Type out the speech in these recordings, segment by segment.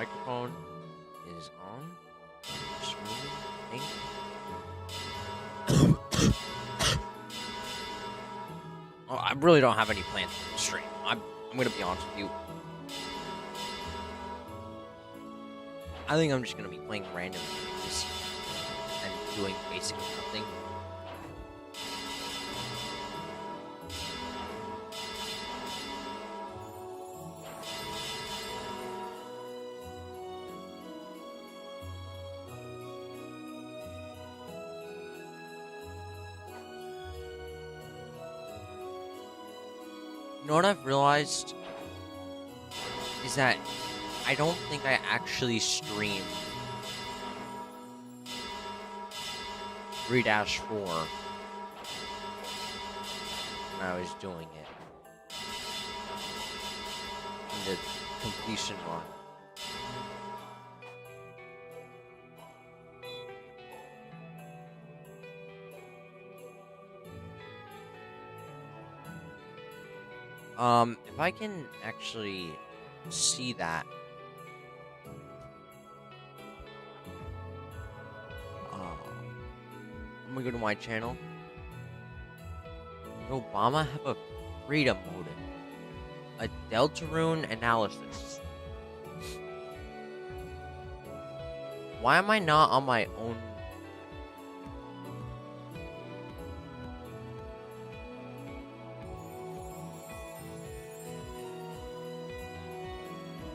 Microphone is on. Smooth. Oh, I really don't have any plans for the stream. I'm gonna be honest with you. I think I'm just gonna be playing random games and doing basically nothing. You know what I've realized is that I don't think I actually streamed 3-4 when I was doing it in the completion run. If I can actually see that. I'm gonna go to my channel. Did Obama have a freedom motive? A Deltarune analysis. Why am I not on my own?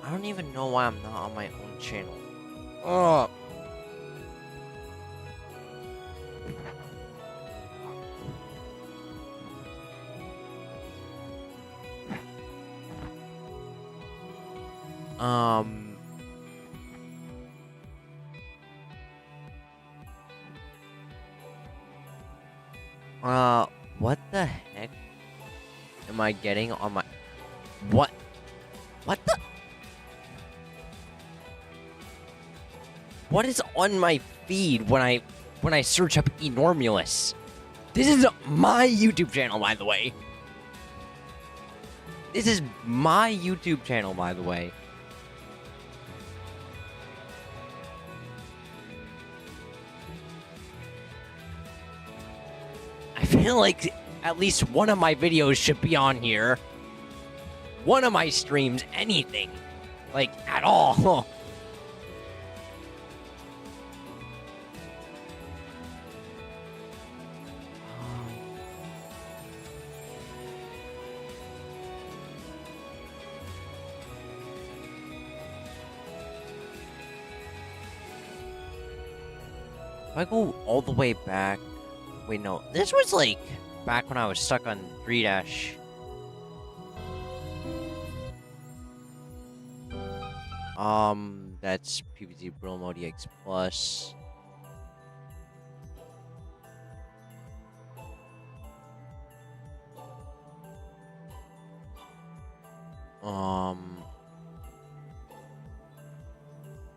I don't even know why I'm not on my own channel. Oh. What the heck am I getting on my... What the... What is on my feed when I search up Enormulus? This is my YouTube channel, by the way. This is my YouTube channel, by the way. I feel like at least one of my videos should be on here. One of my streams, anything. Like, at all. If I go all the way back... Wait, no. This was, like, back when I was stuck on 3-. That's PvZ Brillo Mode EX Plus.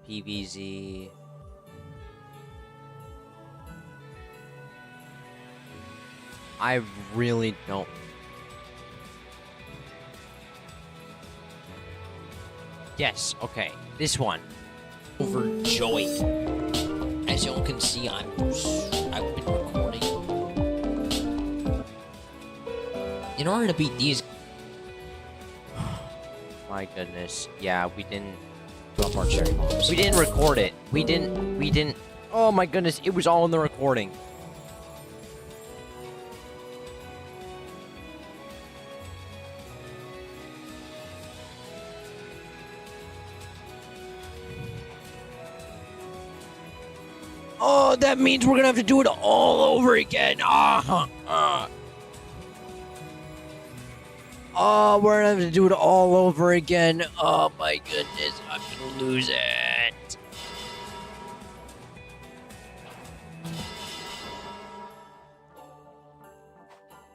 PvZ... I really don't. Yes, okay. This one. Overjoyed. As y'all can see, I've been recording. In order to beat these... My goodness. Yeah, we didn't... Drop our cherry bombs. We didn't record it. We didn't... Oh my goodness, it was all in the recording. Oh, that means we're gonna have to do it all over again. Oh, we're gonna have to do it all over again. Oh my goodness, I'm gonna lose it.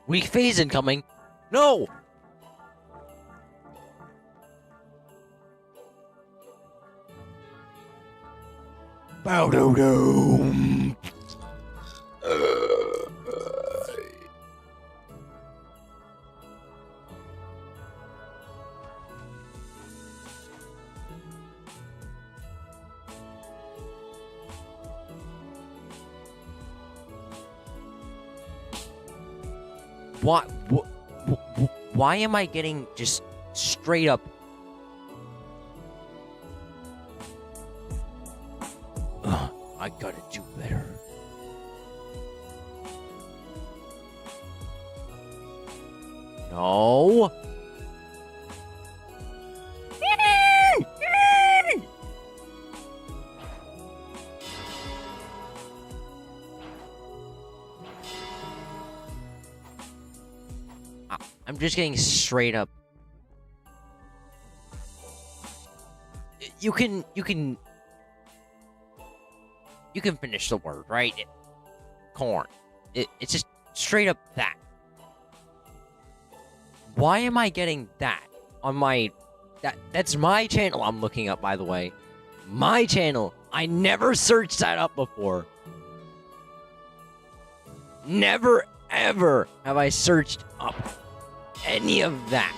Weak phase incoming. No! Bow do do. Why am I getting just straight up? I gotta do better. No. I'm just getting straight up. You can finish the word, right? Corn. It's just straight up that. Why am I getting that on my... That's my channel I'm looking up, by the way. My channel. I never searched that up before. Never, ever have I searched up any of that.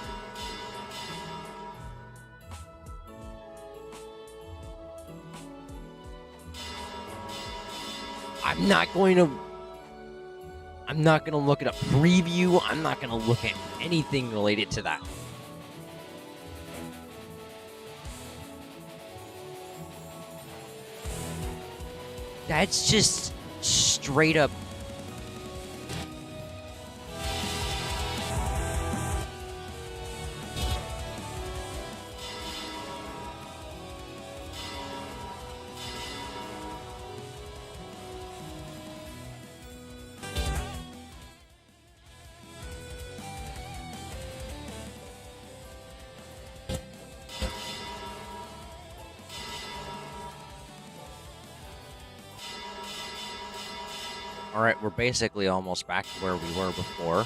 I'm not going to look at a preview. I'm not going to look at anything related to that. That's just straight up. Alright, we're basically almost back to where we were before.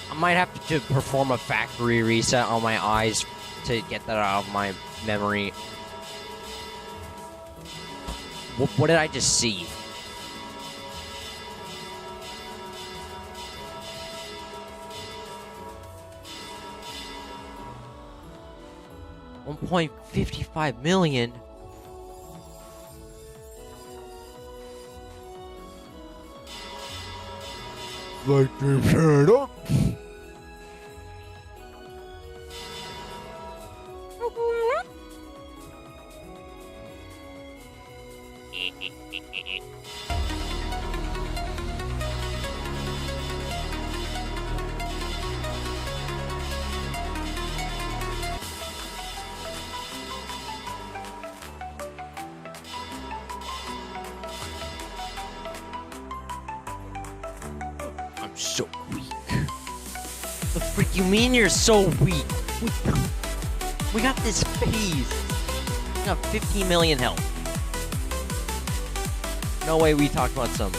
I might have to perform a factory reset on my eyes to get that out of my memory. What did I just see? $1.55 million. Like to turn up. So weak. The frick you mean you're so weak? We got this phase. We got 15 million health. No way we talked about some.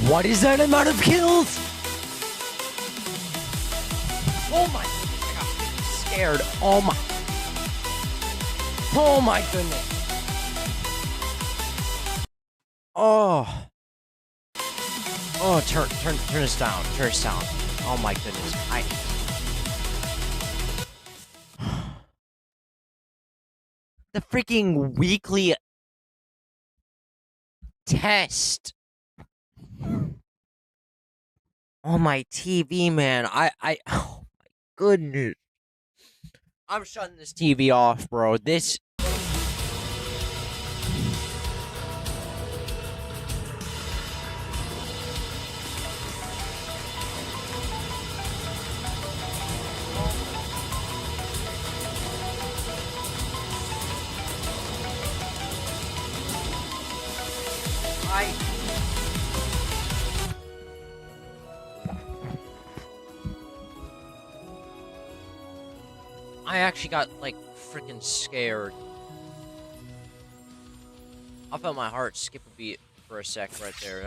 What is that amount of kills? Oh my, I got scared. Oh my goodness. Oh, turn us down. Turn us down. Oh my goodness. The freaking weekly test on my TV, man. Oh my goodness. I'm shutting this TV off, bro. This... I actually got, like, freaking scared. I felt my heart skip a beat for a sec right there.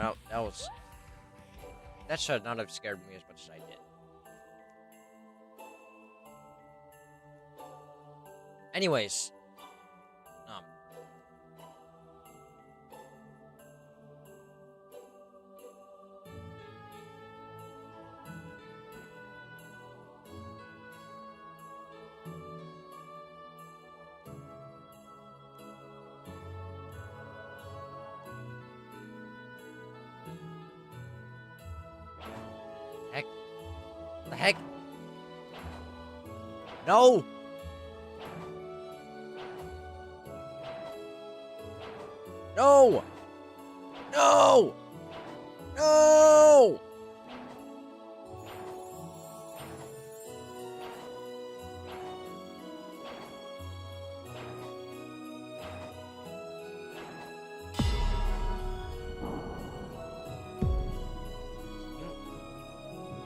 That should not have scared me as much as I did. Anyways. The heck? No! No! No! No!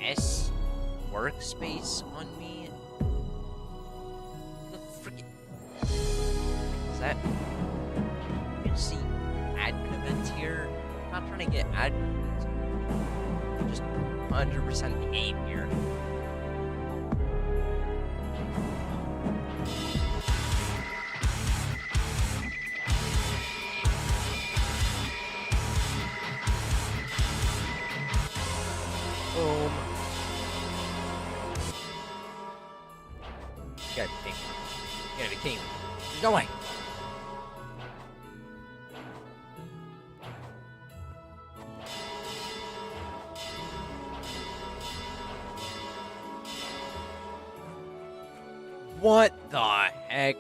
S workspace on me? The freaking... Is that... You can see admin events here. I'm not trying to get admin events. I'm just 100% the game here. Boom. You gotta be kidding me. You gotta be kidding me. There's no way. What the heck?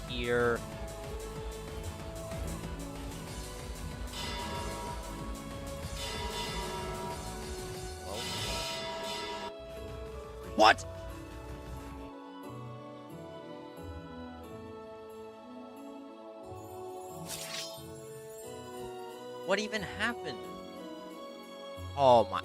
Here. Well. What? What even happened? Oh my.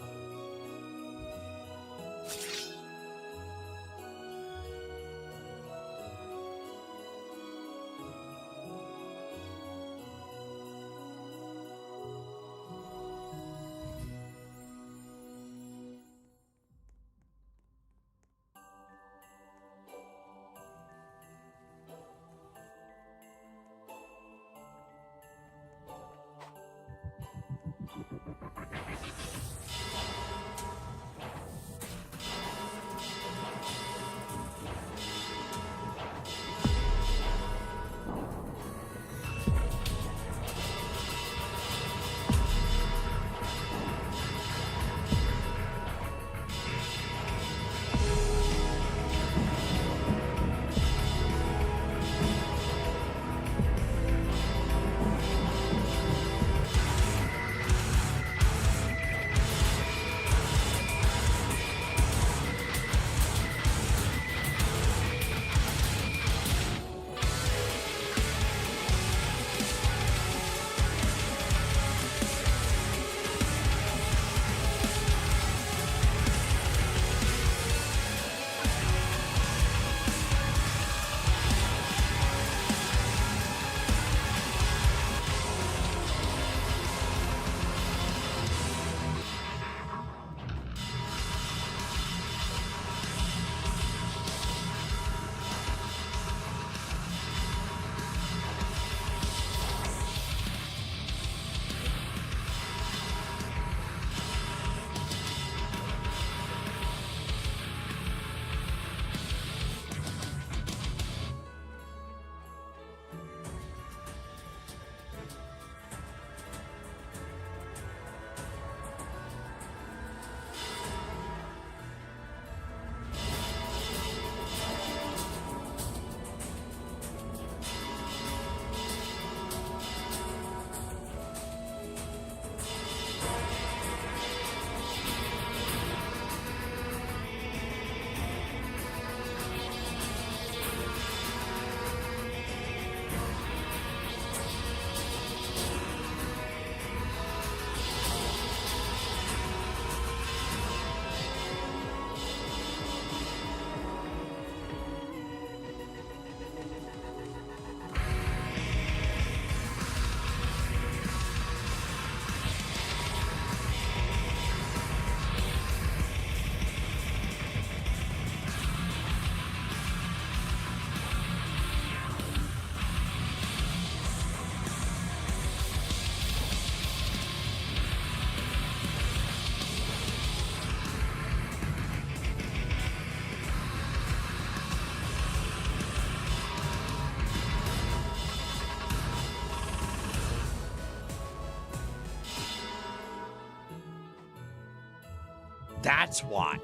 That's why.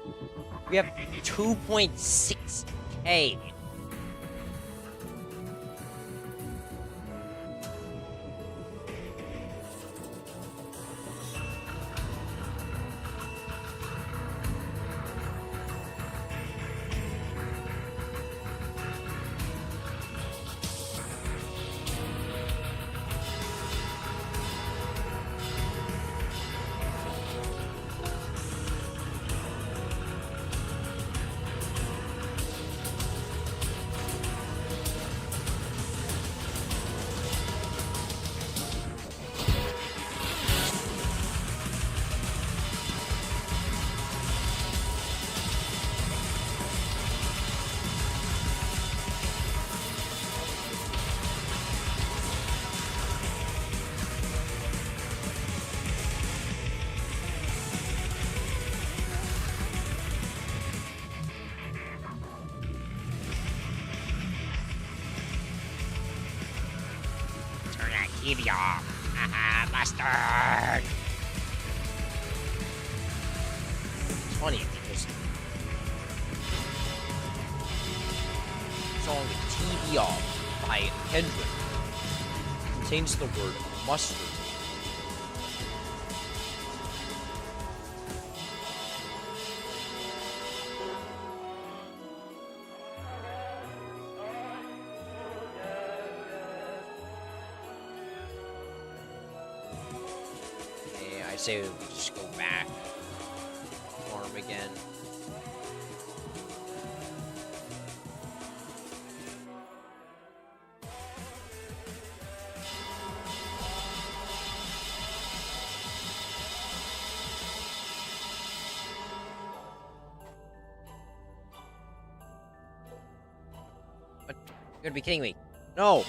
We have 2.6K. TV off. Haha, bastard! It's funny because the song TV Off by Kendrick contains the word mustard. I say we just go back, farm again. What? You're gonna be kidding me? No!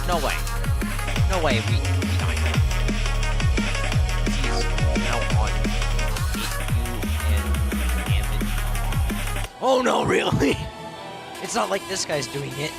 No way. No way, we died. He's now on damage. Oh no, really? It's not like this guy's doing it.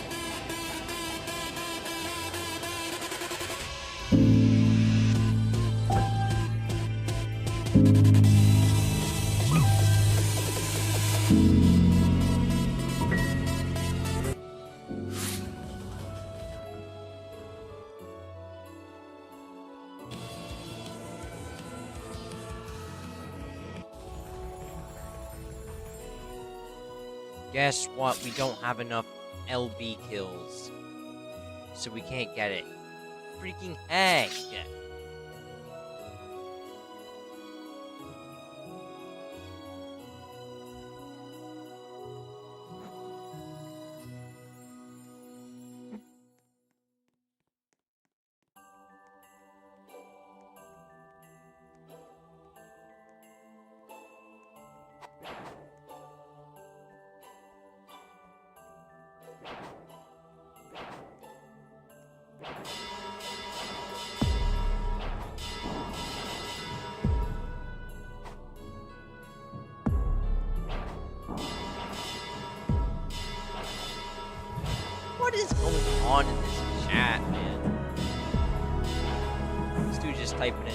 Guess what? We don't have enough LB kills. So we can't get it. Freaking heck! What is going on in this chat, man? This dude just typing in.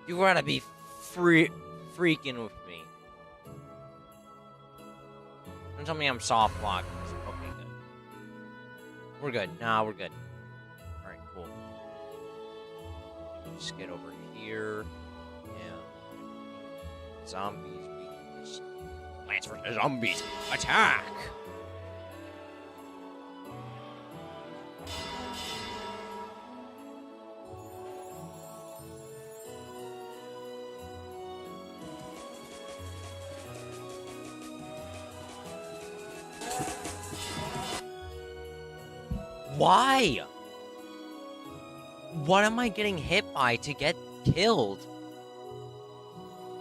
You gotta be freaking with me. Don't tell me I'm soft locked. Okay, good. We're good. Nah, we're good. Alright, cool. Just get over here. Yeah. Zombies, we can just... Plants for the zombies! Attack! Why? What am I getting hit by to get killed?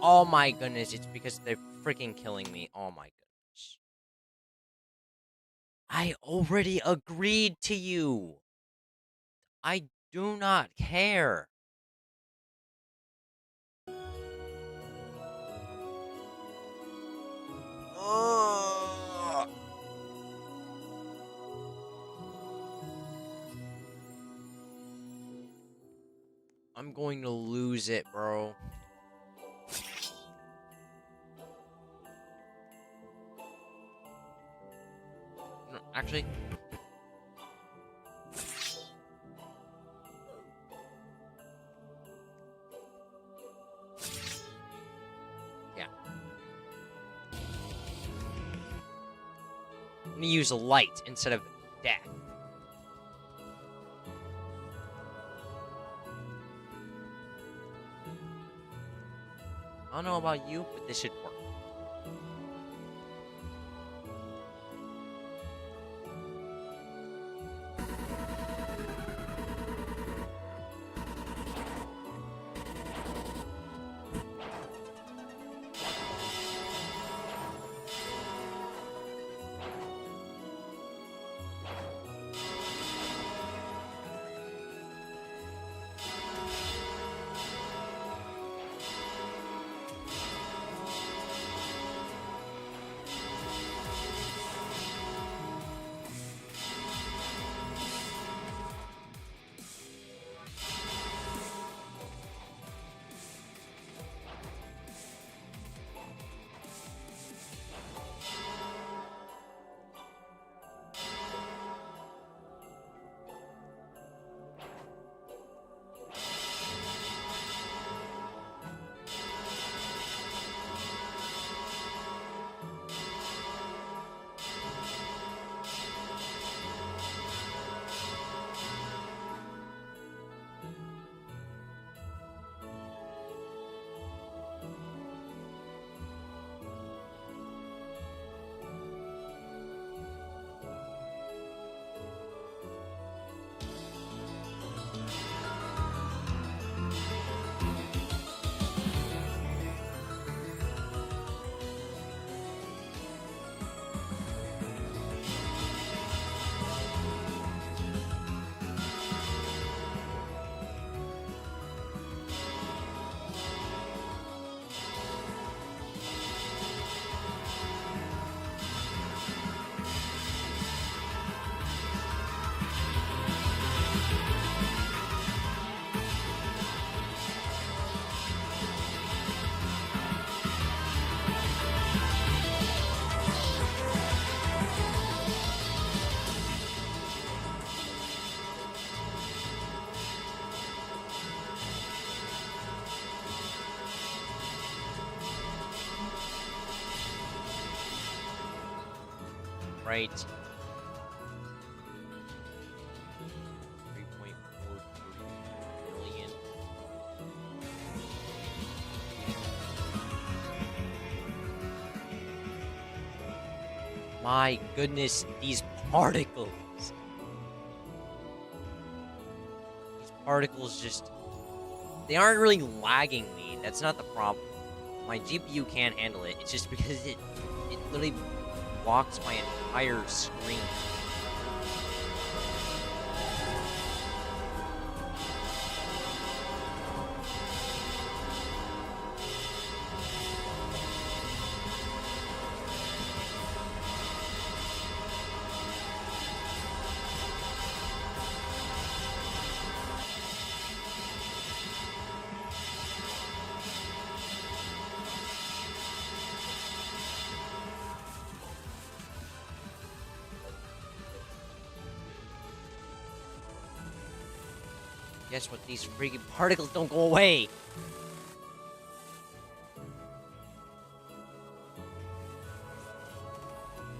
Oh my goodness, it's because they're freaking killing me. Oh my goodness. I already agreed to you. I do not care. Ugh. I'm going to lose it, bro. No, actually... Yeah. I'm gonna use light instead of death. I don't know about you, but this should work. Right. 3.43 million. My goodness, these particles. These particles just... They aren't really lagging me. That's not the problem. My GPU can't handle it. It's just because it literally blocks my entire screen. Guess what? These freaking particles don't go away.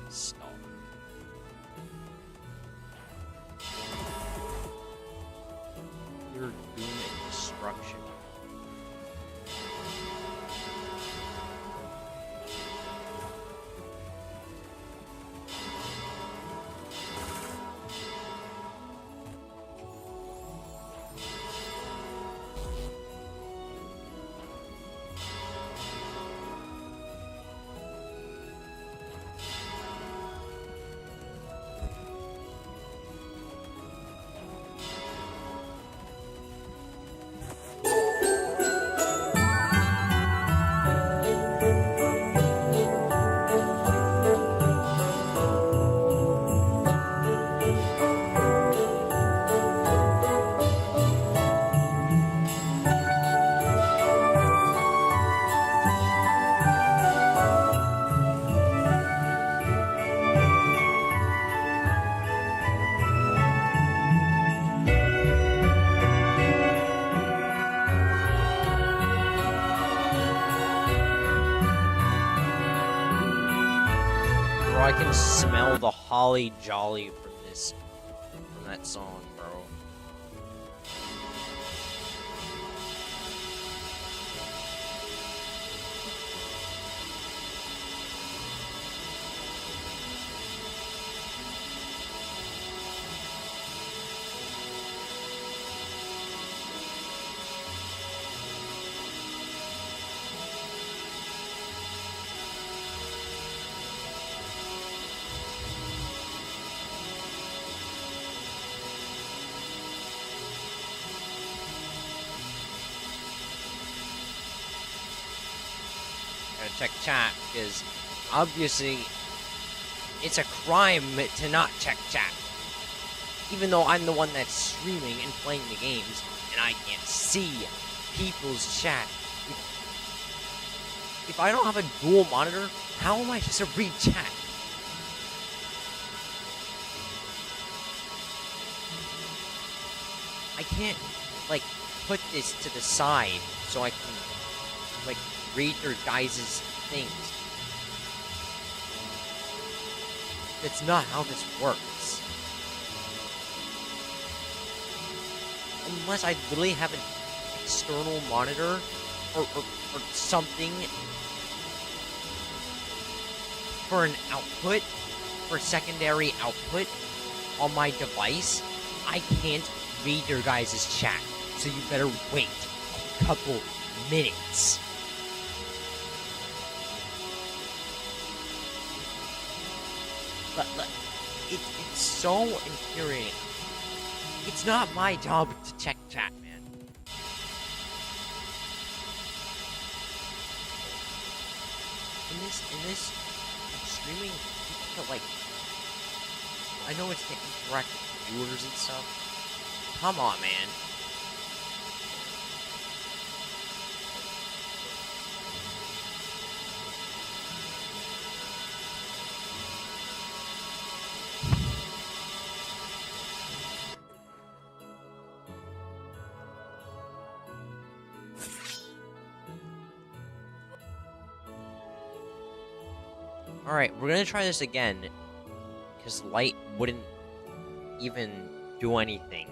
Stop. You're doom and destruction. Bro, I can smell the holly jolly from that song, bro. Gotta check chat, because obviously it's a crime to not check chat. Even though I'm the one that's streaming and playing the games, and I can't see people's chat. If I don't have a dual monitor, how am I supposed to read chat? I can't, like, put this to the side so I can, like, read your guys' things. That's not how this works. Unless I literally have an external monitor or something for an output, for secondary output on my device, I can't read your guys' chat. So you better wait a couple minutes. But it's so infuriating. It's not my job to check chat, man. In this streaming, like, I know it's to interact with viewers and stuff. Come on, man. Alright, we're gonna try this again, because light wouldn't even do anything.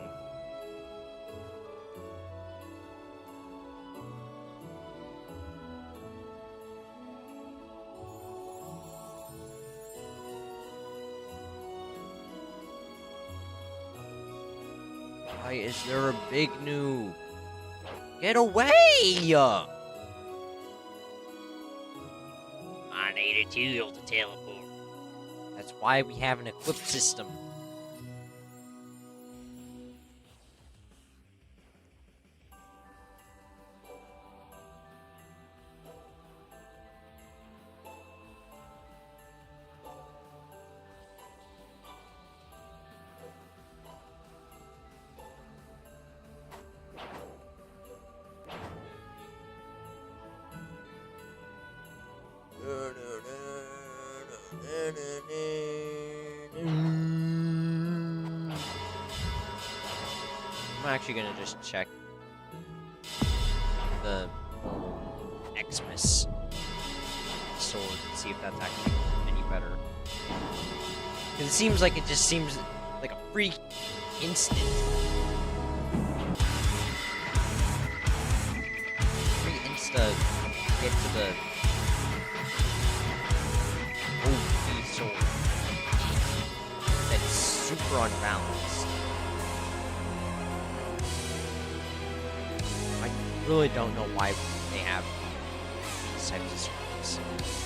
Why is there a big noob? Get away! I need a tool to teleport. That's why we have an equip system. actually gonna just check the whole Xmas sword and see if that's actually any better. Because it seems like it just seems like a freak instant. Free insta get to the OP sword that's super unbalanced. I really don't know why they have these types of swords.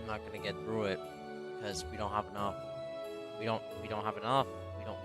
I'm not gonna get through it because we don't have enough. We don't have enough. We don't.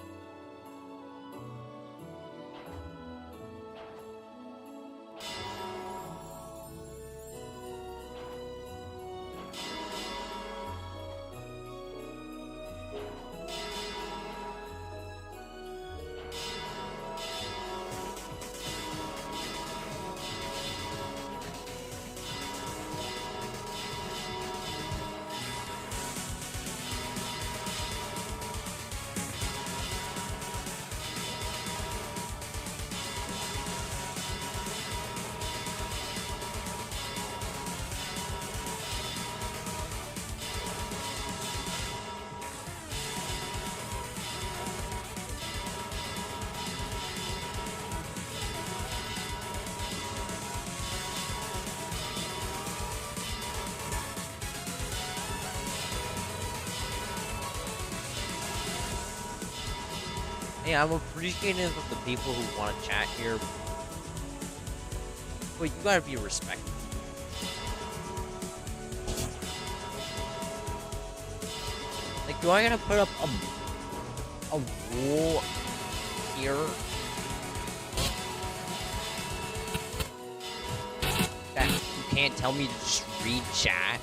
Hey, I'm appreciative of the people who want to chat here, but you gotta be respectful. Like, do I gotta put up a wall here that you can't tell me to just read chat?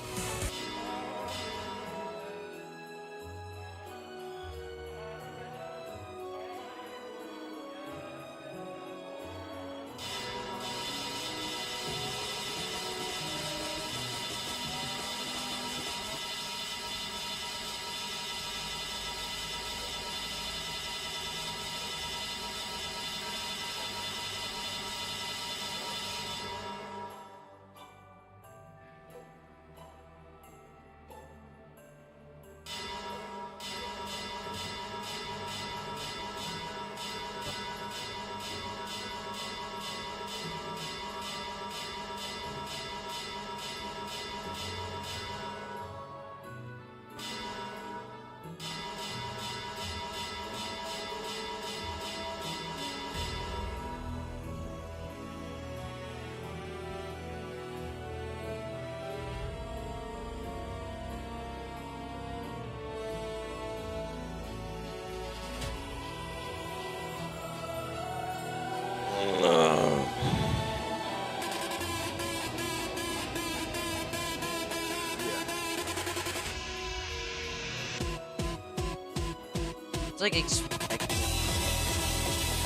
It's like expecting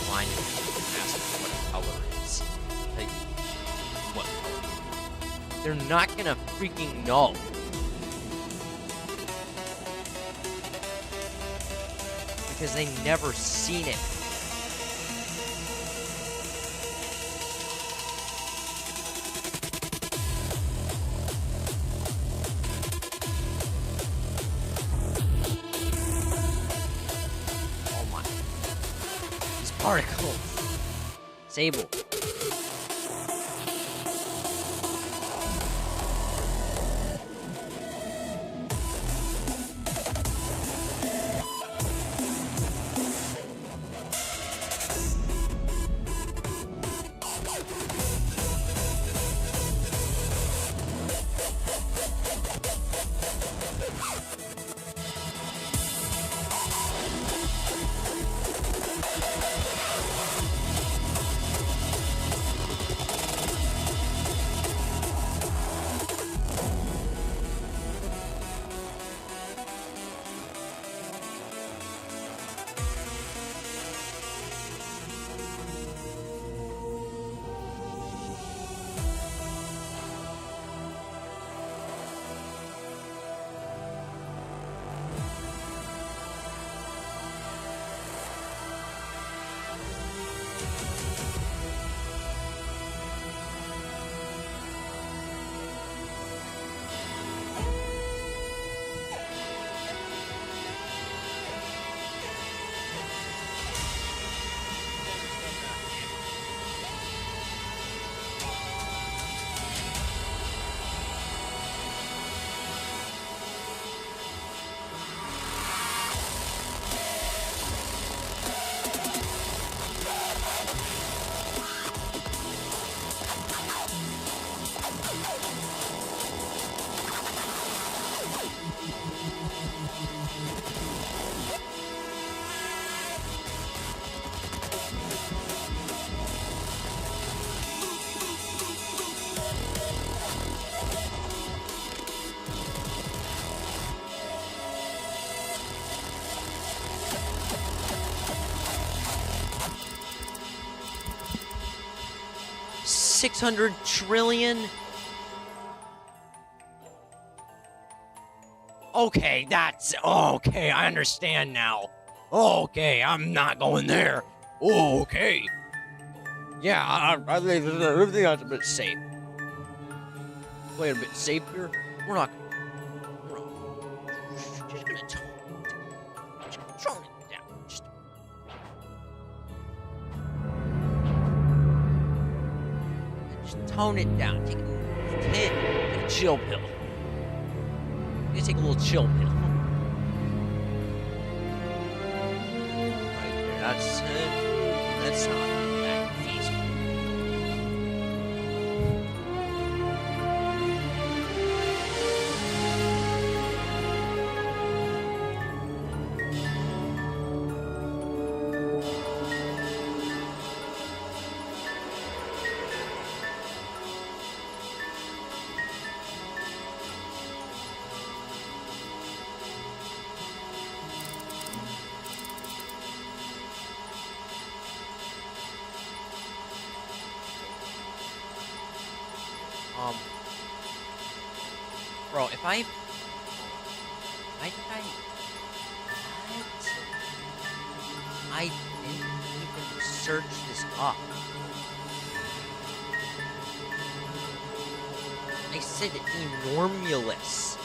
blind people to ask what a color is. Like, what color? They're not gonna freaking know. Because they never seen it. Oh my. These particles. Sable. $600 trillion? Okay, that's... Okay, I understand now. Okay, I'm not going there. Okay. Yeah, I think everything else is a bit safe. Play it a bit safe here. We're not... Just gonna tone it down. Just... tone it down. Take a chill pill. You take a little chill pill. Right there. That's not that feasible. Bro, if I didn't even search this up. I said enormous.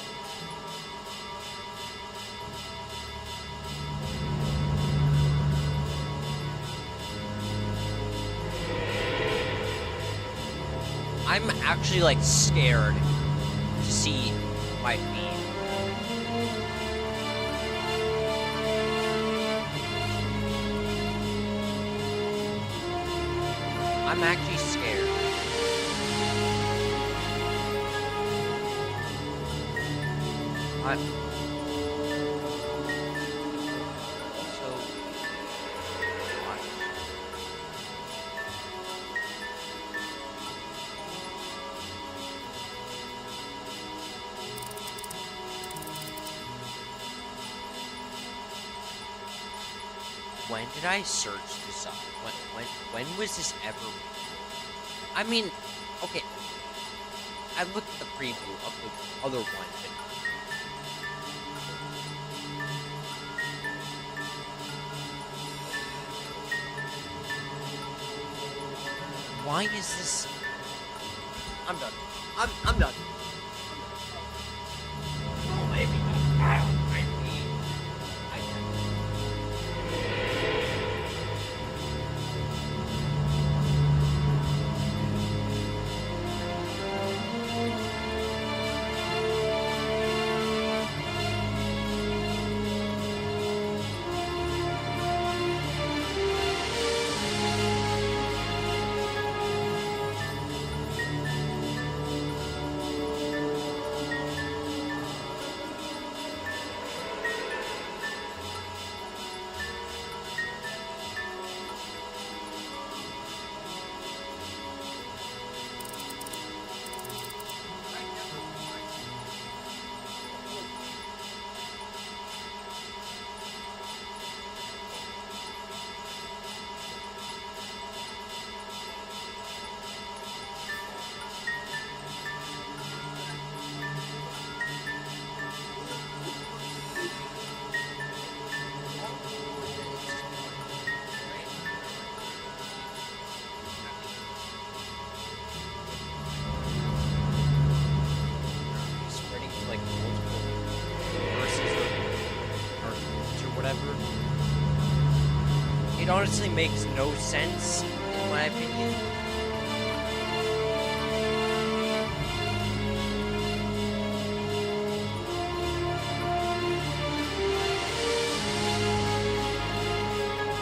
I'm actually like scared to see my feed. I'm actually scared. when did I search this up? When was this ever? I mean, okay. I looked at the preview of the other one, but why is this? I'm done. I'm done. Oh, maybe I mean, spreading to like multiple verses or cartoons or whatever. It honestly makes no sense, in my opinion.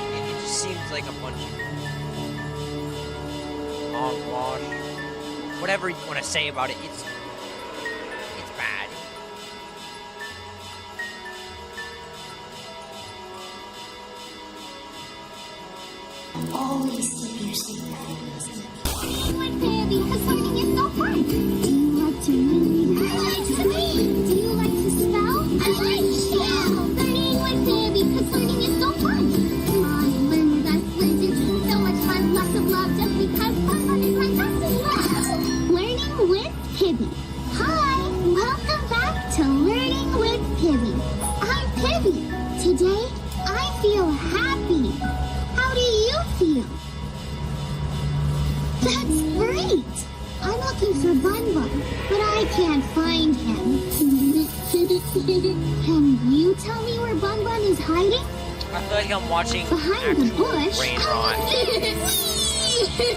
It just seems like a bunch of hogwash. Whatever you want to say about it, it's bad. Always keep your secret. Like Baby, because learning is so fun. Do you like to read? I like to read. Do you like to spell? I like to spell. Learning with Baby, because learning is so fun. I learn with us wizards. So much fun, lots of love, just because fun is my best love. Learning with Pibby. Hi, welcome back to Learning with Pibby. I'm Pibby. Today, I feel happy. How do you feel? That's great! I'm looking for Bun Bun, but I can't find him. Can you tell me where Bun Bun is hiding? I feel like I'm watching Behind the actual bush? brain rot.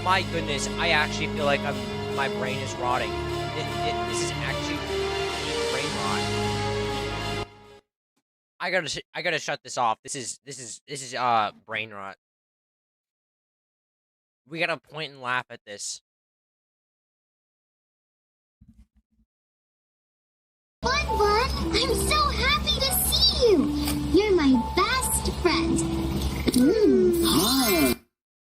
My goodness, I actually feel like my brain is rotting. This is actually brain rot. I gotta shut this off. This is brain rot. We gotta point and laugh at this. Bun Bun, I'm so happy to see you. You're my best friend. Hi.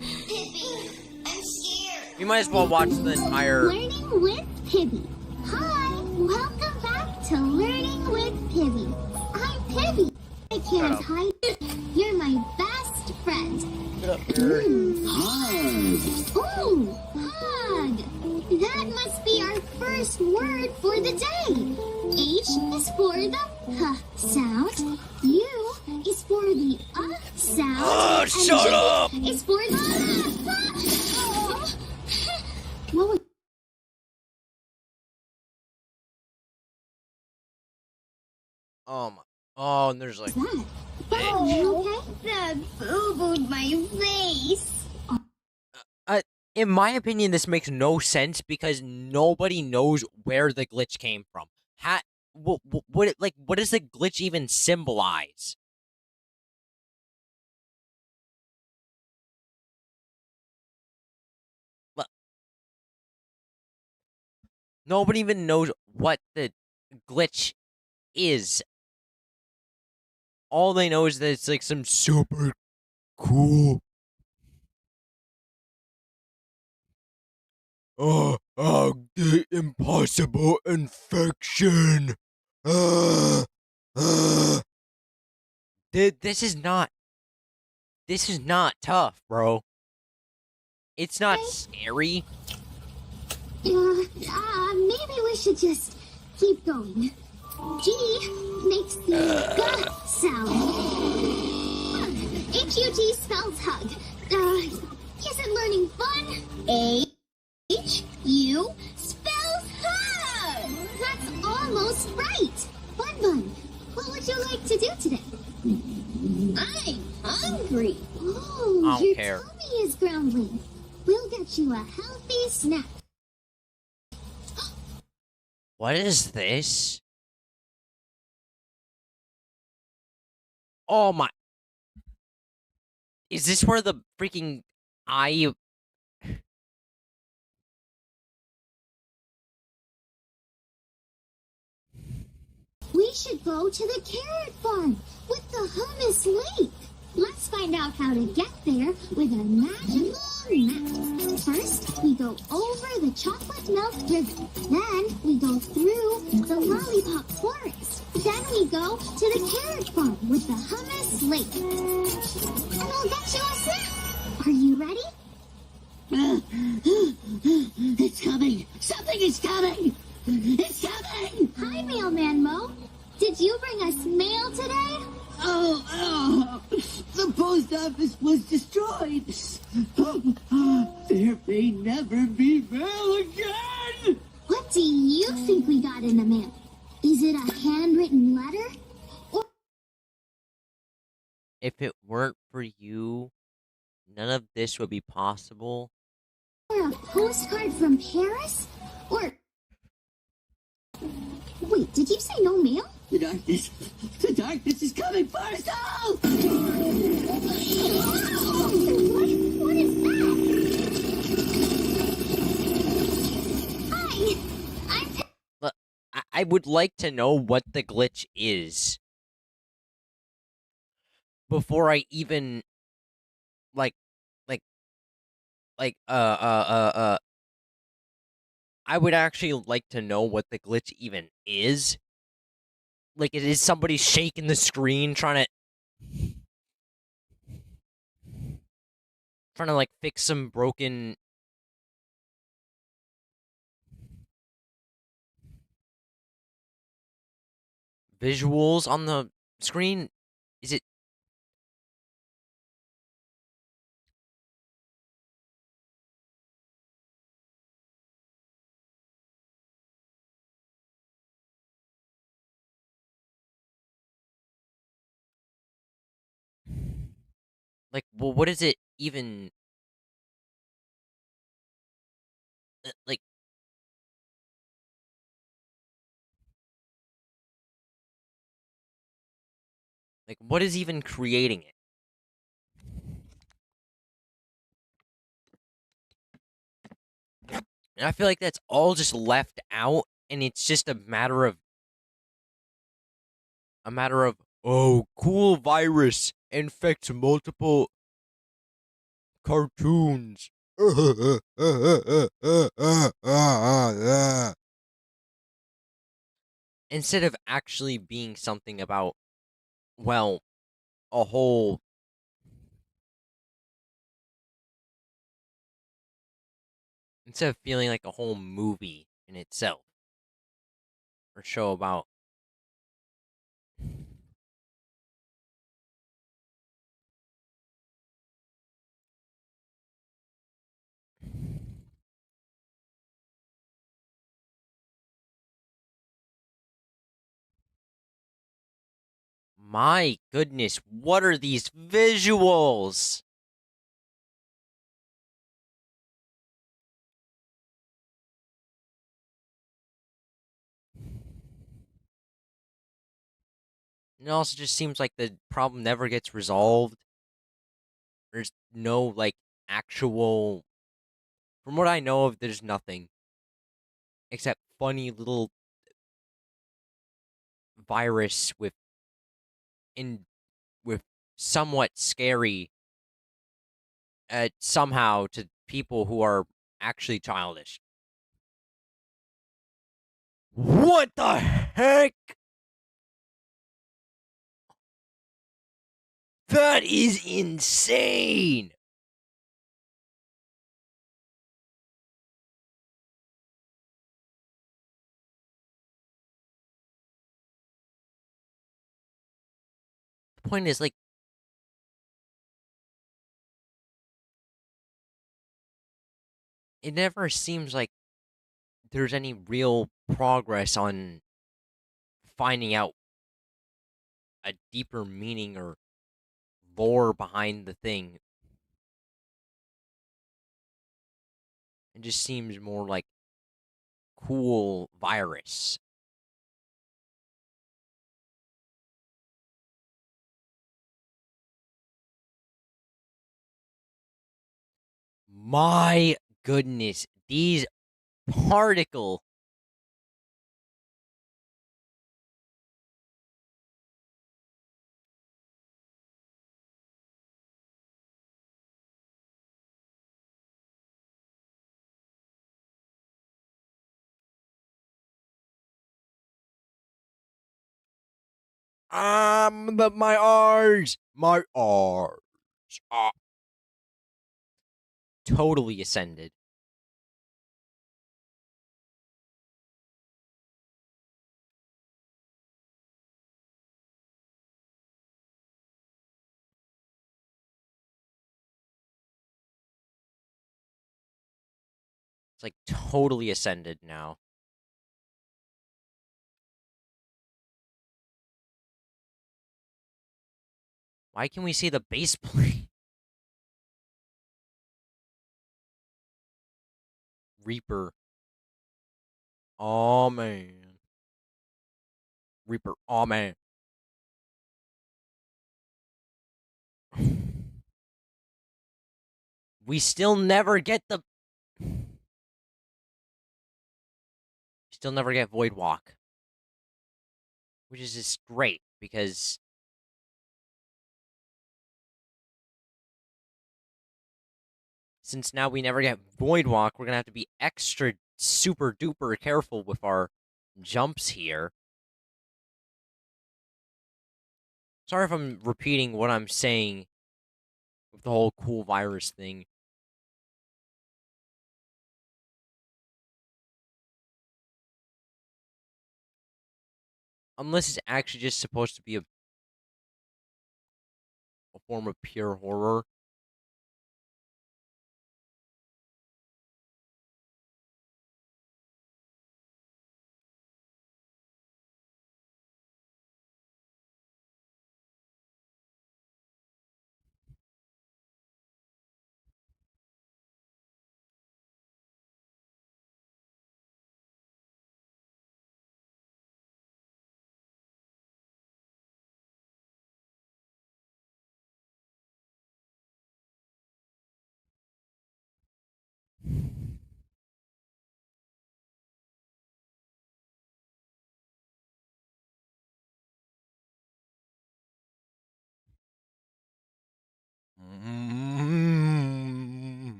Pibby, I'm scared. We might as well watch the entire. Learning with Pibby. Hi, welcome back to Learning with Pibby. I'm Pibby. I can't hide. You're my best friend. Get up here. Ooh, hug. That must be our first word for the day. H is for the H sound. U is for the sound. Oh, and shut J up! is for the What was Oh, and there's like. that? Oh, you okay? That boo-booed my face. In my opinion, this makes no sense because nobody knows where the glitch came from. What does the glitch even symbolize? Nobody even knows what the glitch is. All they know is that it's like some super cool. The impossible infection. This is not This is not tough, bro. It's not scary. Maybe we should just keep going. G makes the G sound. H-U-G spells hug. Isn't learning fun? H-U spells hug! That's almost right. Bun Bun, what would you like to do today? I'm hungry. Oh, I don't your care. tummy is grumbling. We'll get you a healthy snack. What is this? Oh my. Is this where the freaking eye. We should go to the carrot farm with the hummus lake. Let's find out how to get there with a magical map. First, we go over the chocolate milk river. Then, we go through the lollipop forest. Then we go to the carrot farm with the hummus lake. And we'll get you a snack. Are you ready? It's coming! Something is coming! It's coming! Hi, Mailman Mo. Did you bring us mail today? Oh, the post office was destroyed. There may never be mail again. What do you think we got in the mail? Is it a handwritten letter? Or If it weren't for you, none of this would be possible. a postcard from Paris? Or... Wait, did you say no mail? The darkness is coming for us all. What is that? Hi, I'm... I would like to know what the glitch is before I even I would actually like to know what the glitch even is. Like, it is somebody shaking the screen trying to like fix some broken visuals on the screen. Is it like, well, what is it even like? Like, what is even creating it? And I feel like that's all just left out, and it's just a matter of oh, cool virus infects multiple cartoons. Instead of actually being something about, well, a whole instead of feeling like a whole movie in itself or show about my goodness, what are these visuals? It also just seems like the problem never gets resolved. There's no, like, actual. From what I know of, there's nothing except funny little virus with somewhat scary somehow to people who are actually childish. What the heck? That is insane! The point is, like, it never seems like there's any real progress on finding out a deeper meaning or lore behind the thing. It just seems more like cool virus. My goodness, these particle. My R's. My R's. Totally ascended. It's like totally ascended now. Why can we see the base plate? Reaper. Oh man. Reaper. Oh man. We still never get the. Still never get Void Walk. Which is just great because. Since now we never get Void Walk, we're gonna have to be extra super duper careful with our jumps here. Sorry if I'm repeating what I'm saying with the whole cool virus thing. Unless it's actually just supposed to be a form of pure horror.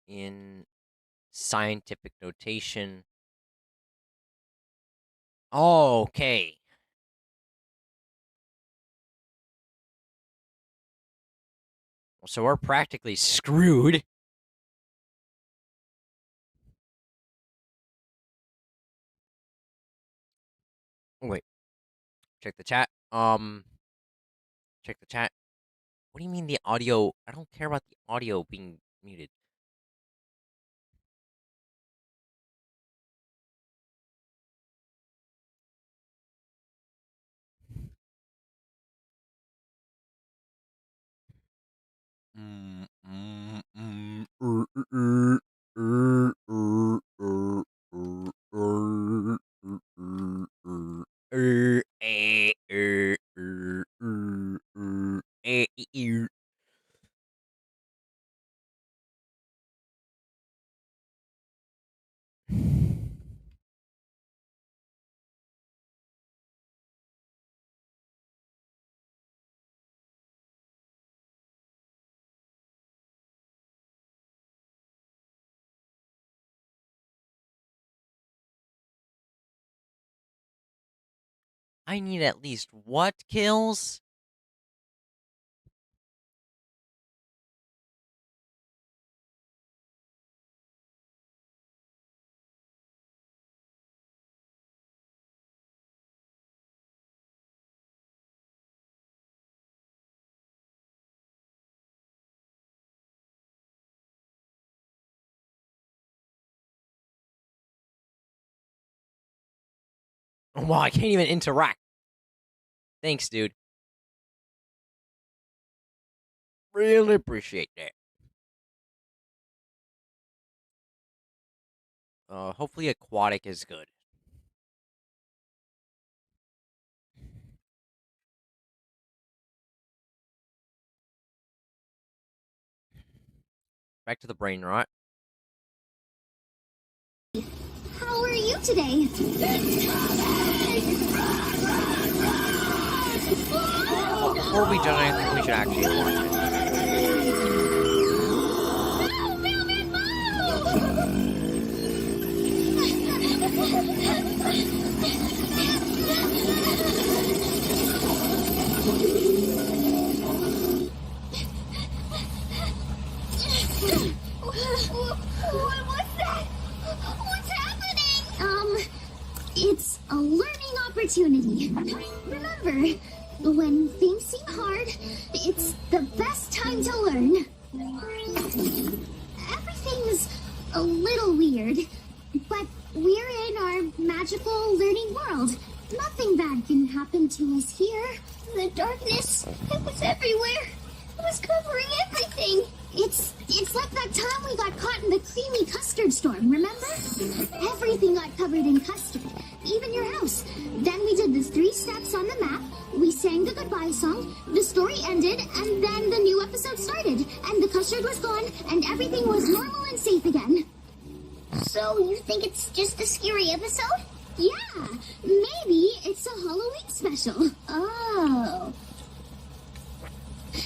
In scientific notation. Oh, okay. So we're practically screwed. Oh, wait. Check the chat. Check the chat. What do you mean the audio? I don't care about the audio being muted. I need at least what kills? Wow, I can't even interact. Thanks, dude. Really appreciate that. Hopefully aquatic is good. Back to the brain rot. How are you today? Well, before we do anything, we should actually watch it. No, Mailman, What was that? What's happening? It's a learning opportunity. Remember, when things seem hard, it's the best time to learn. Everything's a little weird, but we're in our magical learning world. Nothing bad can happen to us here. The darkness, it was everywhere. It was covering everything. It's like that time we got caught in the creamy custard storm, remember? Everything got covered in custard, even your house. Then we did the 3 steps on the map, we sang the goodbye song, the story ended, and then the new episode started, and the custard was gone, and everything was normal and safe again. So you think it's just a scary episode? Yeah, maybe it's a Halloween special. Oh.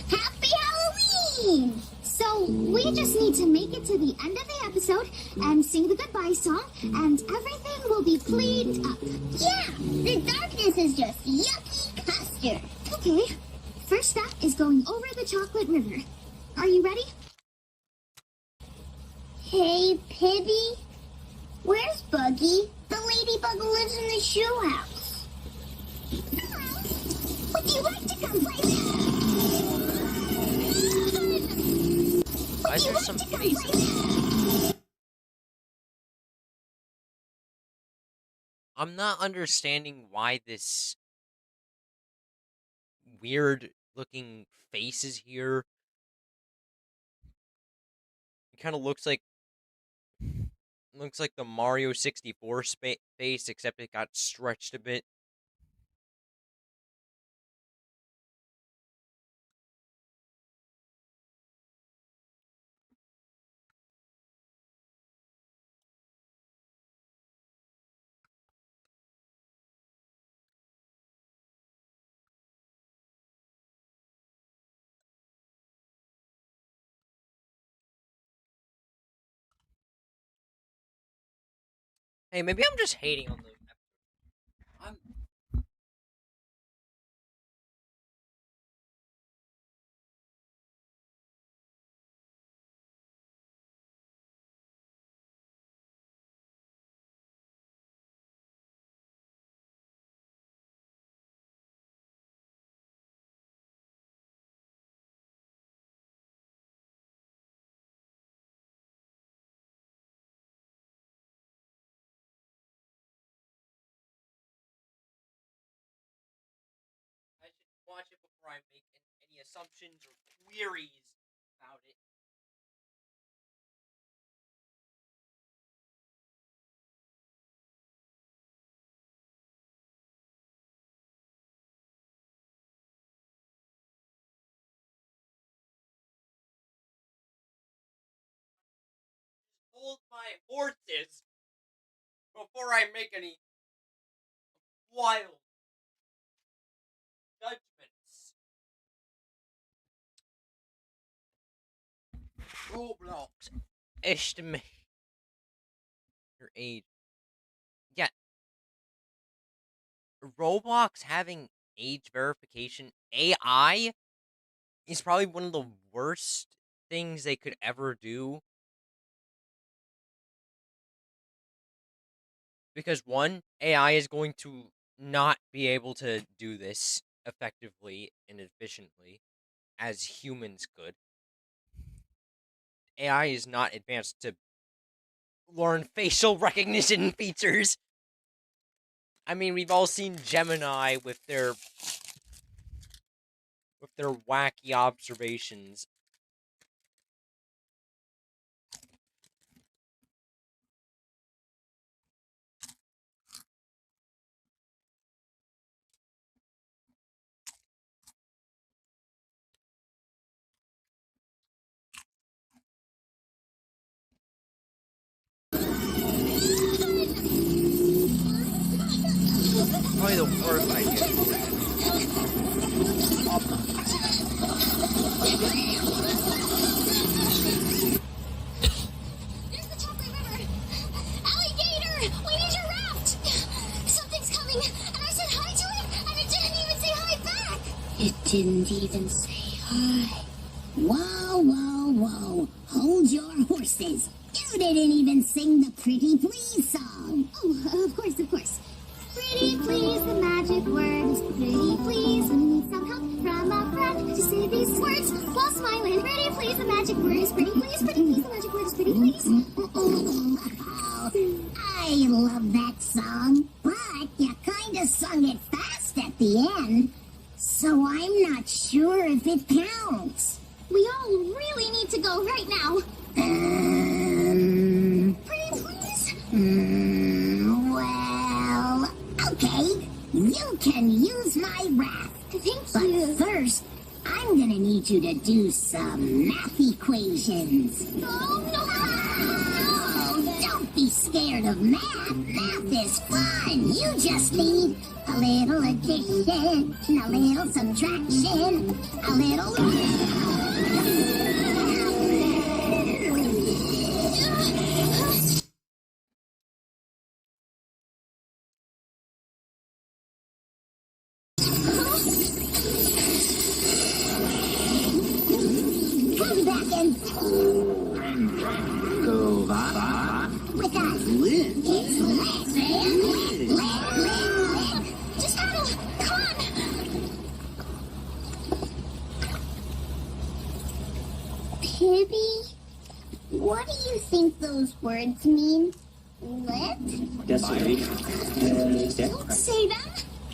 Happy Halloween! So we just need to make it to the end of the episode and sing the goodbye song, and everything will be cleaned up. Yeah, the darkness is just yucky custard. Okay, first step is going over the chocolate river. Are you ready? Hey, Pibby. Where's Buggy? The ladybug who lives in the shoe house. Hi. Would you like to come play with? Why is there some faces? I'm not understanding why this weird looking face is here. It kind of looks like the Mario 64 face, except it got stretched a bit. Hey, maybe I'm just hating on the. I'm. I should watch it before I make any assumptions or queries about it. Hold my horses before I make any wild judgments. Roblox. Estimate your age. Yeah. Roblox having age verification AI is probably one of the worst things they could ever do. Because one, AI is going to not be able to do this effectively and efficiently as humans could. AI is not advanced to learn facial recognition features. I mean, we've all seen Gemini with their wacky observations. Probably the worst idea. There's the Chocolate River! Alligator! We need your raft! Something's coming, and I said hi to it, and it didn't even say hi back! It didn't even say hi. Whoa, whoa, whoa. Hold your horses. You didn't even sing the Pretty Please song. Oh, of course, of course. Pretty please, the magic word is pretty please. When you need some help from a friend to say these words while smiling. Pretty please, the magic word is pretty please. Pretty please, the magic word is pretty please. I love that song, but you kinda sung it fast at the end, so I'm not sure if it counts. We all really need to go right now. Pretty please? Well, okay. You can use my raft. Thank But you. first, I'm gonna need you to do some math equations. Oh, no! Oh, don't be scared of math. Math is fun. You just need a little addition, a little subtraction, a little... Come back and... With us. It's lit. Just paddle! Come on! Pibby, what do you think those words mean? Lit? Don't Say them.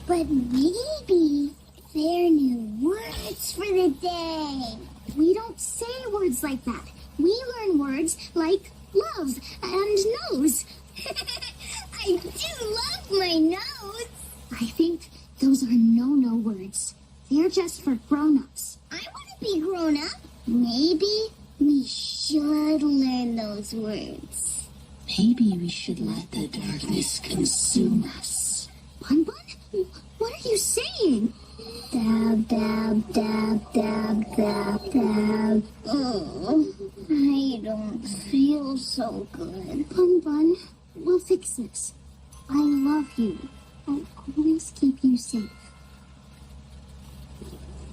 But maybe they're new words for the day. We don't say words like that. We learn words like love and nose. I do love my nose. I think those are no-no words. They're just for grown-ups. I want to be grown up. Maybe we should learn those words. Maybe we should let the darkness consume us. Bun Bun? What are you saying? Dab, dab, dab, dab, dab, dab. Oh, I don't feel so good. Bun Bun, we'll fix this. I love you. I'll always keep you safe.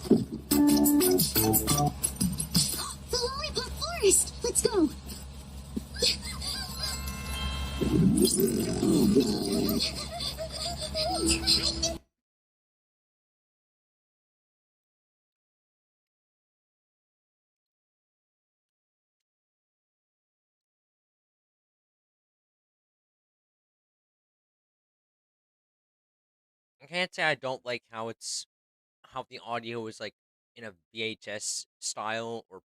The Lollipop Forest! Let's go! I can't say I don't like how the audio is like in a VHS style or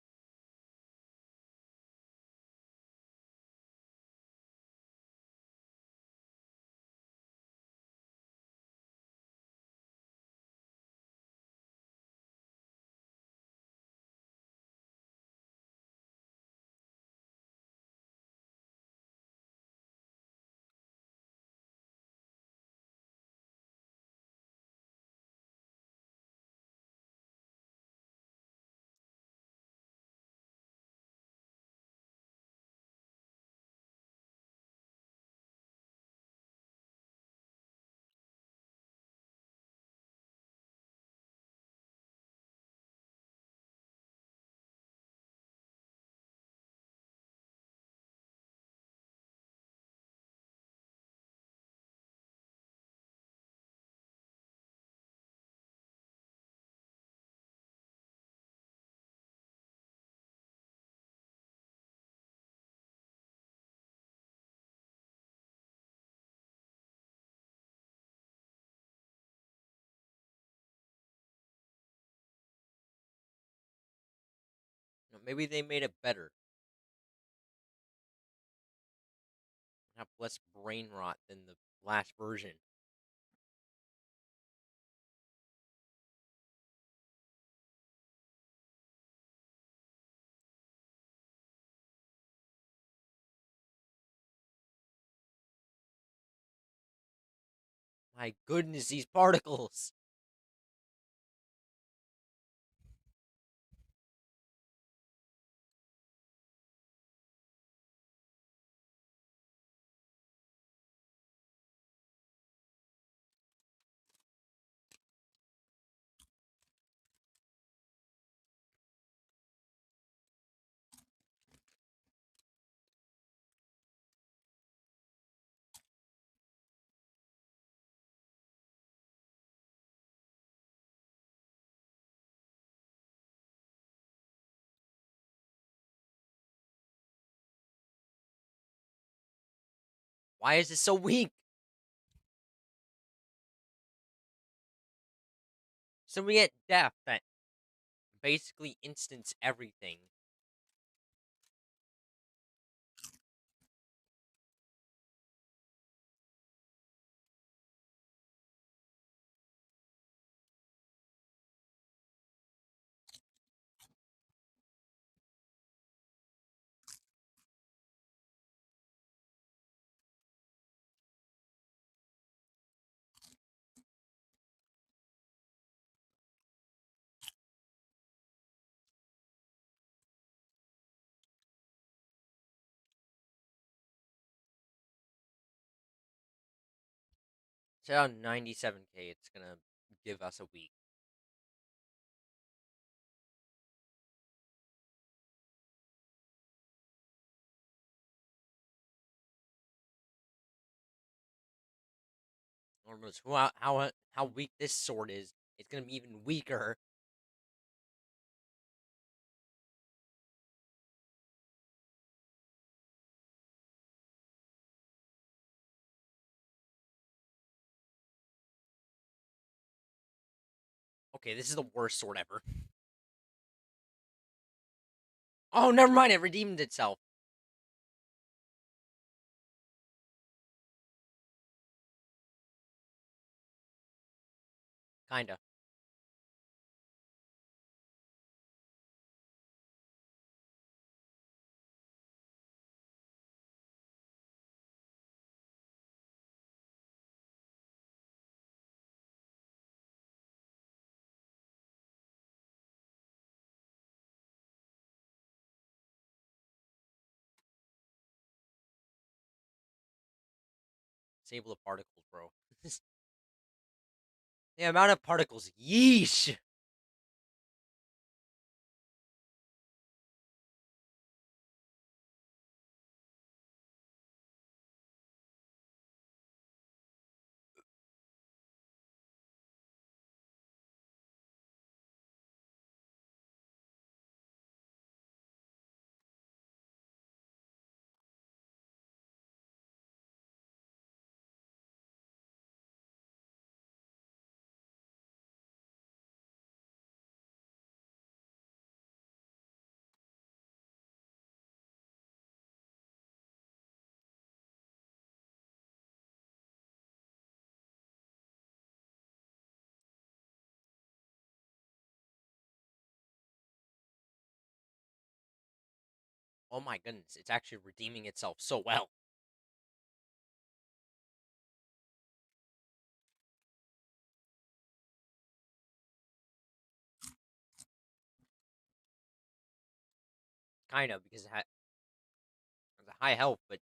maybe they made it better. Have less brain rot than the last version. My goodness, these particles! Why is it so weak? So we get death that basically instants everything. It's around 97k. It's gonna give us a week. Almost how weak this sword is. It's gonna be even weaker. Okay, this is the worst sword ever. Oh, never mind. It redeemed itself. Kinda. Disable the particles, bro. The amount of particles. Yeesh. Oh my goodness, it's actually redeeming itself so well. Kind of, because it has a high health, but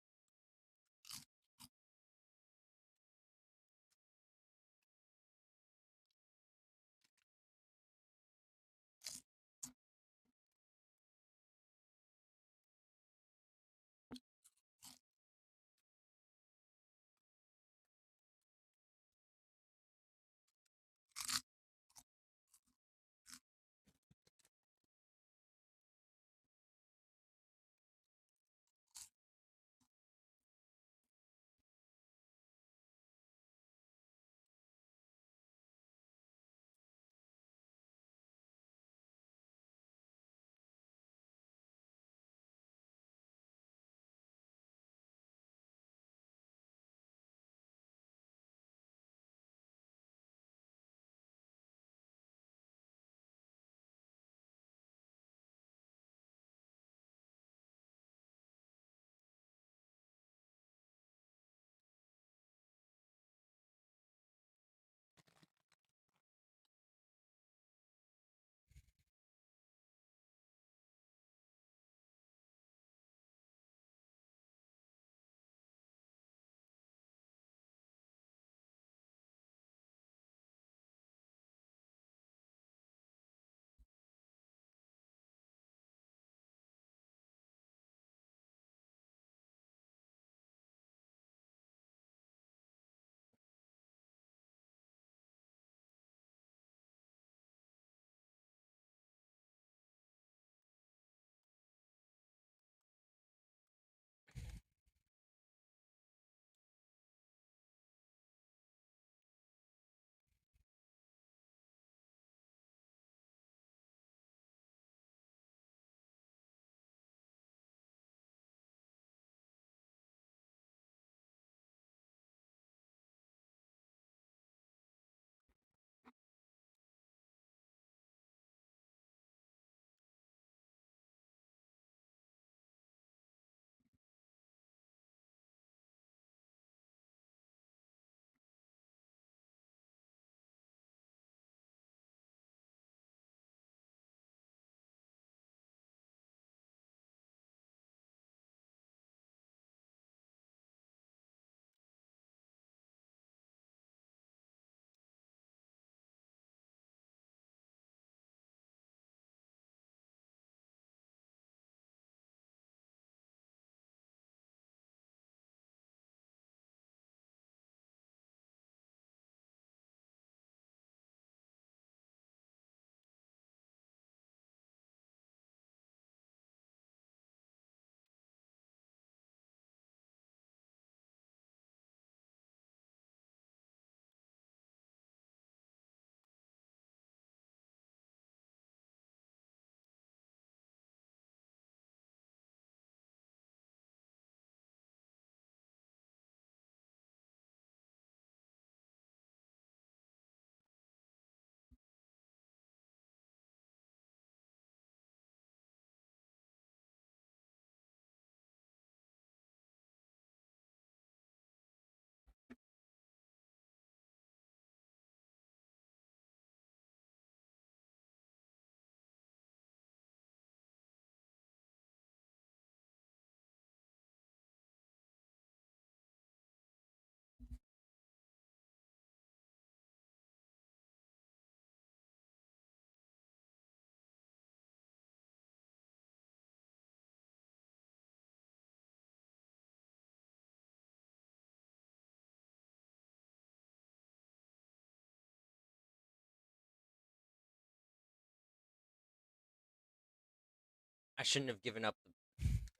I shouldn't have given up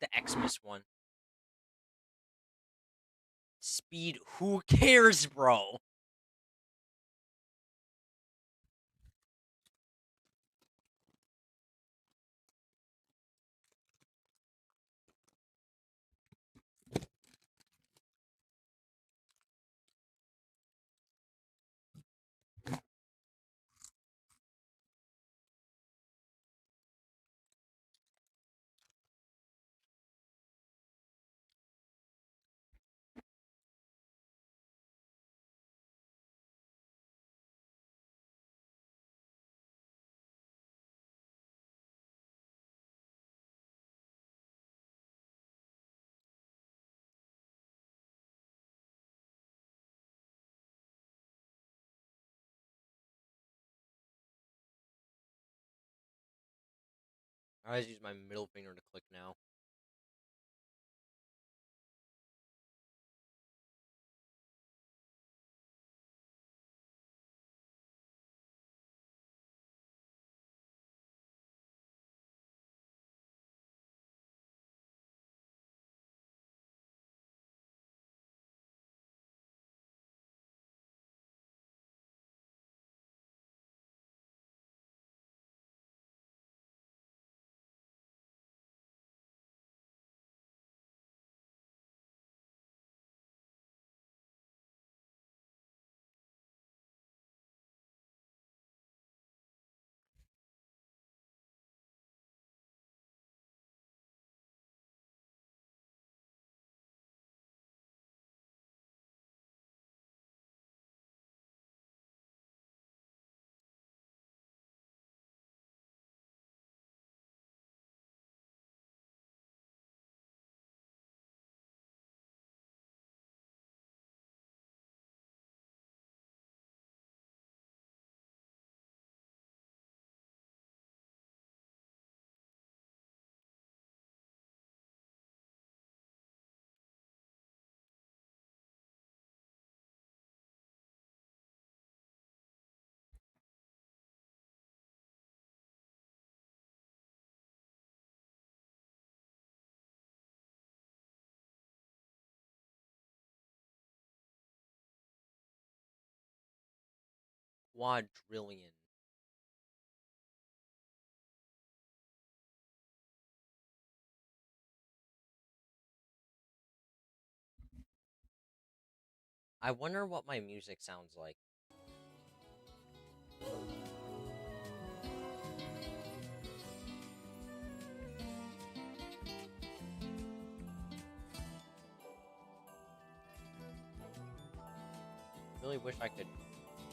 the Xmas one. Speed, who cares, bro? I always use my middle finger to click now. Quadrillion. I wonder what my music sounds like. Really wish I could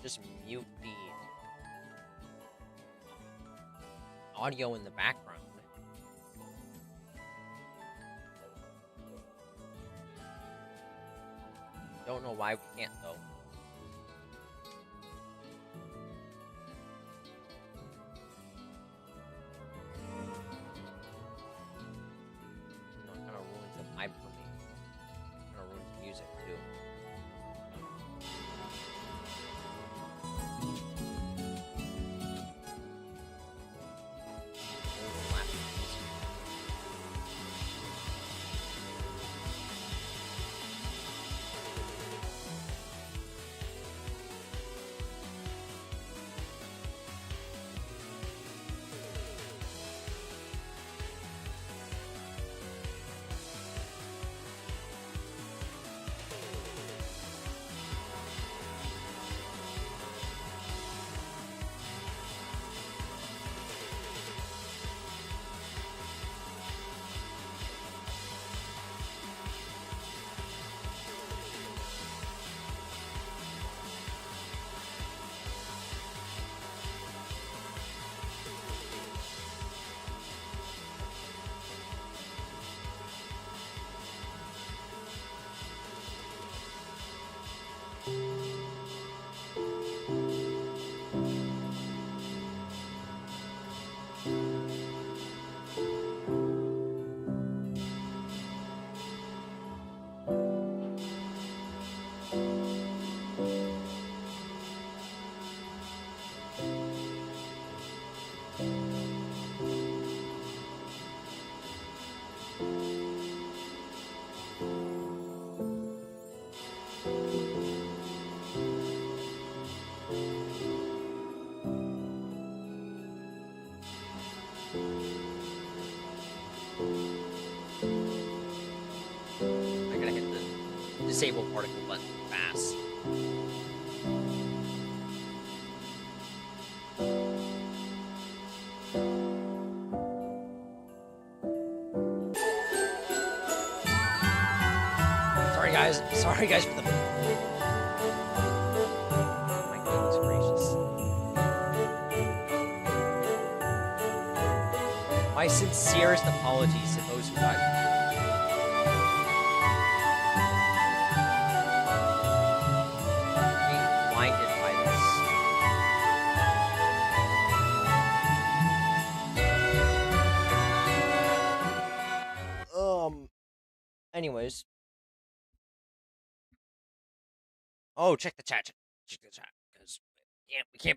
just mute the audio in the background. Don't know why we can't though. You know, it kind of ruins the vibe for me. Kind of ruins the music too. I gotta hit the disable particle button fast. Sorry guys. Sorry guys for the. My goodness gracious. My sincerest apologies to those who got blinded by this. Anyways. Oh, check the chat. Check the chat, because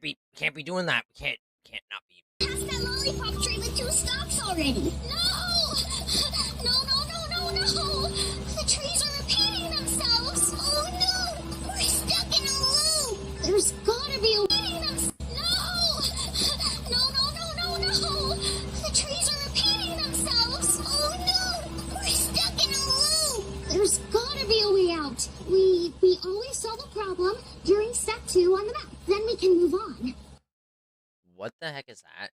we can't be doing that. We can't not be. Pass that lollipop train with 2 stops already. No! No, no, no, no, no! The trees are repeating themselves. Oh no! We're stuck in a loop. There's gotta be a way. No! No, no, no, no, no! The trees are repeating themselves. Oh no! We're stuck in a loop. There's gotta be a way out. We always solve a problem during step 2 on the map. Then we can move on. What the heck is that?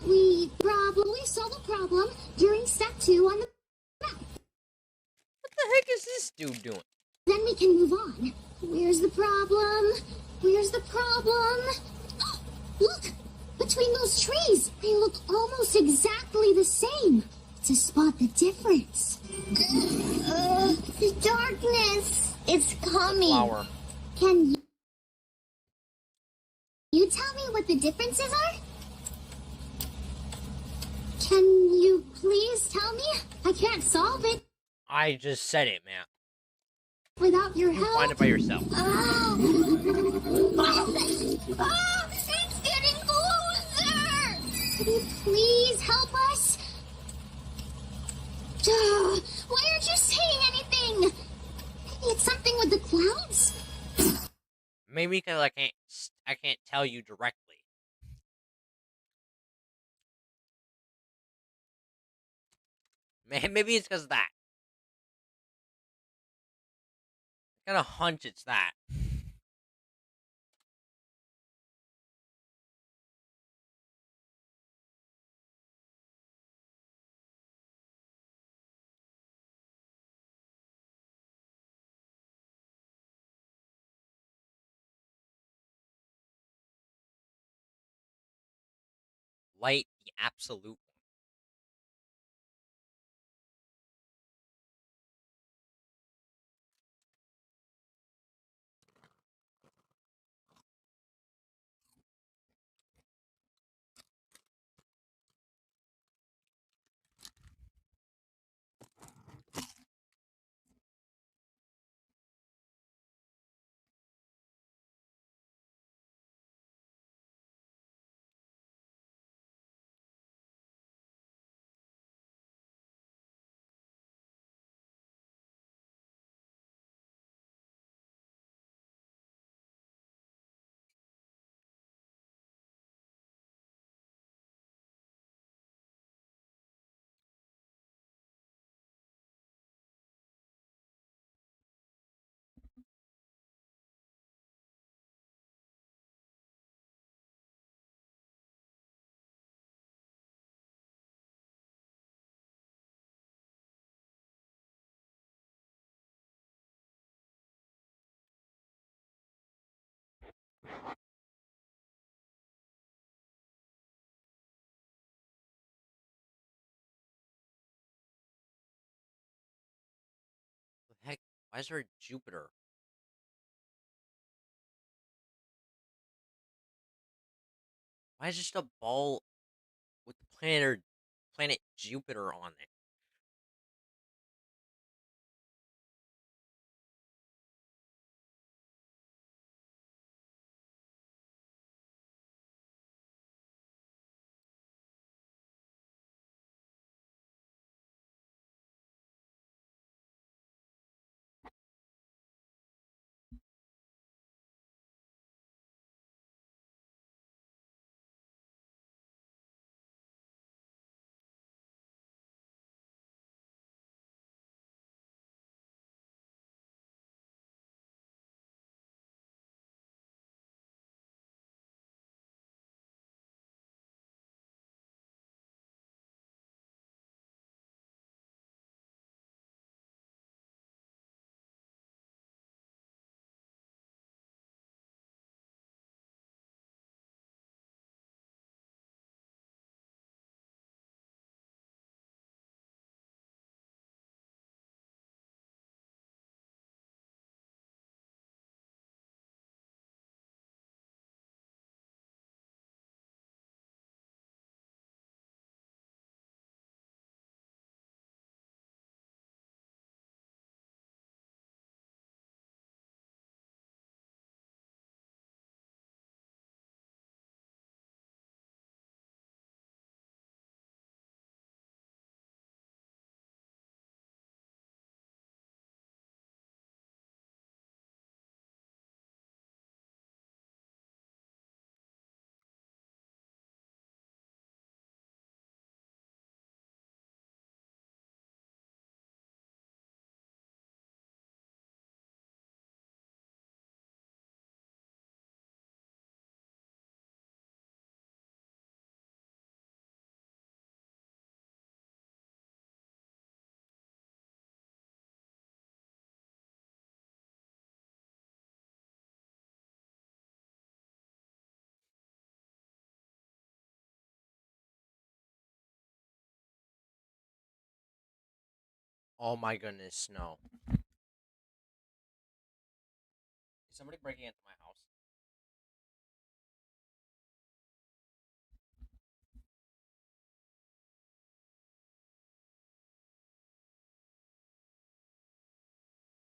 We probably solve a problem during step 2 on the map. What the heck is this dude doing? Then we can move on. Where's the problem? Where's the problem? Look! Between those trees, they look almost exactly the same. To spot the difference. The darkness. It's coming. Flower. Can you tell me what the differences are? Can you please tell me? I can't solve it I just said it, man. without your You help. find it by yourself. Oh, it's getting closer! Can you please help us? Why aren't you saying anything? Maybe it's something with the clouds? Maybe because I can't tell you directly. Maybe it's because of that. I got a hunch it's that. Light, the absolute. What the heck? Why is there a Jupiter? Why is just a ball with the planet Jupiter on it? Oh my goodness, no. Is somebody breaking into my house?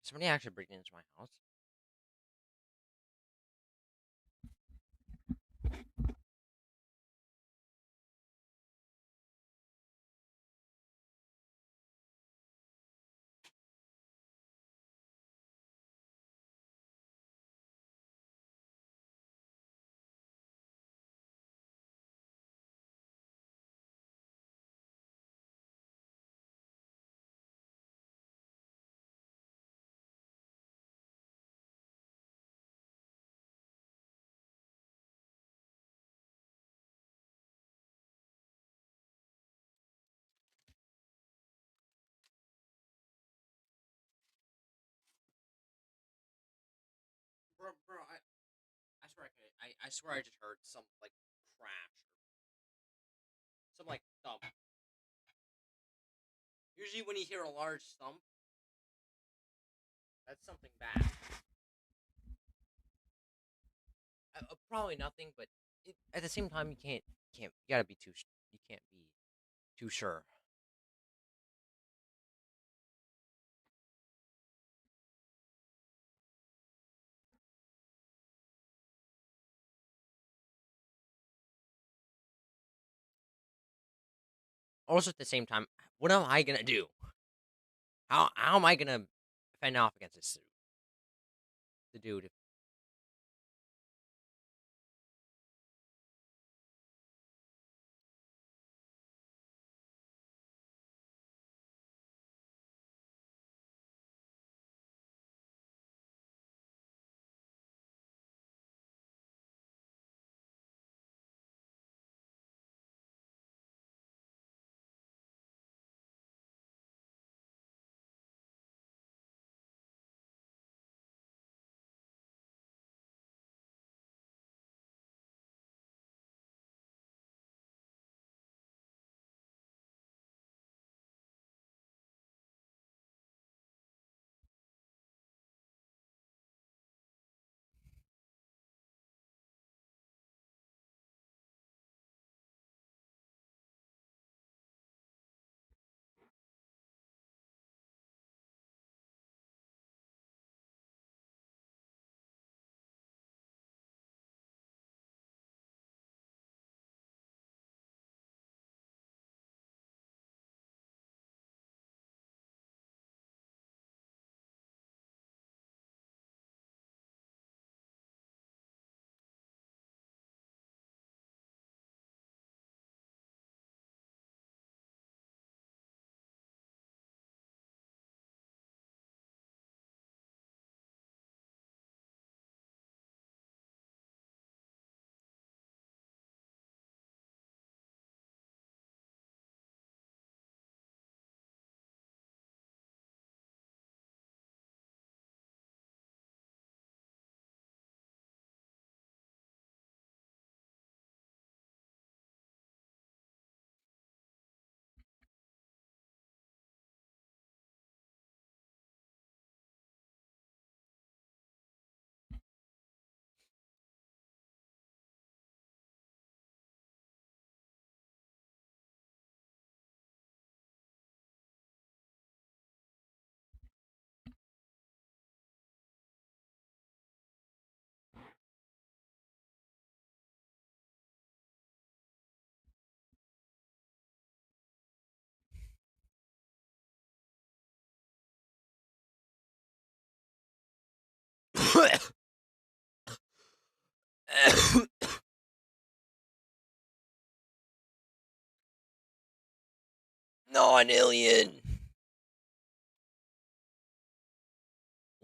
Is somebody actually breaking into my house? Bro, I swear I swear I just heard some like crash or some like thump. Usually when you hear a large thump, that's something bad. Probably nothing, but at the same time, you gotta be you can't be too sure. Also, at the same time, what am I gonna do? How am I gonna fend off against this the dude? No, an alien.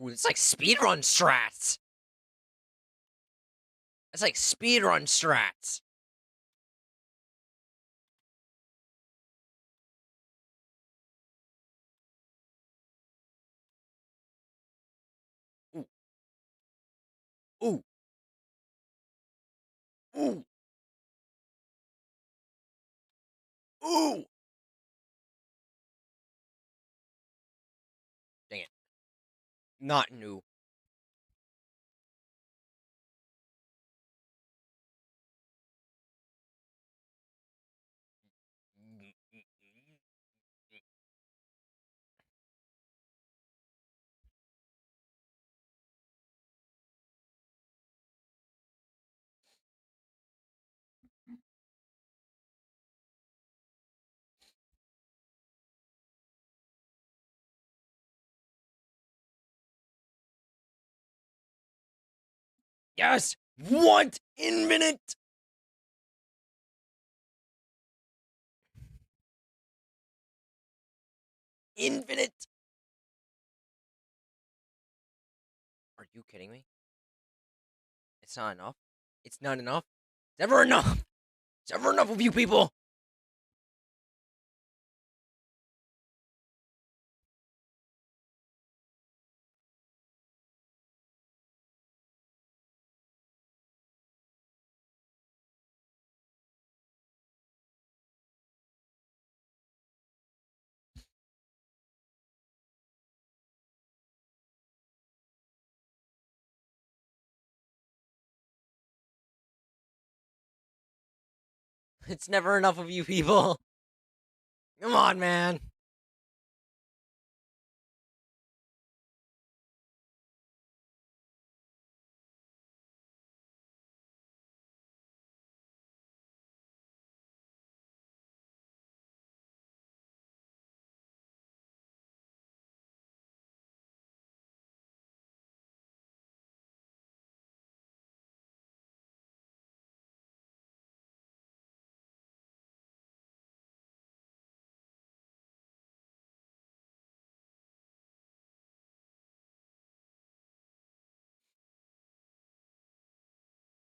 Ooh, it's like speedrun strats. It's like speedrun strats. Ooh, ooh, ooh, ooh. Not new. Yes! What? Infinite! Infinite! Are you kidding me? It's not enough. It's not enough. It's never enough. It's never enough of you people. It's never enough of you people. Come on, man.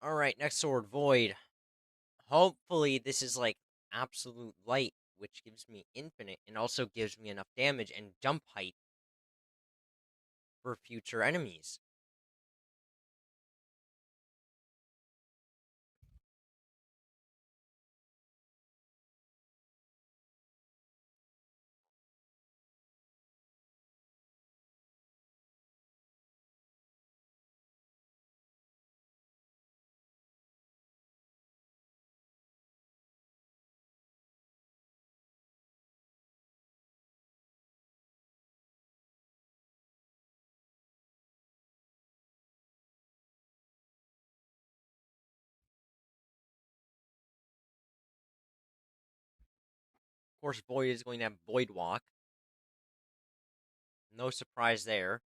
Alright, next sword, Void. Hopefully, this is like absolute light, which gives me infinite and also gives me enough damage and jump height for future enemies. Of course, Void is going to have Void Walk. No surprise there.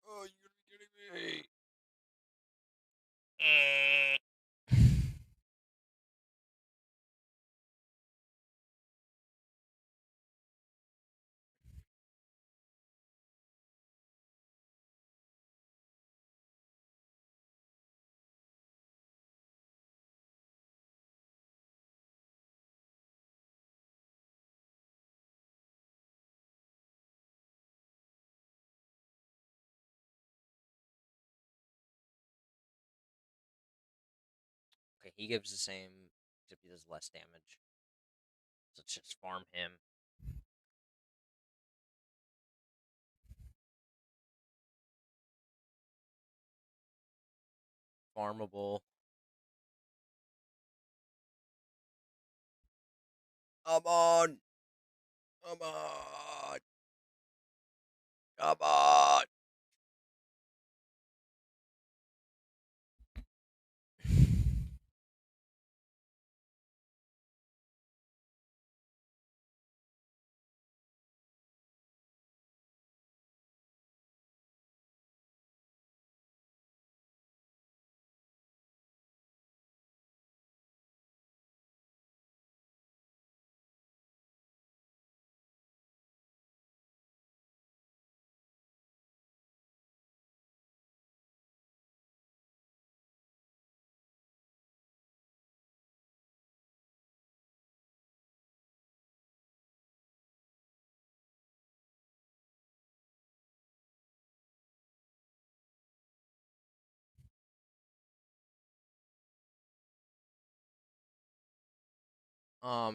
Oh, you gotta be kidding me. he gives the same, except he does less damage. So let's just farm him. Farmable. Come on! Come on! Come on!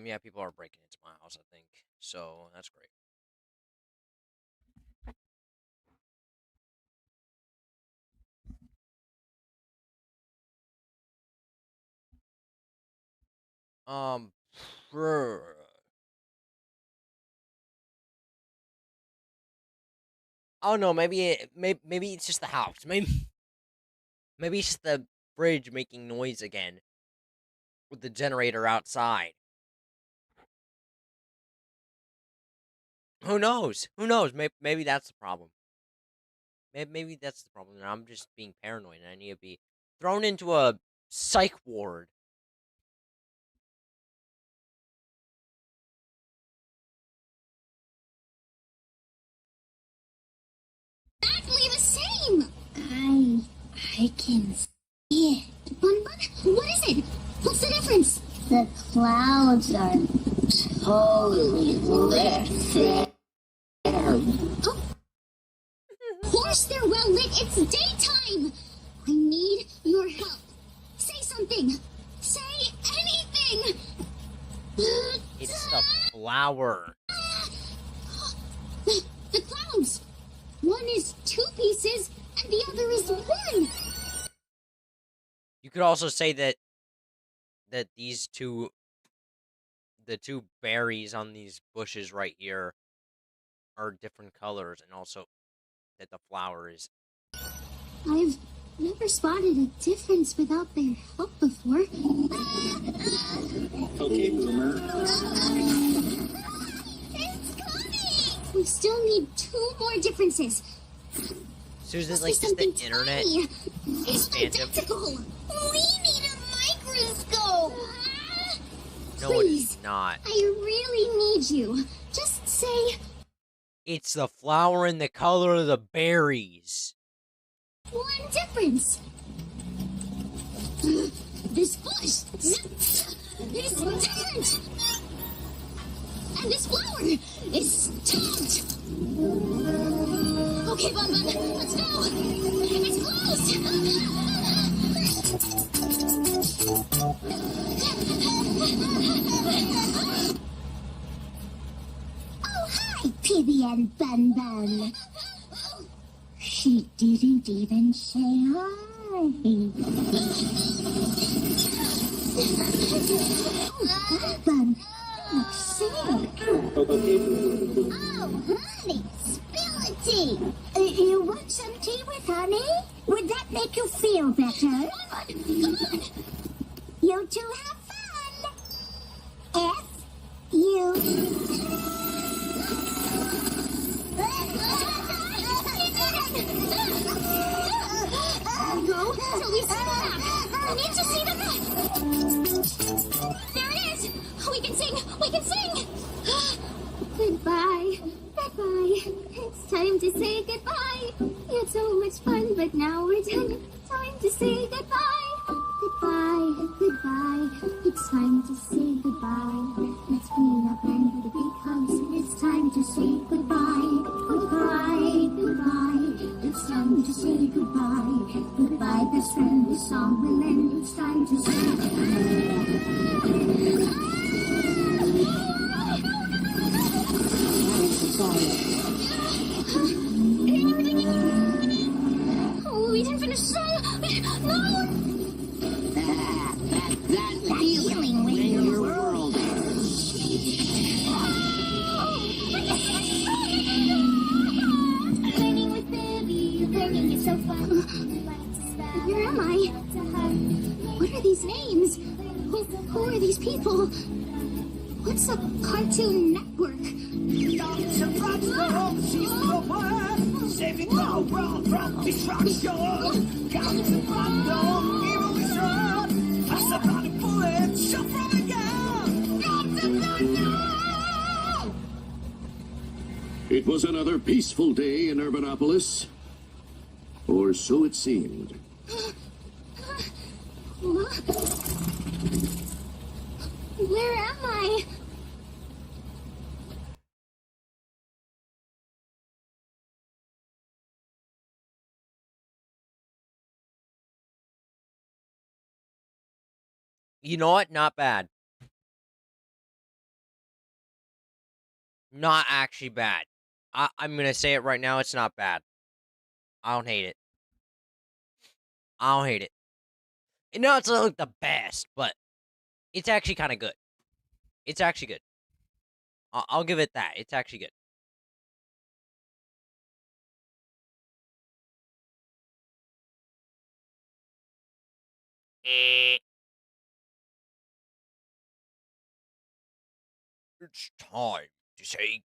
Yeah, people are breaking into my house, I think. So, that's great. Um, brr. Oh no, maybe it's just the house. Maybe it's just the fridge making noise again with the generator outside. Who knows? Who knows? Maybe that's the problem. Maybe that's the problem. And I'm just being paranoid, and I need to be thrown into a psych ward. Exactly the same. I can see it. Bun Bun, what is it? What's the difference? The clouds are totally lit. Of course they're well lit. It's daytime. I need your help. Say something. Say anything. It's the flower. The clouds. One is 2 pieces, and the other is 1. You could also say that the two berries on these bushes right here are different colors, and also that the flower is. I've never spotted a difference without their help before. Okay, Boomer. It's coming! We still need 2 more differences. So is it Must like be just the something internet? tiny. It's Phantom? identical. We need a microscope. No, it Please, is not. I really need you. Just say It's the flower and the color of the berries. 1 difference. This bush is different. And this flower is stopped. Okay, Bun Bun, let's go. It's closed. Oh, hi, Pibby and Bun Bun. She didn't even say hi. Bun Bun, you look sick. Okay, Boomer. Oh, honey, spill a tea. You want some tea with honey? Would that make you feel better? Come on. You two have fun. Go till we see the map. We need to see the map. There it is. We can sing. We can sing. Goodbye. Goodbye. It's time to say goodbye. We had so much fun, but now we're done. Time to say goodbye. Goodbye. Goodbye. It's time to say goodbye. Let's clean up and put a big hugs. It's time to say goodbye. Goodbye. Goodbye. It's time to say goodbye. Goodbye. best friend. This song will end. It's time to Oh, we didn't finish the song. No. That feeling when your world Learning with Billy, learning is so fun. Where am I? What are these names? Who are these people? What's a Cartoon Network? Saving the world from destruction. Captain Random, evil is run. Faster than a bullet, shot from a gun. It was another peaceful day in Urbanopolis. Or so it seemed. Where am I? You know what? Not bad. Not actually bad. I'm gonna say it right now. It's not bad. I don't hate it. I don't hate it. And no, it's not like the best, but it's actually kind of good. It's actually good. I'll give it that. It's actually good. It's time to say.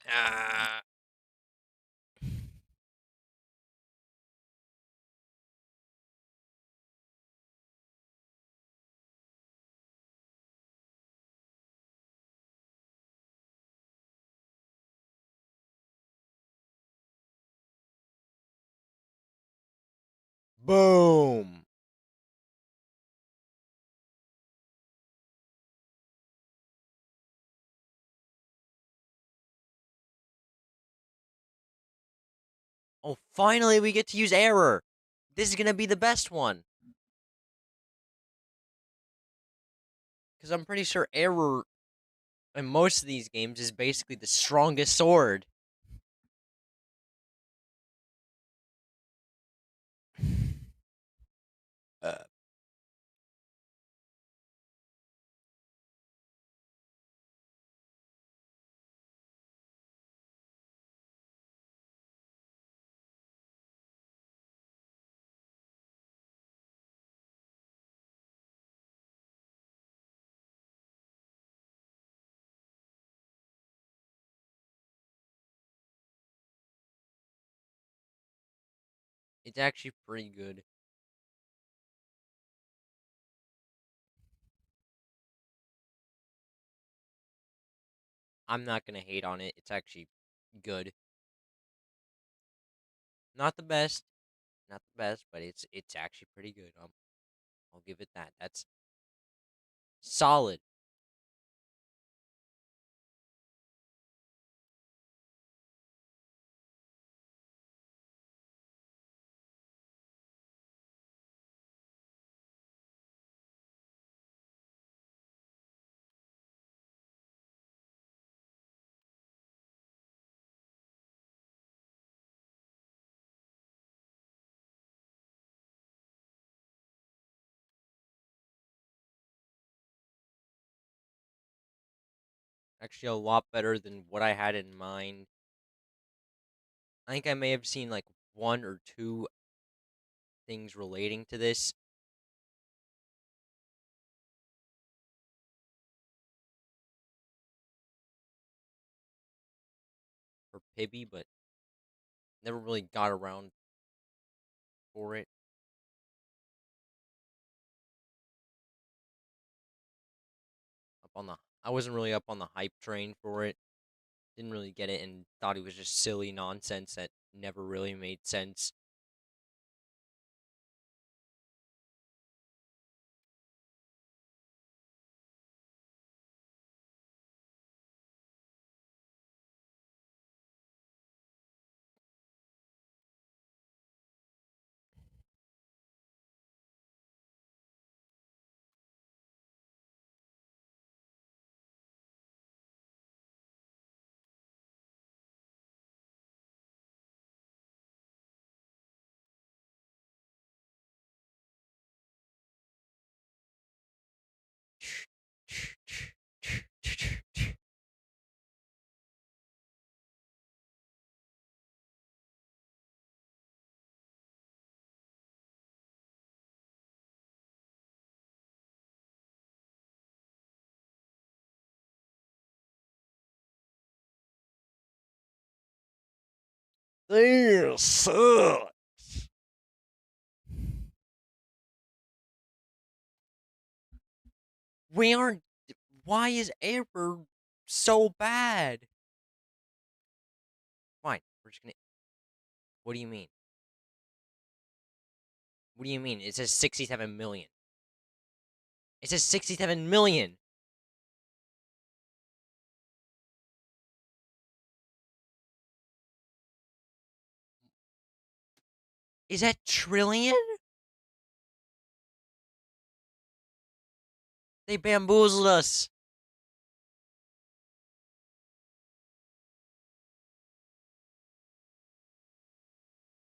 Uh, Boom. Oh, finally we get to use error. This is gonna be the best one. Because I'm pretty sure error in most of these games is basically the strongest sword. Uh, it's actually pretty good. I'm not gonna hate on it. It's actually good. Not the best, not the best, but it's actually pretty good. I'll give it that. That's solid. Actually, a lot better than what I had in mind. I think I may have seen like one or two things relating to this for Pibby, but never really got around for it. Up on the, I wasn't really up on the hype train for it. Didn't really get it and thought it was just silly nonsense that never really made sense. This sucks. We aren't. Why is Amber so bad? Fine, we're just gonna. What do you mean? What do you mean? It says 67 million. It says 67 million. Is that trillion? They bamboozled us.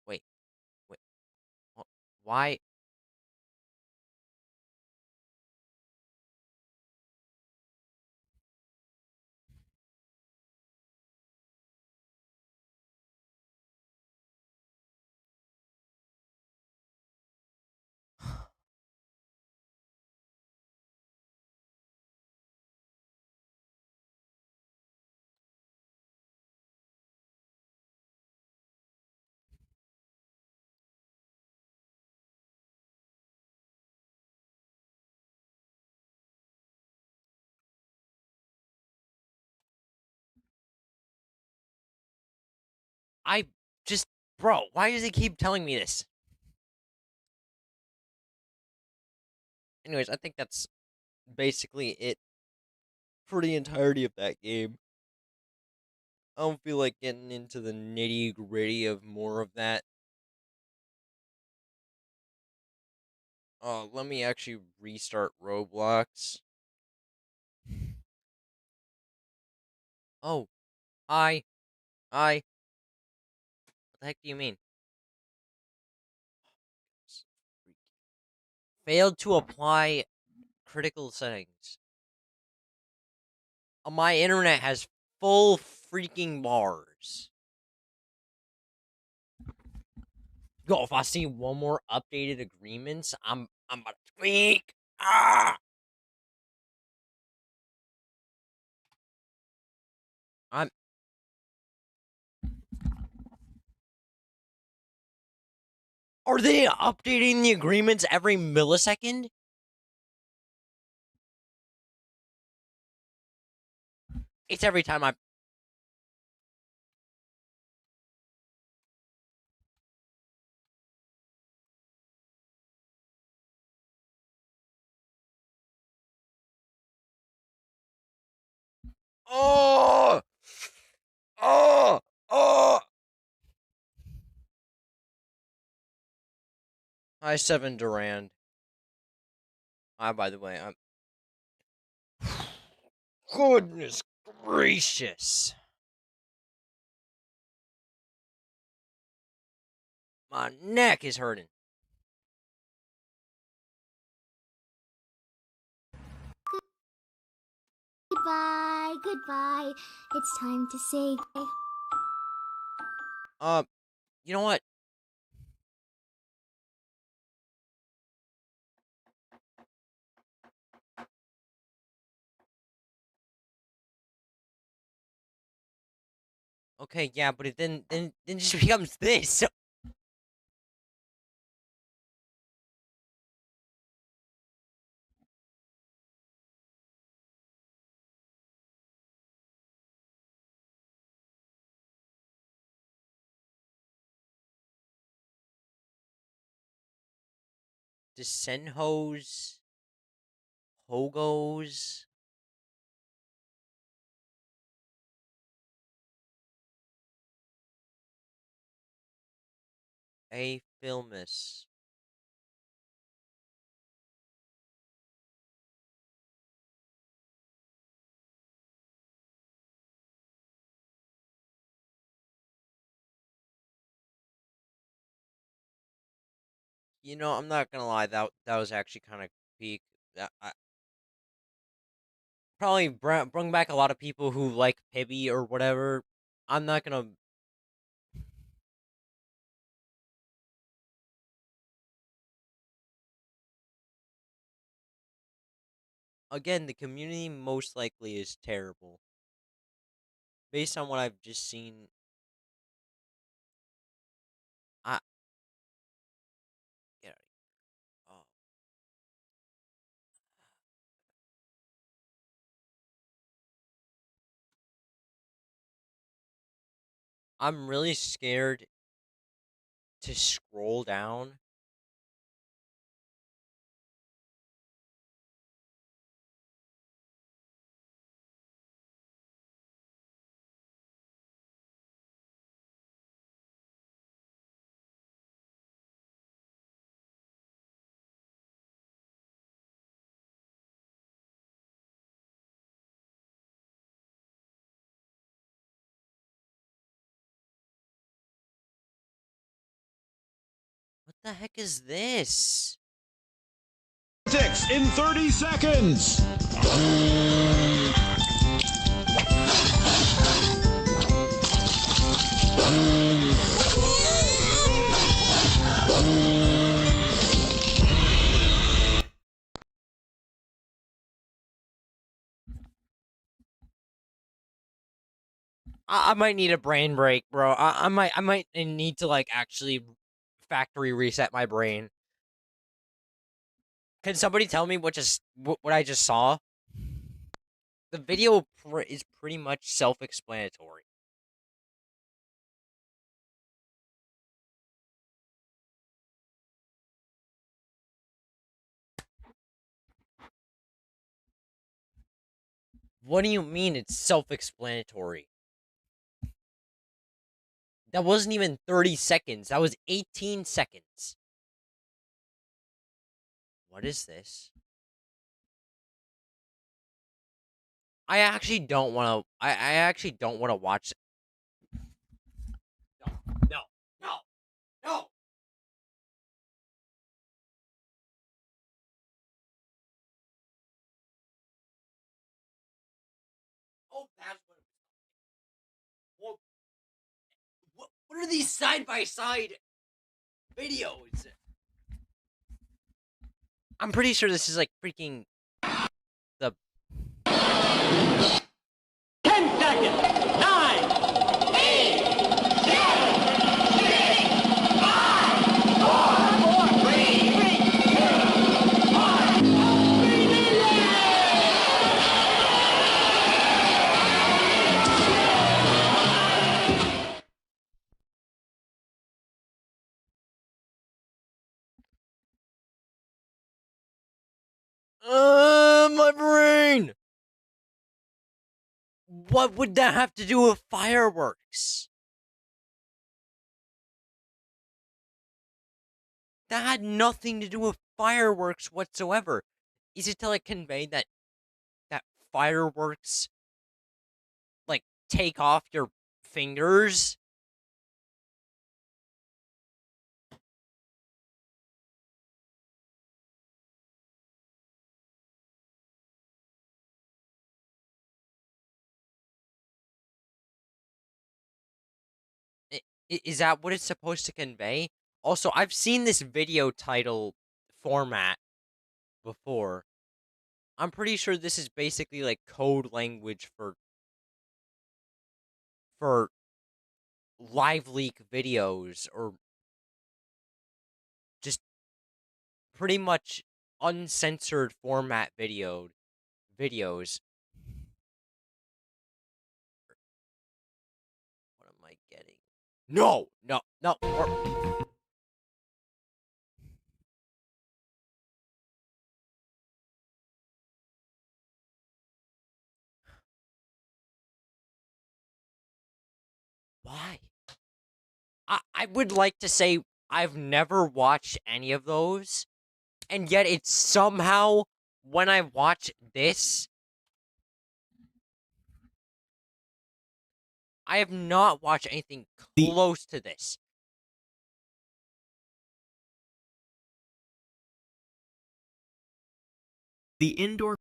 Wait, wait. Why? I just, bro, why does he keep telling me this? Anyways, I think that's basically it for the entirety of that game. I don't feel like getting into the nitty gritty of more of that. Let me actually restart Roblox. Oh, hi. Hi. What the heck do you mean? Failed to apply critical settings. My internet has full freaking bars. Yo, if I see one more updated agreements, I'm about to tweak. Ah! I'm Are they updating the agreements every millisecond? It's every time I Oh! Oh! Oh! Hi, Seven Durand. By the way, I'm. Goodness gracious. My neck is hurting. Goodbye, goodbye. It's time to say goodbye. You know what? Okay, yeah, but it then just becomes this. Desenhos, Hogos. A Filmus. You know, I'm not gonna lie, that was actually kind of peak. I probably bring back a lot of people who like Pibby or whatever. I'm not gonna. Again, the community most likely is terrible. Based on what I've just seen I'm really scared to scroll down. What the heck is this? Six in 30 seconds. I might need a brain break, bro. I might need to like actually factory reset my brain. Can somebody tell me what I just saw? The video is pretty much self-explanatory. What do you mean it's self-explanatory? That wasn't even 30 seconds. That was 18 seconds. What is this? I actually don't want to. I actually don't want to watch. No, no, no, no. Oh, that's what. What are these side by side videos? I'm pretty sure this is like freaking the 10 seconds. 9, 8, 7, 6, 5, 4, 3, 2, 1. my brain. What would that have to do with fireworks? That had nothing to do with fireworks whatsoever. Is it to like convey that fireworks like take off your fingers? Is that what it's supposed to convey? Also, I've seen this video title format before. I'm pretty sure this is basically like code language for live leak videos or just pretty much uncensored format videos. What am I getting? No, no, no. Why? I would like to say I've never watched any of those, and yet it's somehow, when I watch this, I have not watched anything close to this. The indoor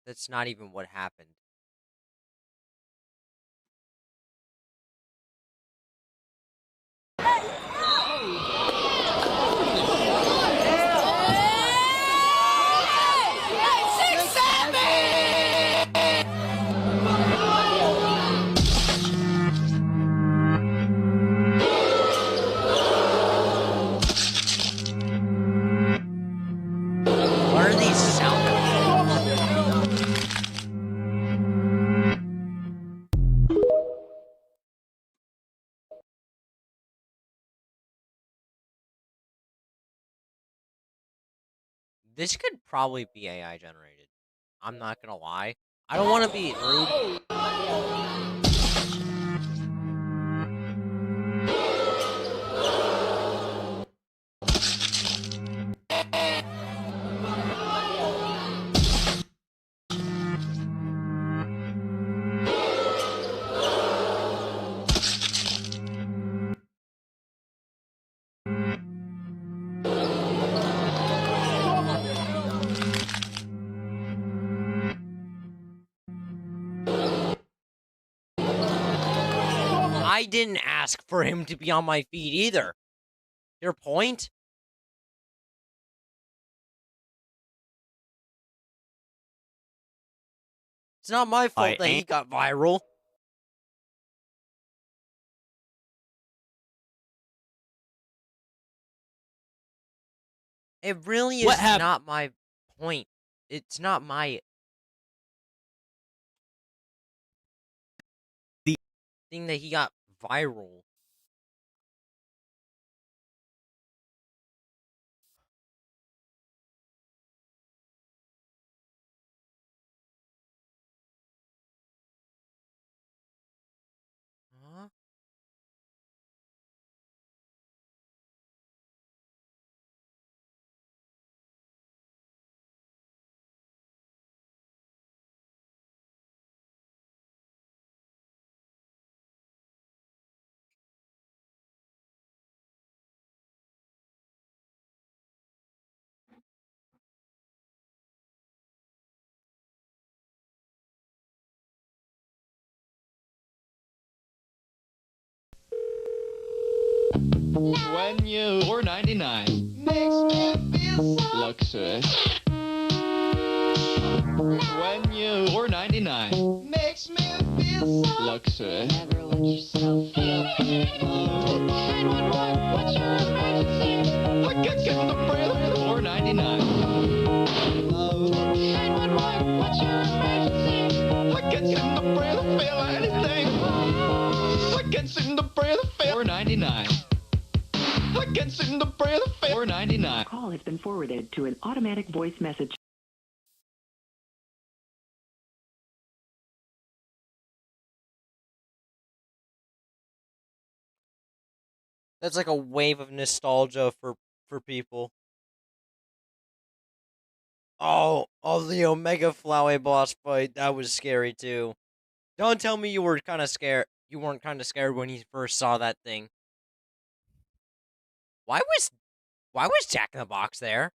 That's not even what happened. What are these sound effects? This could probably be AI generated. I'm not gonna lie. I don't want to be rude. I didn't ask for him to be on my feed either. Your point? It's not my fault that he got viral. It really is not my point. It's not my thing that he got viral. Huh? When you 4.99 makes me feel so luxurious. When you 4.99 makes me feel so luxurious. Never let yourself feel. 911, what's your emergency? I can't get the breath. 4.99. 911, what's your emergency? I can't seem to breathe or feel anything. I can't seem to breathe or feel. 4.99. I can't seem to breathe or feel. 4.99. Call has been forwarded to an automatic voice message. That's like a wave of nostalgia for people. Oh, the Omega Flowey boss fight, that was scary too. Don't tell me you were kind of scared. You weren't kind of scared when you first saw that thing. Why was Jack in the Box there?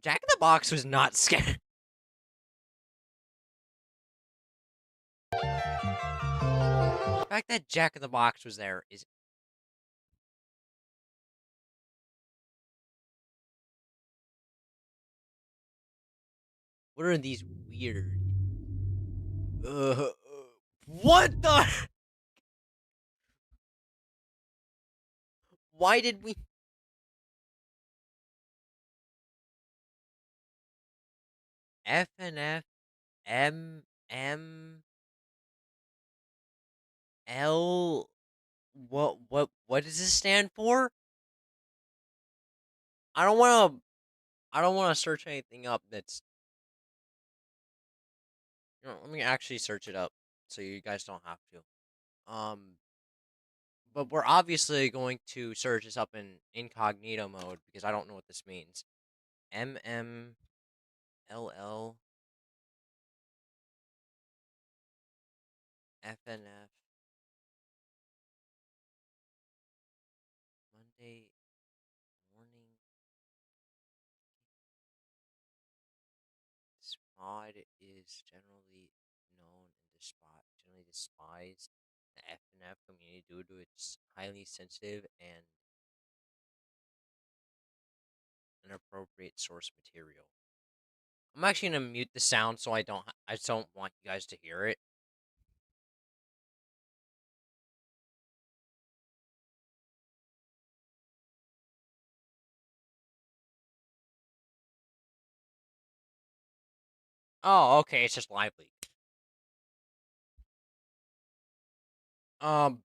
Jack in the Box was not scared. The fact that Jack in the Box was there is... What are these weird... what the... Why did we... FNF MM L... What does this stand for? I don't want to search anything up that's... You know, let me actually search it up so you guys don't have to. But we're obviously going to search this up in incognito mode because I don't know what this means. MMLL FNF Monday morning. This mod is generally known and generally despised the FNF community due to its highly sensitive and inappropriate source material. I'm actually gonna mute the sound so I don't want you guys to hear it. Oh, okay, it's just Live Leak. Um.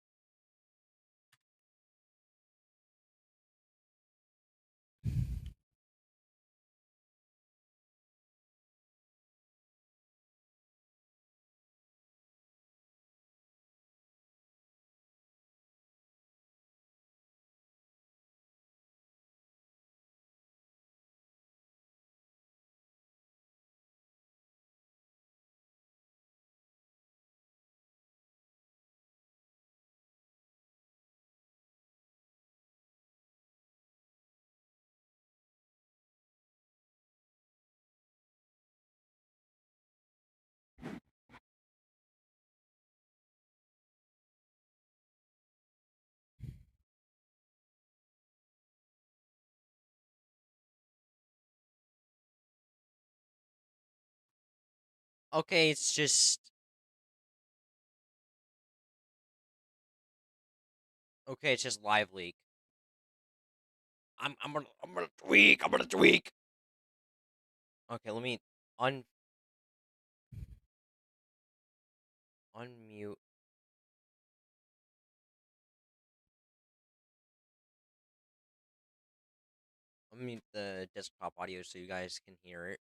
Okay, it's just. Okay, it's just Live Leak. I'm gonna tweak. I'm gonna tweak. Okay, let me unmute. Unmute the desktop audio so you guys can hear it.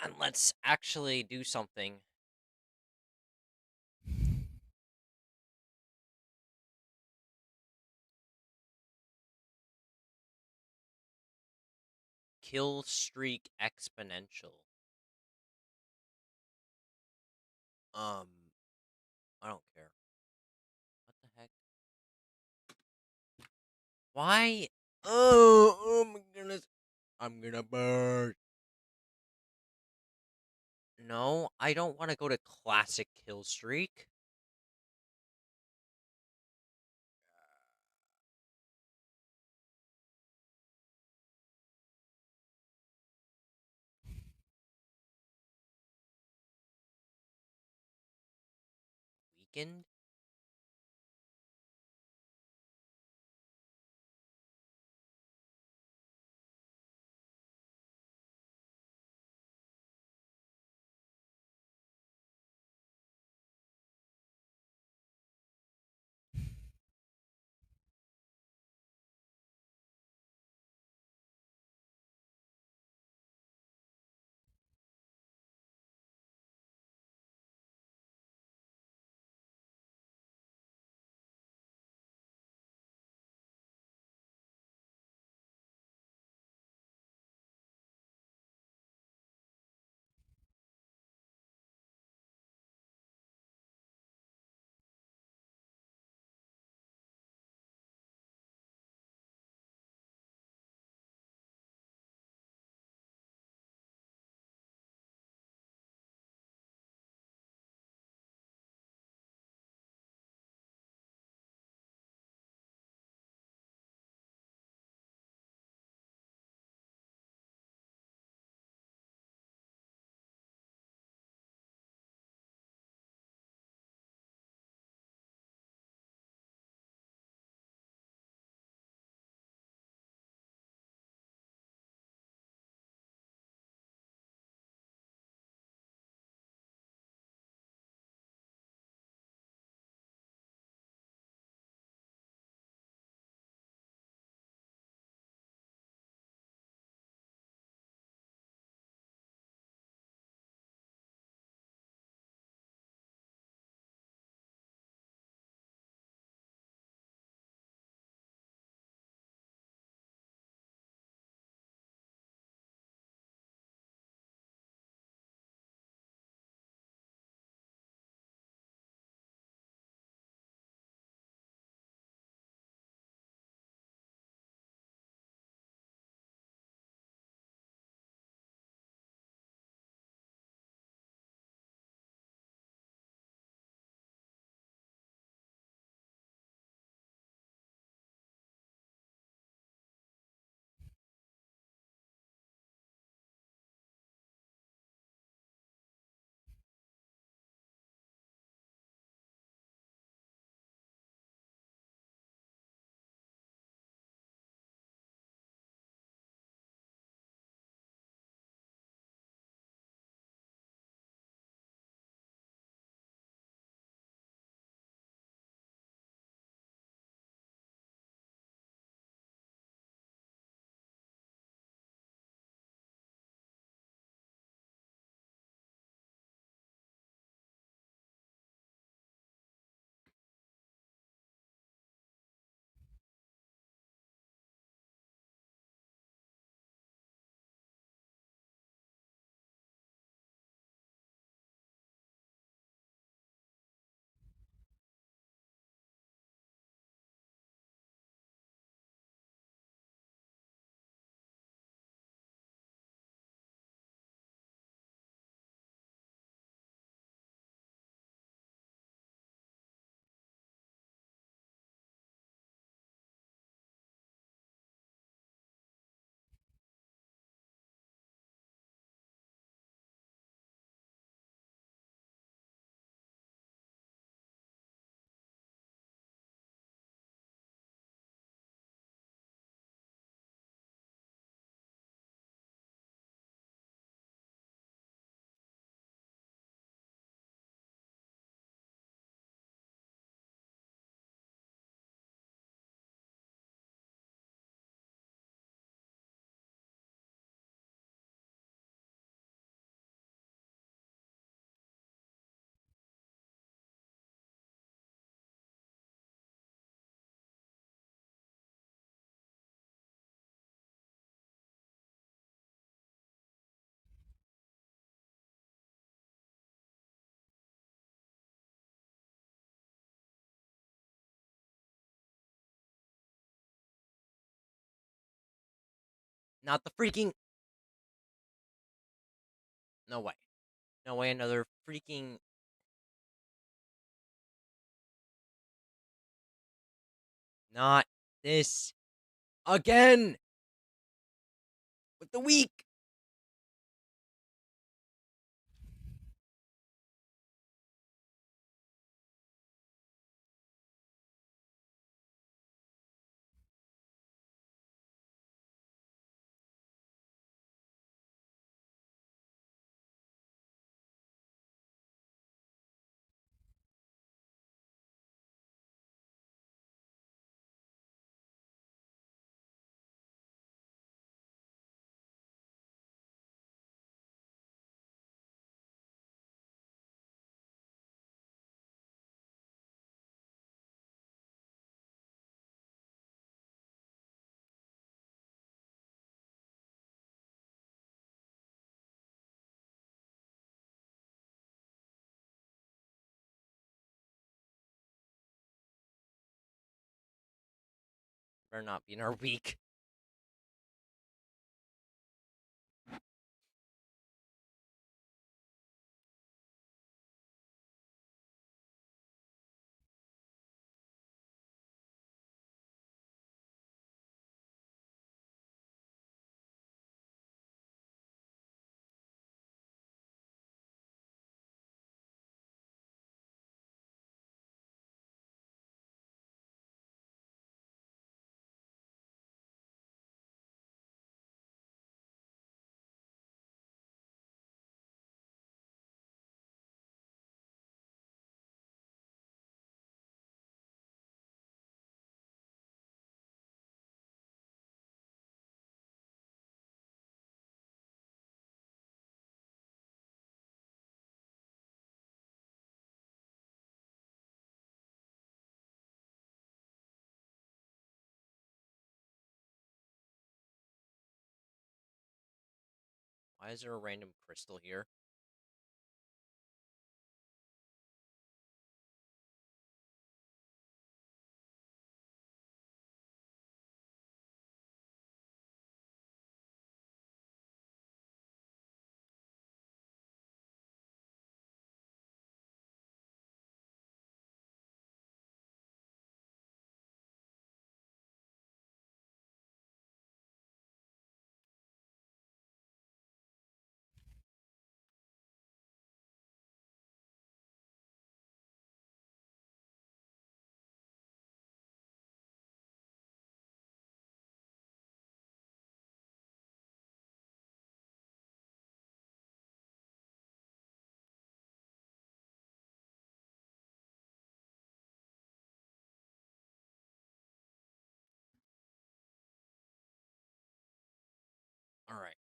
And let's actually do something. Kill streak exponential. I don't care. What the heck? Why? Oh my goodness. I'm gonna burst. No, I don't want to go to classic kill streak. Weekend? Not the freaking... No way. No way another freaking... Not this again! With the week! Better not be in our week. Why is there a random crystal here? Alright.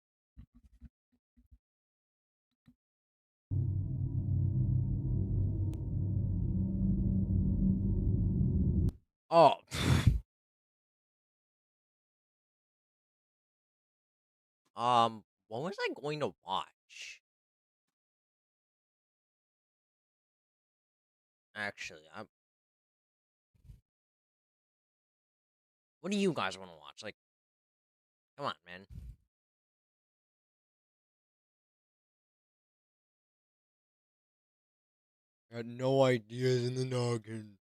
Oh. What was I going to watch? Actually, what do you guys want to watch? Like, come on, man. Got no ideas in the noggin.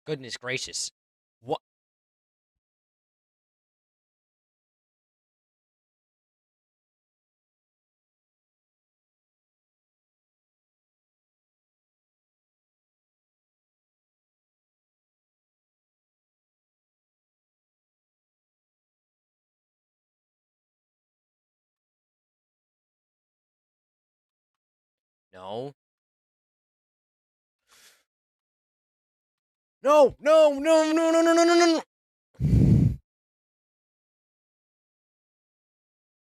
Goodness gracious. What? No. No, no, no, no, no, no, no, no, no.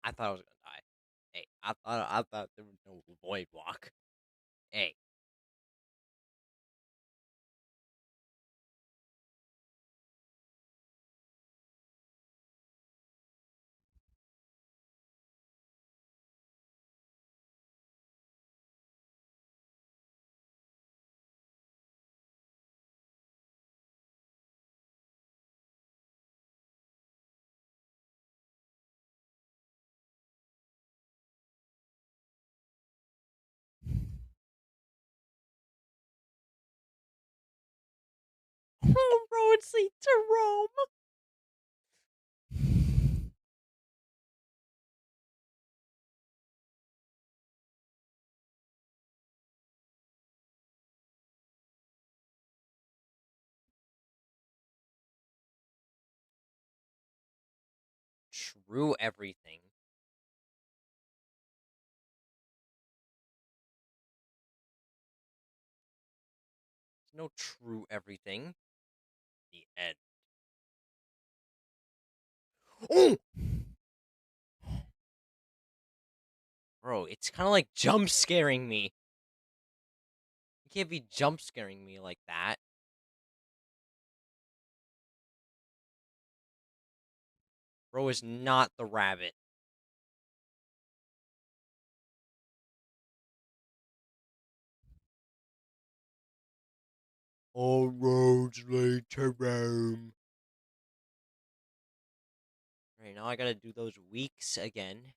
I thought I was gonna die. Hey, I thought there was no void walk. Hey. Oh, roads lead to Rome. True everything. There's no true everything. The end. Oh! Bro, it's kind of like jump scaring me. You can't be jump scaring me like that. Bro is not the rabbit. All roads lead to Rome. Alright, now I gotta do those weeks again.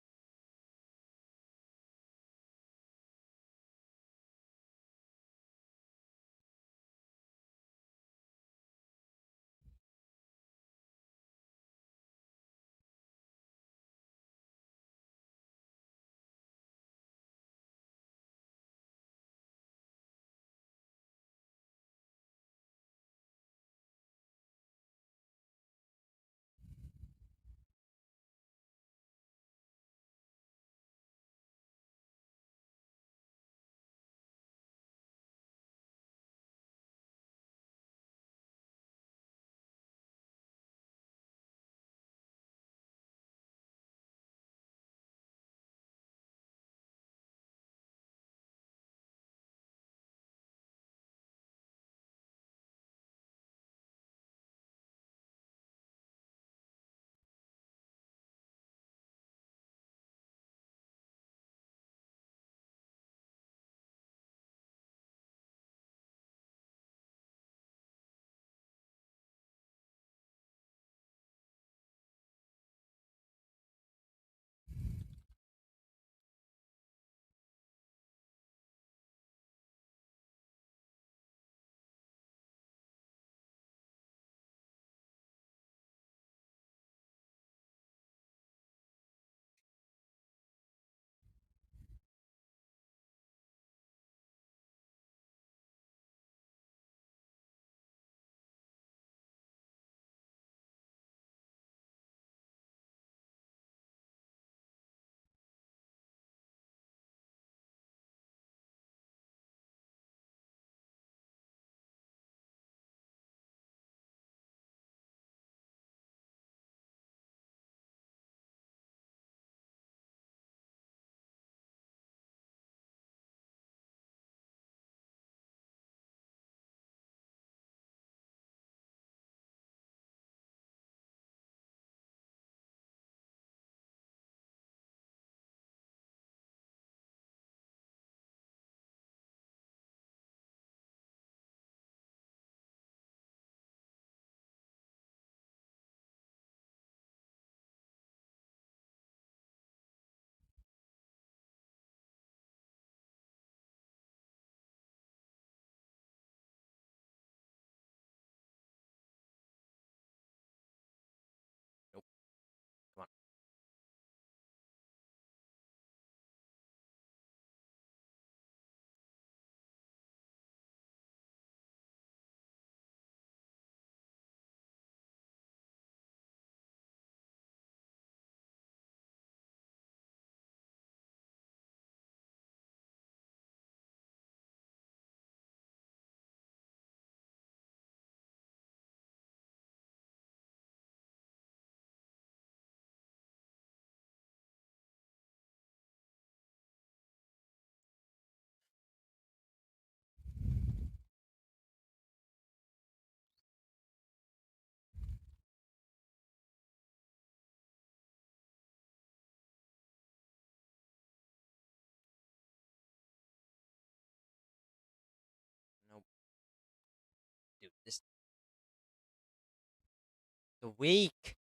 The week.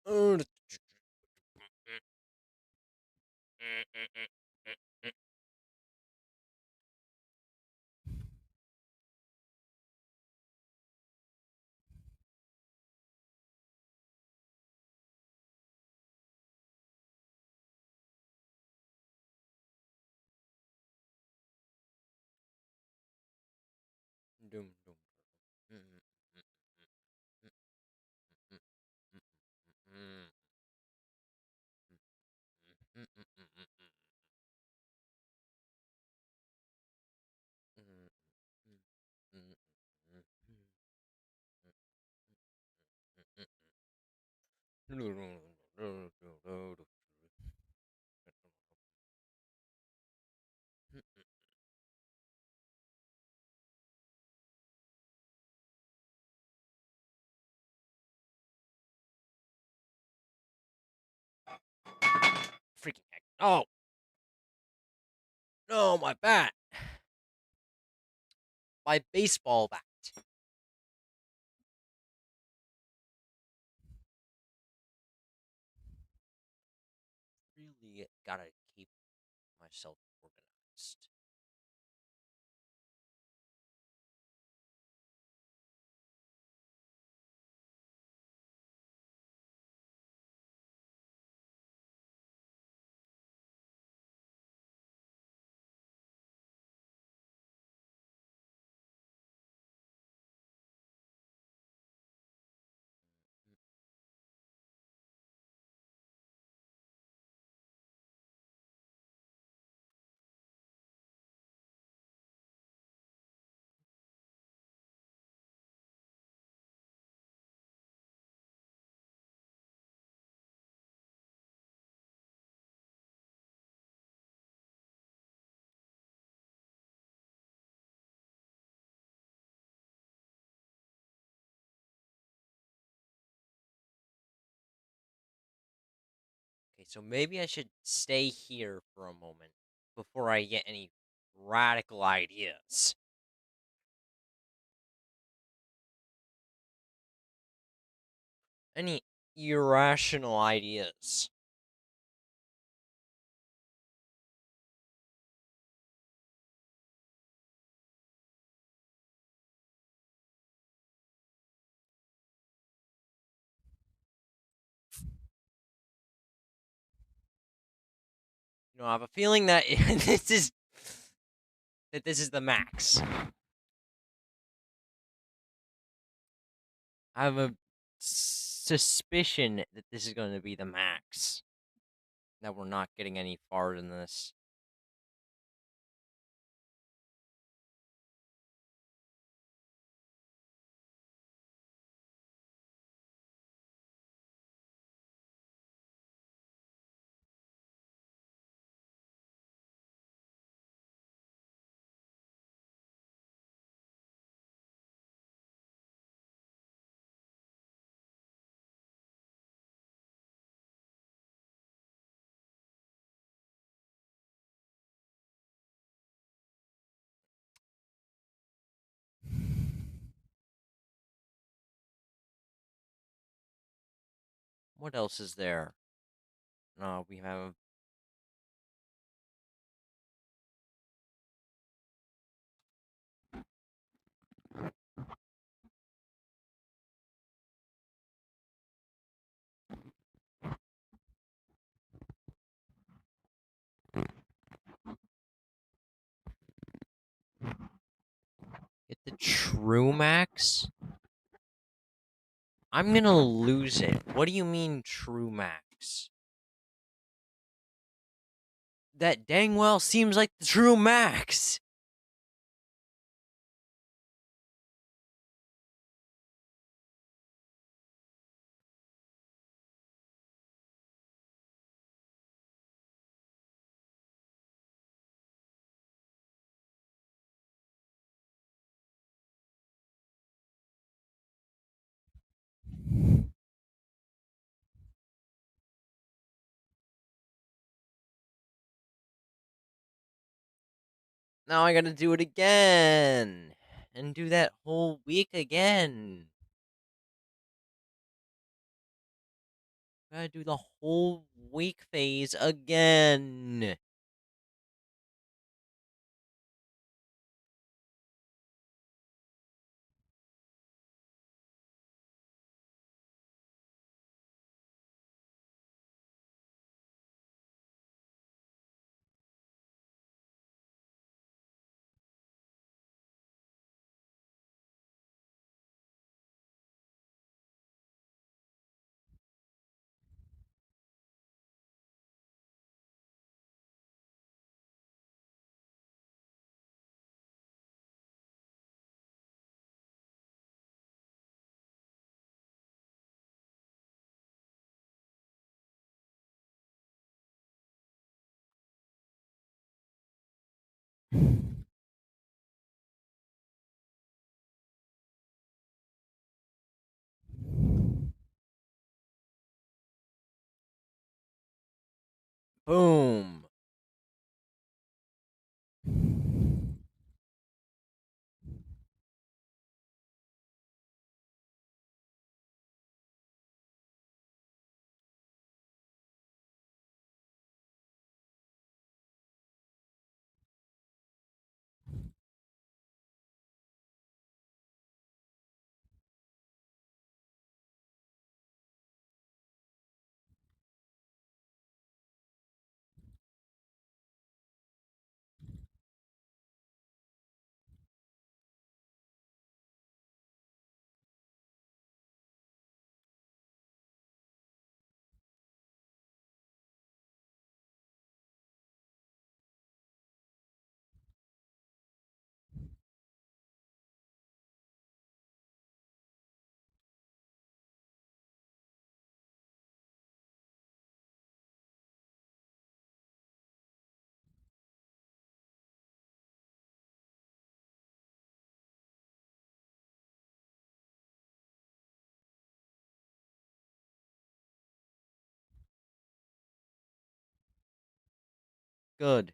Oh, Doom, doom. Freaking heck. Oh! No, my bat! My baseball bat. Really gotta keep myself organized. Okay, so maybe I should stay here for a moment before I get any radical ideas. Any irrational ideas. You know, I have a feeling that this is the max. I have a suspicion that this is going to be the max. That we're not getting any farther than this. What else is there? No, we have. Get the True Max? I'm gonna lose it. What do you mean, True Max? That dang well seems like the True Max! Now I gotta do it again! And do that whole week again! Gotta do the whole week phase again! Boom! Good.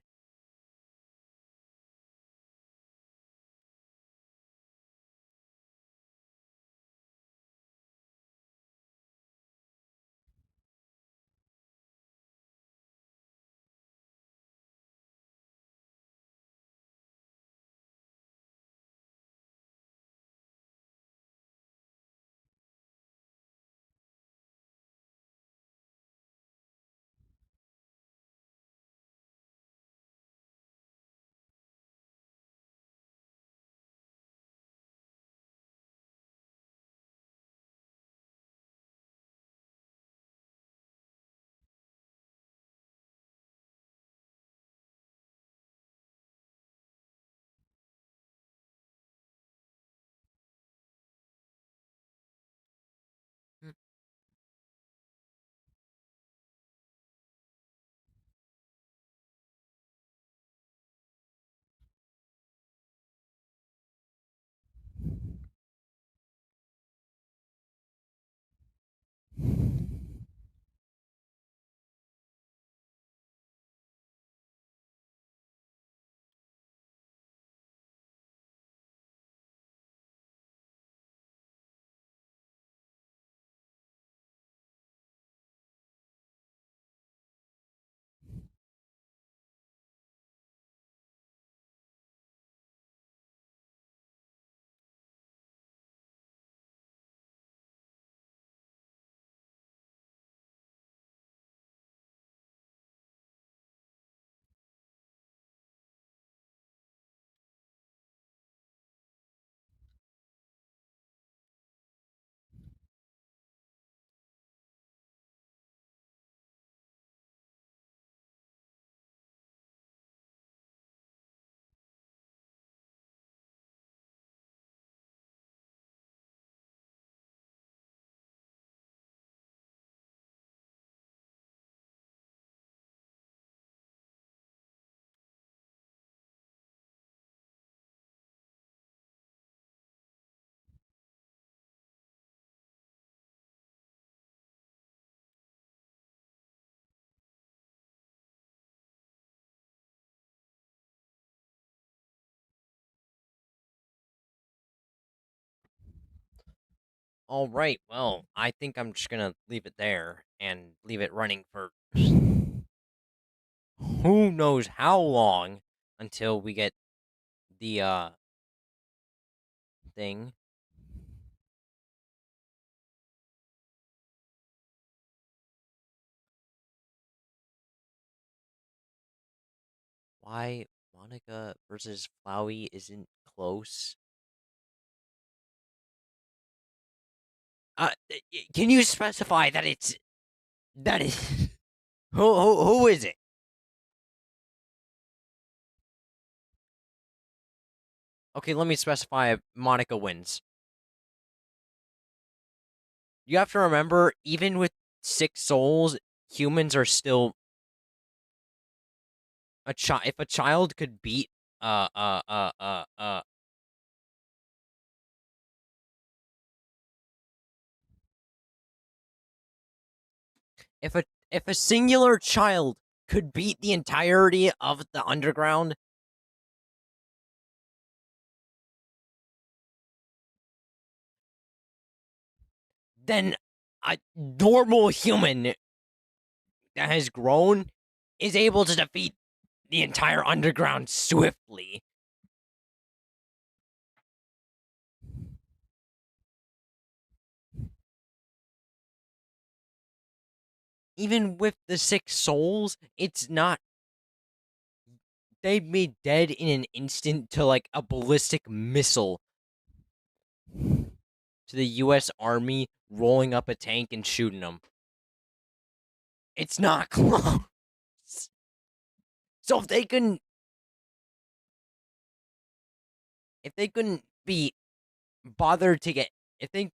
All right, well, I think I'm just gonna leave it there and leave it running for who knows how long until we get the thing. Why Monica versus Flowey isn't close? Can you specify that it's that is who is it? Okay, let me specify. Monica wins. You have to remember, even with 6 souls, humans are still a child. If a child could beat uh uh uh uh uh if a singular child could beat the entirety of the underground, then a normal human that has grown is able to defeat the entire underground swiftly. Even with the 6 souls, it's not. They made dead in an instant to like a ballistic missile to the U.S. Army rolling up a tank and shooting them. It's not close. So if they couldn't be bothered to get, if they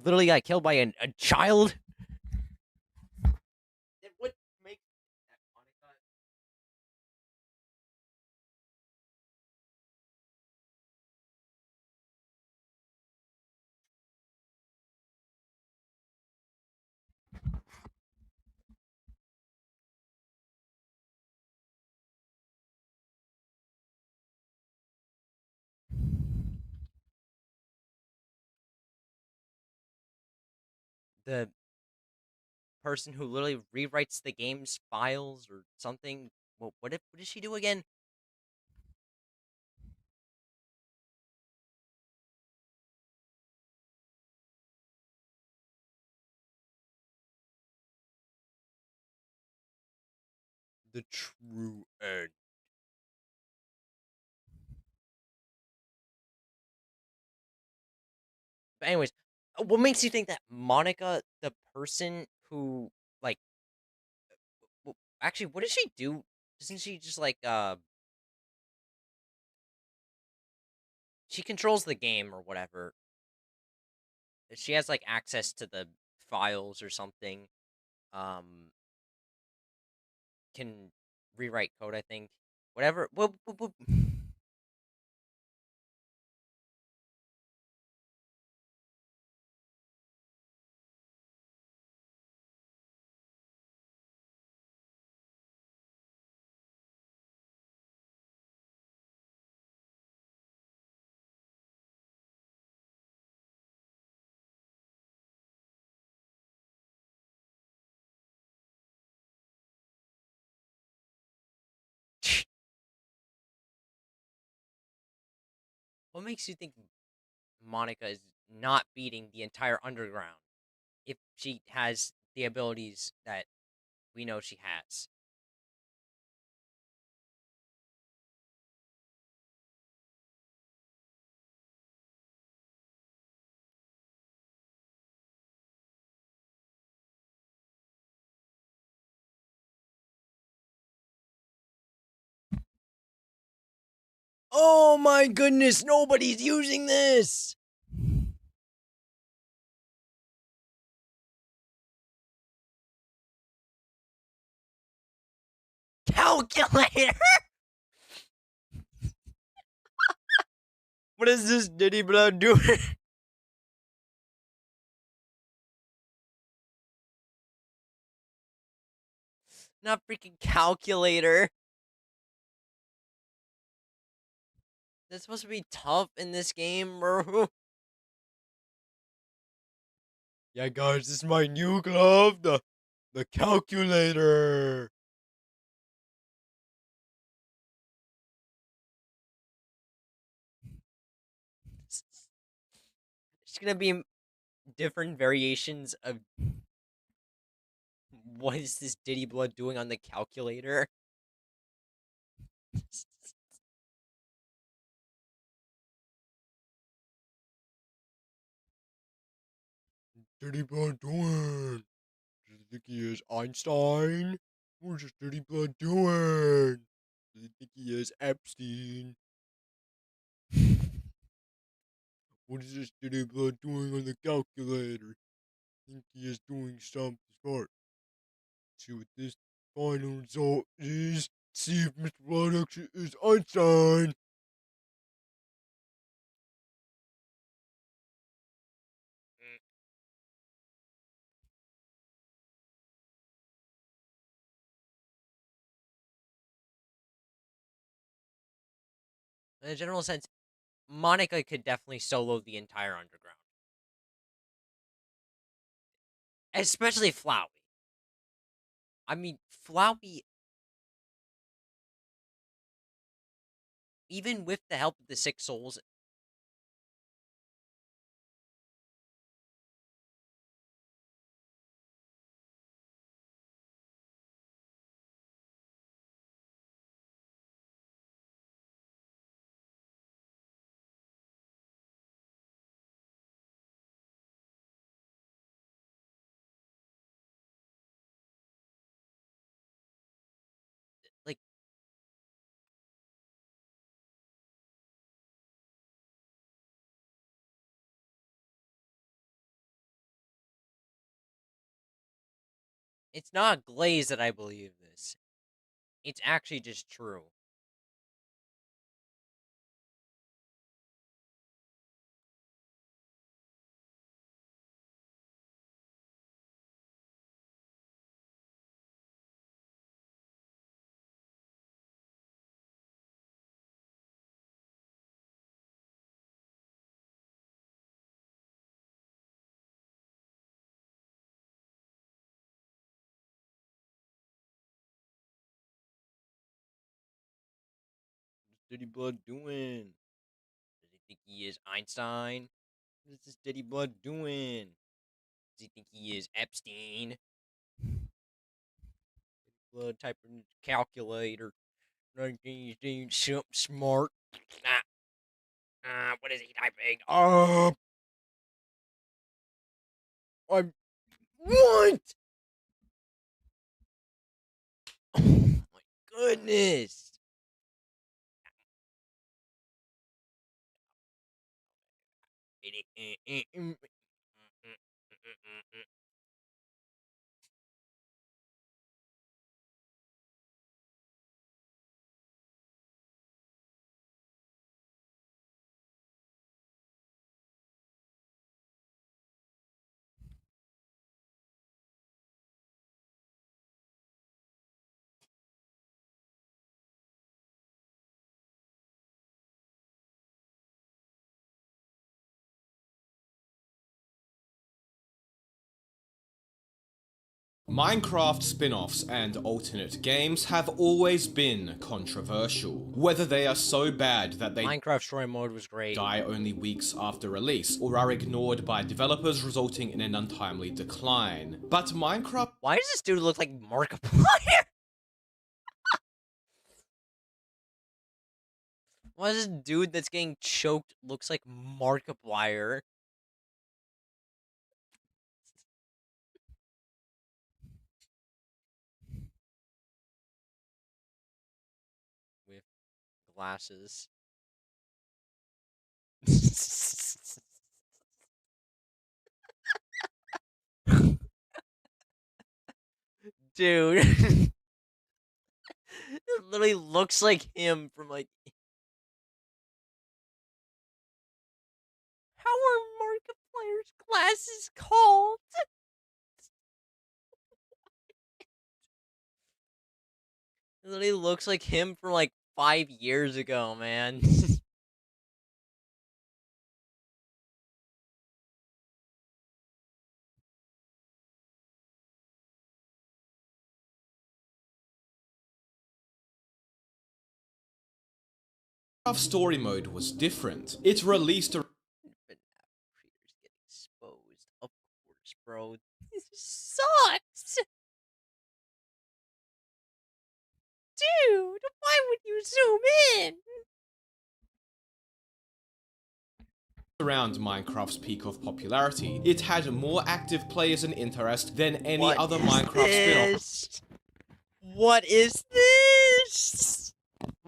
literally got killed by a child, then what makes that Monica? The person who literally rewrites the game's files or something. What did she do again? The true end. But anyways, what makes you think that Monica, the person who like, actually, what does she do? Doesn't she just like she controls the game or whatever? She has like access to the files or something. Um, can rewrite code. I think whatever. What makes you think Monica is not beating the entire underground if she has the abilities that we know she has? Oh my goodness, nobody's using this! Calculator! What is this Diddy Blood doing? Not freaking calculator. That's supposed to be tough in this game, bro. Yeah, guys, this is my new glove, the calculator. It's gonna be different variations of what is this Diddy Blood doing on the calculator? Diddy Blood doing? Do you think he is Einstein? What is this Diddy Blood doing? Do you think he is Epstein? What is this Diddy Blood doing on the calculator? I think he is doing something smart. See what this final result is. See if Mr. Blood actually is Einstein. In a general sense, Monica could definitely solo the entire underground. Especially Flowey. I mean, Flowey, even with the help of the Six Souls, like, it's not Glaze that I believe this. It's actually just true. What's Diddy Blood doing? Does he think he is Einstein? What is this Diddy Blood doing? Does he think he is Epstein? Blood typing calculator. He's doing something smart. What is he typing? I'm what? Oh my goodness. Minecraft spin-offs and alternate games have always been controversial. Whether they are so bad that they Minecraft Story Mode was great. die only weeks after release, or are ignored by developers resulting in an untimely decline. But Minecraft... Why does this dude look like Markiplier? Why does this dude that's getting choked looks like Markiplier? With glasses. Dude. It literally looks like him from like... How are Markiplier's glasses called? It literally looks like him from like 5 years ago, man. Minecraft Story Mode was different. It released a But now creators get exposed. Of course, bro. This sucks! Dude, why would you zoom in? around Minecraft's peak of popularity. It had more active players and interest than any What other is Minecraft spin-off. this? What is this?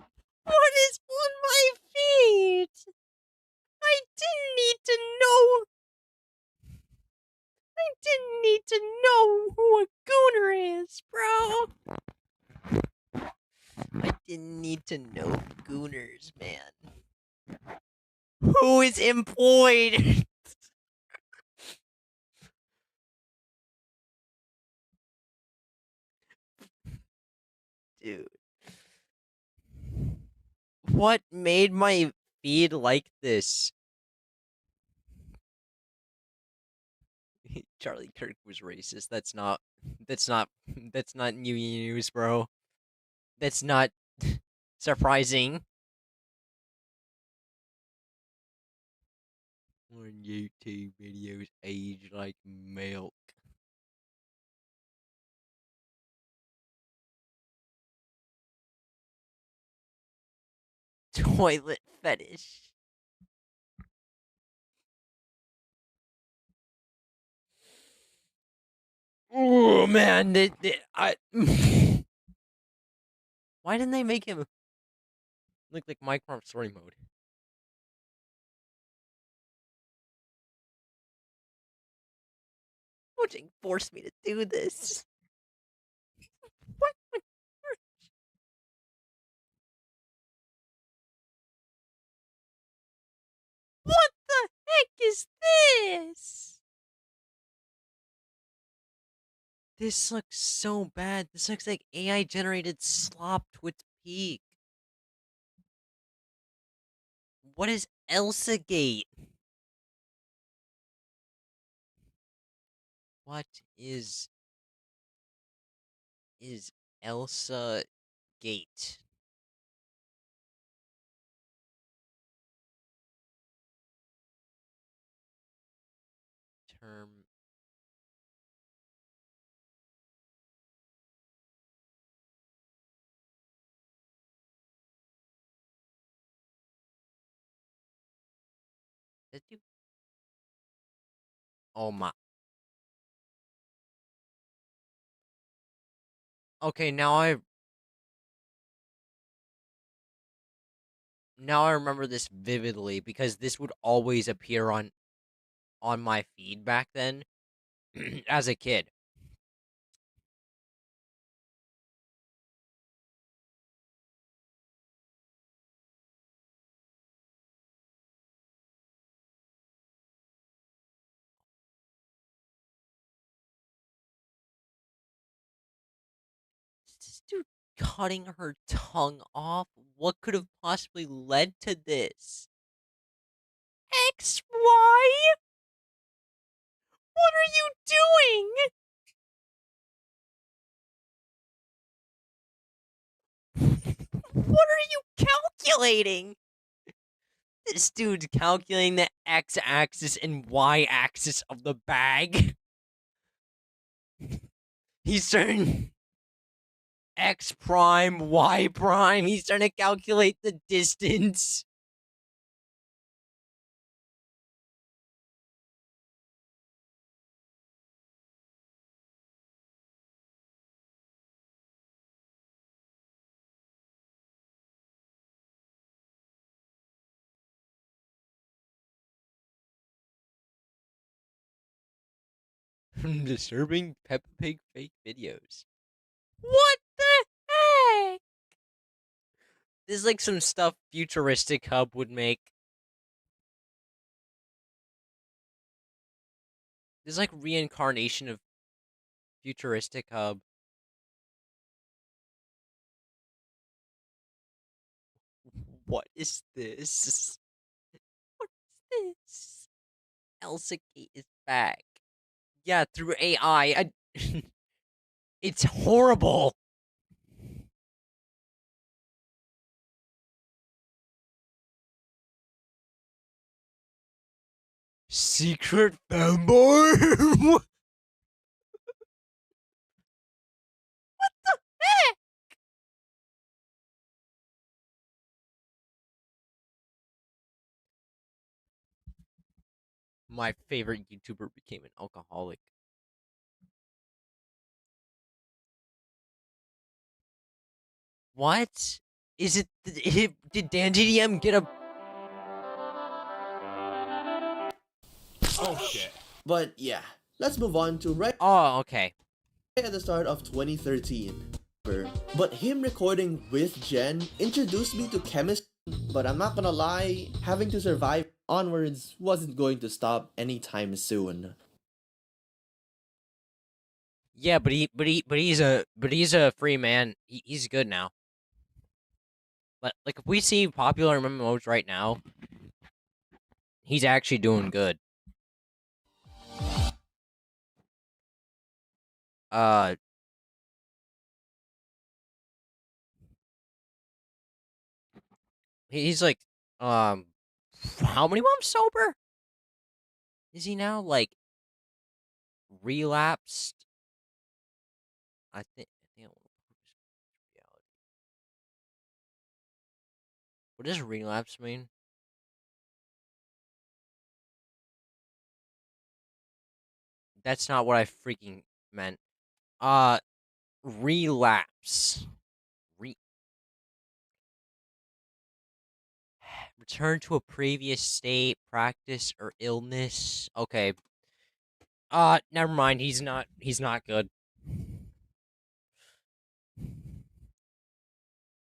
What is on my feed? I didn't need to know. I didn't need to know who a gooner is, bro. I didn't need to know gooners, man. Who is employed? Dude. What made my feed like this? Charlie Kirk was racist. That's not new news, bro. That's not surprising. On YouTube videos age like milk. Toilet fetish. Oh man, why didn't they make him look like Minecraft Story Mode? Coaching forced me to do this. What? What the heck is this? This looks so bad. This looks like AI generated slop to its peak. What is Elsa Gate? What is Elsa Gate? Term. Did you? Oh my. Okay, now I remember this vividly because this would always appear on my feed back then as a kid. Is this dude cutting her tongue off? What could have possibly led to this? XY? What are you doing? What are you calculating? This dude's calculating the x-axis and y-axis of the bag. He's turning x prime, y prime. He's trying to calculate the distance. Disturbing Peppa Pig fake videos. What the heck? This is like some stuff Futuristic Hub would make. This is like reincarnation of Futuristic Hub. What is this? What is this? Elsa Kate is back. Yeah, through AI. It's horrible. Secret fanboy? What the heck? My favorite YouTuber became an alcoholic. What? Is it? Did Dan GDM get a? Oh shit. But yeah, let's move on to right Oh, okay. at the start of 2013. But him recording with Jen introduced me to chemistry, but I'm not gonna lie, having to survive onwards wasn't going to stop anytime soon. Yeah, but he's a free man. He's good now. But like, if we see popular MMOs right now, he's actually doing good. He's like, how many months sober? Is he now like relapsed? I think. What does relapse mean? That's not what I freaking meant. Relapse. Return to a previous state, practice, or illness. Okay. Never mind. He's not good.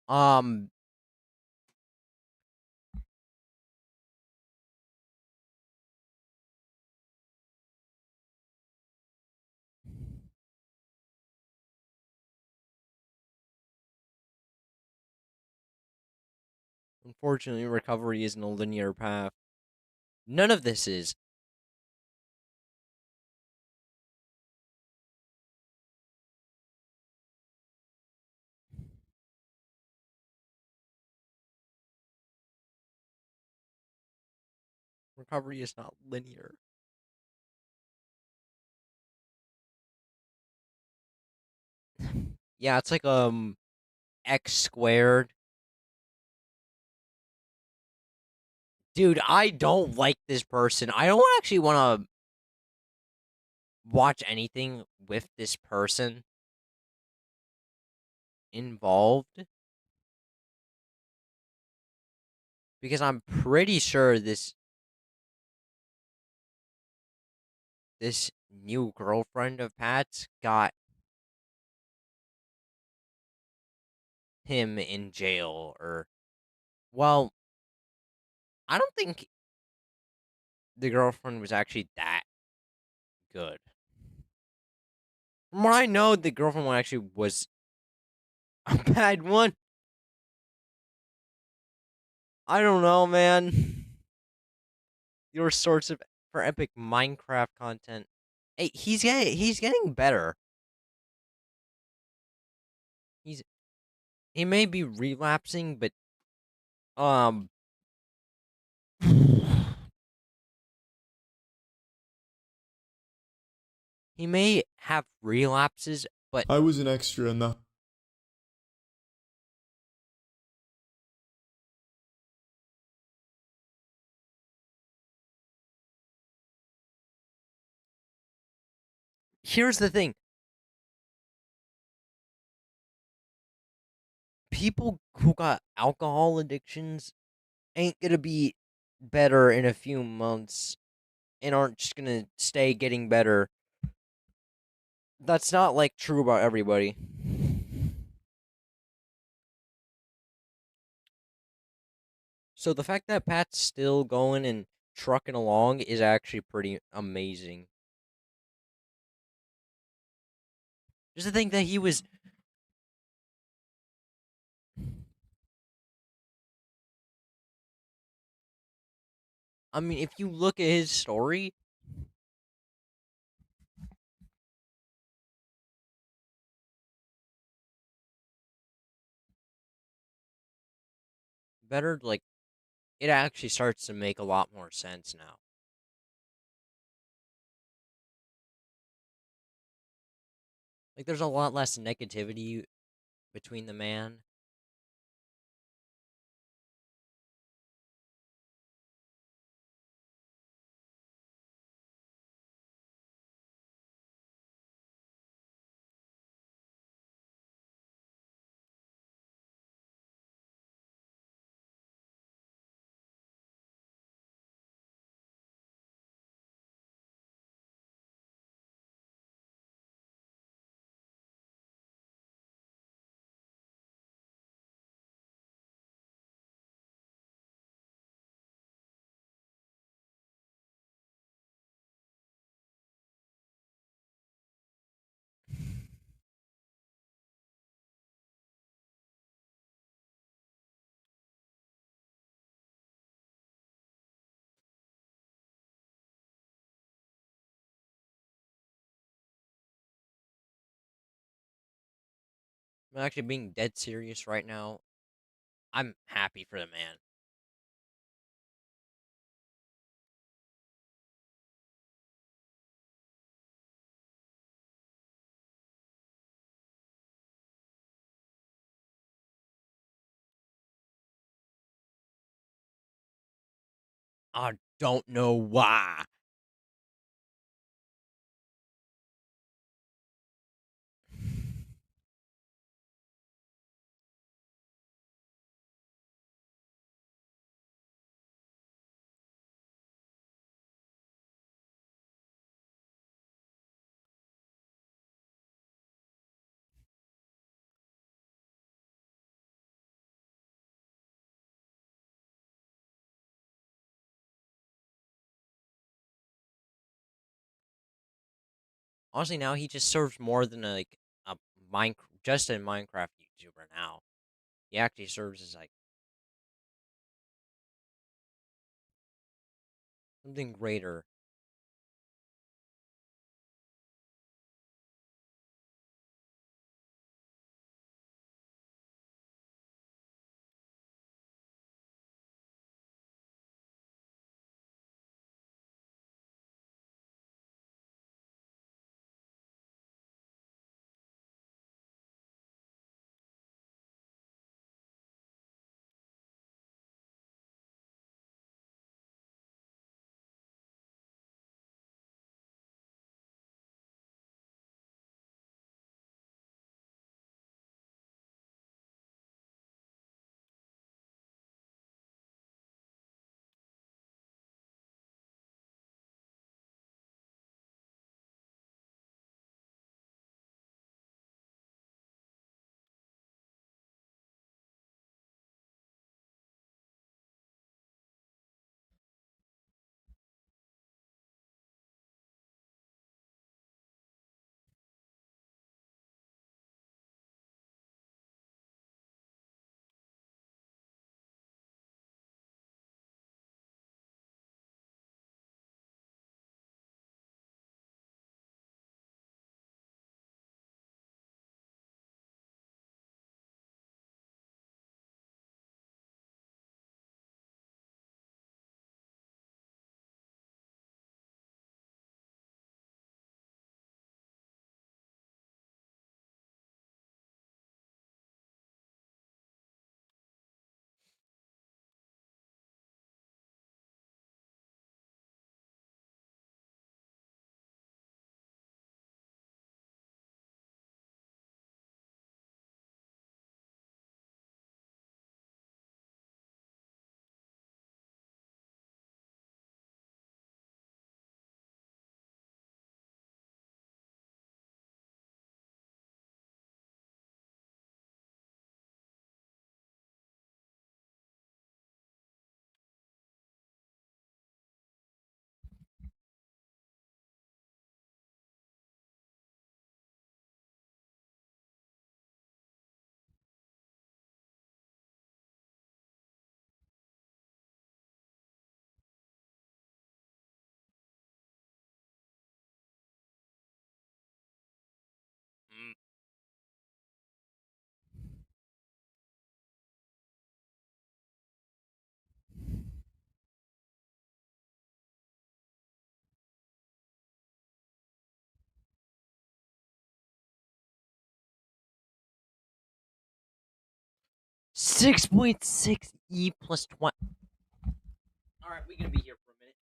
Um. Unfortunately, recovery isn't a linear path. None of this is. Recovery is not linear. Yeah, it's like x squared. Dude, I don't like this person. I don't actually want to watch anything with this person involved, because I'm pretty sure this new girlfriend of Pat's got him in jail, or, well, I don't think the girlfriend was actually that good. From what I know, the girlfriend one actually was a bad one. I don't know, man. Your source of for epic Minecraft content. Hey, he's getting better. He may be relapsing, but he may have relapses, but I was an extra in the. here's the thing. People who got alcohol addictions ain't gonna be better in a few months and aren't just gonna stay getting better. That's not like true about everybody. So the fact that Pat's still going and trucking along is actually pretty amazing. Just to think that he was. I mean, if you look at his story, better, like, it actually starts to make a lot more sense now. Like, there's a lot less negativity between the man. I'm actually being dead serious right now. I'm happy for the man. I don't know why. Honestly, now he just serves more than a just a Minecraft YouTuber now. He actually serves as like something greater. 6.6 E plus 20. Alright, we're gonna be here for a minute.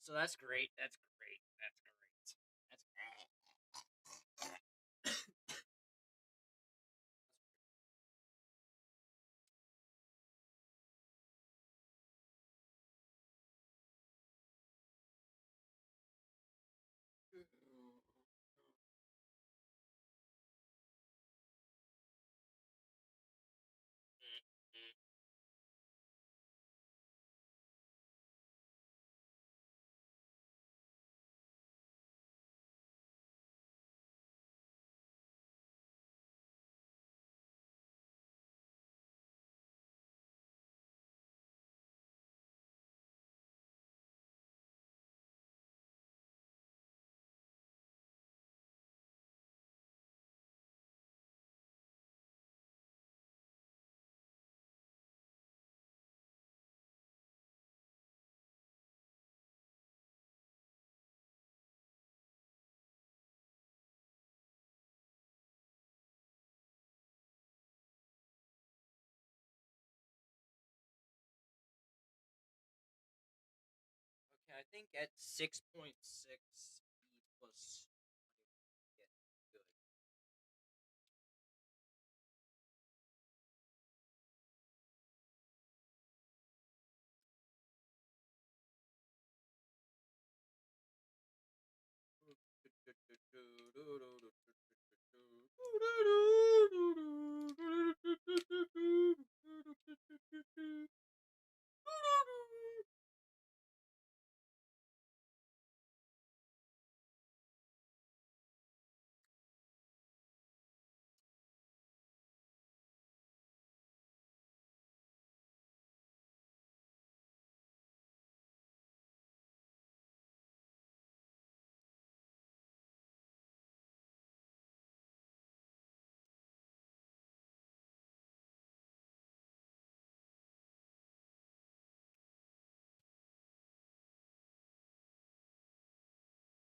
So that's great. That's great. Okay, I think at 6.6 E plus 20 get good.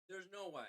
There's no way.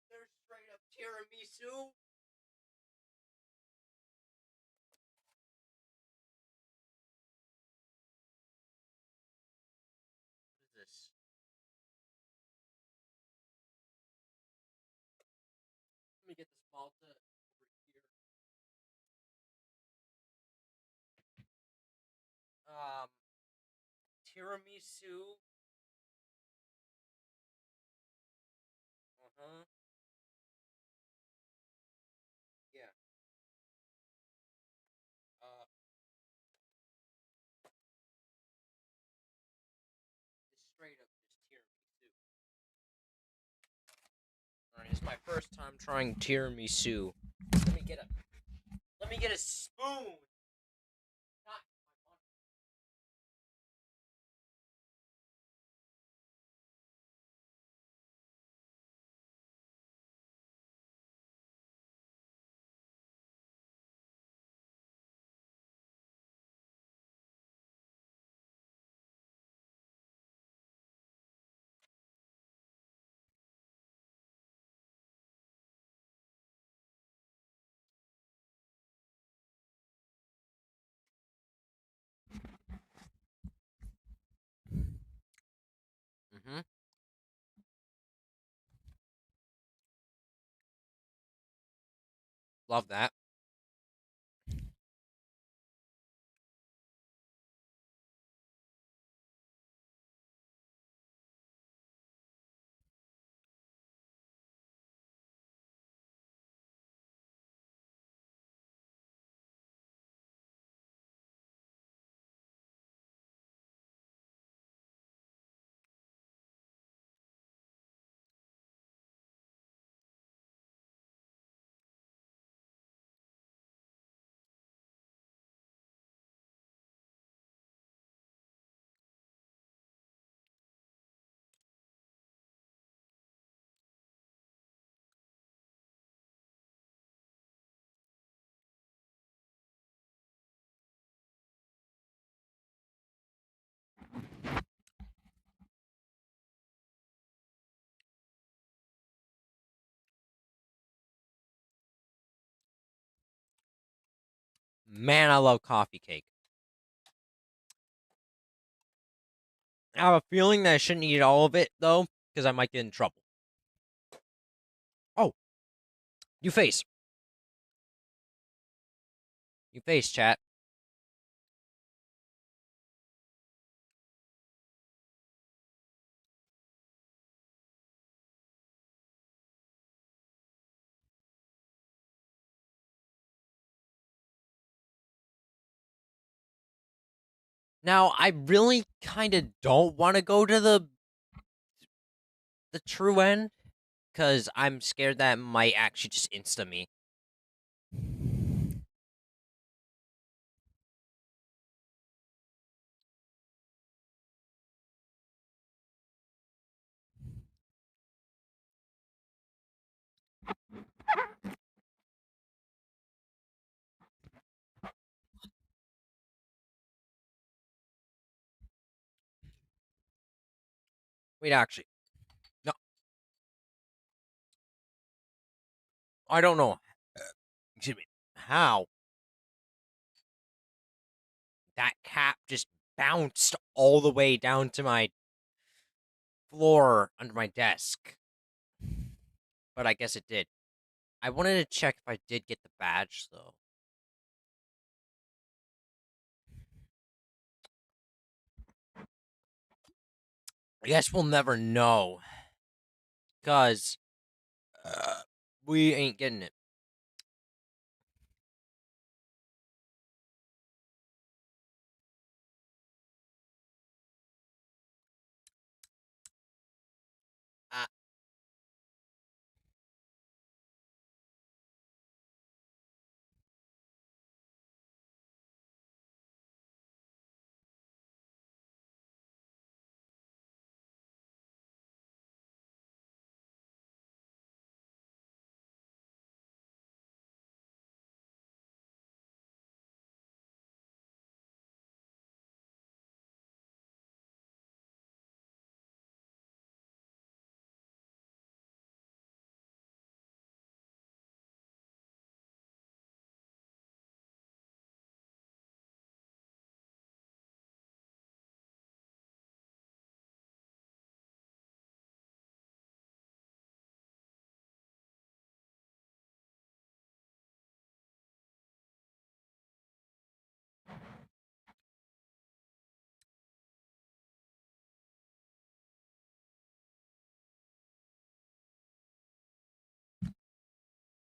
There's straight up tiramisu. What is this? Let me get this Malta over here. Tiramisu. Uh-huh. Yeah. It's straight up just tiramisu. Alright, this is my first time trying tiramisu. Let me get a spoon. Not my money. Love that. Man, I love coffee cake. I have a feeling that I shouldn't eat all of it, though, because I might get in trouble. Oh. You face. You face, chat. Now, I really kind of don't want to go to the true end, because I'm scared that it might actually just insta me. Wait, actually. No. I don't know. Excuse me. How that cap just bounced all the way down to my floor under my desk. But I guess it did. I wanted to check if I did get the badge, though. I guess we'll never know. Because we ain't getting it.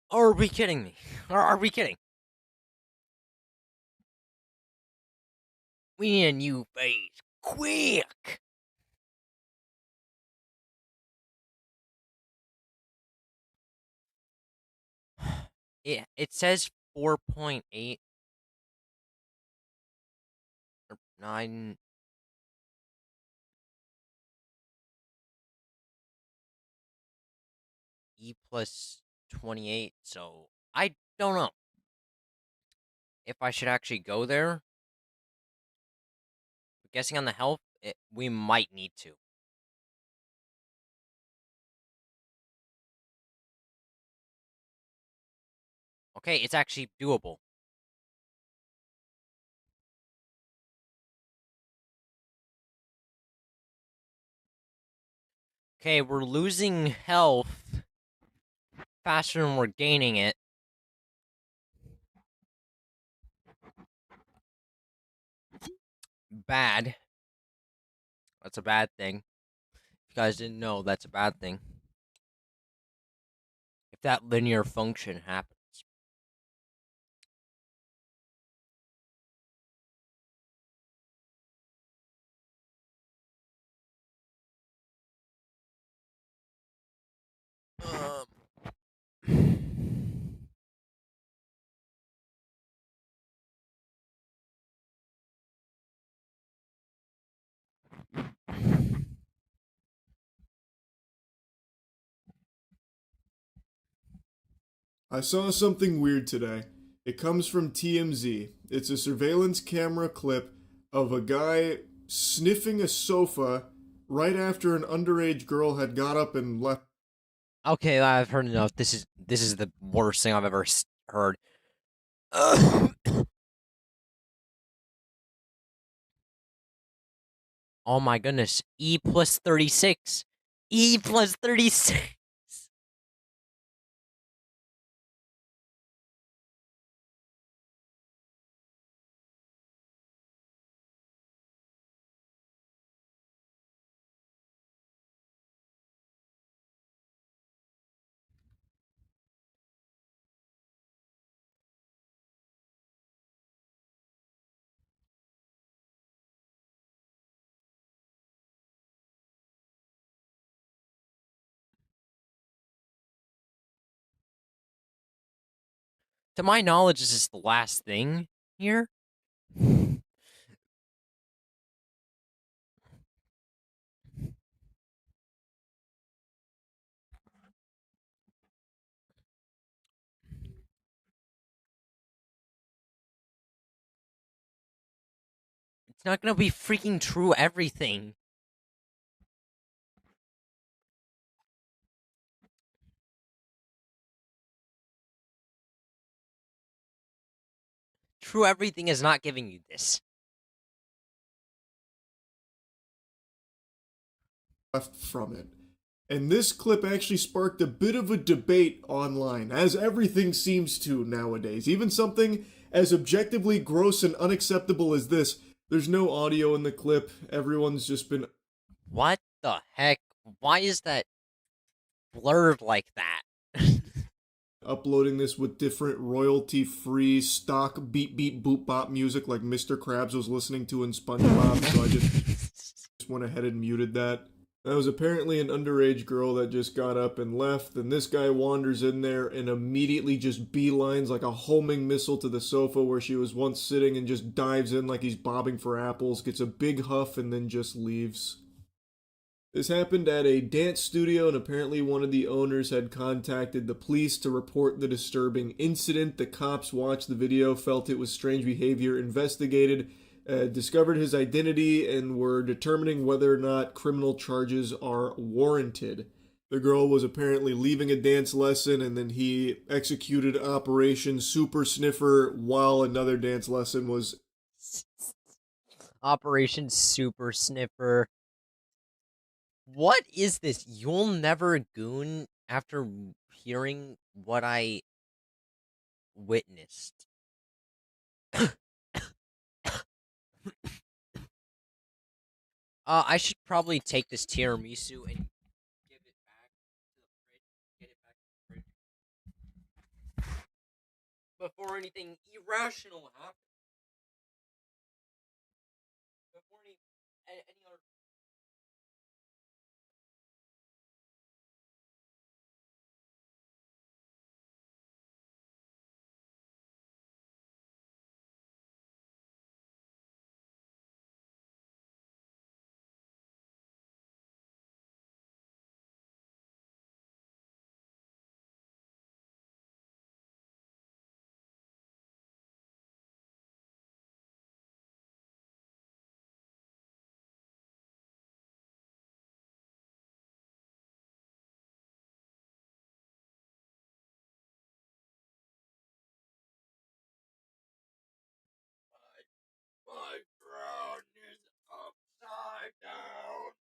Or are we kidding me? Or are we kidding? We need a new face. Quick! It says 4.8 or 9. E plus 28, so I don't know if I should actually go there. Guessing on the health, we might need to. Okay, it's actually doable. Okay, we're losing health faster than we're gaining it. bad. That's a bad thing. If you guys didn't know, that's a bad thing. If that linear function happens. I saw something weird today. It comes from TMZ. It's a surveillance camera clip of a guy sniffing a sofa right after an underage girl had got up and left. Okay, I've heard enough. This is the worst thing I've ever heard. Oh my goodness. E plus 36. E plus 36. To my knowledge, this is the last thing here. It's not gonna be freaking true everything. True everything is not giving you this. Left from it. And this clip actually sparked a bit of a debate online, as everything seems to nowadays. Even something as objectively gross and unacceptable as this. There's no audio in the clip. Everyone's just been. What the heck? Why is that blurred like that? Uploading this with different royalty-free stock beep beep boop bop music like Mr. Krabs was listening to in SpongeBob, so I just went ahead and muted that. That was apparently an underage girl that just got up and left, and this guy wanders in there and immediately just beelines like a homing missile to the sofa where she was once sitting and just dives in like he's bobbing for apples, gets a big huff, and then just leaves. This happened at a dance studio, and apparently one of the owners had contacted the police to report the disturbing incident. The cops watched the video, felt it was strange behavior, investigated, discovered his identity, and were determining whether or not criminal charges are warranted. The girl was apparently leaving a dance lesson, and then he executed Operation Super Sniffer while another dance lesson was... Operation Super Sniffer. What is this? You'll never goon after hearing what I witnessed. I should probably take this tiramisu and give it back to the fridge. Get it back to the fridge. Before anything irrational happens. Before any other... My crown is upside down.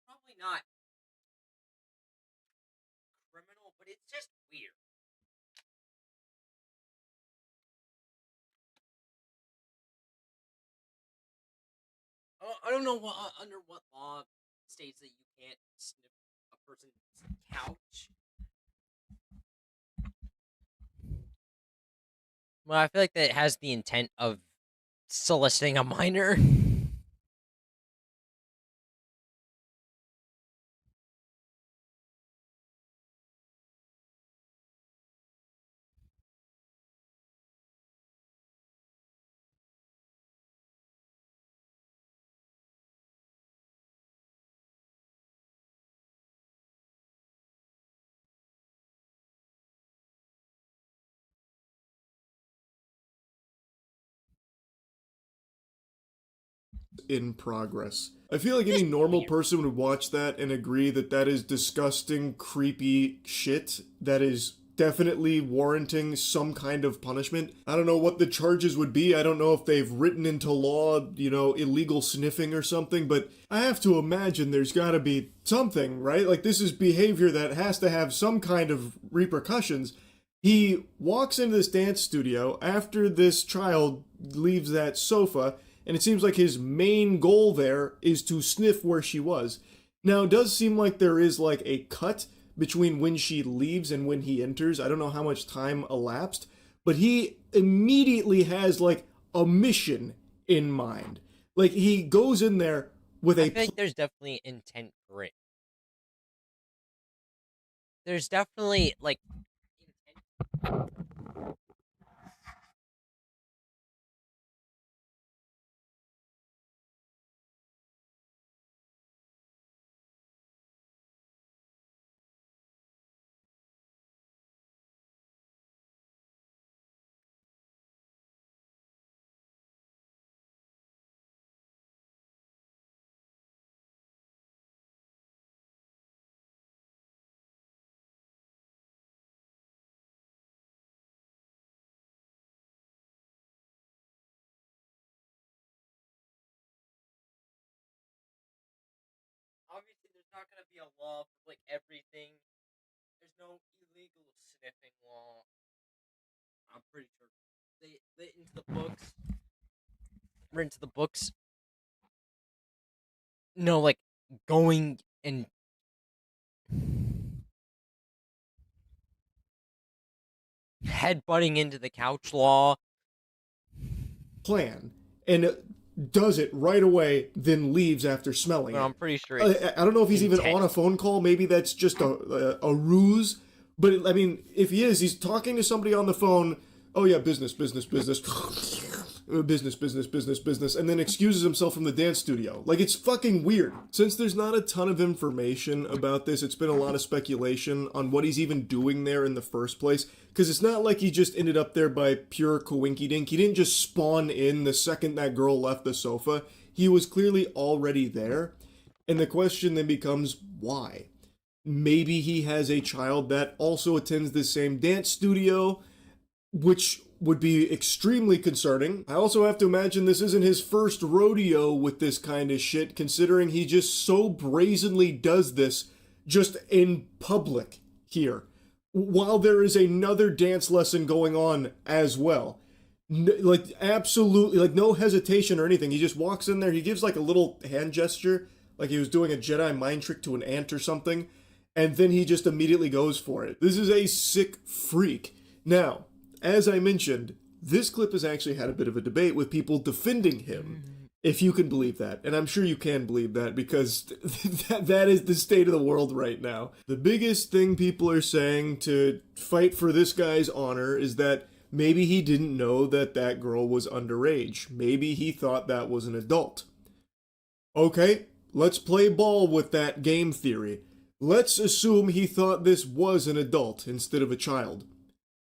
Probably not. it's just weird. I don't know what, under what law states that you can't sniff a person's couch. Well, I feel like that it has the intent of soliciting a minor. In progress. I feel like any normal person would watch that and agree that that is disgusting, creepy shit that is definitely warranting some kind of punishment. I don't know what the charges would be. I don't know if they've written into law, you know, illegal sniffing or something, but I have to imagine there's gotta be something, right? Like, this is behavior that has to have some kind of repercussions. He walks into this dance studio after this child leaves that sofa, and it seems like his main goal there is to sniff where she was. Now, it does seem like there is like a cut between when she leaves and when he enters. I don't know how much time elapsed, but he immediately has like a mission in mind. Like, he goes in there with I think there's definitely intent for it. There's definitely like intent. Obviously, there's not going to be a law for like everything. There's no illegal sniffing law. I'm pretty sure they into the books. We're into the books. No, like going and headbutting into the couch law. Plan and does it right away, then leaves after smelling But it. I'm pretty sure it's I don't know if he's even intent. on a phone call. Maybe that's just a ruse. But I mean, if he is, he's talking to somebody on the phone. Oh yeah, business, business, business, business, business, business, business, and then excuses himself from the dance studio. Like, it's fucking weird. Since there's not a ton of information about this, it's been a lot of speculation on what he's even doing there in the first place. Because it's not like he just ended up there by pure coinkydink. He didn't just spawn in the second that girl left the sofa. He was clearly already there. And the question then becomes, why? Maybe he has a child that also attends the same dance studio, which would be extremely concerning. I also have to imagine this isn't his first rodeo with this kind of shit, considering he just so brazenly does this just in public here, while there is another dance lesson going on as well. Like, absolutely, like, no hesitation or anything. He just walks in there, he gives like a little hand gesture, like he was doing a Jedi mind trick to an ant or something, and then he just immediately goes for it. This is a sick freak. Now, as I mentioned, this clip has actually had a bit of a debate with people defending him, if you can believe that. And I'm sure you can believe that, because that is the state of the world right now. The biggest thing people are saying to fight for this guy's honor is that maybe he didn't know that that girl was underage. Maybe he thought that was an adult. Okay, let's play ball with that game theory. Let's assume he thought this was an adult instead of a child.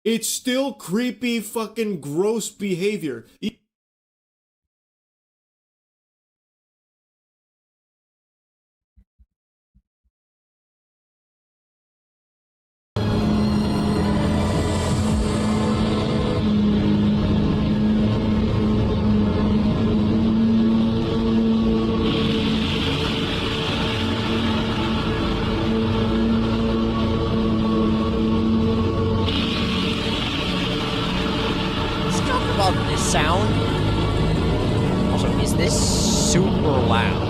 It's still creepy, fucking gross behavior. sound? Also, is this super loud?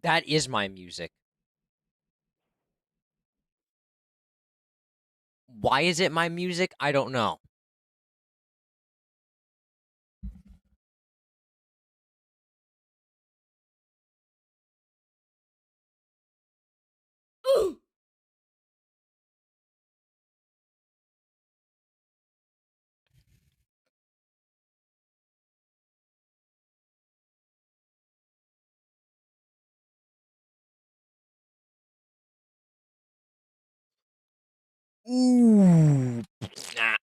That is my music. Why is it my music? I don't know. Ooh. Nah.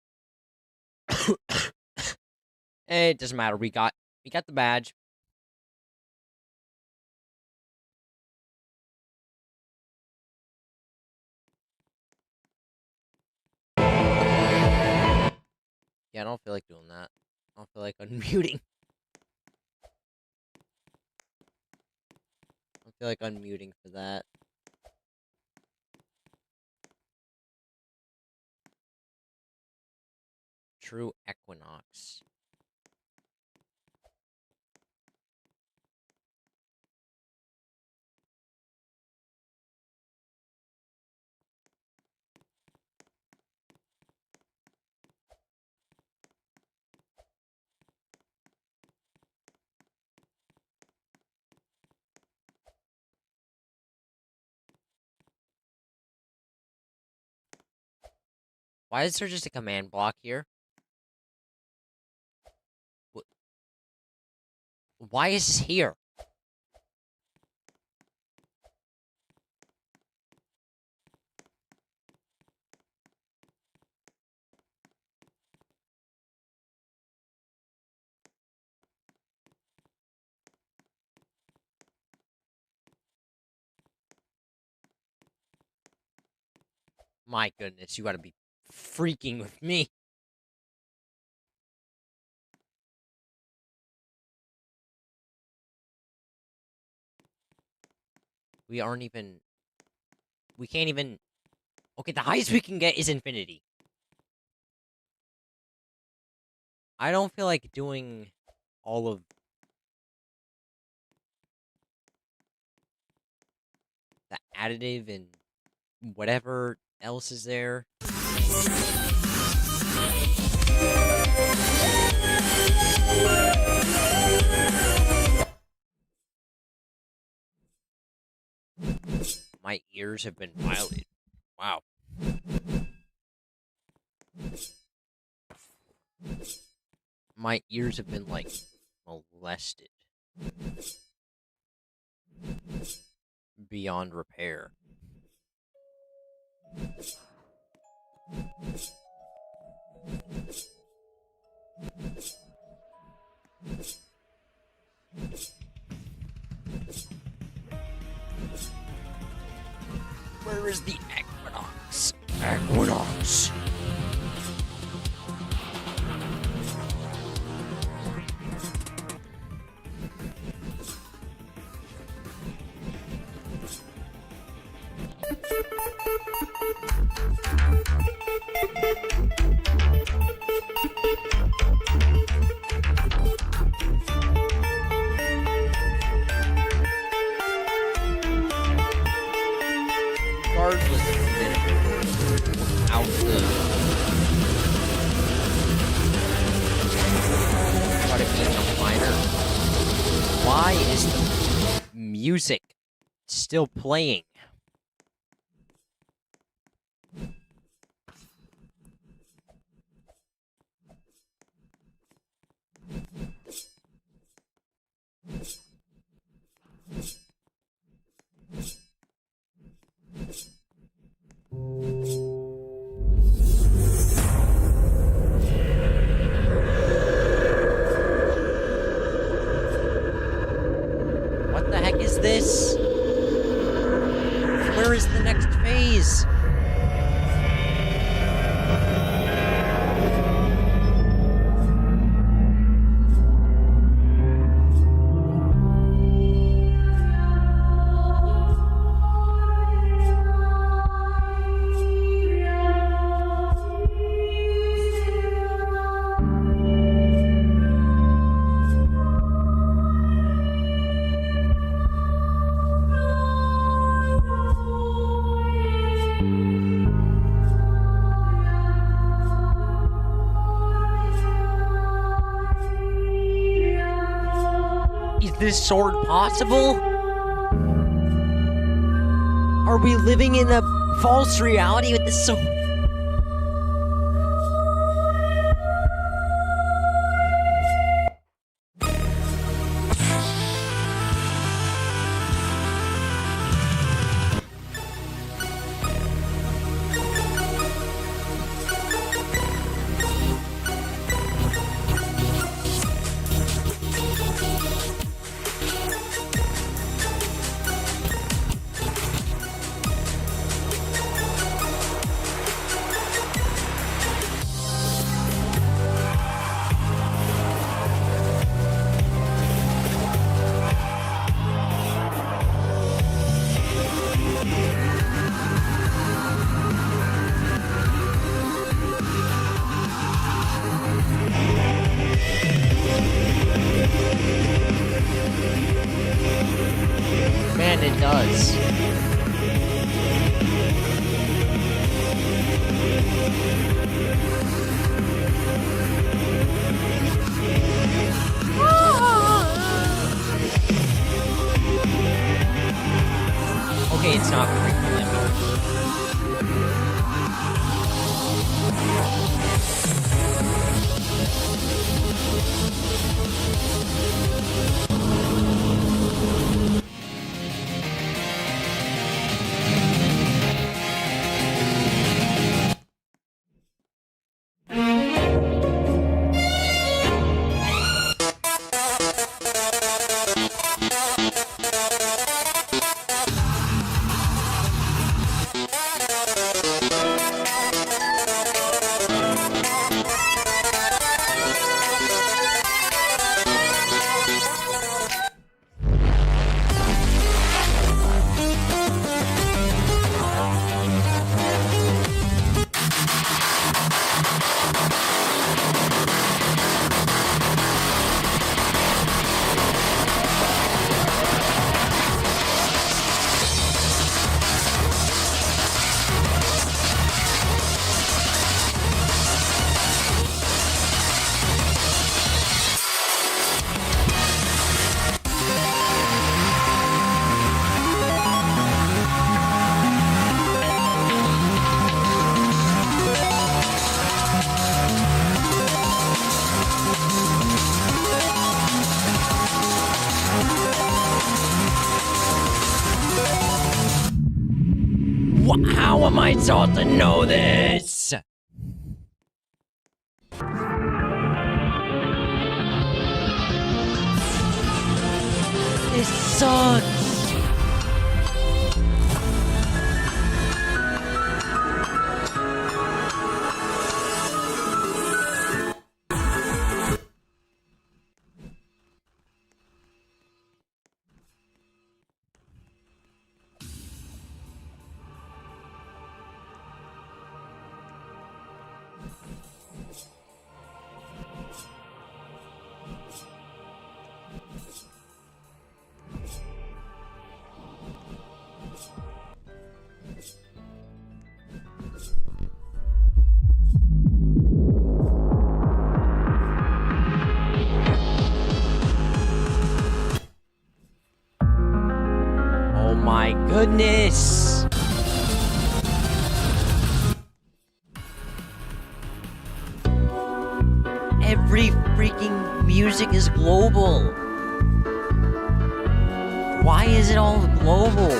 It doesn't matter. We got the badge. Yeah, I don't feel like doing that. I don't feel like unmuting. I don't feel like unmuting for that. True Equinox. Why is there just a command block here? Why is this here? My goodness, you gotta be freaking with me. We aren't even... We can't even... Okay, the highest we can get is infinity. I don't feel like doing all of... the additive and whatever else is there. My ears have been violated. Wow. My ears have been, like, molested. Beyond repair. Where is the Equinox? Equinox! Regardless of the without the what it being a minor, why is the music still playing? face. Is this sword possible? Are we living in a false reality with this sword? Man, it does. Okay, it's not frequently. How am I taught to know this? This sucks. Oh my goodness! Every freaking music is global. Why is it all global?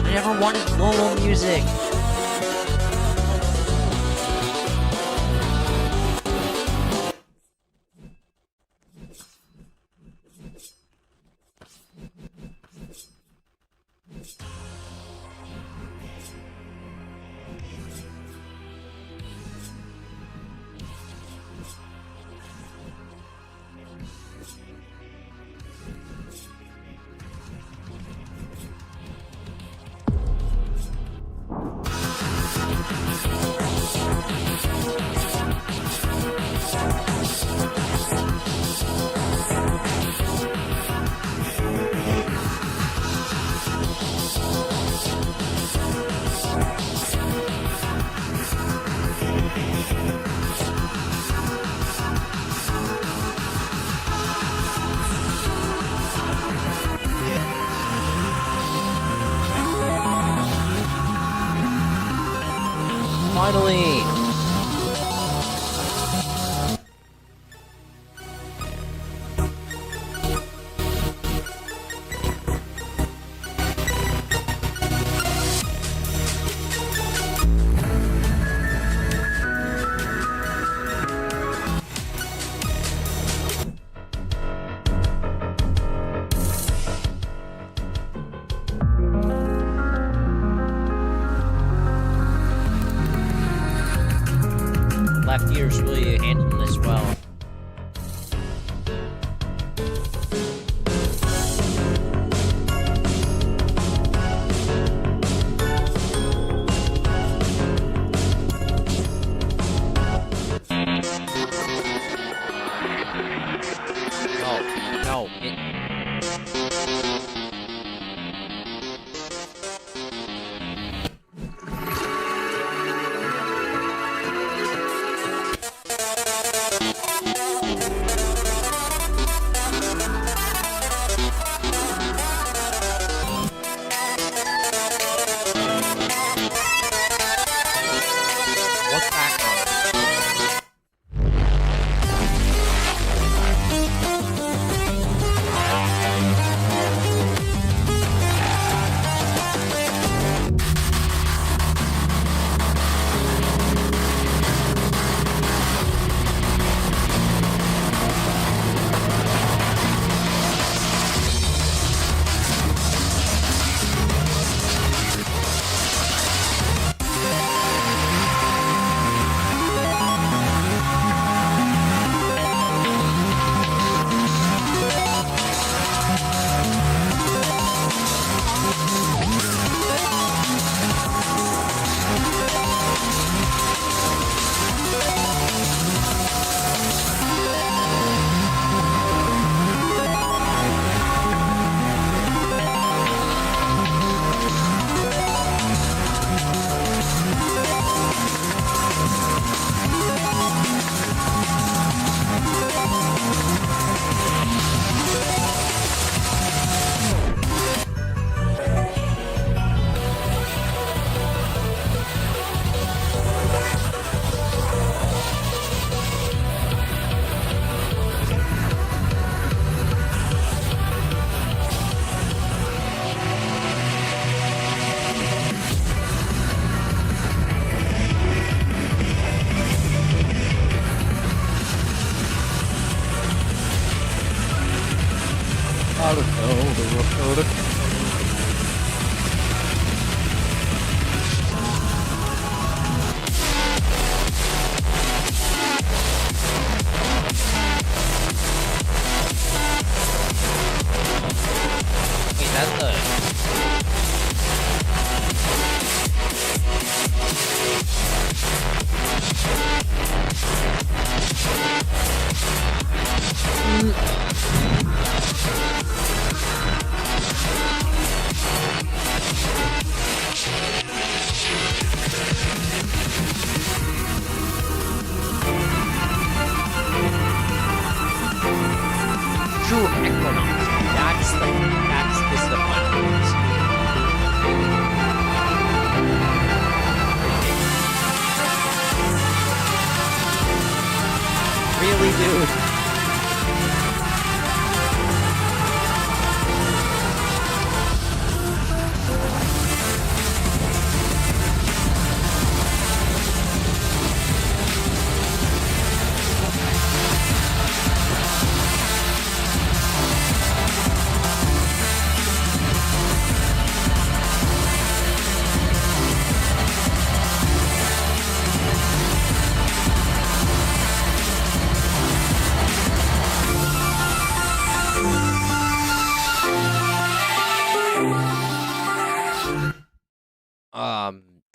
I never wanted global music. Finally! Left ear's really handling this well. No,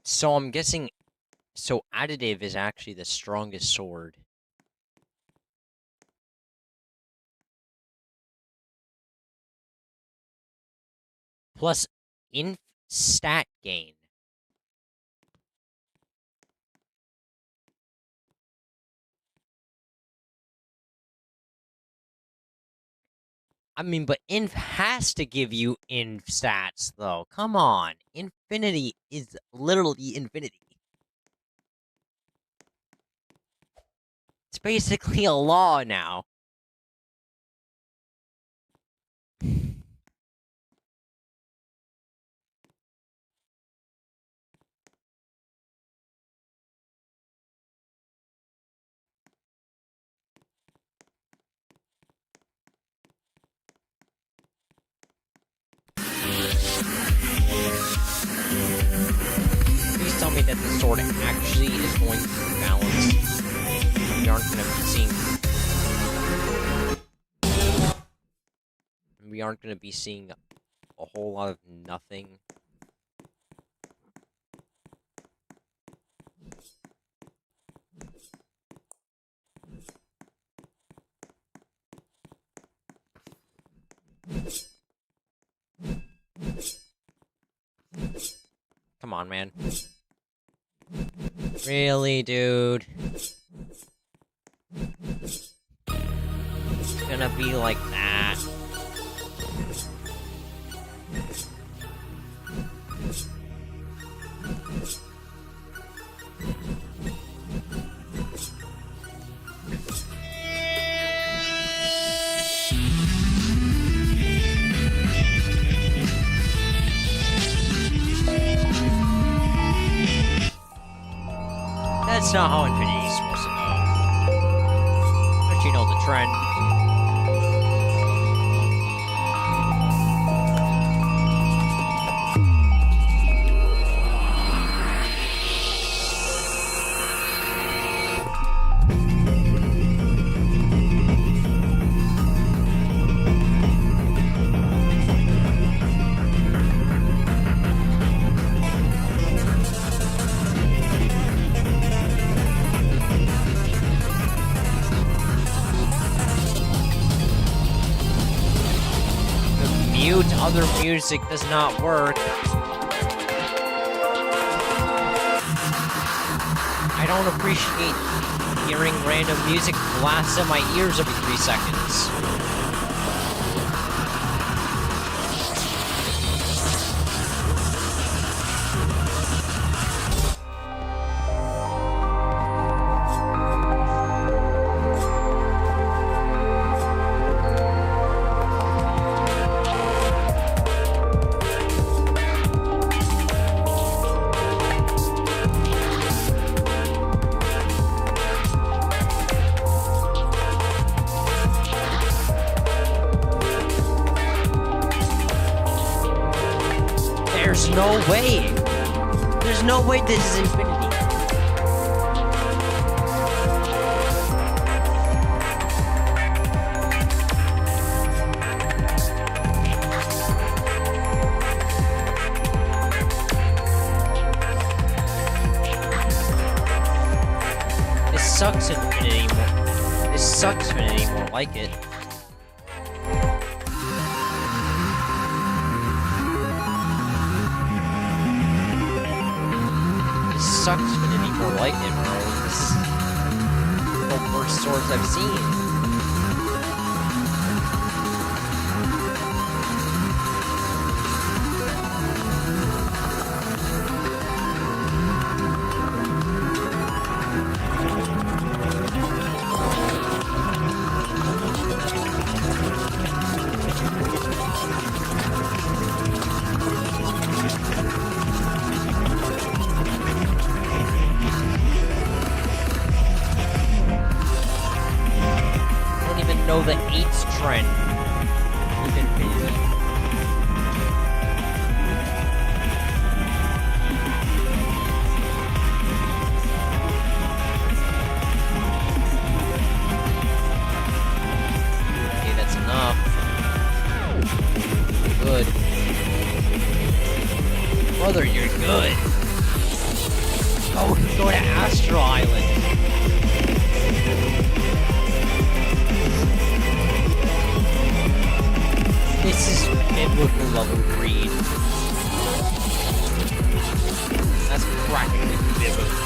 So I'm guessing... So additive is actually the strongest sword. Plus inf stat gain. I mean, but inf has to give you inf stats, though. Come on. Infinity is literally infinity. It's basically a law now. Please tell me that the sword actually is going to be balanced. We aren't going to be seeing... We aren't going to be seeing a whole lot of nothing. Come on, man. Really, dude? It's gonna be like that. That's not how Infinity is supposed to go. Don't you know the trend? Other music does not work. I don't appreciate hearing random music blast in my ears every 3 seconds. There's no way. There's no way this is infinity. This sucks infinity more. This sucks infinity more like it. Sucks Infinity more like it, bro. This is the worst swords I've seen. Brother, you're good. Go to Astro Island. This is biblical level greed. That's practically biblical greed.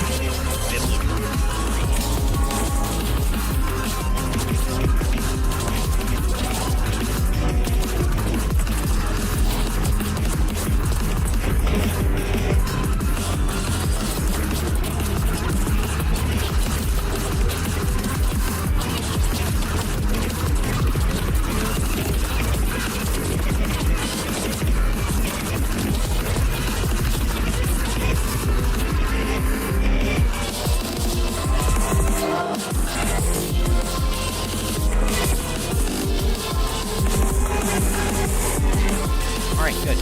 Alright, good.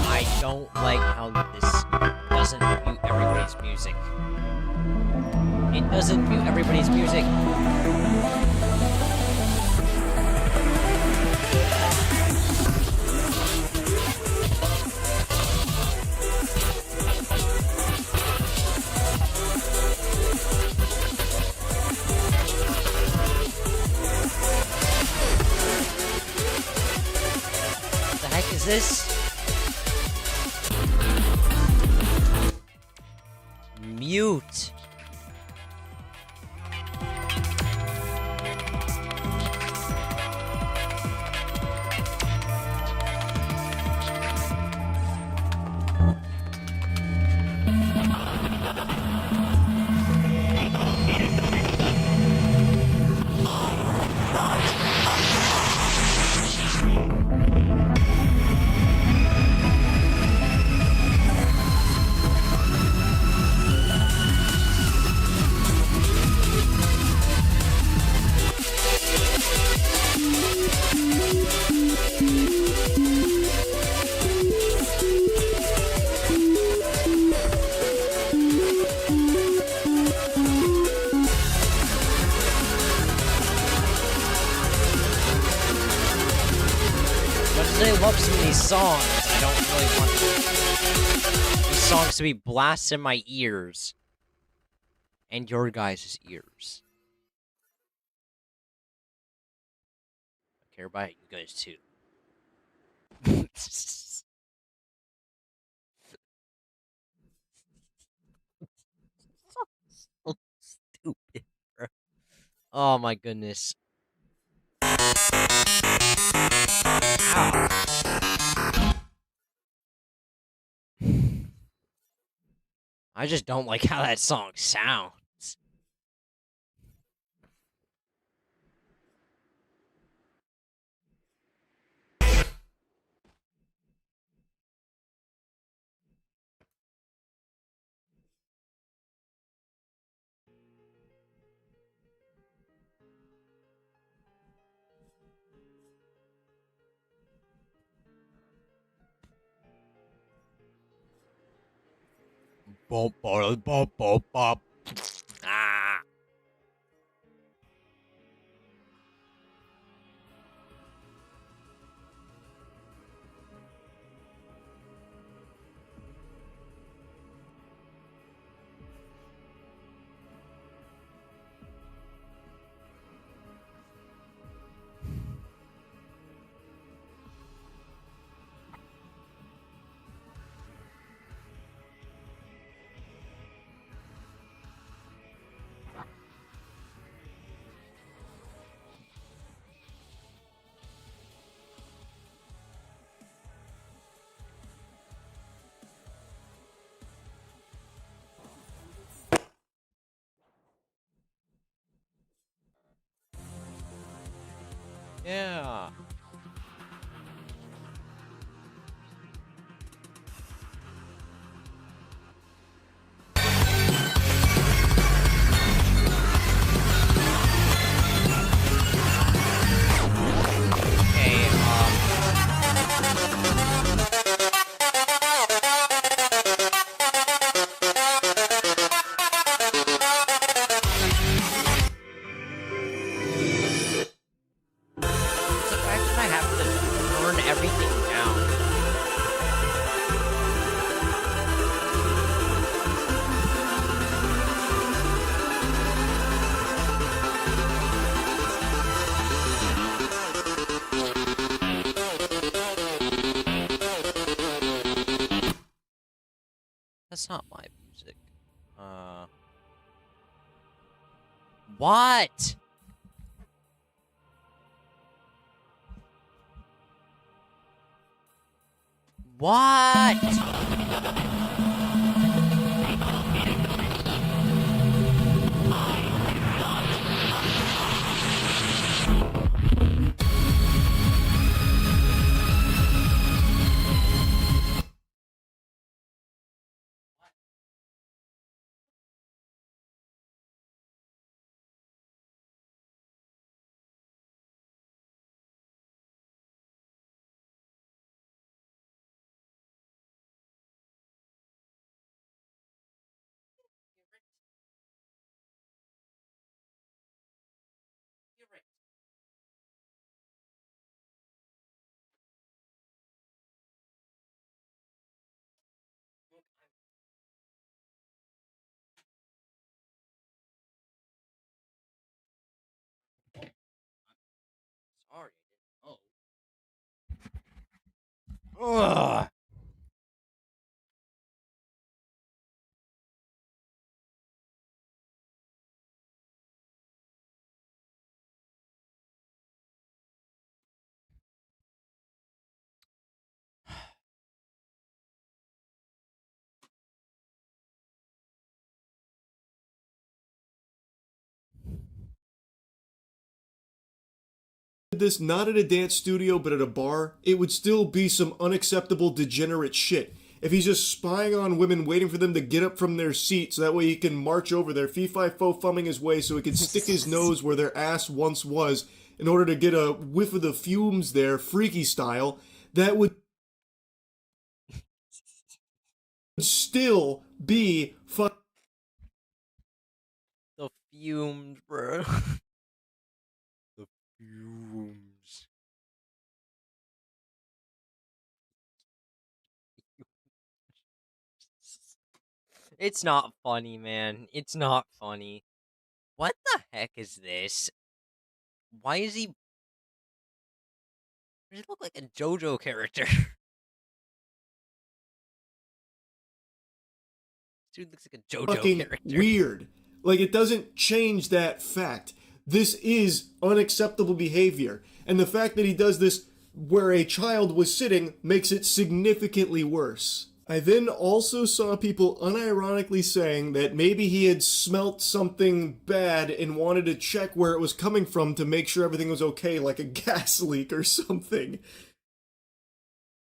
I don't like how this doesn't mute everybody's music. It doesn't mute everybody's music. What the heck is this? Mute. I love some of these songs, I don't really want these songs to be blasted in my ears. And your guys' ears. I care about you guys too. So stupid, bro. Oh my goodness. Ow. I just don't like how that song sounds. Bop, bop, bop, bop, bop. Ah. Yeah. That's not my music. What? What? Sorry, I didn't know. Ugh. This not at a dance studio but at a bar, it would still be some unacceptable degenerate shit. If he's just spying on women waiting for them to get up from their seat so that way he can march over there, fee-fi-fo-fumming his way so he can stick his nose where their ass once was in order to get a whiff of the fumes there, freaky style, that would still be fun. The fumes, bro. The fumes. It's not funny, man. It's not funny. What the heck is this? Why is he... Does he look like a JoJo character? Dude looks like a JoJo Fucking character. weird. Like, it doesn't change that fact. This is unacceptable behavior. And the fact that he does this where a child was sitting makes it significantly worse. I then also saw people unironically saying that maybe he had smelt something bad and wanted to check where it was coming from to make sure everything was okay, like a gas leak or something.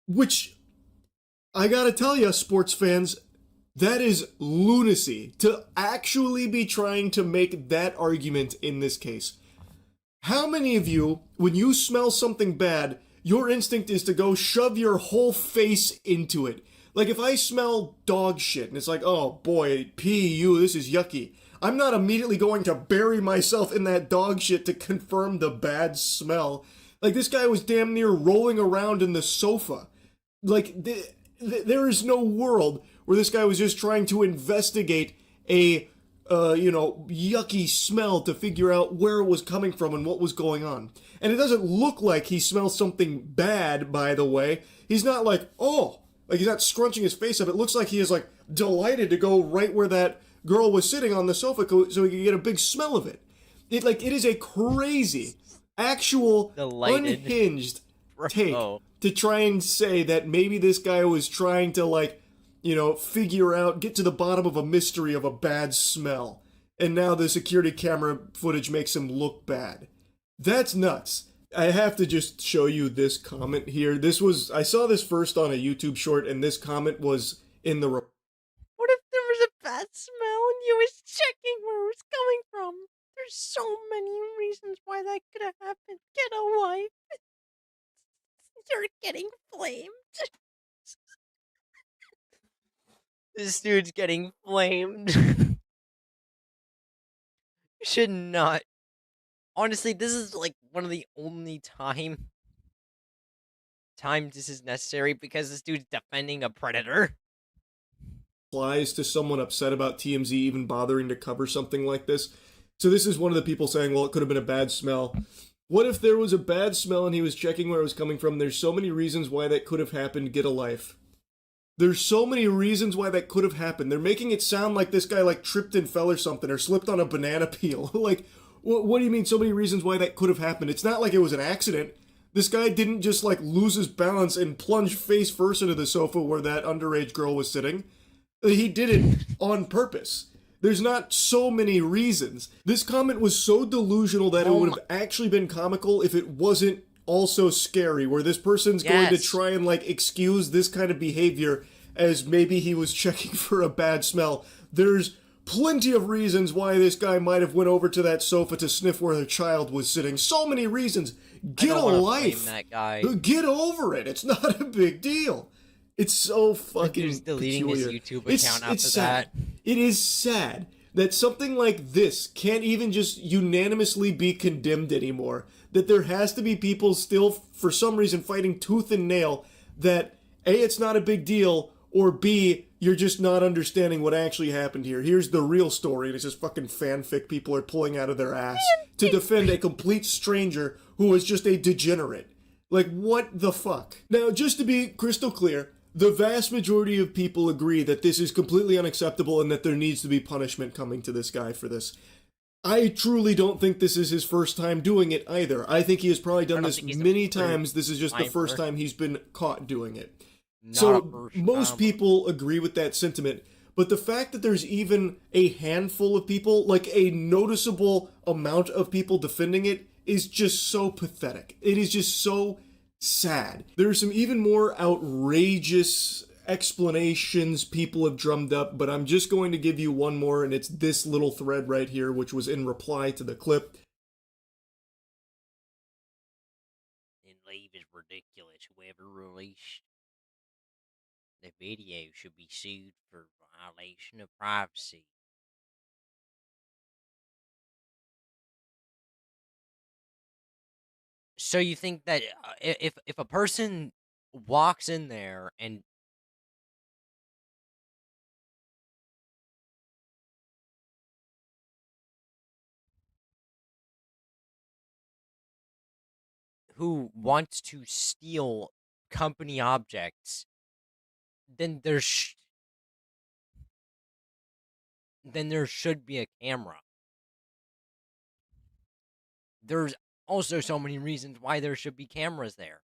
Which, I gotta tell ya, sports fans, that is lunacy, to actually be trying to make that argument in this case. How many of you, when you smell something bad, your instinct is to go shove your whole face into it? Like, if I smell dog shit, and it's like, oh boy, P.U., this is yucky, I'm not immediately going to bury myself in that dog shit to confirm the bad smell. Like, this guy was damn near rolling around in the sofa. Like, there is no world where this guy was just trying to investigate a, yucky smell to figure out where it was coming from and what was going on. And it doesn't look like he smells something bad, by the way. He's not like, oh, like he's not scrunching his face up. It looks like he is like delighted to go right where that girl was sitting on the sofa so he could get a big smell of it. It is a crazy, actual, Delighted. Unhinged take to try and say that maybe this guy was trying to figure out, get to the bottom of a mystery of a bad smell. And now the security camera footage makes him look bad. That's nuts. I have to just show you this comment here. I saw this first on a YouTube short, and this comment was in the... What if there was a bad smell and you was checking where it was coming from? There's so many reasons why that could have happened. Get a life. You're getting flamed. This dude's getting flamed. You should not. Honestly, this is like one of the only times this is necessary because this dude's defending a predator. Applies to someone upset about TMZ even bothering to cover something like this. So this is one of the people saying, well, it could have been a bad smell. What if there was a bad smell and he was checking where it was coming from? There's so many reasons why that could have happened. Get a life. There's so many reasons why that could have happened. They're making it sound like this guy like tripped and fell or something or slipped on a banana peel. Like, what do you mean so many reasons why that could have happened? It's not like it was an accident. This guy didn't just like lose his balance and plunge face first into the sofa where that underage girl was sitting. He did it on purpose. There's not so many reasons. This comment was so delusional that it would have actually been comical if it wasn't also scary, where this person's going to try and like excuse this kind of behavior as maybe he was checking for a bad smell. There's plenty of reasons why this guy might have went over to that sofa to sniff where the child was sitting. So many reasons. Get a life. That guy. Get over it. It's not a big deal. It's so fucking He's deleting peculiar. his YouTube account after sad. that. It is sad that something like this can't even just unanimously be condemned anymore. That there has to be people still, for some reason, fighting tooth and nail that A, it's not a big deal, or B, you're just not understanding what actually happened here. Here's the real story, and it's just fucking fanfic people are pulling out of their ass to defend a complete stranger who was just a degenerate. Like, what the fuck? Now, just to be crystal clear, the vast majority of people agree that this is completely unacceptable and that there needs to be punishment coming to this guy for this. I truly don't think this is his first time doing it either. I think he has probably done this many times. This is just the first time he's been caught doing it. So most people agree with that sentiment. But the fact that there's even a handful of people, like a noticeable amount of people defending it, is just so pathetic. It is just so sad. There are some even more outrageous explanations people have drummed up, but I'm just going to give you one more, and it's this little thread right here, which was in reply to the clip. And leave is ridiculous. Whoever released the video should be sued for violation of privacy. So you think that if a person walks in there and who wants to steal company objects, then there should be a camera. There's also so many reasons why there should be cameras there.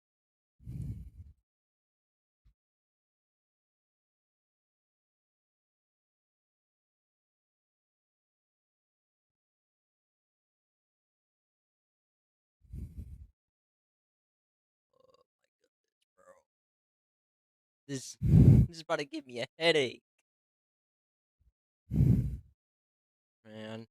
This is about to give me a headache. Man.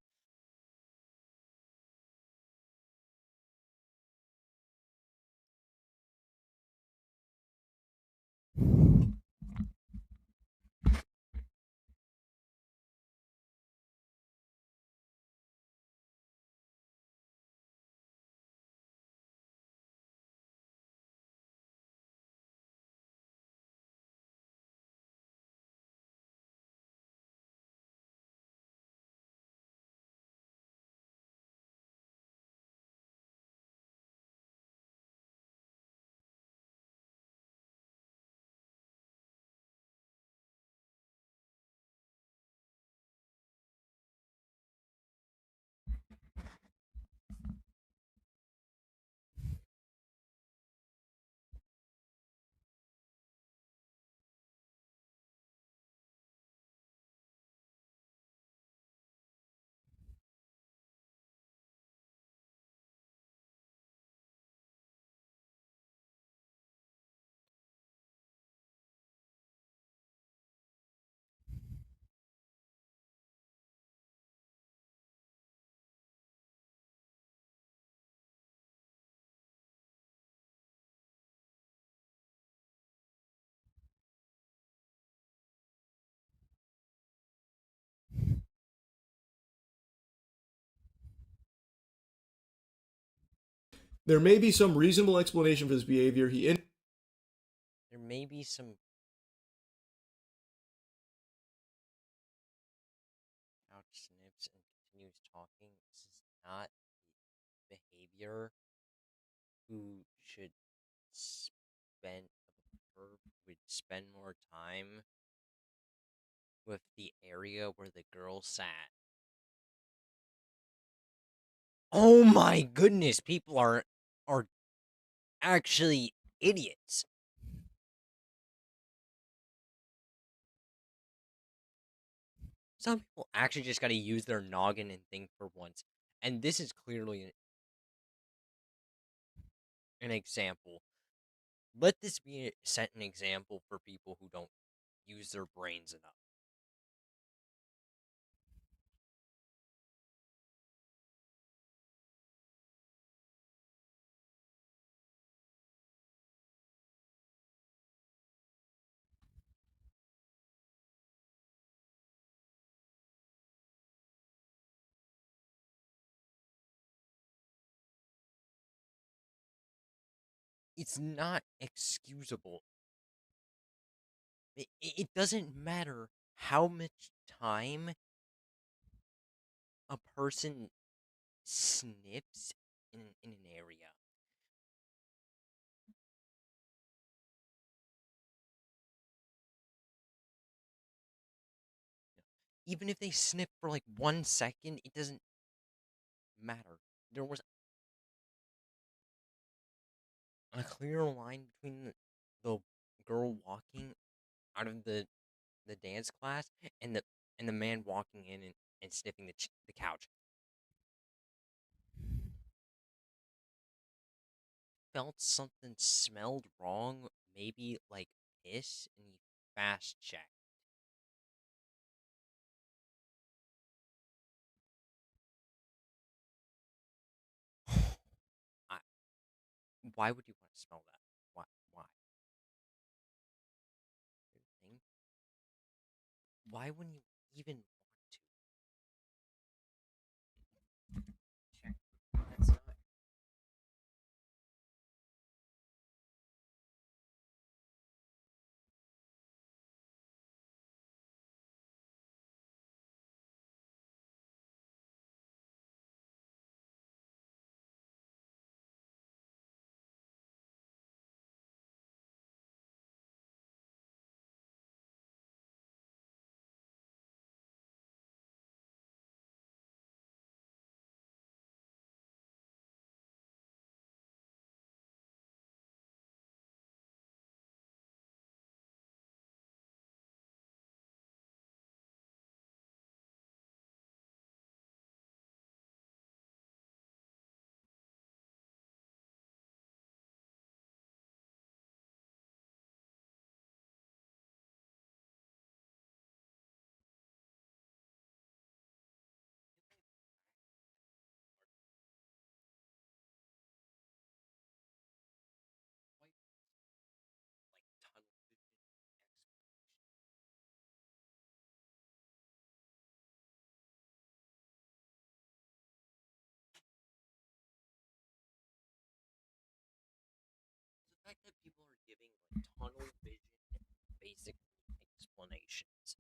There may be some reasonable explanation for this behavior. There may be some couch snips and continues talking. This is not the behavior who should spend or would spend more time with the area where the girl sat. Oh my goodness, people are actually idiots. Some people actually just gotta use their noggin and think for once. And this is clearly an example. Let this be set an example for people who don't use their brains enough. It's not excusable. It doesn't matter how much time a person sniffs in an area. Even if they sniff for like 1 second, it doesn't matter. There was a clear line between the girl walking out of the dance class and the man walking in and sniffing the couch. Felt something smelled wrong, maybe like piss, and he fast checked. I, why would you want to smell that? Why? Why? Thing? Why wouldn't you even want to? Check. That's not. The fact that people are giving like tunnel vision basic explanations.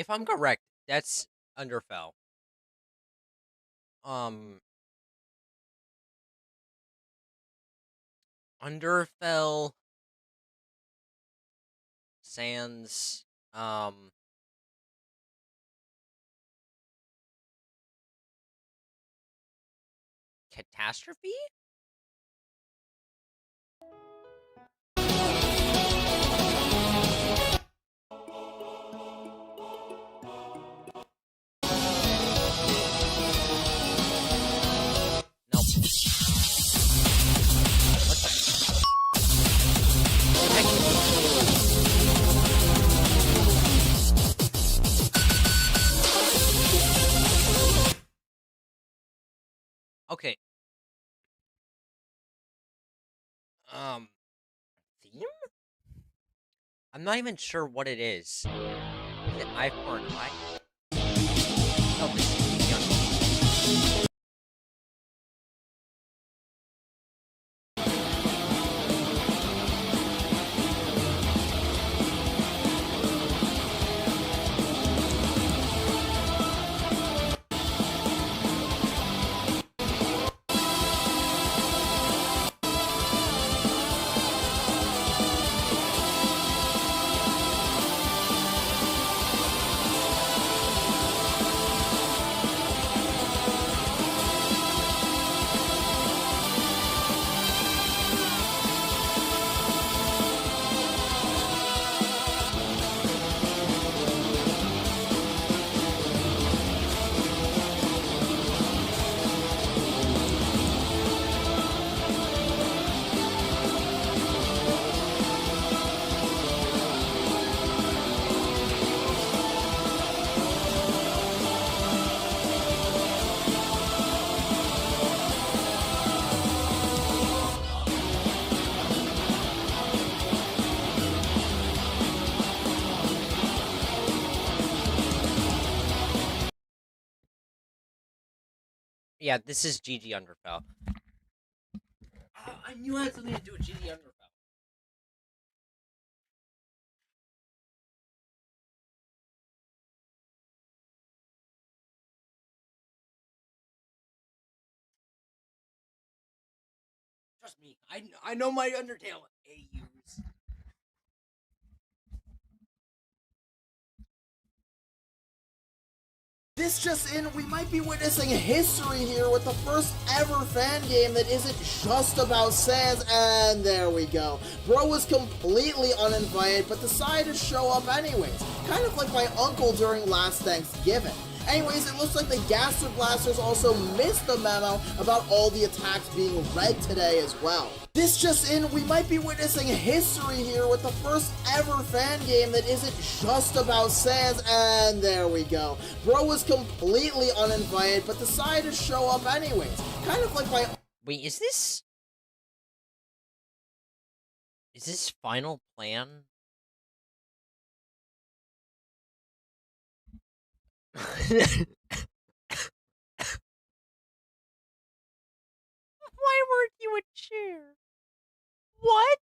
if I'm correct, that's Underfell. Underfell sans catastrophe? Okay. Theme? I'm not even sure what it is. Is it eye for an eye? Oh, this is GG. Yeah, this is GG Underfell. I knew I had something to do with GG Underfell. Trust me, I know my Undertale AUs. This just in, we might be witnessing history here with the first ever fan game that isn't just about Sans, and there we go. Bro was completely uninvited, but decided to show up anyways, kind of like my uncle during last Thanksgiving. Anyways, it looks like the Gaster Blasters also missed the memo about all the attacks being read today as well. This just in, we might be witnessing history here with the first ever fan game that isn't just about Sans, and there we go. Bro was completely uninvited, but decided to show up anyways, kind of like my... Wait, is this Final Plan? Why weren't you a chair? What?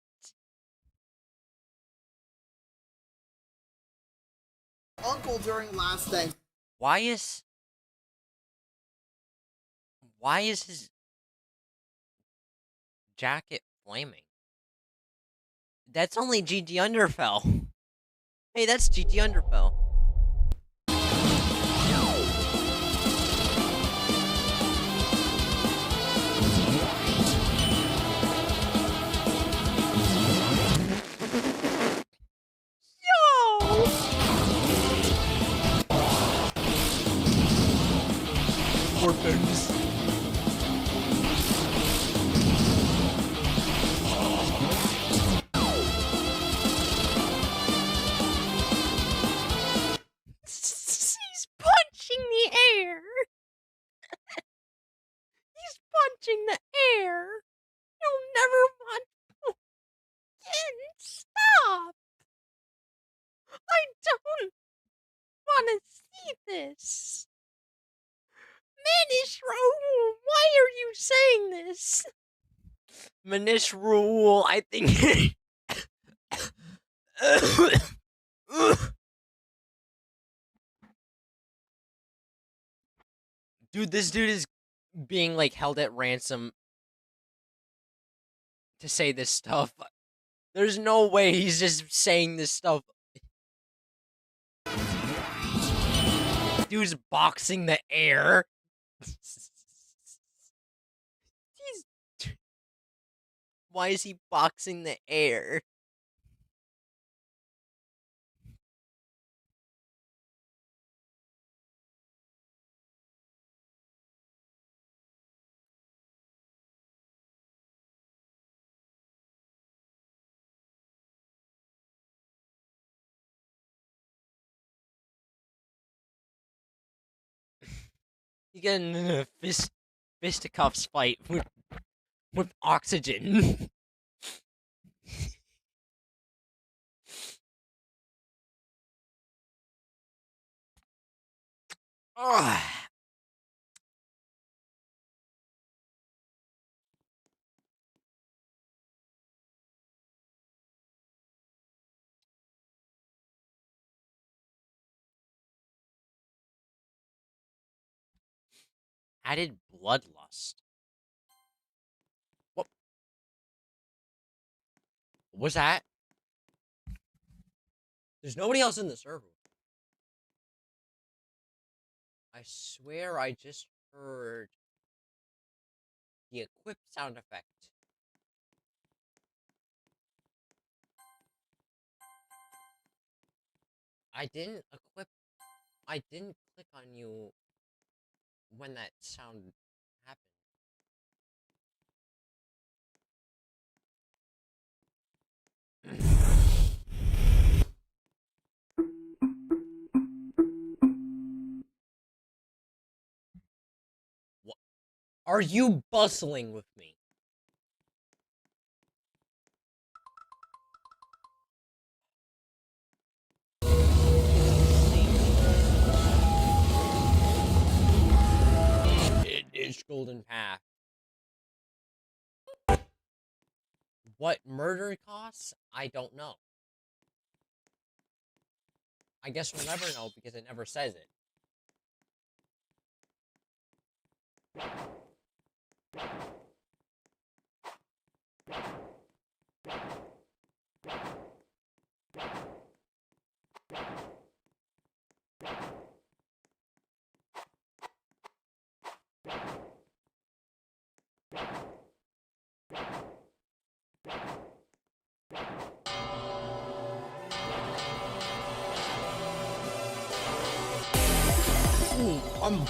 Uncle during last Thanksgiving. Why is his jacket flaming? That's only GG Underfell. Hey, that's GG Underfell. Orphans. He's punching the air. He's punching the air. You'll never want to stop. I don't want to see this. Manish Raoul, why are you saying this? Manish Raoul, I think... Dude, this dude is being, like, held at ransom to say this stuff. There's no way he's just saying this stuff. Dude's boxing the air. Why is he boxing the air? You get in a fisticuffs fight with oxygen. Ugh. Added bloodlust. What was that? There's nobody else in the server. I swear I just heard the equip sound effect. I didn't click on you when that sound happened. What? Are you bustling with me? It is Golden Path. What murder costs? I don't know. I guess we'll never know because it never says it. I'm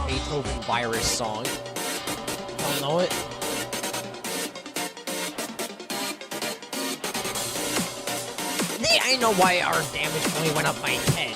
Beethoven virus song. Don't know it? I know why our damage only went up by 10.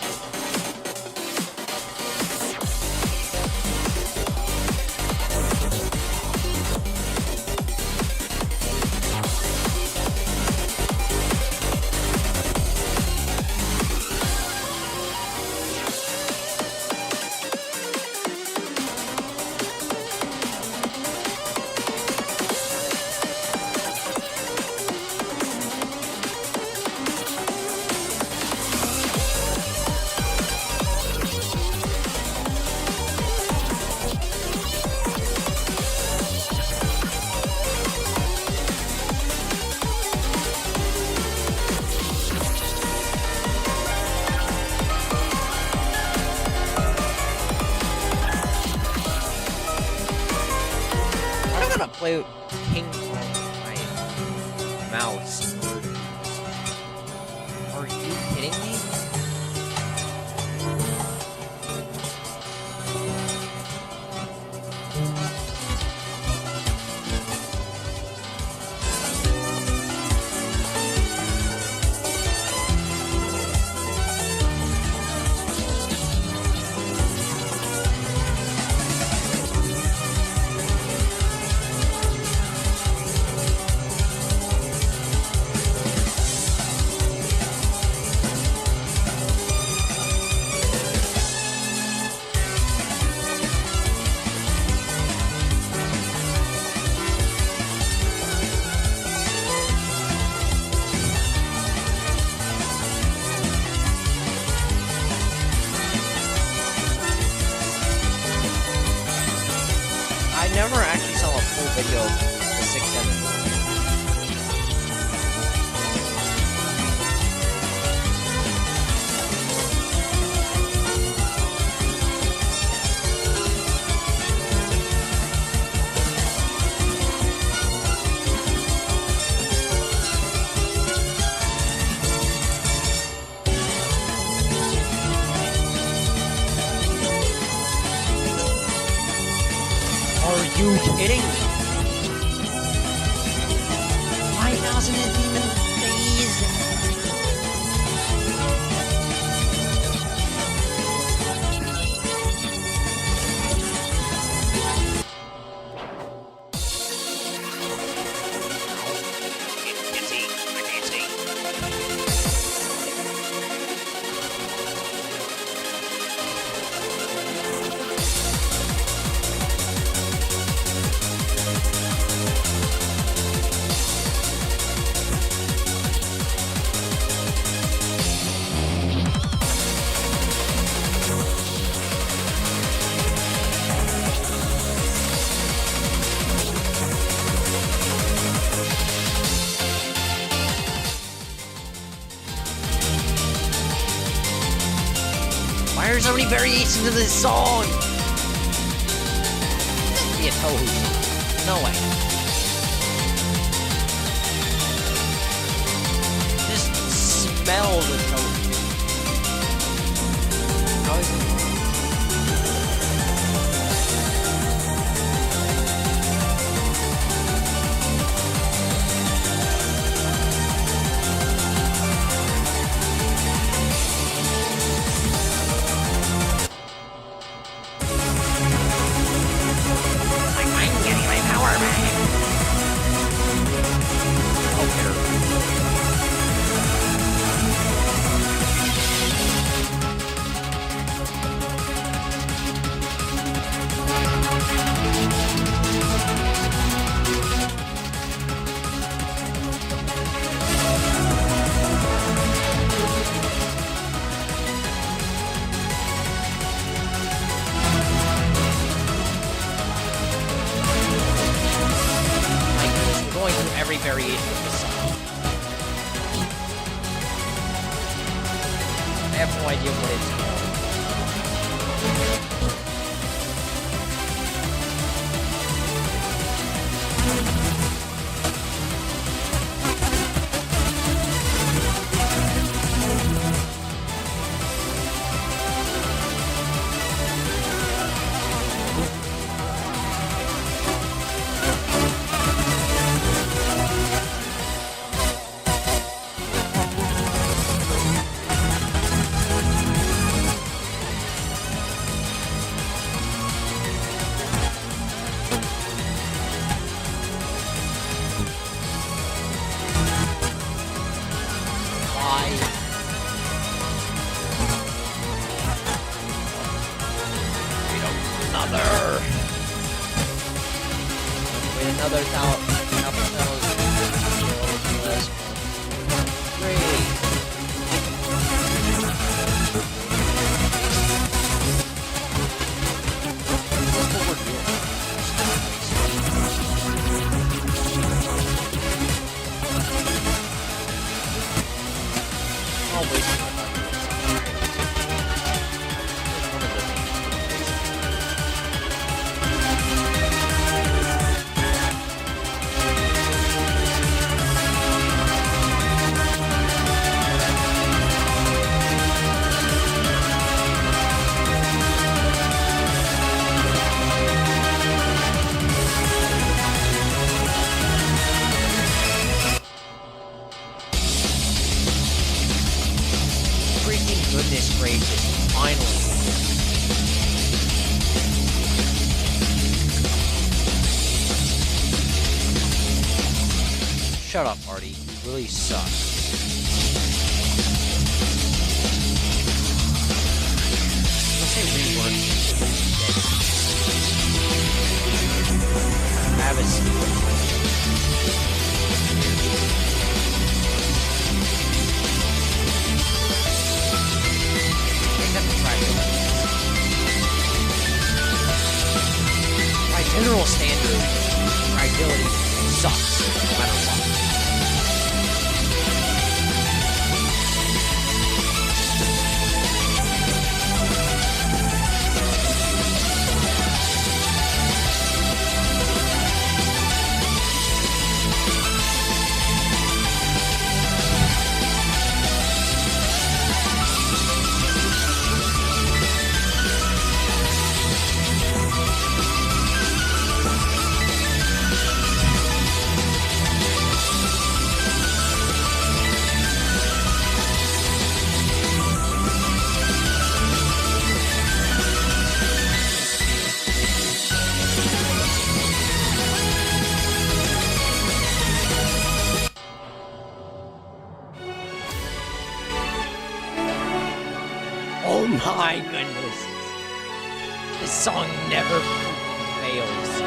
play ping pong with my mouse. Are you kidding me? I never actually saw a full video of the 6-7. Are you kidding me? 5,000 in days. Why are there so many variations of this song? Be a toad. No way. Just smell the toad. How is it? I'm getting my power back. Going through every variation of this song. I have no idea what it's called. Another Goodness gracious, finally. Shut up, Artie. You really suck. Let's say rework. Travis. By general standard, fragility sucks no matter what. Oh my goodness. This song never fails.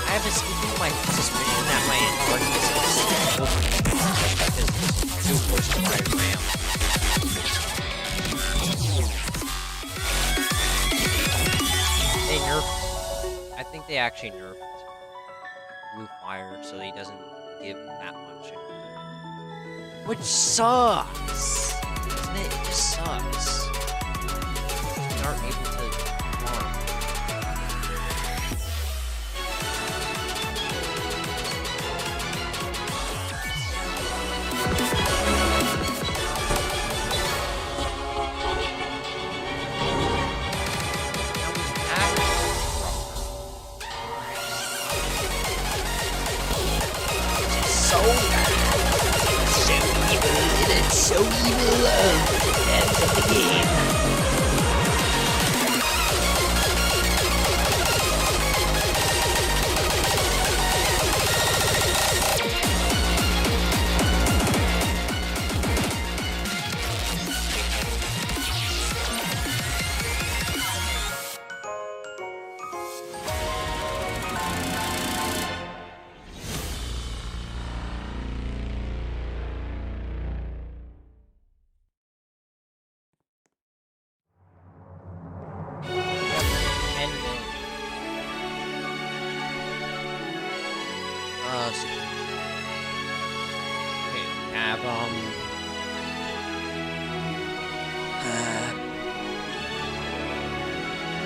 I have a my suspicion that my Antarctic is because it's too close to my RAM. They nerfed. I think they actually nerfed Blue Fire so he doesn't give that much. Which sucks! Doesn't it? It just sucks. You aren't able to farm. So evil, end of the game.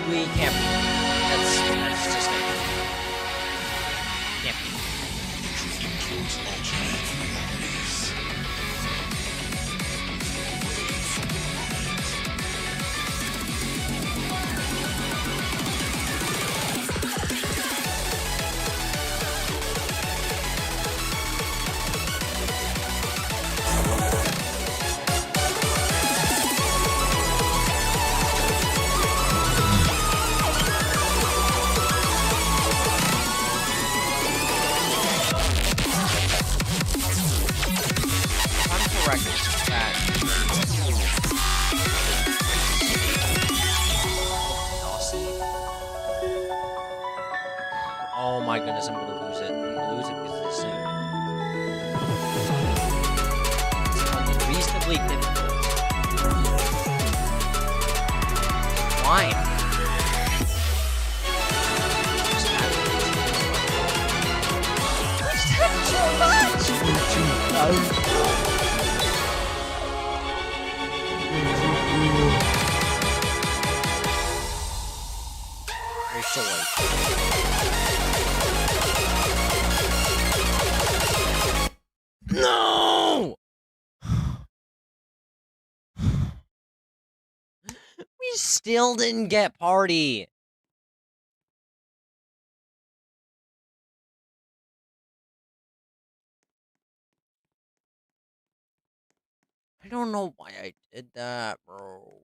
We can't be. That's just it. Can't be. Oh my goodness, I'm gonna lose it. I'm gonna lose it because of this thing. It's unreasonably difficult. Why? No! We still didn't get party. I don't know why I did that, bro.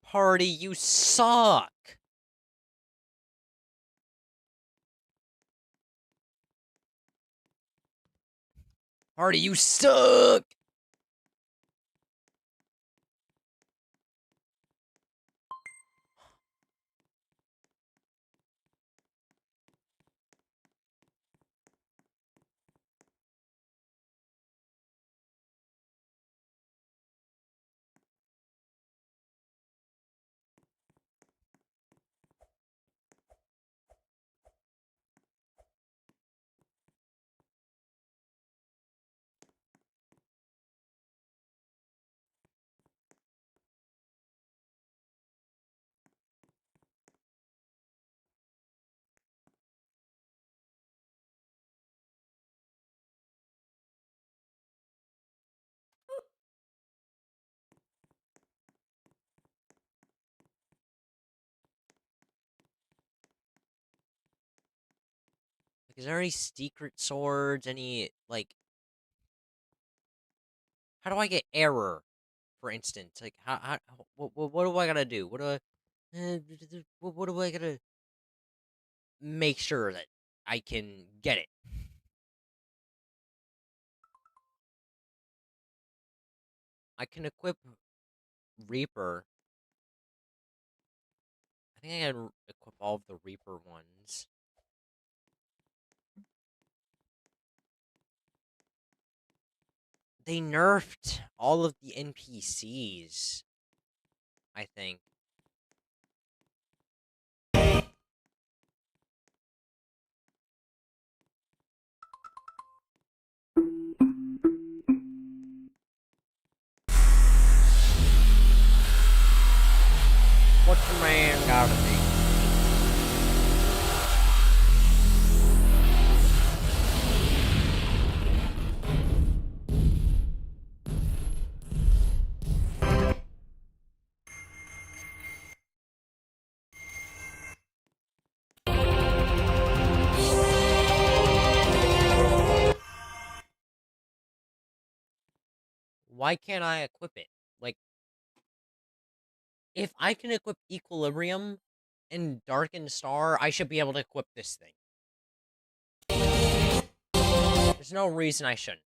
Party, you suck. Party, you suck. Is there any secret swords? Any, like... How do I get error, for instance? Like, what do I gotta do? What do I... what do I gotta... make sure that I can get it? I can equip Reaper. I think I can equip all of the Reaper ones. They nerfed all of the NPCs, I think. What's the man gotta be? Why can't I equip it? Like, if I can equip Equilibrium and Darkened Star, I should be able to equip this thing. There's no reason I shouldn't.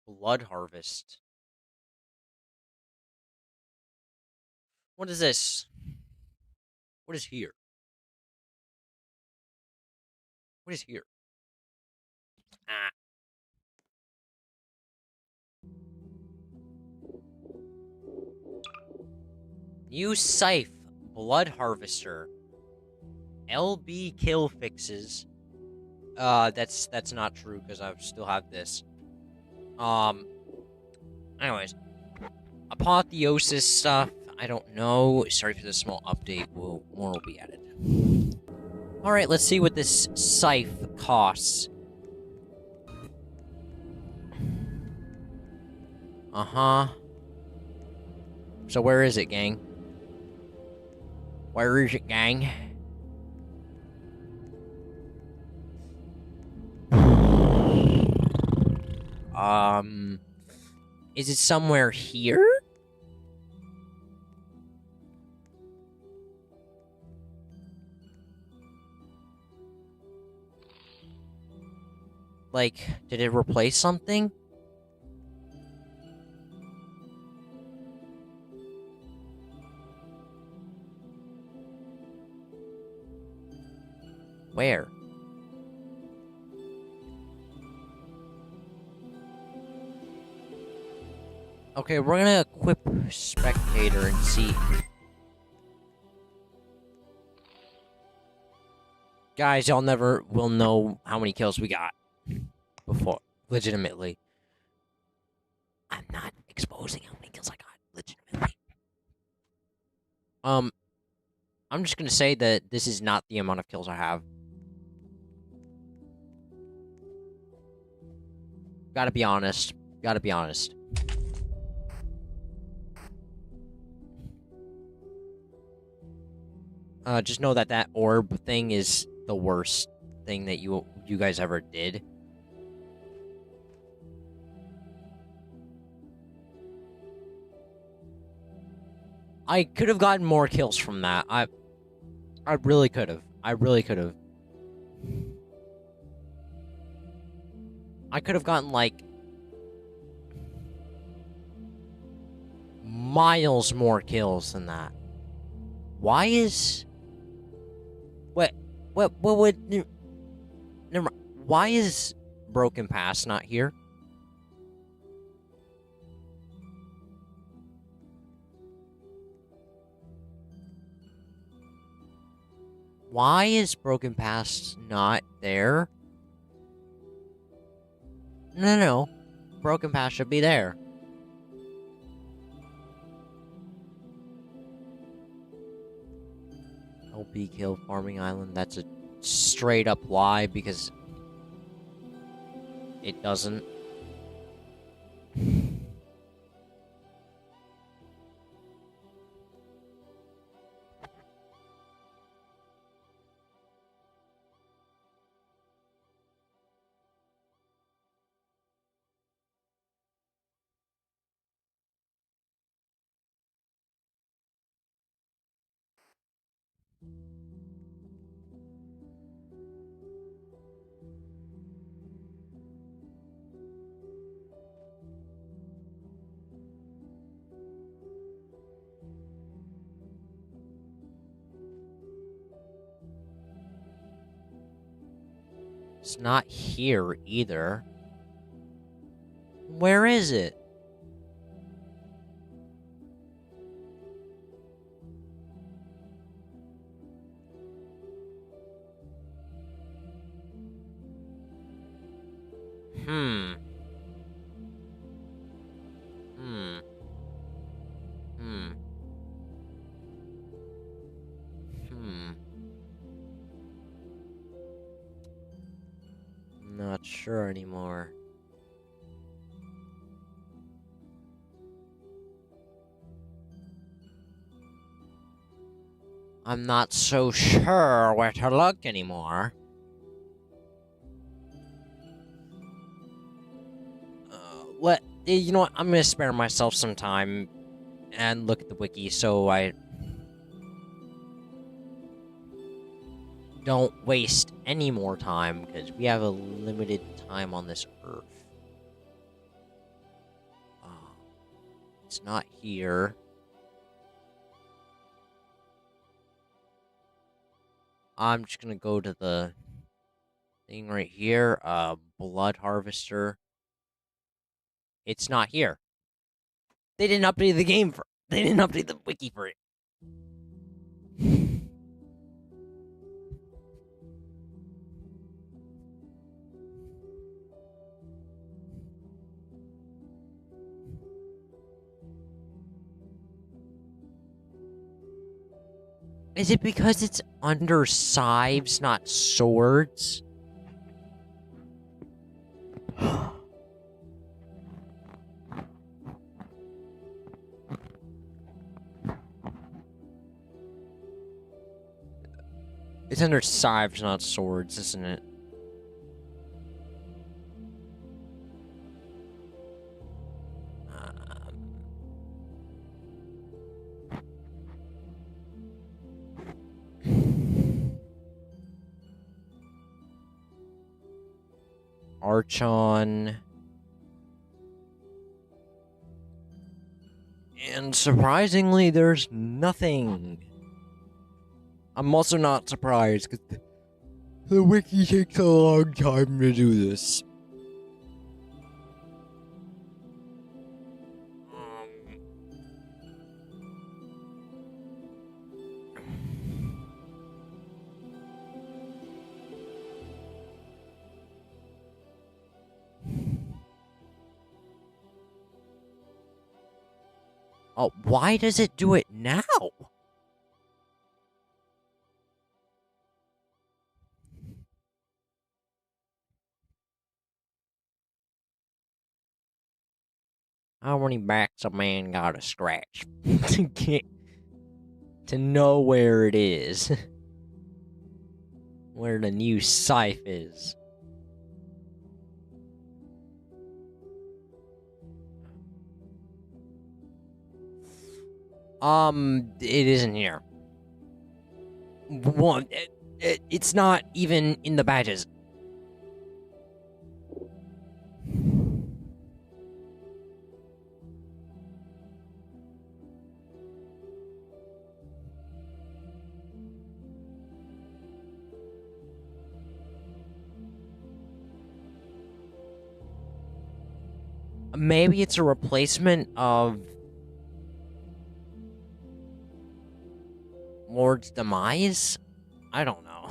Blood Harvest. What is this? What is here? What is here? Ah. New Scythe, Blood Harvester. LB kill fixes. That's not true because I still have this. Anyways, Apotheosis stuff. I don't know. Sorry for the small update. More will be added. All right, let's see what this scythe costs. So where is it, gang? Where is it, gang? Is it somewhere here? Like, did it replace something? Where? Okay, we're gonna equip Spectator and see. Guys, y'all never will know how many kills we got before. Legitimately. I'm not exposing how many kills I got. Legitimately. I'm just gonna say that this is not the amount of kills I have. Gotta be honest. Gotta be honest. Just know that that orb thing is the worst thing that you guys ever did. I could have gotten more kills from that. I really could have. I really could have. I could have gotten, like, miles more kills than that. Why is... What would... Never mind. Why is Broken Pass not here? Why is Broken Pass not there? No. Broken Pass should be there. LB kill Farming Island. That's a straight up lie because it doesn't. It's not here either. Where is it? Not sure anymore. I'm not so sure where to look anymore. You know what? I'm gonna spare myself some time and look at the wiki so I don't waste any more time, because we have a limited time on this earth. It's not here. I'm just gonna go to the thing right here, Blood Harvester. It's not here. They didn't update the game for... They didn't update the wiki for it. Is it because it's under scythes, not swords? It's under scythes, not swords, isn't it? Archon. And surprisingly, there's nothing. I'm also not surprised, because the wiki takes a long time to do this. Oh, why does it do it now? How many backs a man gotta scratch to get to know where it is? Where the new scythe is. It isn't here. One, it's not even in the badges. Maybe it's a replacement of Lord's Demise? I don't know.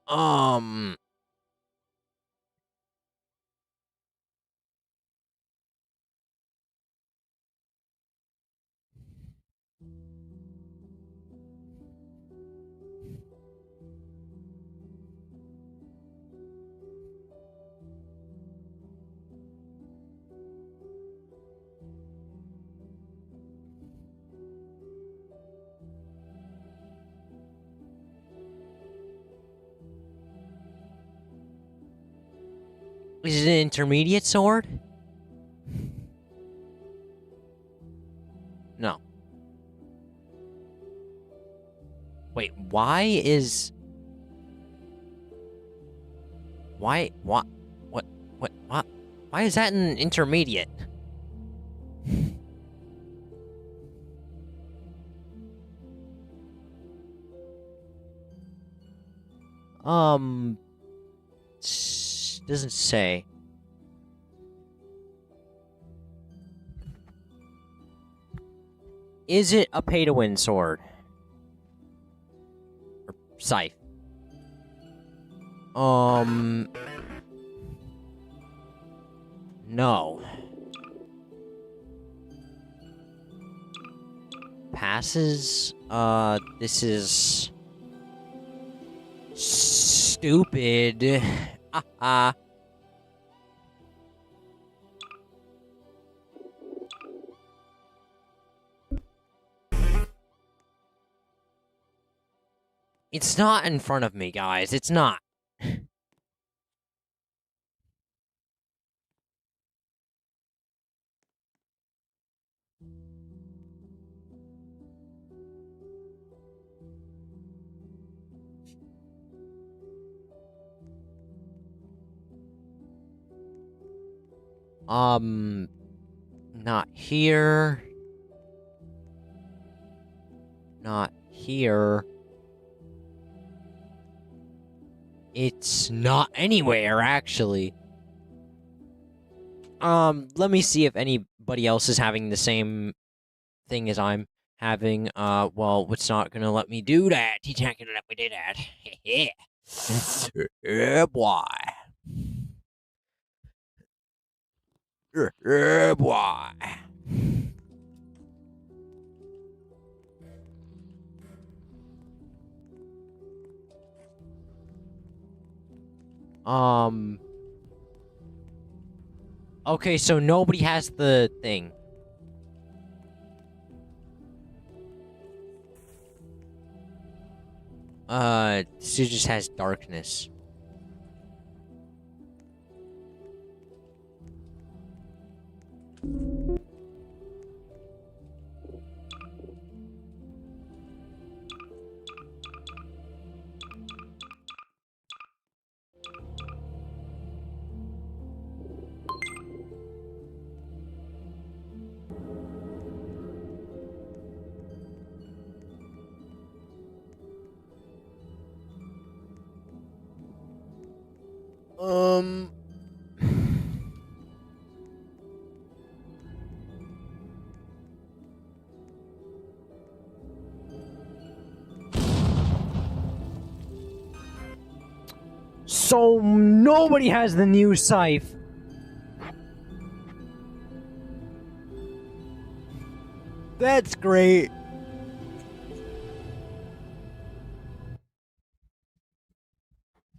Um... Is it an intermediate sword? No. Wait, why is... Why, what, why is that an intermediate? Doesn't say. Is it a pay-to-win sword? Or scythe? No. Passes? This is... stupid. It's not in front of me, guys. It's not. Not here. Not here. It's not anywhere, actually. Let me see if anybody else is having the same thing as I'm having. Well, it's not gonna let me do that. He's not gonna let me do that. Yeah, boy. Boy. Okay, so nobody has the thing. She just has darkness. So nobody has the new scythe. That's great.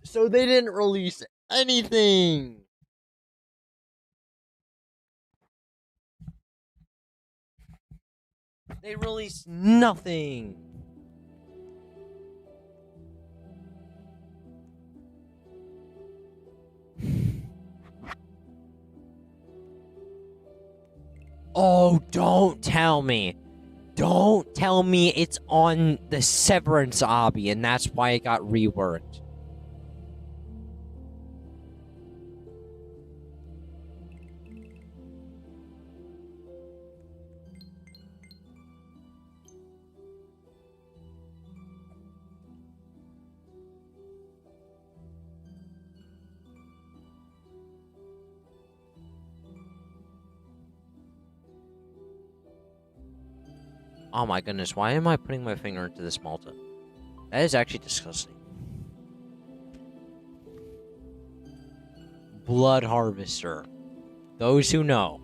So they didn't release anything. They released nothing. Oh, don't tell me. Don't tell me it's on the Severance obby and that's why it got reworked. Oh my goodness, why am I putting my finger into this Malta? That is actually disgusting. Blood Harvester. Those who know.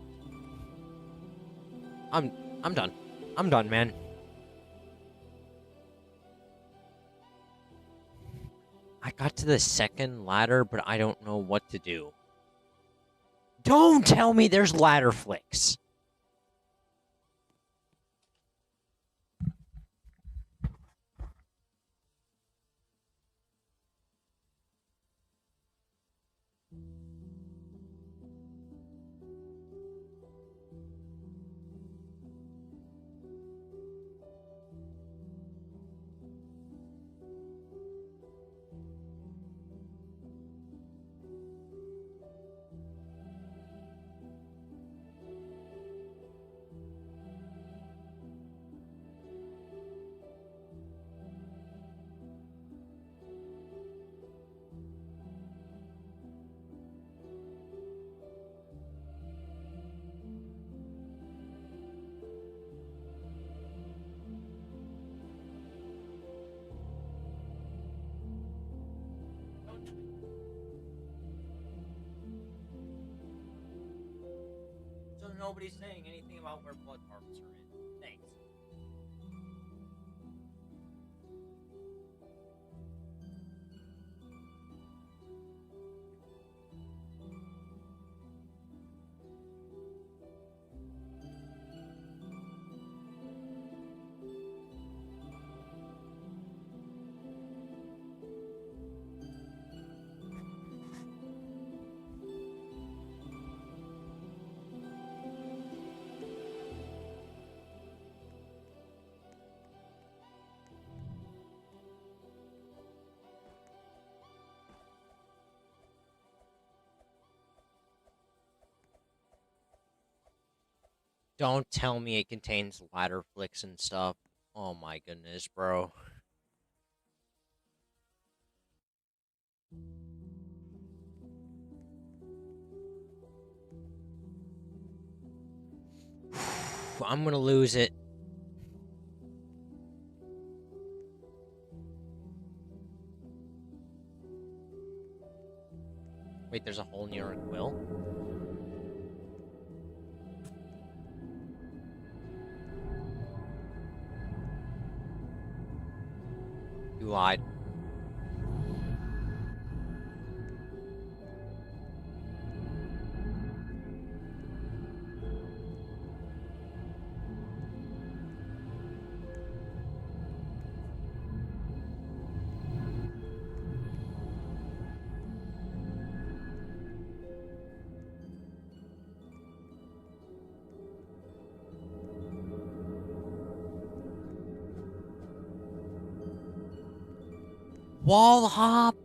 I'm done. I'm done, man. I got to the second ladder, but I don't know what to do. Don't tell me there's ladder flicks. So nobody's saying anything about where Blood Harvester is. Thanks. Don't tell me it contains ladder flicks and stuff. Oh my goodness, bro. I'm gonna lose it. Wait, there's a whole New York will? lied. Wall hop.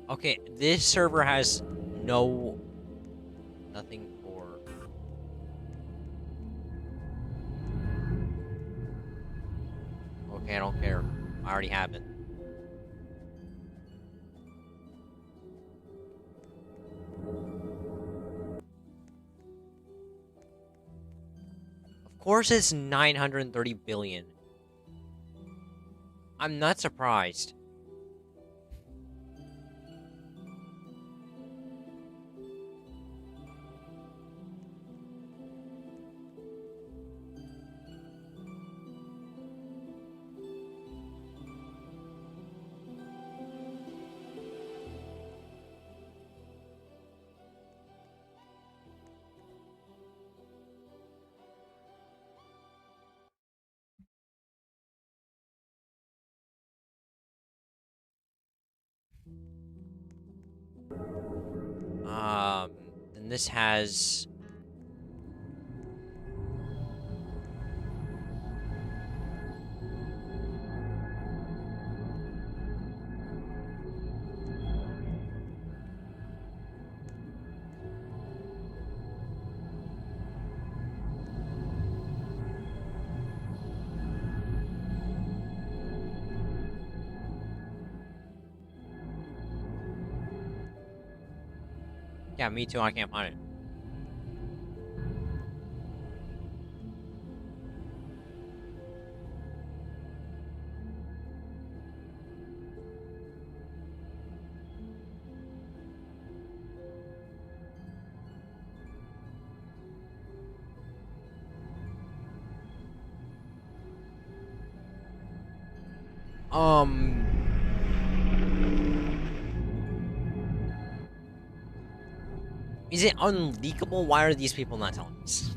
Okay, this server has nothing for... Okay, I don't care. I already have it. Of course it's 930 billion. I'm not surprised. And this has... Yeah, me too, I can't find it. Is it unleakable? Why are these people not telling us?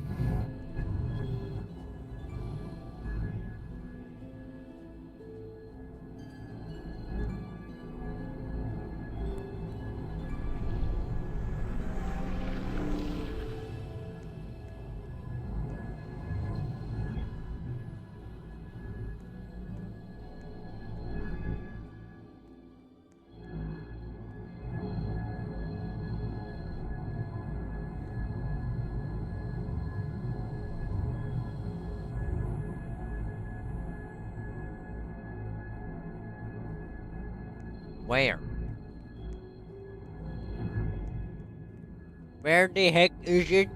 Where? Where the heck is it?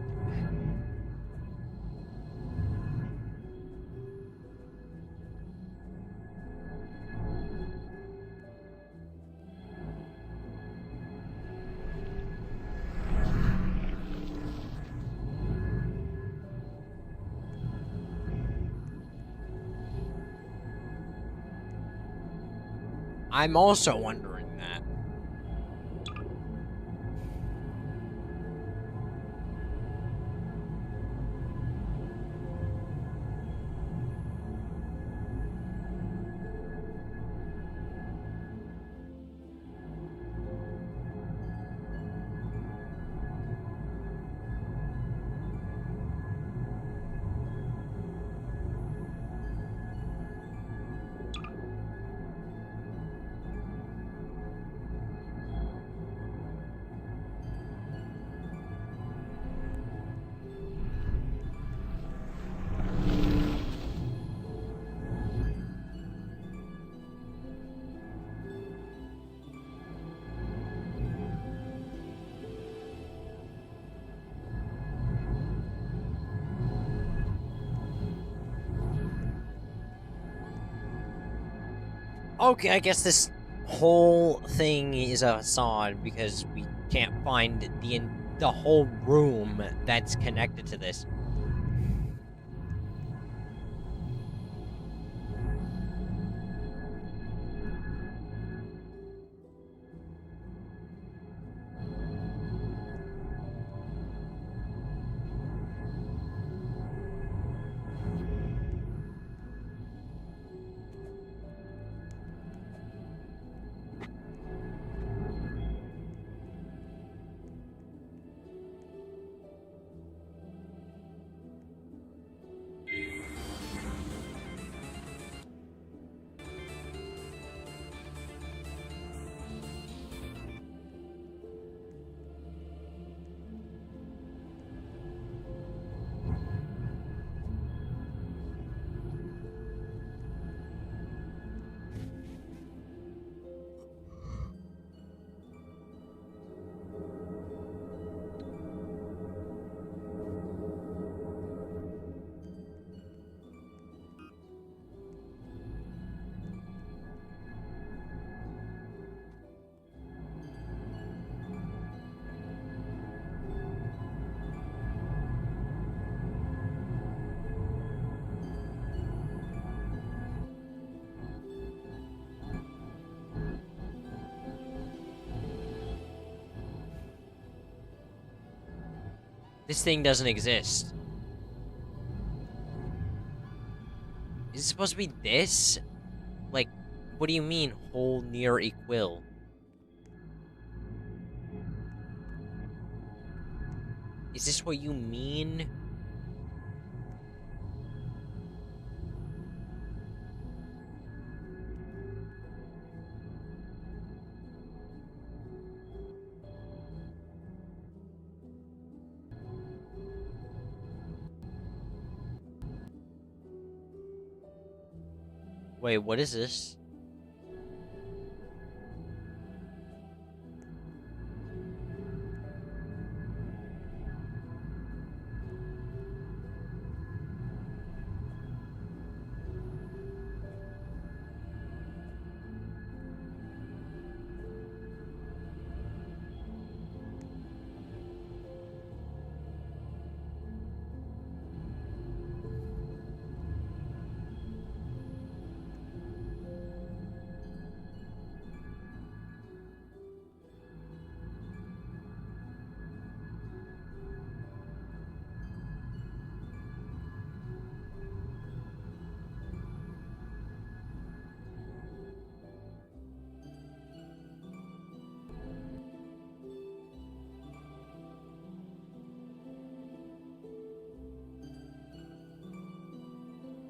I'm also wondering that. Okay, I guess this whole thing is a facade because we can't find the whole room that's connected to this. This thing doesn't exist. Is it supposed to be this? Like, what do you mean, whole near equil? Is this what you mean? Wait, what is this?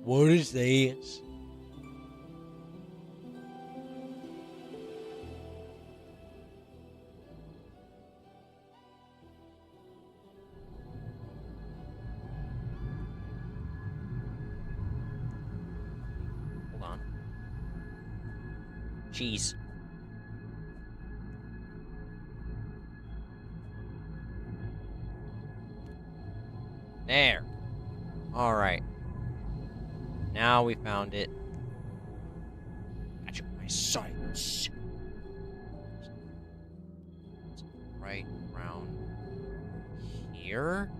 What is this? Hold on. Cheese. There. All right. Now we found it. Got you in my sights. Right around here.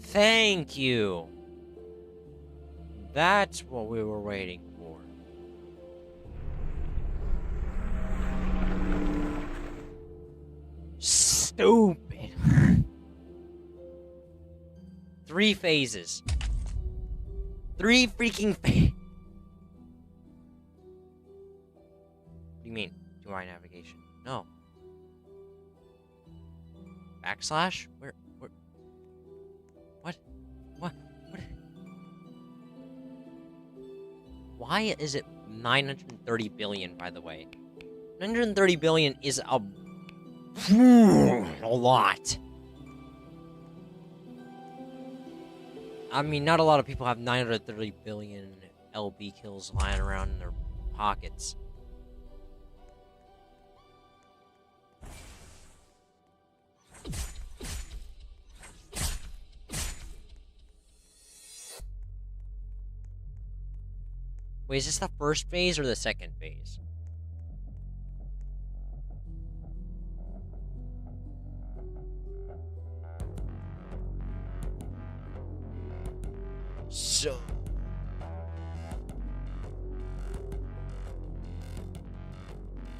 Thank you. That's what we were waiting for. Stupid. 3 phases. 3 freaking phases. What do you mean? UI navigation? No. Backslash? Where? What? What? Why is it 930 billion, by the way? 930 billion is a lot. I mean, not a lot of people have 930 billion LB kills lying around in their pockets. Wait, is this the first phase or the second phase? So...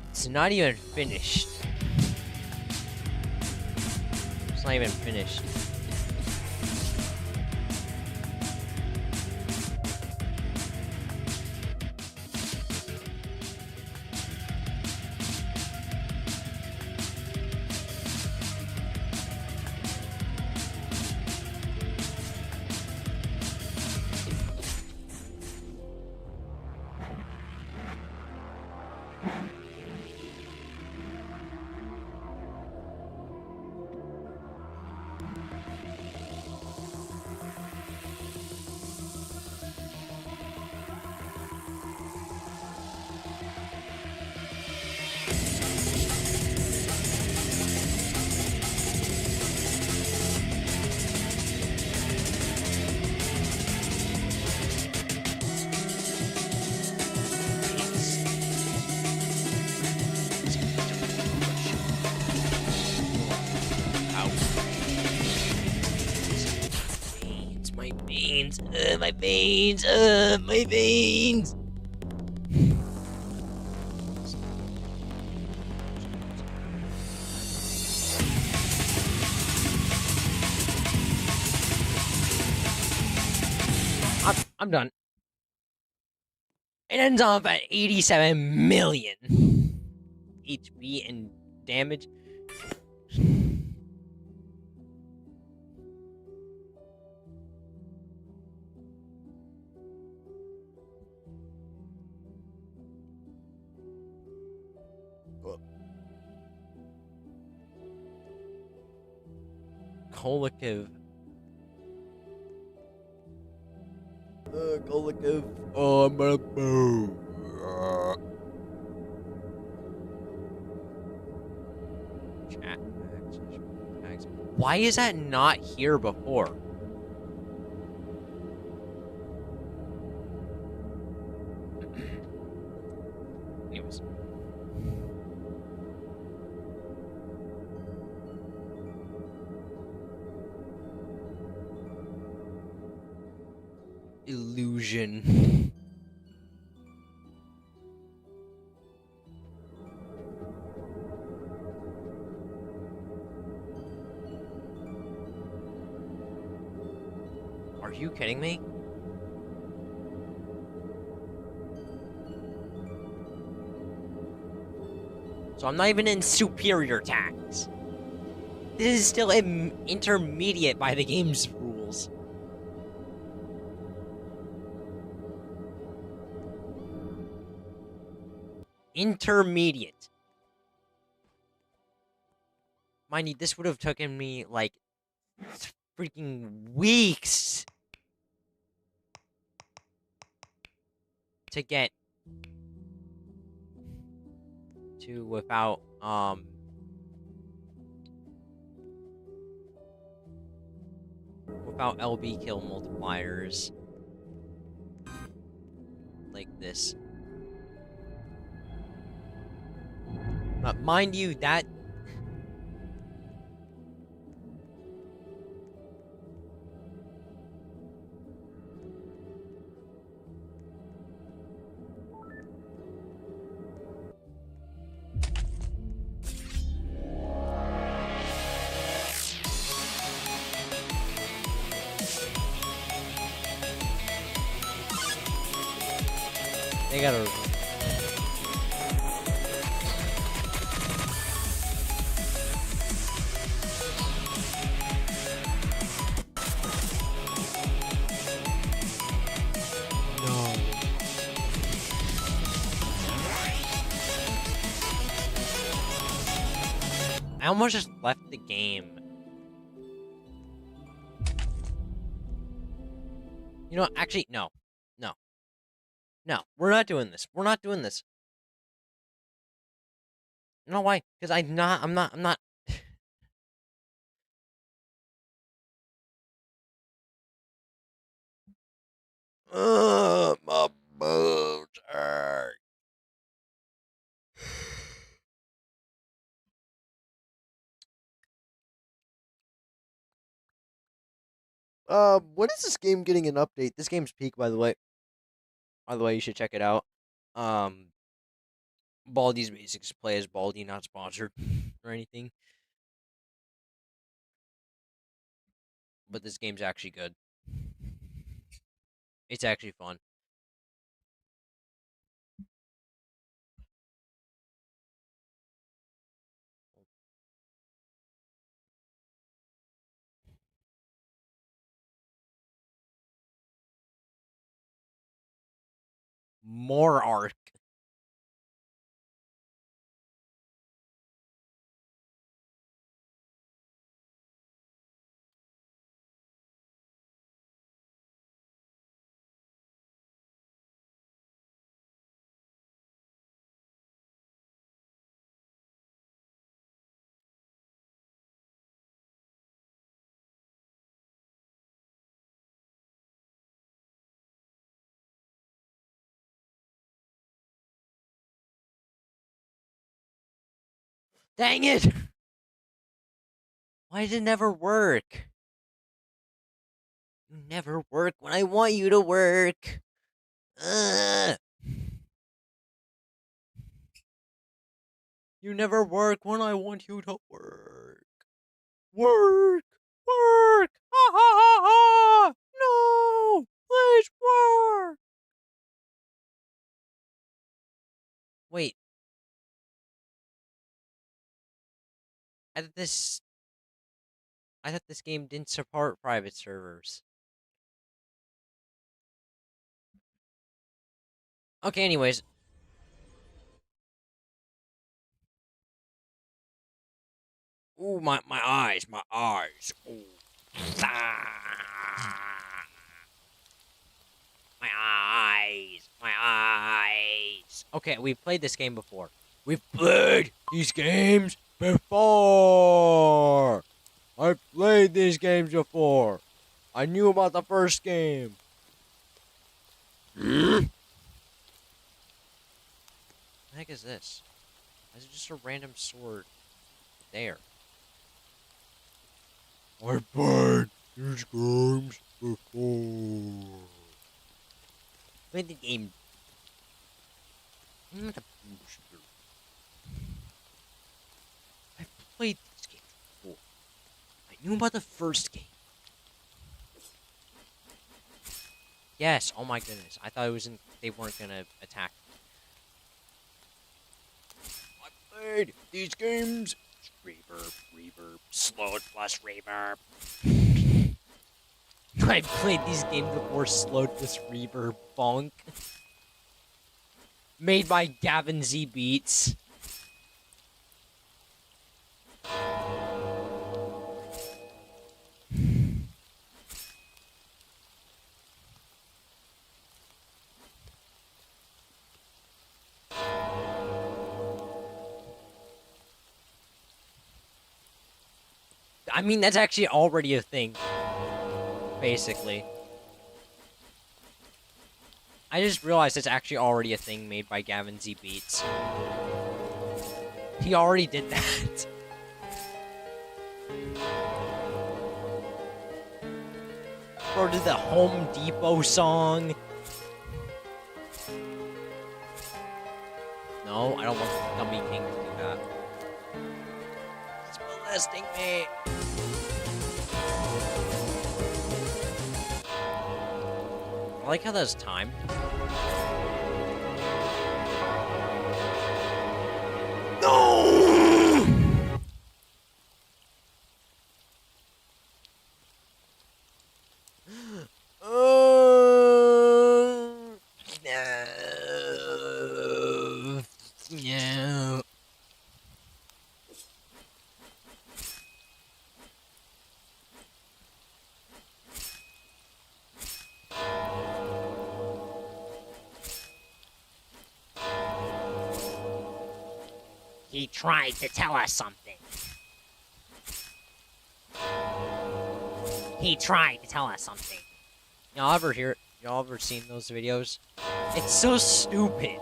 it's not even finished. It's not even finished. My veins, my veins. I'm done. It ends off at 87 million HP and damage. Kolektiv. Kolektiv. Oh, I'm gonna boo. Chat tags. Why is that not here before? Anyways. Illusion. Are you kidding me? So I'm not even in superior tax. This is still intermediate by the game's rules. Intermediate. Mind you, this would have taken me like freaking weeks to get to without LB kill multipliers like this. But mind you, that They gotta. No. I almost just left the game. You know, actually, no. No. No, we're not doing this. We're not doing this. You know why? Because I'm not. My bones hurt. When is this game getting an update? This game's peak, by the way. By the way, you should check it out. Baldi's Basics play as Baldi, not sponsored or anything. But this game's actually good. It's actually fun. More arc. Dang it! Why does it never work? You never work when I want you to work. You never work when I want you to work. Work! Work! Ha ha ha ha! No! Please work! Wait. I thought this game didn't support private servers. Okay, anyways. Ooh, my eyes. Ooh. Ah. My eyes. Okay, we've played this game before. We've played these games before. I've played these games before. I knew about the first game. What the heck is this? Is it just a random sword there? I played these games before. Played the game. I'm not a booster. I played this game before. I knew about the first game. Yes, oh my goodness. I thought it was they weren't gonna attack. I played these games. Reverb, slowed plus reverb. I played these games before, slowed plus reverb, bonk. Made by Gavin Z Beats. I mean, that's actually already a thing. Basically. I just realized it's actually already a thing made by Gavin Z Beats. He already did that. Or did the Home Depot song. No, I don't want the Dummy King to do that. It's molesting me. I like how that's timed. No! No. He tried to tell us something. He tried to tell us something. Y'all ever seen those videos? It's so stupid.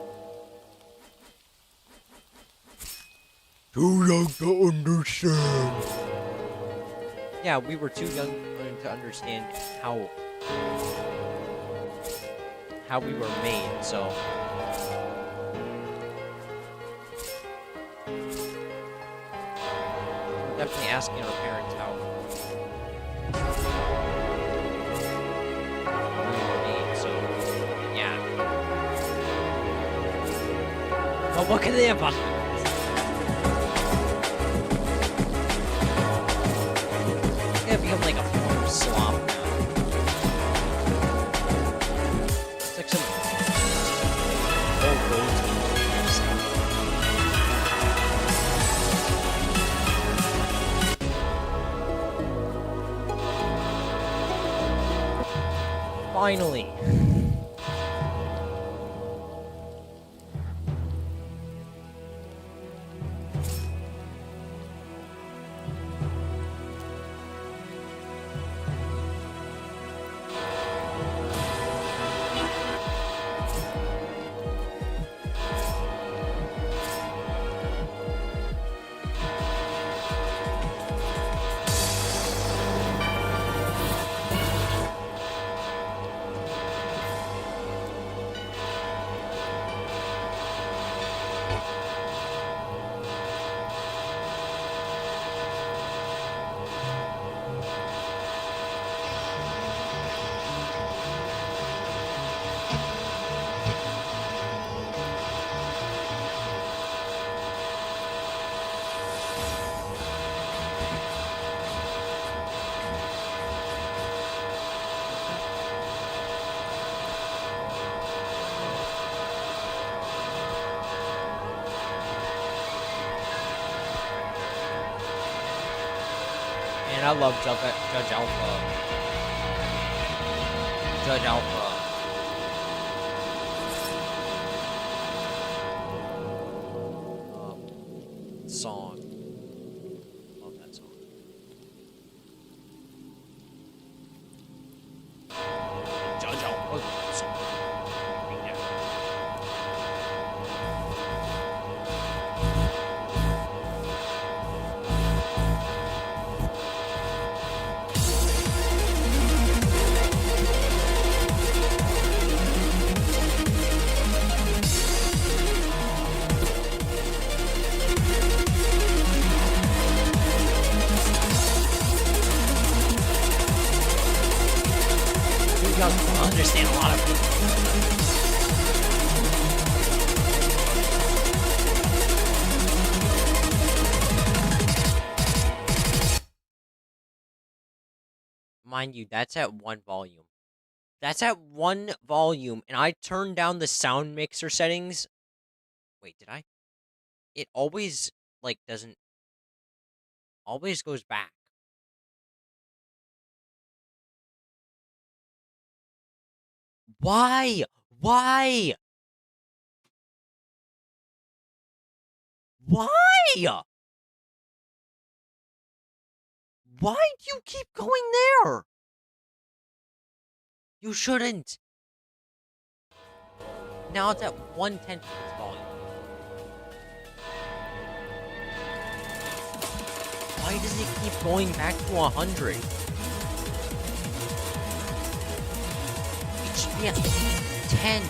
Too young to understand. Yeah, we were too young to understand how we were made, so. We're definitely asking our parents how we were made, so yeah. But what can they have possibly? It's gonna become like a form of slop now. It's like some old road Finally. And I love Judge Alpha. Judge Alpha. Song. Love that song. Judge Alpha song. Right there. You guys don't understand a lot of people. Mind you, that's at one volume. That's at one volume, and I turned down the sound mixer settings. Wait, did I? It always, like, doesn't... Always goes back. Why? Why? Why? Why do you keep going there? You shouldn't. Now it's at 1/10 of its volume. Why does it keep going back to 100? It should be at 10.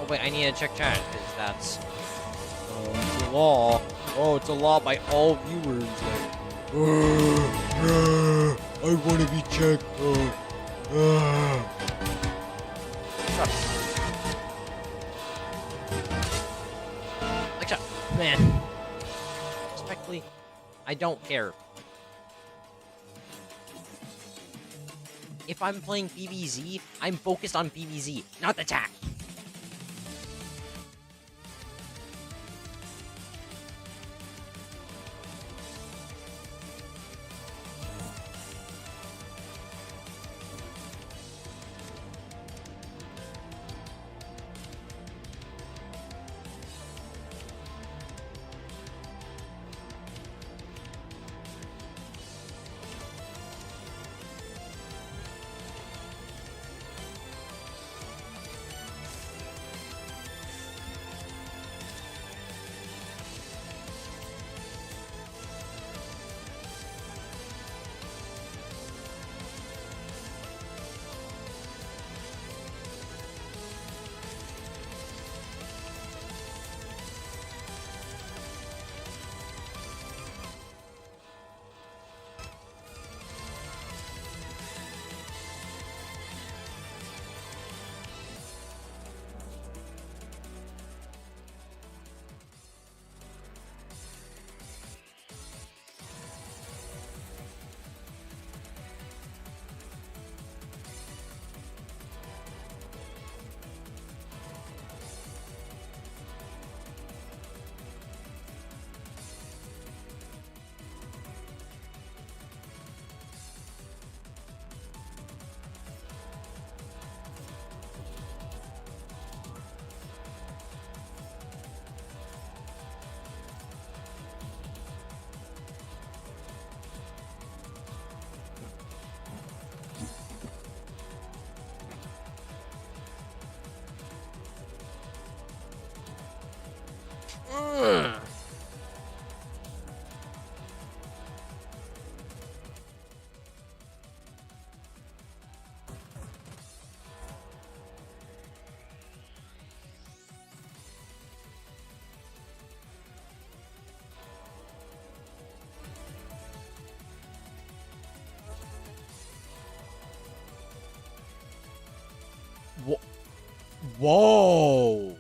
Oh wait, I need to check chat because that's it's a law. Oh, it's a law by all viewers. Like, I want to be checked. shut up. Like, shut up. Man. Respectfully, I don't care. If I'm playing BBZ, I'm focused on BBZ, not the chat. Whoa!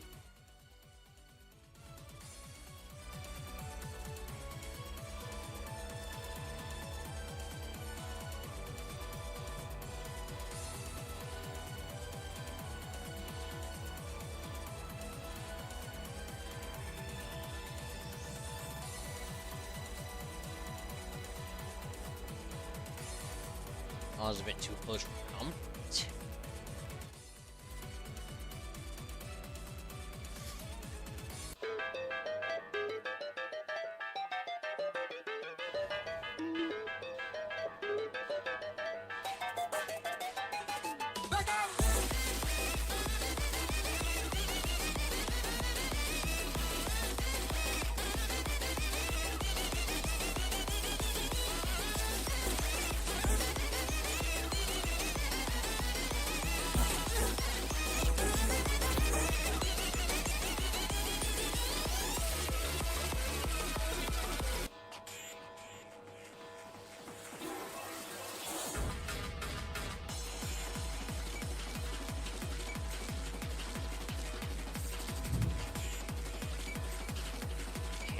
I was a bit too close for comfort.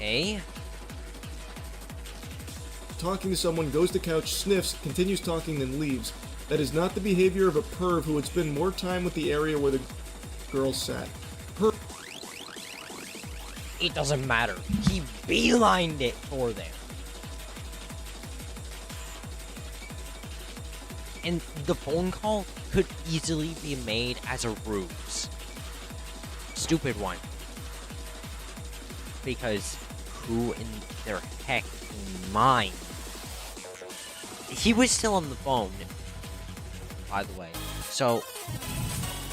Okay. Talking to someone, goes to couch, sniffs, continues talking, then leaves. That is not the behavior of a perv who would spend more time with the area where the girl sat. It doesn't matter. He beelined it for them. And the phone call could easily be made as a ruse. Stupid one. Because who in their heck mind? He was still on the phone, by the way. So,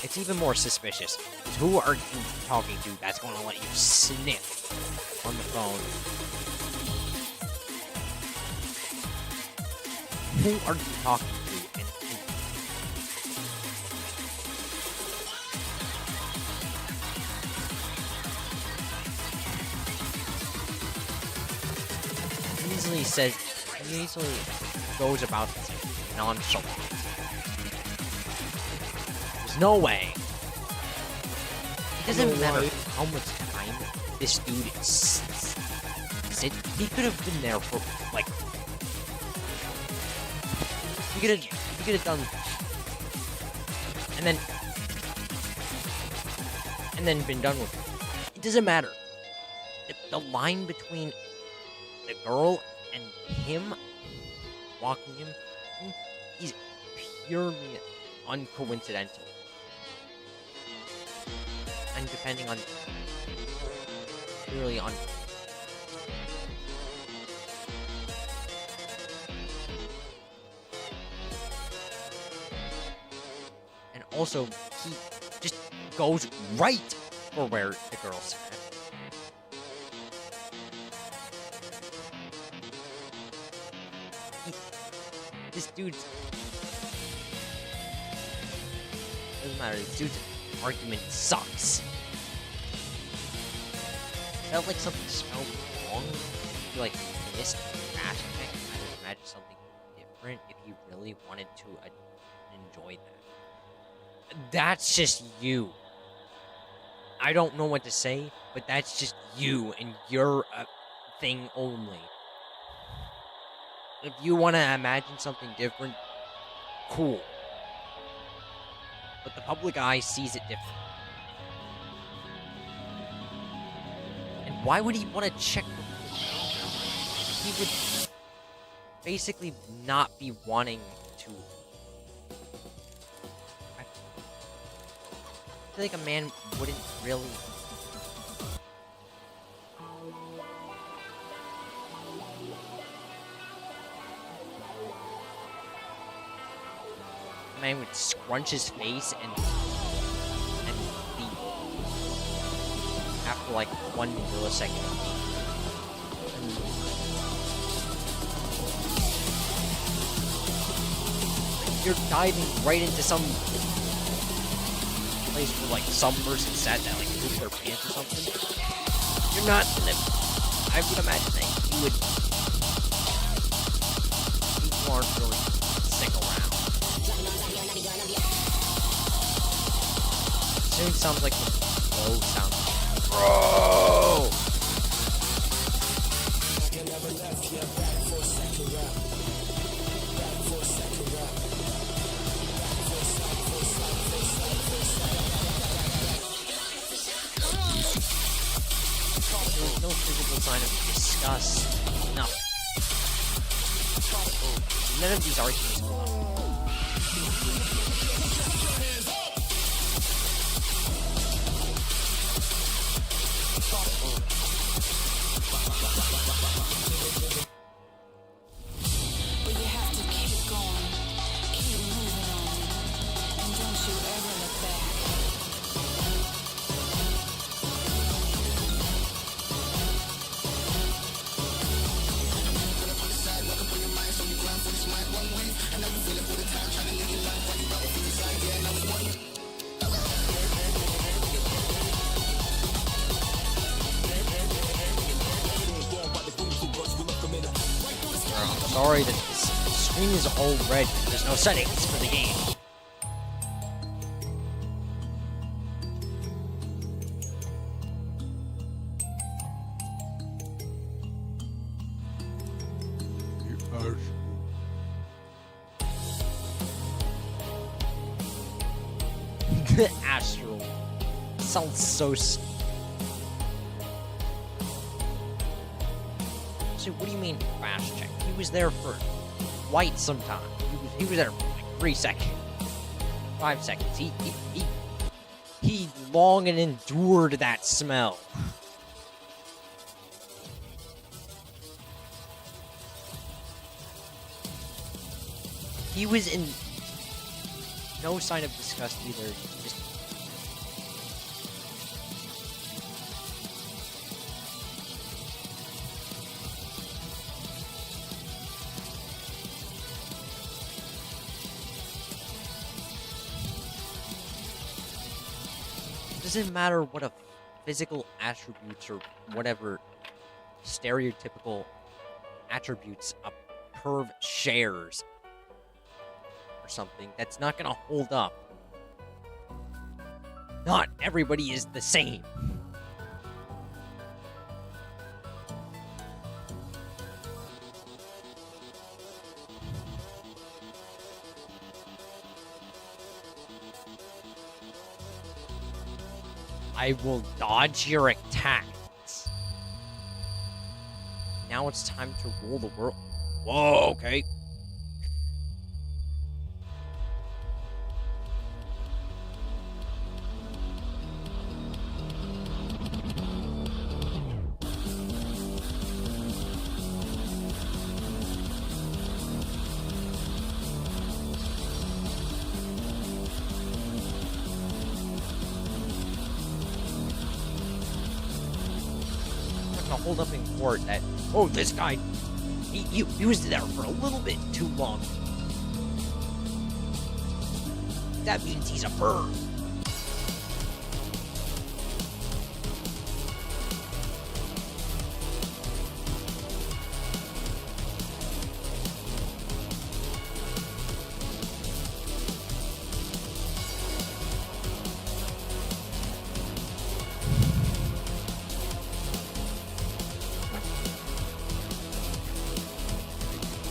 it's even more suspicious. Who are you talking to that's going to let you sniff on the phone? Who are you talking to? easily goes about this nonchalant. There's no way. It doesn't matter how much time this dude sit. He could have been there for like. He could have done, and then been done with it. It doesn't matter. The line between the girl and him walking him is purely uncoincidental. And depending on purely on and also he just goes right for where the girl's at. This dude's doesn't matter. This dude's argument sucks. Felt like something smelled wrong. You're like missed trash pick. I would imagine something different if you really wanted to enjoy that. That's just you. I don't know what to say, but that's just you and your thing only. If you want to imagine something different, cool. But the public eye sees it different. And why would he want to check? He would basically not be wanting to. I feel like a man wouldn't really. Man would scrunch his face and leave after like 1 millisecond. You're diving right into some place where like some person sat that like pooped their pants or something. You're not gonna. I would imagine that you would. People aren't really sick around. Soon sounds like the low sound. Bro! There's no physical sign of disgust. Nothing. None of these arguments go up. Sorry that the screen is all red. There's no settings for the game. The Astral sounds so. So what do you mean fast check? He was there for quite some time. He was there for like 3 seconds, 5 seconds. He long and endured that smell. He was in no sign of disgust either. Just doesn't matter what a physical attributes or whatever stereotypical attributes a curve shares or something, that's not gonna hold up. Not everybody is the same. I will dodge your attacks. Now it's time to rule the world. Whoa, okay. Hold up in court that, oh, this guy, he used it there for a little bit too long. That means he's a bird.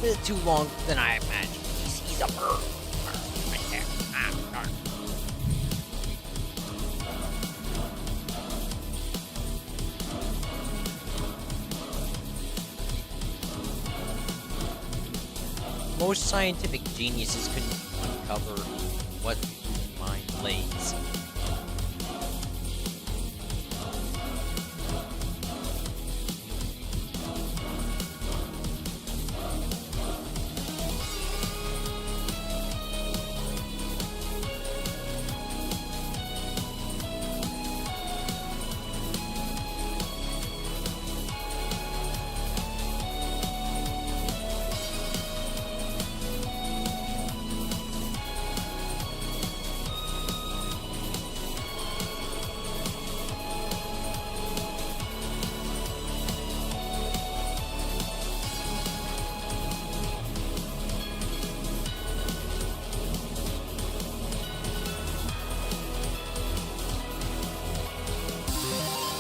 Bit too long than I imagined. He's a bird. Right there. Darn. Most scientific geniuses couldn't uncover what the human mind lays.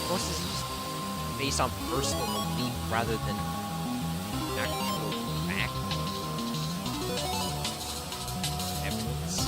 Most is just based on personal belief rather than actual fact. Evidence.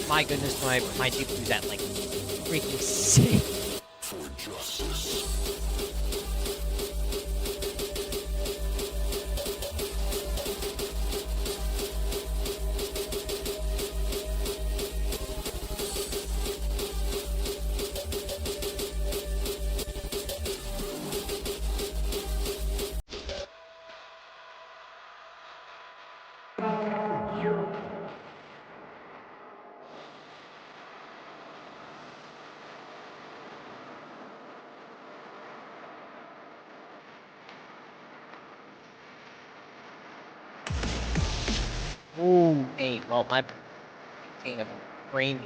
My goodness, my GPU's at like freaking 6. For justice. Ooh, hey, well, my thing of brain.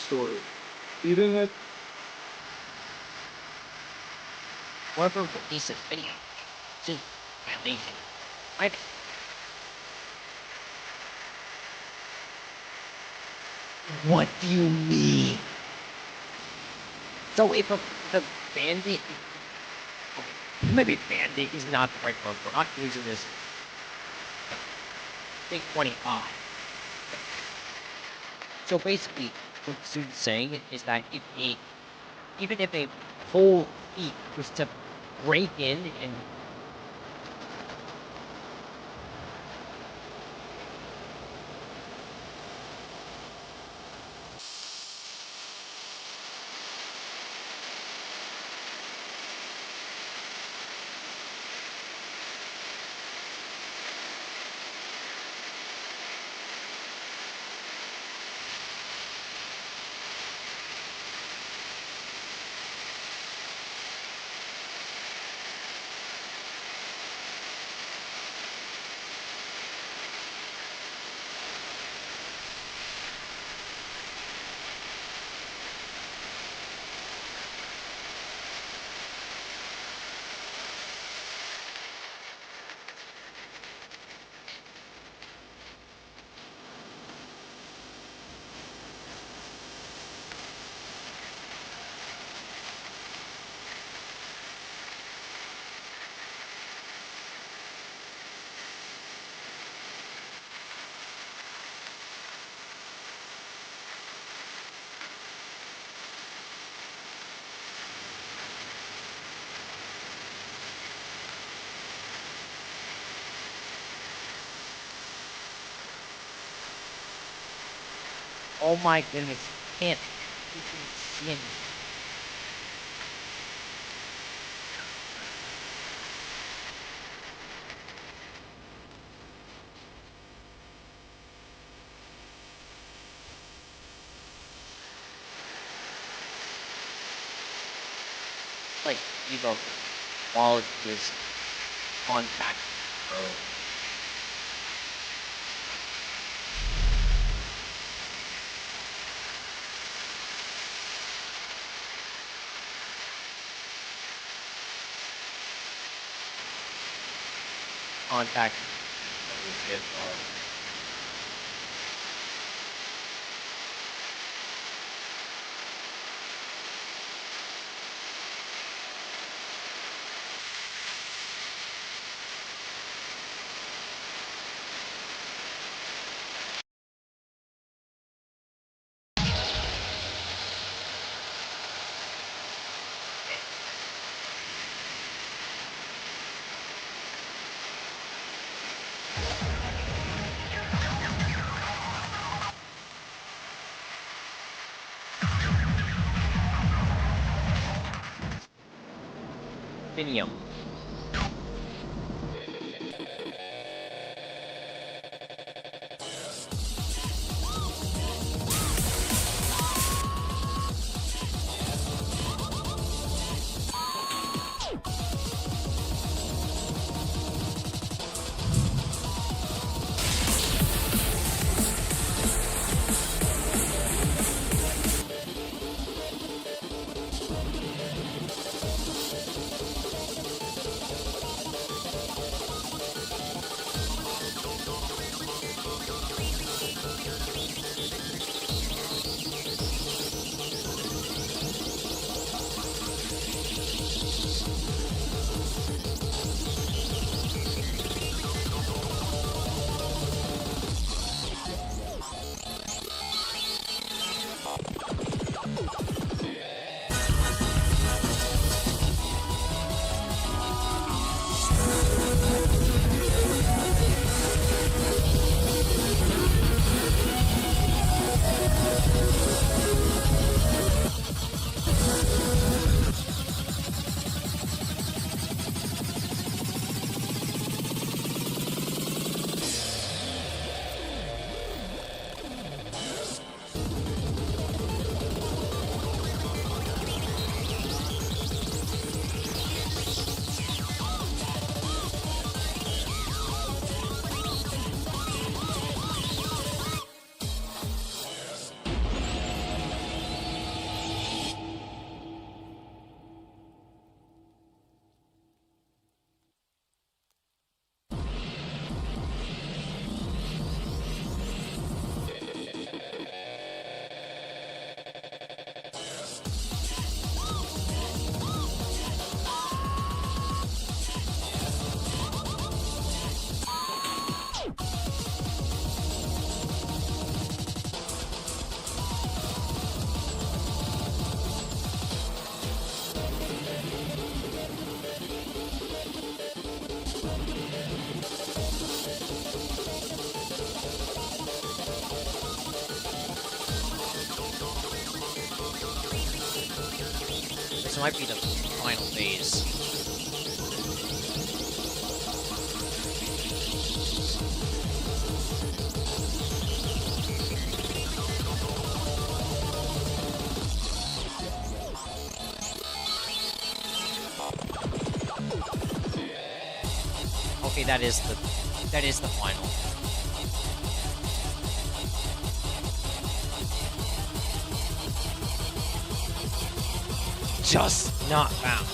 story. Even if Whoever released this video is lazy. Right? What do you mean? So if a bandit, maybe bandit is not the right word. We're not using this. Think 25. So basically, what Sue's saying is that even if a whole thief was to break in and oh my goodness, can't even see anything. Like, Evo, while this contact, bro. Contact. Vinium. might be the final phase. Okay, that is the final. Just not found.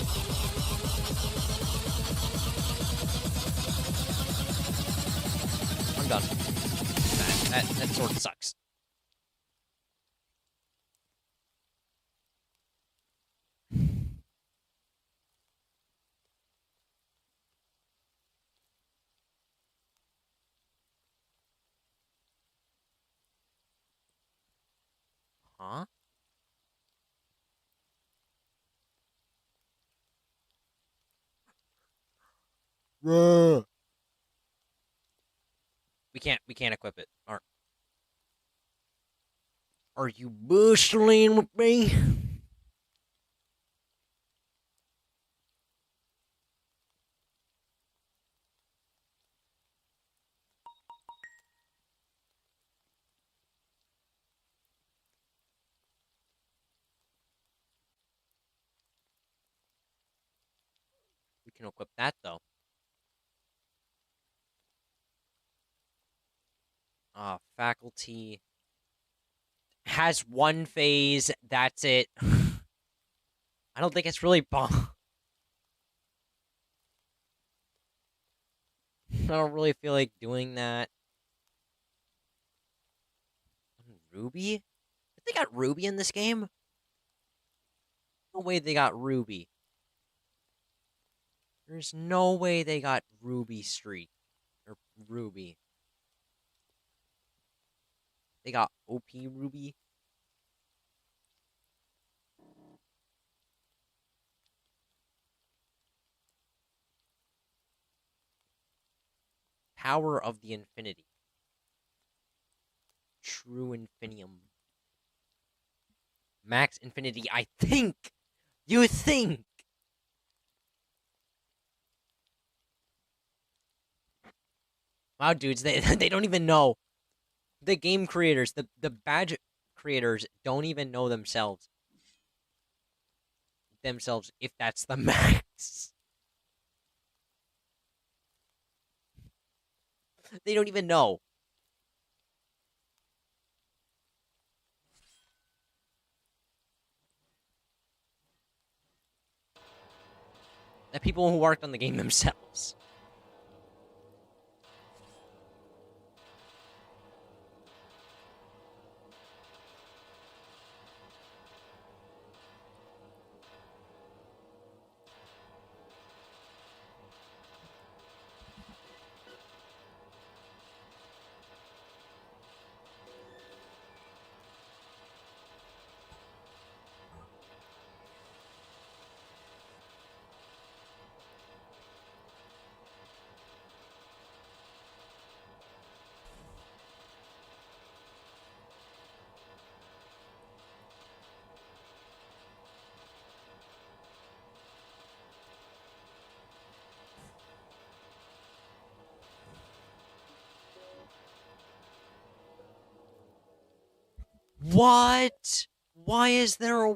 I'm done. That sort of sucks. Huh? Bruh. We can't equip it. Are you bustling with me? We can equip that though. Faculty has one phase. That's it. I don't think it's really bomb. I don't really feel like doing that. Ruby? They got Ruby in this game? No way they got Ruby. There's no way they got Ruby Street. Or Ruby. They got OP Ruby. Power of the Infinity. True Infinium. Max Infinity, I think! You think! Wow, dudes, they don't even know. The game creators, the badge creators don't even know themselves if that's the max. They don't even know. The people who worked on the game themselves. What? Why is there a...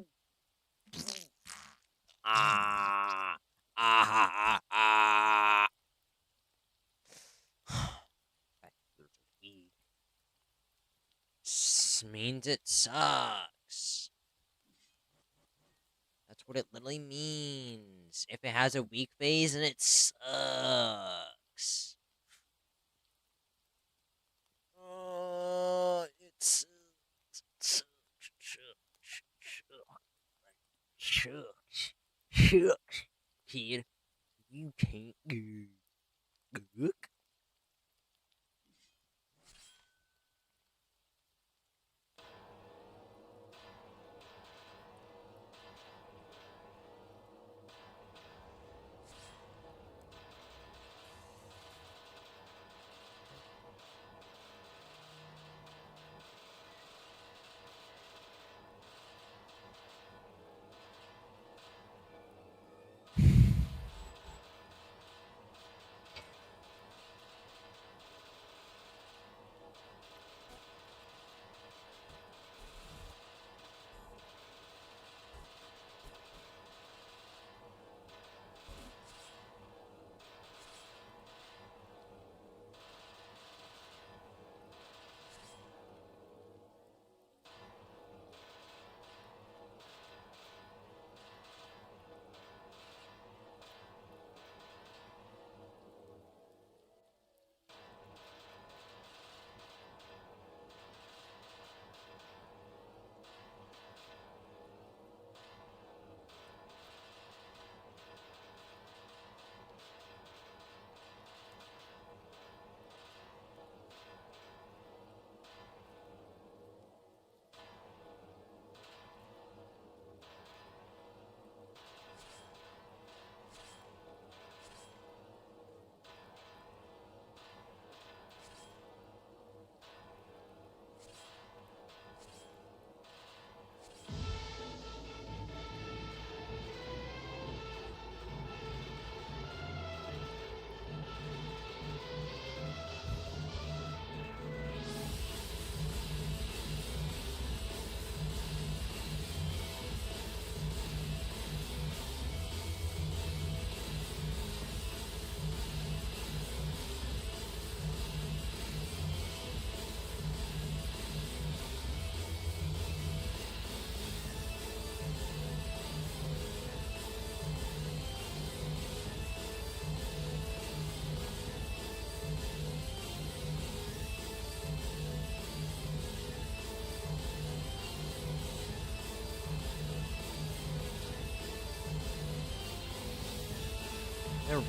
Means it sucks. That's what it literally means. If it has a weak phase, then it sucks. It's... Shucks. Shucks. Kid, you can't go. Look.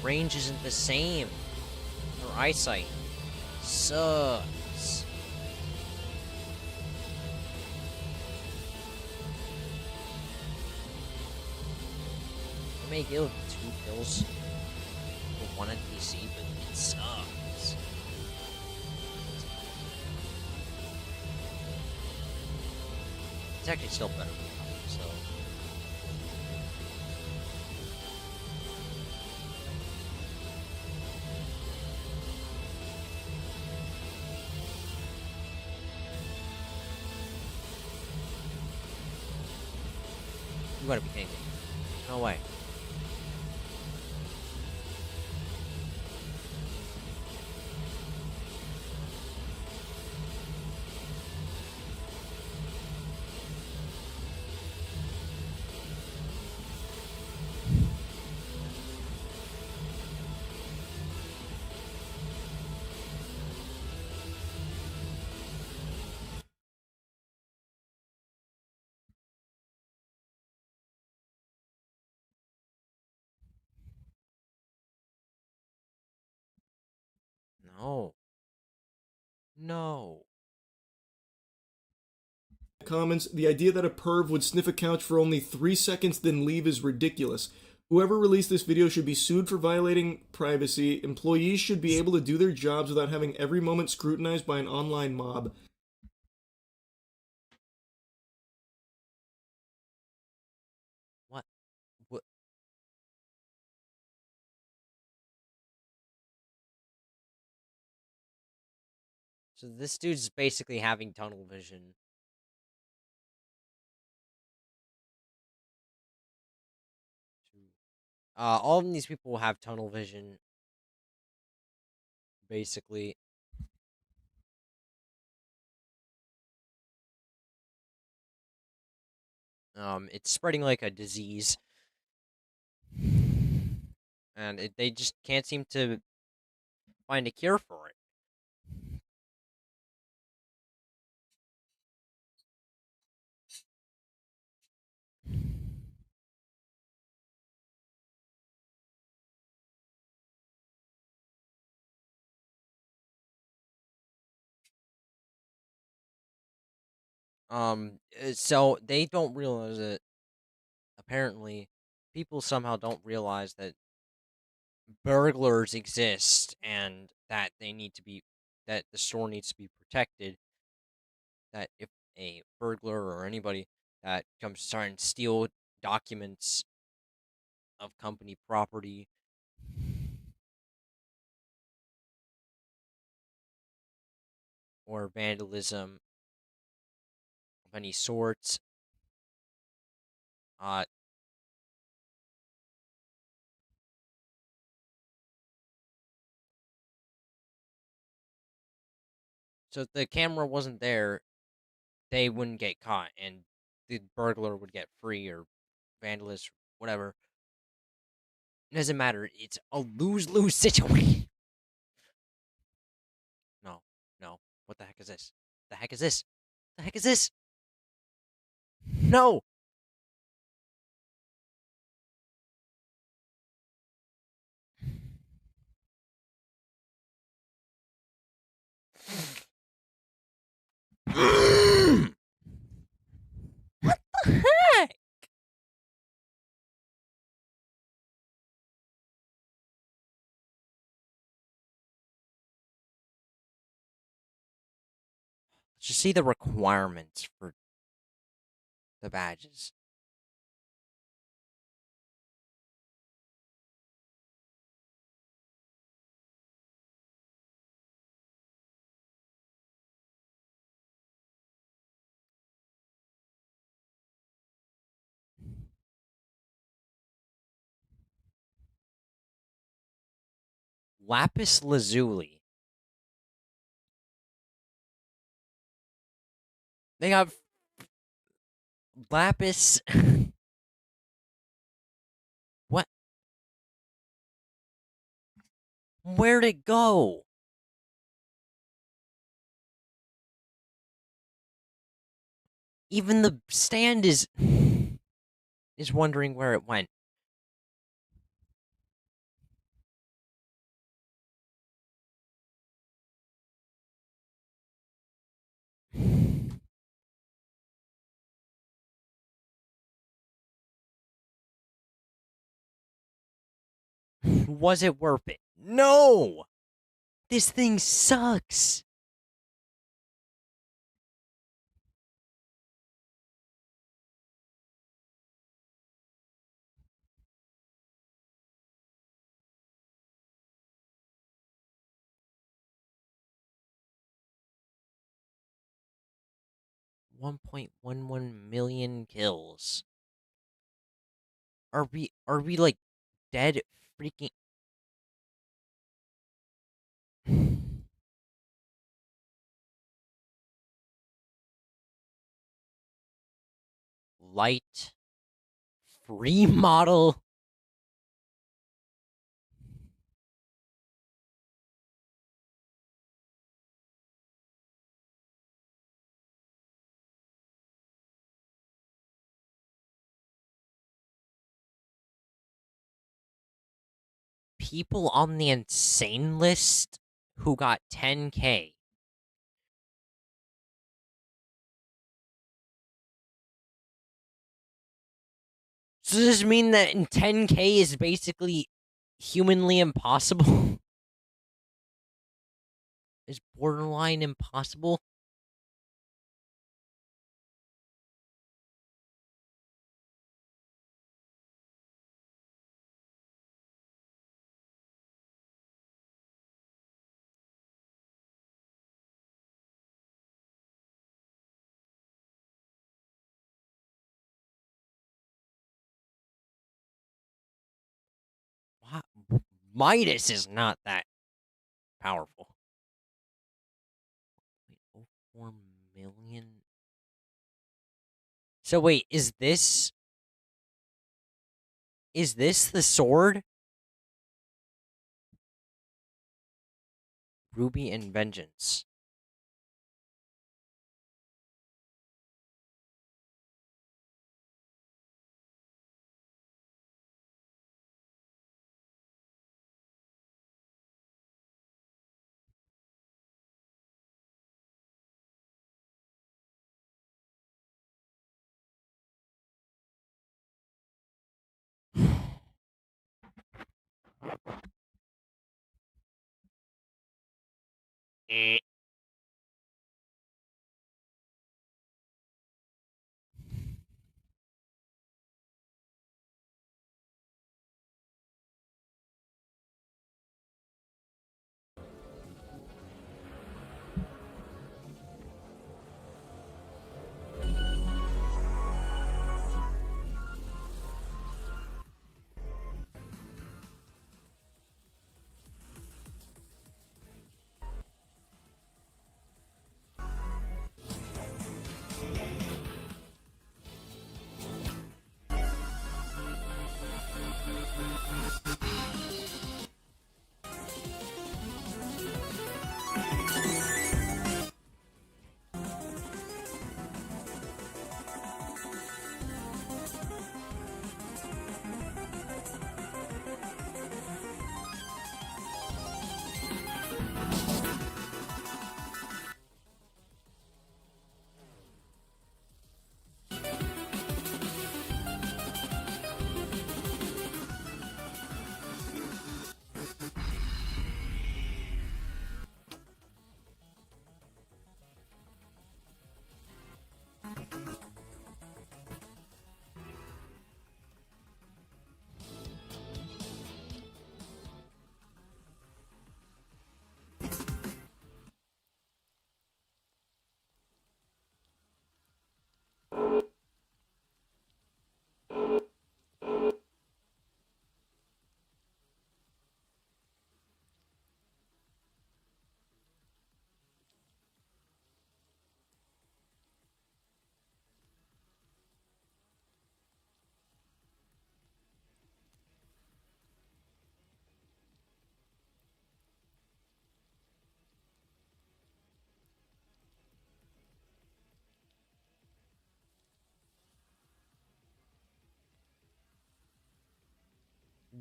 range isn't the same. Her eyesight sucks. I may get 2 kills for 1 NPC, but it sucks. It's actually still better than nothing, so. You gotta be kidding me. No way. No. No. Comments, the idea that a perv would sniff a couch for only 3 seconds then leave is ridiculous. Whoever released this video should be sued for violating privacy. Employees should be able to do their jobs without having every moment scrutinized by an online mob. What? What? So this dude's basically having tunnel vision. All of these people have tunnel vision. Basically. It's spreading like a disease. And they just can't seem to find a cure for it. So they don't realize that, apparently, people somehow don't realize that burglars exist and that that the store needs to be protected. That if a burglar or anybody that comes to try and steal documents of company property or vandalism of any sorts, so if the camera wasn't there, they wouldn't get caught, and the burglar would get free, or vandalist, whatever. It doesn't matter. It's a lose-lose situation. No, no. What the heck is this? The heck is this? The heck is this? No! What the heck? Let's just see the requirements for the badges. Lapis lazuli. They got lapis. What? Where'd it go? Even the stand is wondering where it went. Was it worth it? No! This thing sucks! $1.11 million kills. Are we like dead freaking light free model? People on the insane list who got 10K. So does this mean that 10K is basically humanly impossible? Is borderline impossible? Wow. Midas is not that powerful. 4 million. So wait, is this the sword? Ruby and Vengeance. Eh.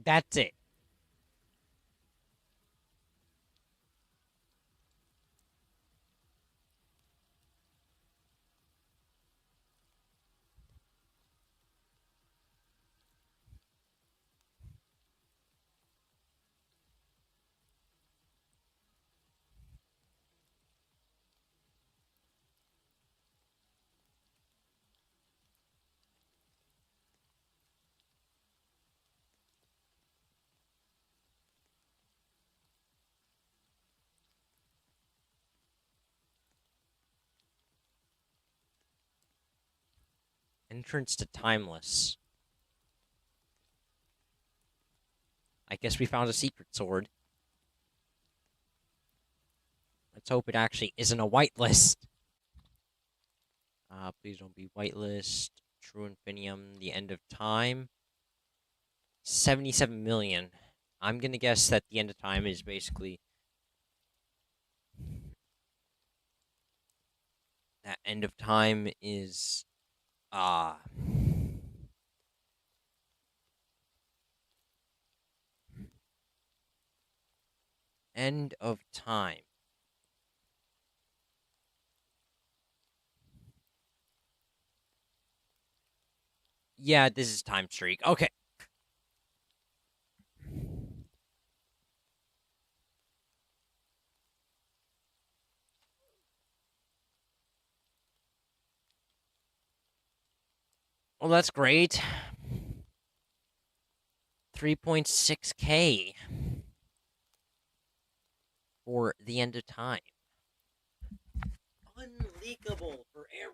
That's it. Entrance to Timeless. I guess we found a secret sword. Let's hope it actually isn't a whitelist. Please don't be whitelist. True Infinium, the end of time. 77 million. I'm gonna guess that the end of time is basically... That end of time is... End of time. Yeah, this is Time Streak. Okay. Well, that's great. 3.6K for the end of time. Unleakable for error.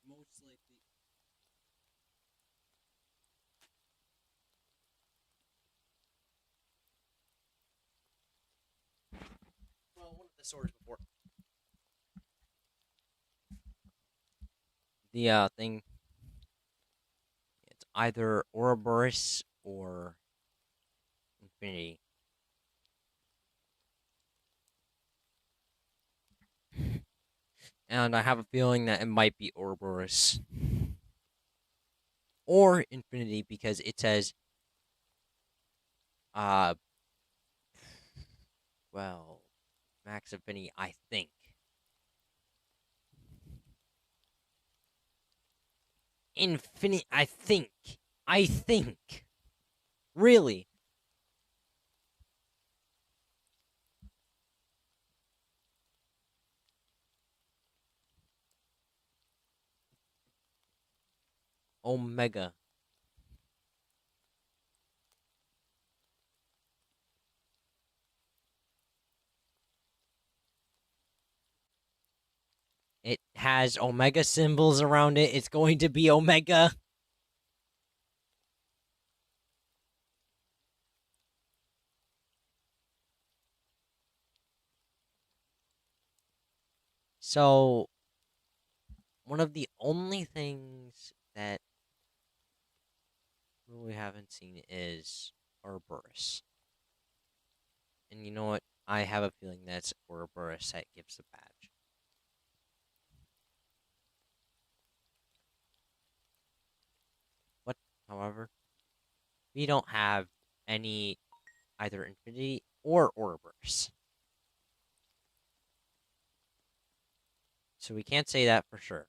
Most likely. Well, one of the swords before. The thing. It's either Ouroboros or Infinity. And I have a feeling that it might be Ouroboros. Or Infinity, because it says... Well... Max Infinity, I think. Infinity, I think. Really? Omega. It has Omega symbols around it. It's going to be Omega. So, one of the only things that we haven't seen is Ouroboros. And you know what? I have a feeling that's Ouroboros that gives the badge. But, however, we don't have any either Infinity or Ouroboros. So we can't say that for sure.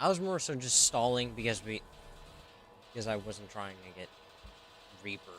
I was more so just stalling because I wasn't trying to get Reaper.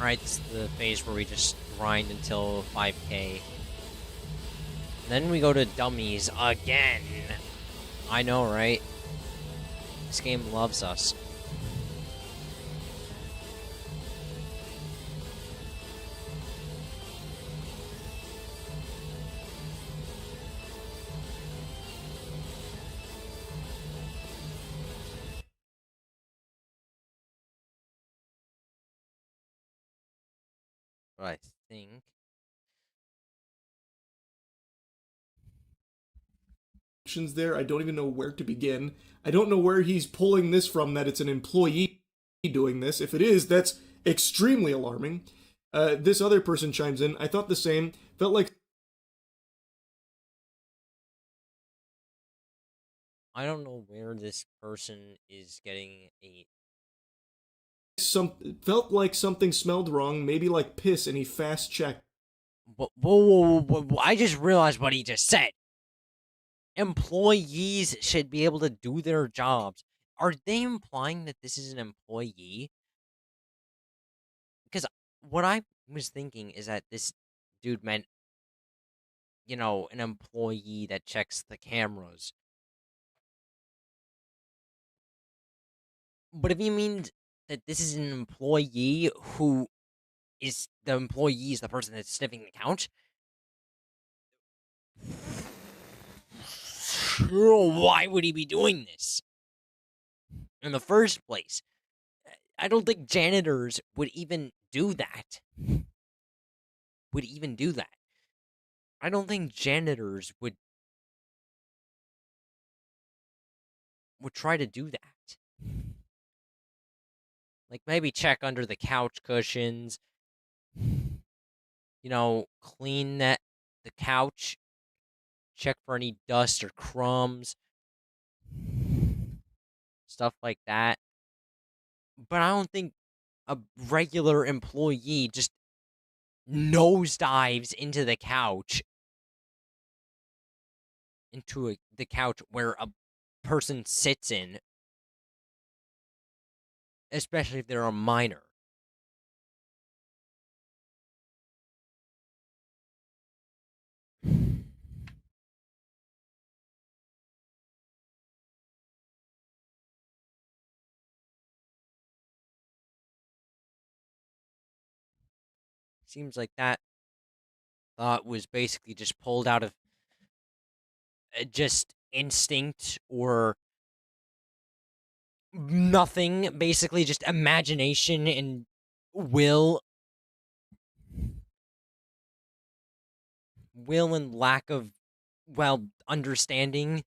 Alright, this is the phase where we just grind until 5k. Then we go to dummies again. I know, right? This game loves us. I think. There, I don't even know where to begin. I don't know where he's pulling this from, that it's an employee doing this. If it is, that's extremely alarming. This other person chimes in. I thought the same. Felt like I don't know where this person is getting a... felt like something smelled wrong, maybe like piss, and he fast checked. Whoa, I just realized what he just said. Employees should be able to do their jobs. Are they implying that this is an employee? Because what I was thinking is that this dude meant, you know, an employee that checks the cameras. But if he means that this is an employee who is the employee is the person that's sniffing the couch, why would he be doing this in the first place? I don't think janitors would even do that. I don't think janitors would try to do that. Like, maybe check under the couch cushions. You know, clean the couch. Check for any dust or crumbs. Stuff like that. But I don't think a regular employee just nosedives into the couch. Into the couch where a person sits in. Especially if they're a minor. Seems like that thought was basically just pulled out of just instinct or nothing. Basically just imagination and will and lack of, well, understanding.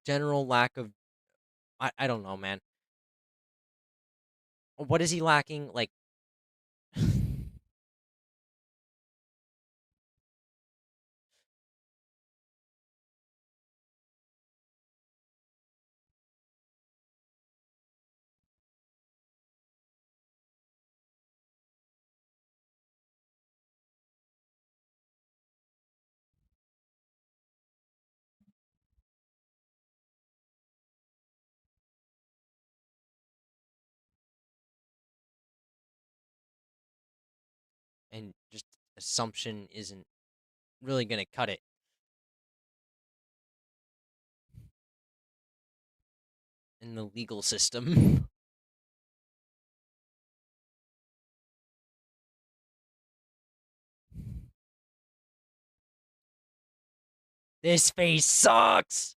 General lack of... I don't know, man. What is he lacking? Like... and just assumption isn't really gonna cut it. In the legal system. This face sucks!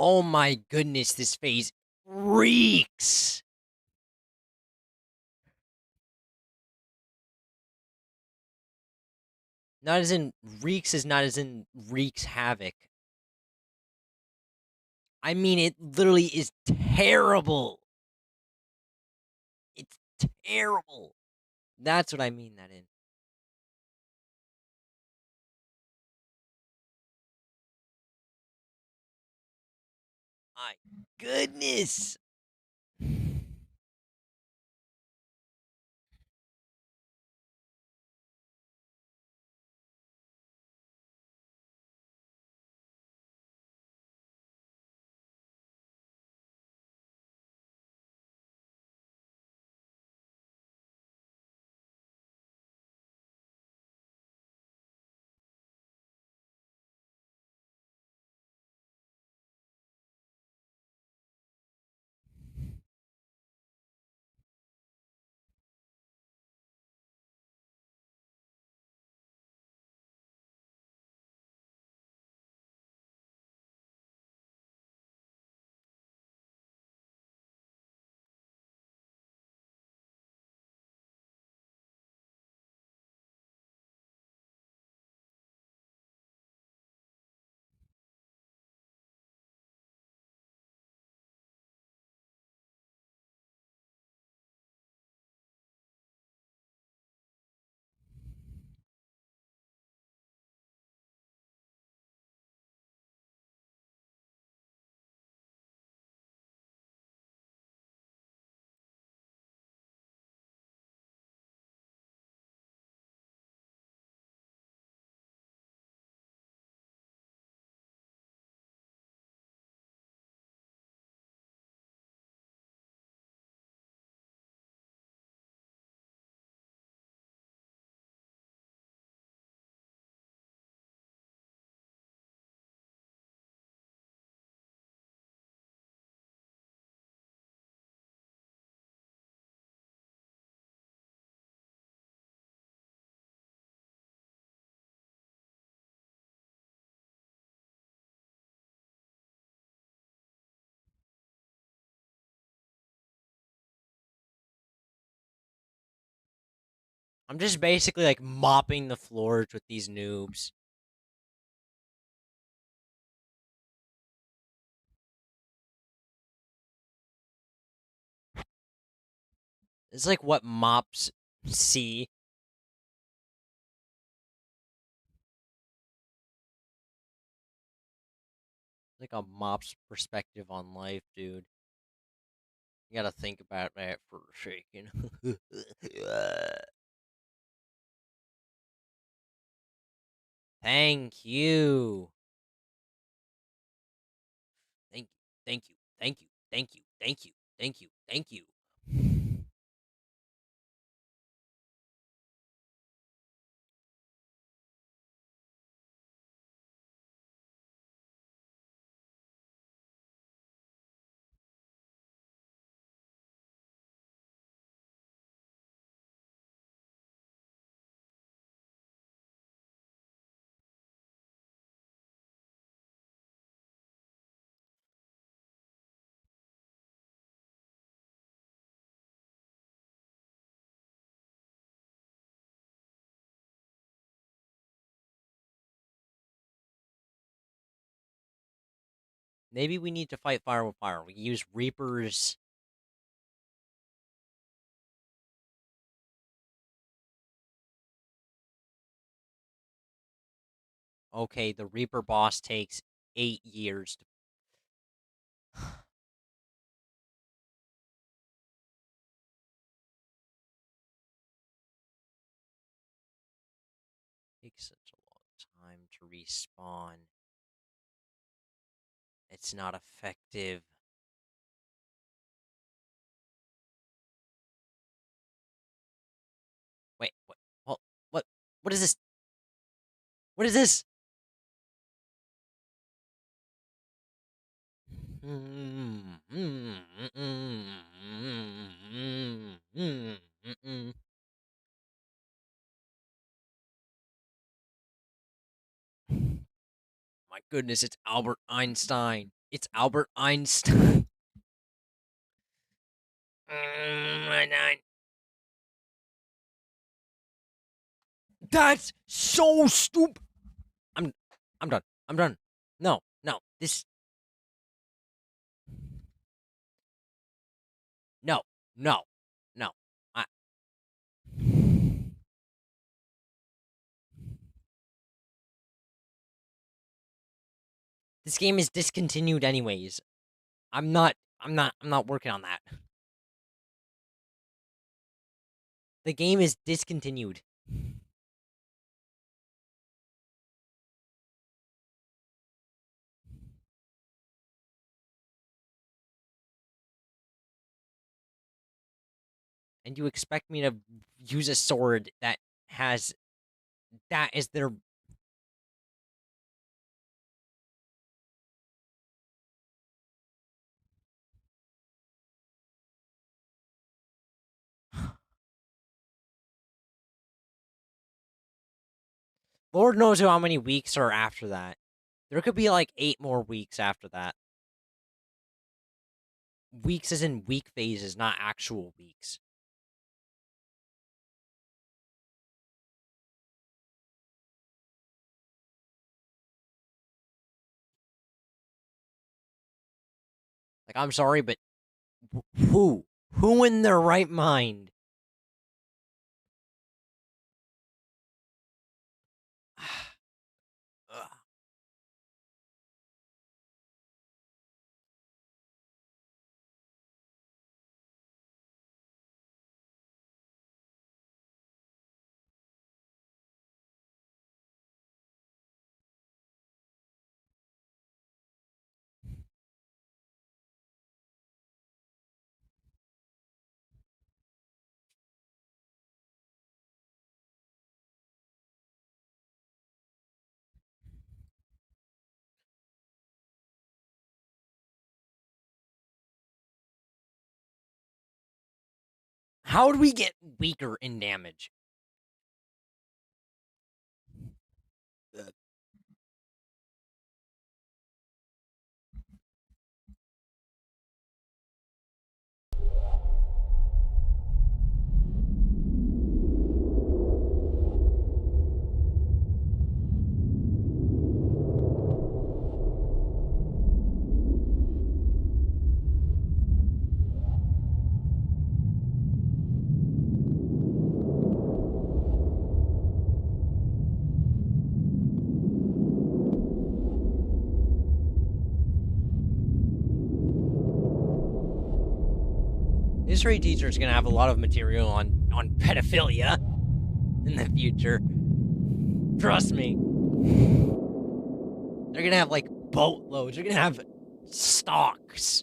Oh my goodness, this phase reeks! Not as in wreaks is not as in wreaks havoc. I mean, it literally is terrible. It's terrible. That's what I mean that in. My goodness. I'm just basically like mopping the floors with these noobs. It's like what mops see. Like a mop's perspective on life, dude. You gotta think about that for a second. Thank you. Thank you. Thank you. Thank you. Thank you. Thank you. Thank you. Thank you. Maybe we need to fight fire with fire. We use Reapers. Okay, the Reaper boss takes 8 years to... Takes such a long time to respawn. It's not effective. Wait, what? What is this? What is this? My goodness, it's Albert Einstein. It's Albert Einstein. My nine. That's so stupid. I'm done. I'm done. No. This. No. This game is discontinued anyways. I'm not working on that. The game is discontinued. And you expect me to use a sword that is their... Lord knows how many weeks are after that. There could be like 8 more weeks after that. Weeks as in week phases, not actual weeks. Like, I'm sorry, but who in their right mind? How do we get weaker in damage? History teacher is gonna have a lot of material on pedophilia in the future. Trust me. They're gonna have like boatloads. They're gonna have stocks.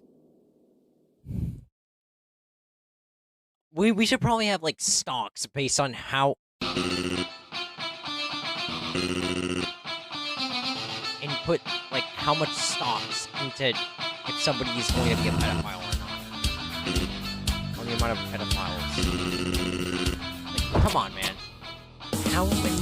We should probably have like stocks based on how and put like how much stocks into if somebody is going to be a pedophile or not. The amount of pedophiles. Like, come on, man. How many?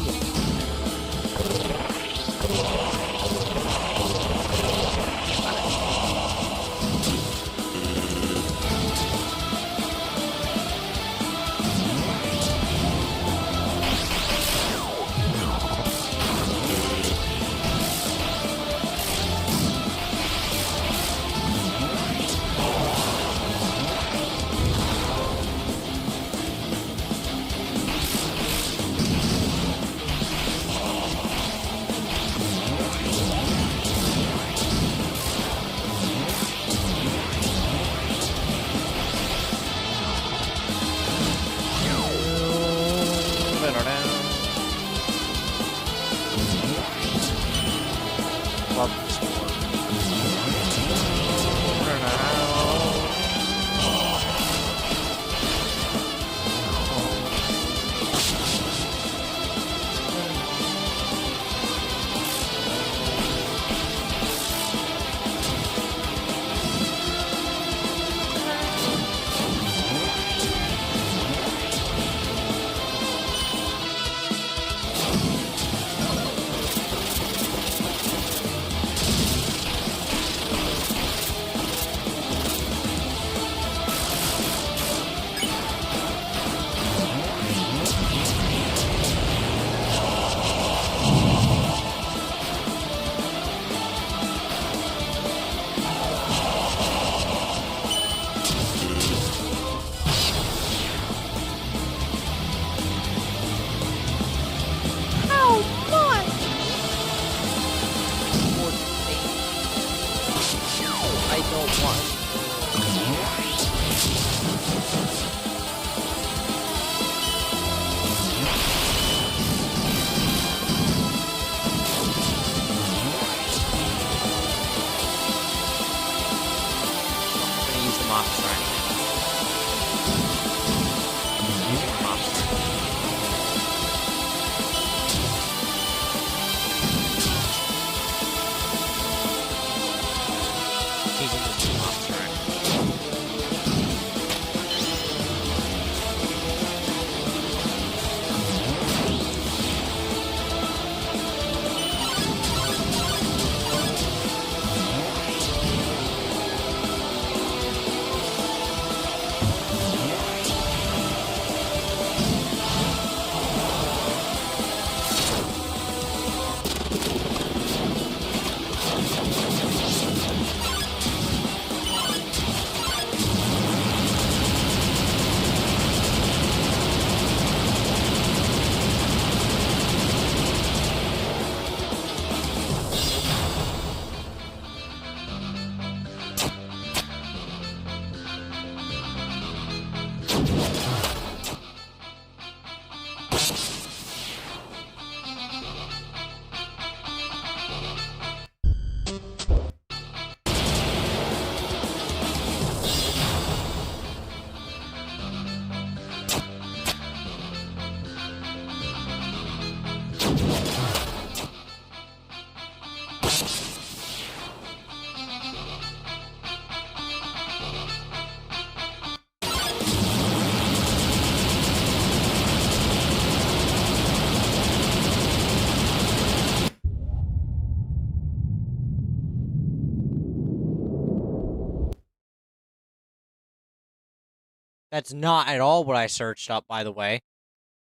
That's not at all what I searched up, by the way.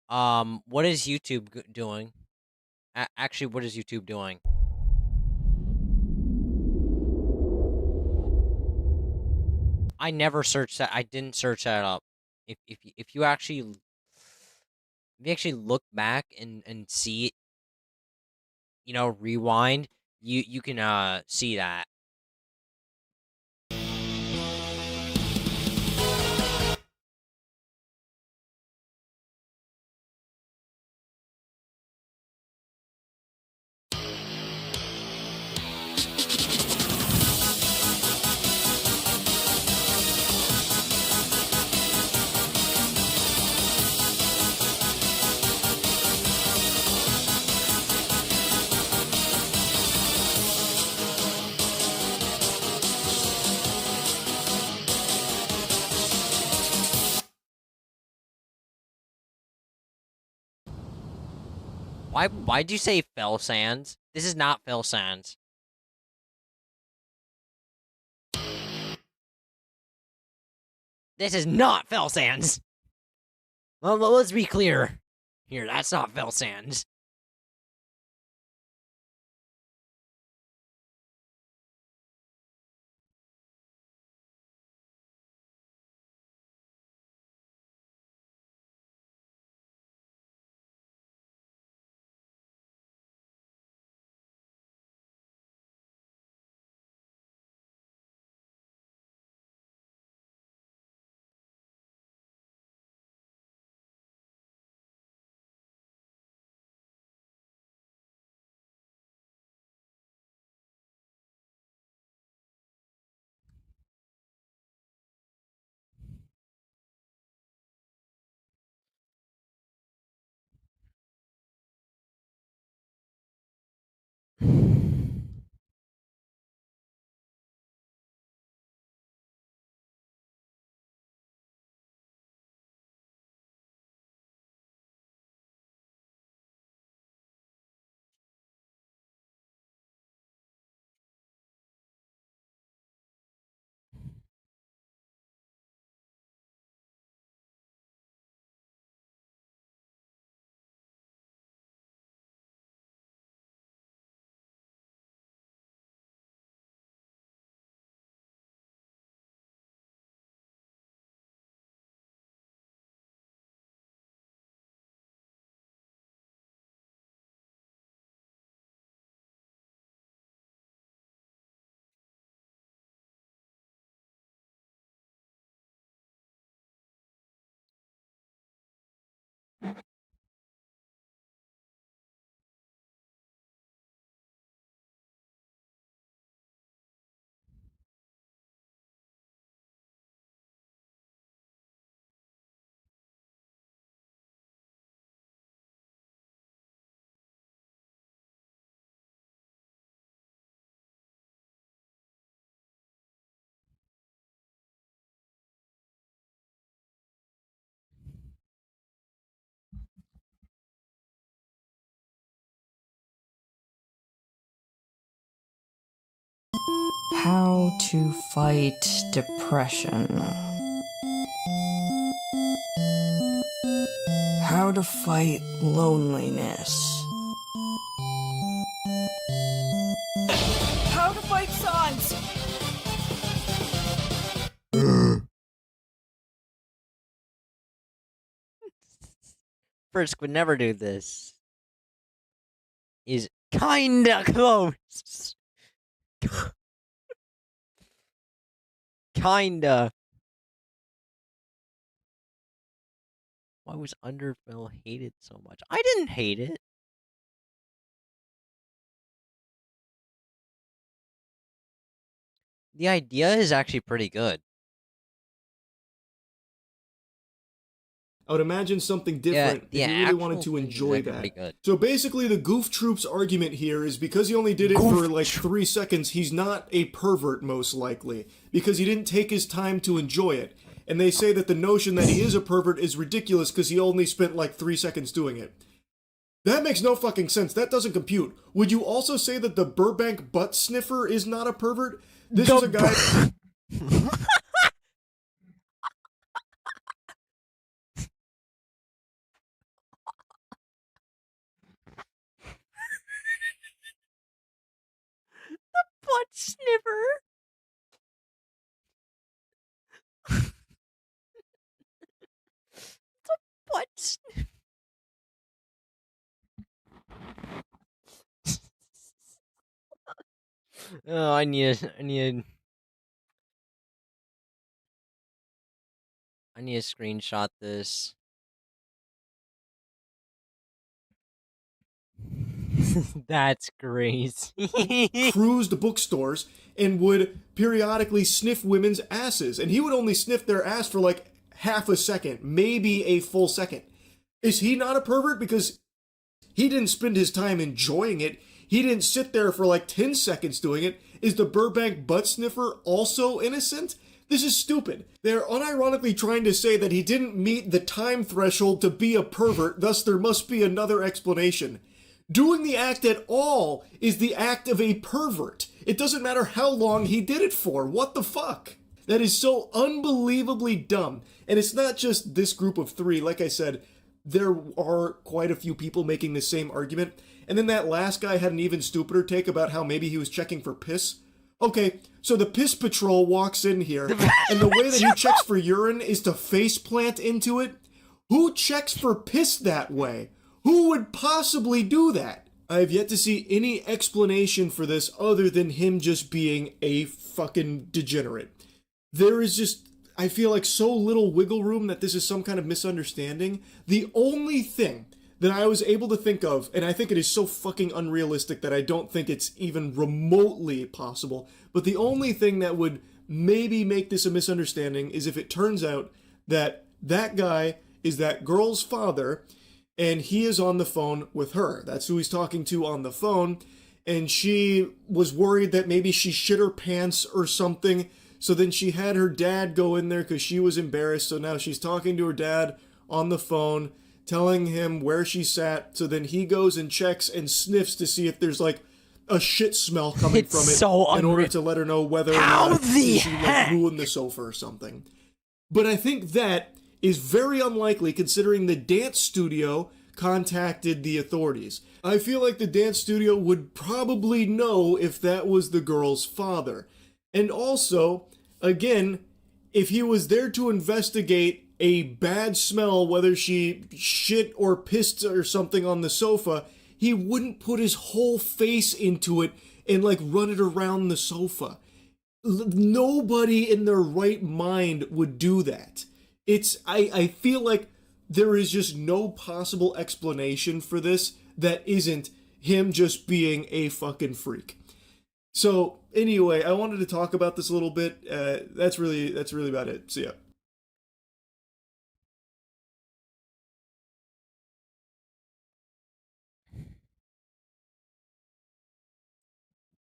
What is YouTube doing? Actually, what is YouTube doing? I never searched that. I didn't search that up. If you actually look back and see it, you know, rewind, you can see that. Why'd you say Fell Sands? This is not Fell Sands. This is not Fell Sands. Well, let's be clear. Here, that's not Fell Sands. How to fight depression. How to fight loneliness. How to fight signs. Frisk would never do this. Is kinda close. Kinda. Why was Underfell hated so much? I didn't hate it. The idea is actually pretty good. I would imagine something different if you really wanted to enjoy that. So basically the Goof Troop's argument here is because he only did it for like 3 seconds, he's not a pervert most likely, because he didn't take his time to enjoy it. And they say that the notion that he is a pervert is ridiculous because he only spent like 3 seconds doing it. That makes no fucking sense. That doesn't compute. Would you also say that the Burbank butt sniffer is not a pervert? This is a guy... Oh, I need to screenshot this. That's crazy. Cruised bookstores and would periodically sniff women's asses. And he would only sniff their ass for like half a second, maybe a full second. Is he not a pervert? Because he didn't spend his time enjoying it. He didn't sit there for like 10 seconds doing it. Is the Burbank butt sniffer also innocent? This is stupid. They're unironically trying to say that he didn't meet the time threshold to be a pervert, thus there must be another explanation. Doing the act at all is the act of a pervert. It doesn't matter how long he did it for. What the fuck? That is so unbelievably dumb. And it's not just this group of three. Like I said, there are quite a few people making the same argument. And then that last guy had an even stupider take about how maybe he was checking for piss. Okay, so the piss patrol walks in here, and the way that he checks for urine is to face plant into it. Who checks for piss that way? Who would possibly do that? I have yet to see any explanation for this other than him just being a fucking degenerate. There is just, I feel like, so little wiggle room that this is some kind of misunderstanding. The only thing that I was able to think of, and I think it is so fucking unrealistic that I don't think it's even remotely possible, but the only thing that would maybe make this a misunderstanding is if it turns out that that guy is that girl's father, and he is on the phone with her. That's who he's talking to on the phone, and she was worried that maybe she shit her pants or something, so then she had her dad go in there because she was embarrassed, so now she's talking to her dad on the phone, telling him where she sat, so then he goes and checks and sniffs to see if there's like a shit smell coming from it in order to let her know whether or not she like ruined the sofa or something. But I think that is very unlikely considering the dance studio contacted the authorities. I feel like the dance studio would probably know if that was the girl's father. And also, again, if he was there to investigate a bad smell, whether she shit or pissed or something on the sofa, he wouldn't put his whole face into it and like run it around the sofa. Nobody in their right mind would do that. I feel like there is just no possible explanation for this that isn't him just being a fucking freak. So anyway, I wanted to talk about this a little bit. That's really about it. See ya.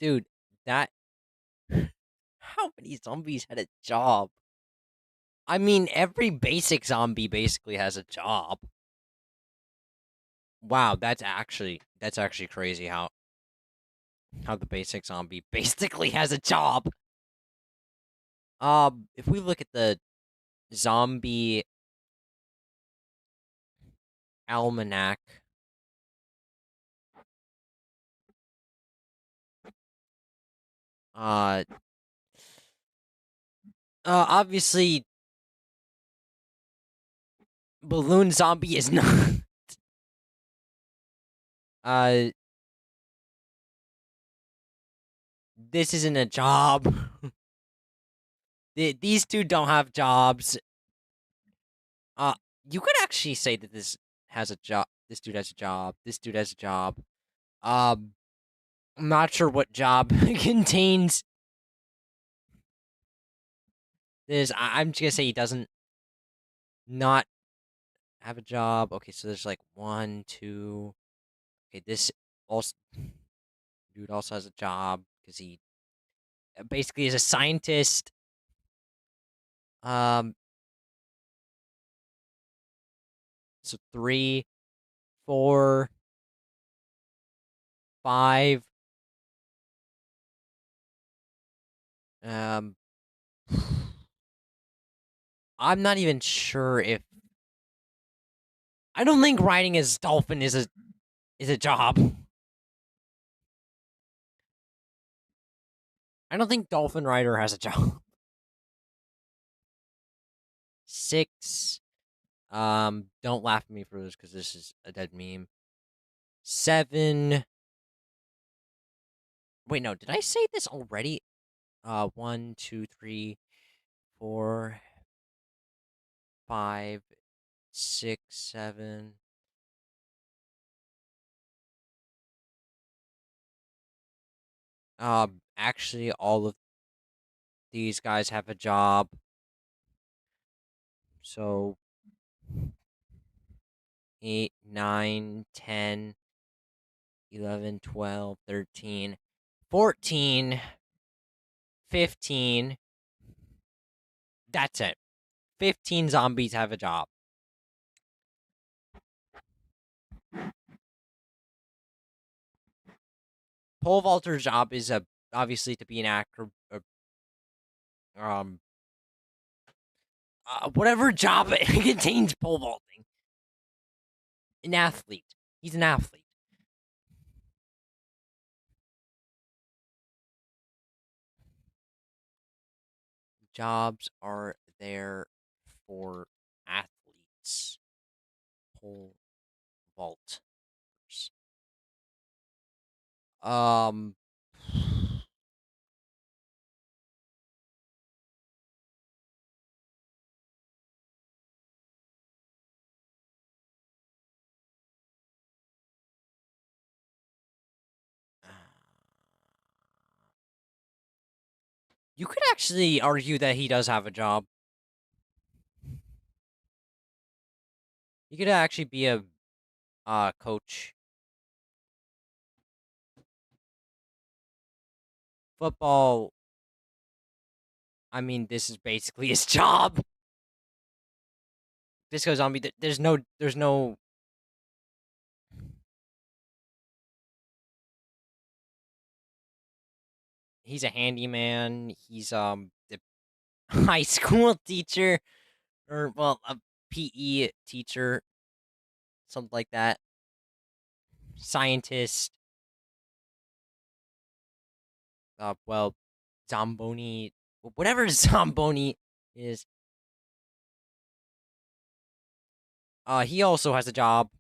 Dude, that... How many zombies had a job? I mean, every basic zombie basically has a job. Wow, that's actually crazy how the basic zombie basically has a job. If we look at the zombie almanac, obviously Balloon Zombie is not this isn't a job. These two don't have jobs. You could actually say that this has a job. This dude has a job. This dude has a job. I'm not sure what job contains this. I'm just gonna say he doesn't not have a job. Okay, so there's like 1, 2. Okay, this also dude also has a job because he basically is a scientist. So 3, 4, 5. I'm not even sure if... I don't think riding as dolphin is a job. I don't think Dolphin Rider has a job. 6. Don't laugh at me for this because this is a dead meme. 7. Wait, no, did I say this already? 1, 2, 3, 4, 5, 6, 7. Actually, all of these guys have a job. So 8, 9, 10, 11, 12, 13, 14, 15. That's it. 15 zombies have a job. Pole vaulter's job is obviously to be an actor. Whatever job it contains pole vaulting. An athlete. He's an athlete. Jobs are there for athletes. Pole vaulters. You could actually argue that he does have a job. He could actually be a coach. Football. I mean, this is basically his job. Disco Zombie. There's no. He's a handyman. He's a high school teacher, or well, a PE teacher, something like that. Scientist. Well, Zomboni, whatever Zomboni is. He also has a job.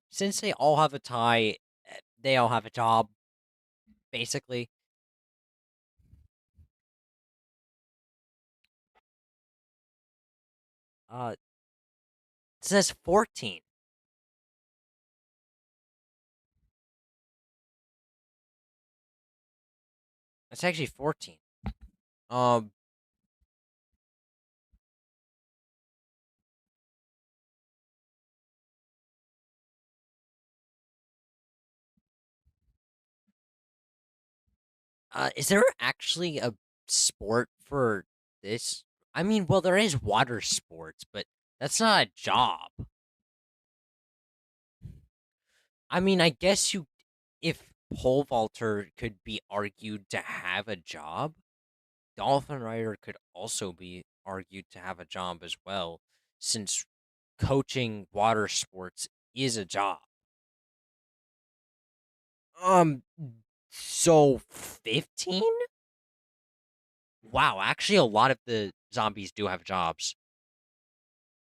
Since they all have a tie, they all have a job, basically. It says 14. It's actually 14. Is there actually a sport for this? I mean, well, there is water sports, but that's not a job. I mean, I guess if pole vaulter could be argued to have a job, dolphin rider could also be argued to have a job as well, since coaching water sports is a job. So 15? Wow, actually a lot of the zombies do have jobs.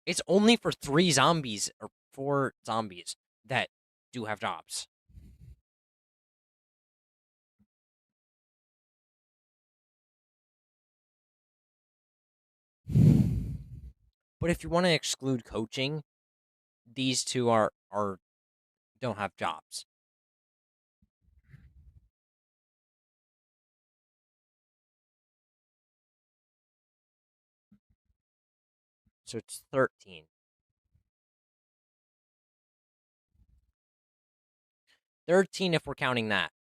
It's only for 3 zombies or 4 zombies that do have jobs. But if you want to exclude coaching, these two don't have jobs. So it's 13. 13 if we're counting that.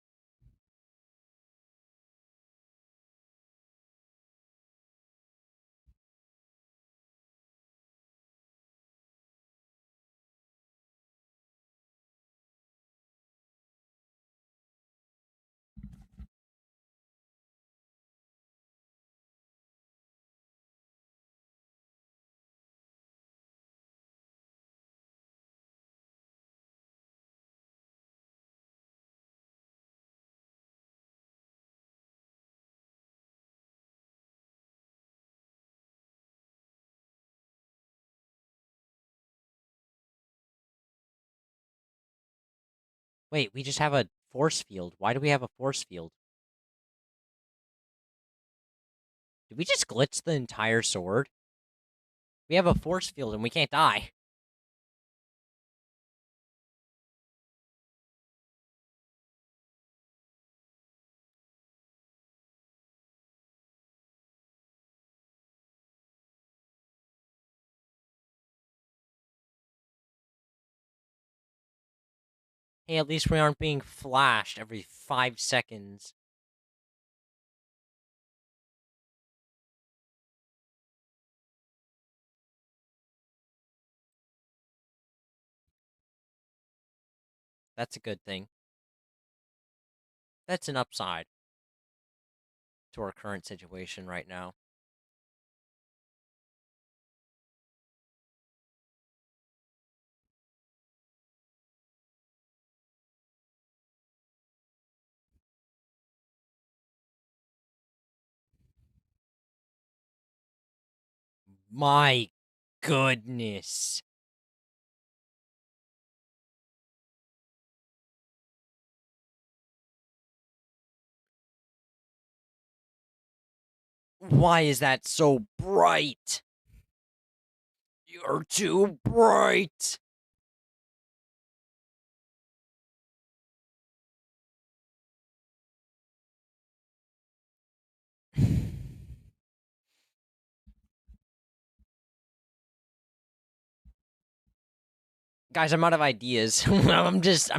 Wait, we just have a force field. Why do we have a force field? Did we just glitch the entire sword? We have a force field and we can't die. Hey, at least we aren't being flashed every 5 seconds. That's a good thing. That's an upside to our current situation right now. My goodness. Why is that so bright? You're too bright. Guys, I'm out of ideas. I'm just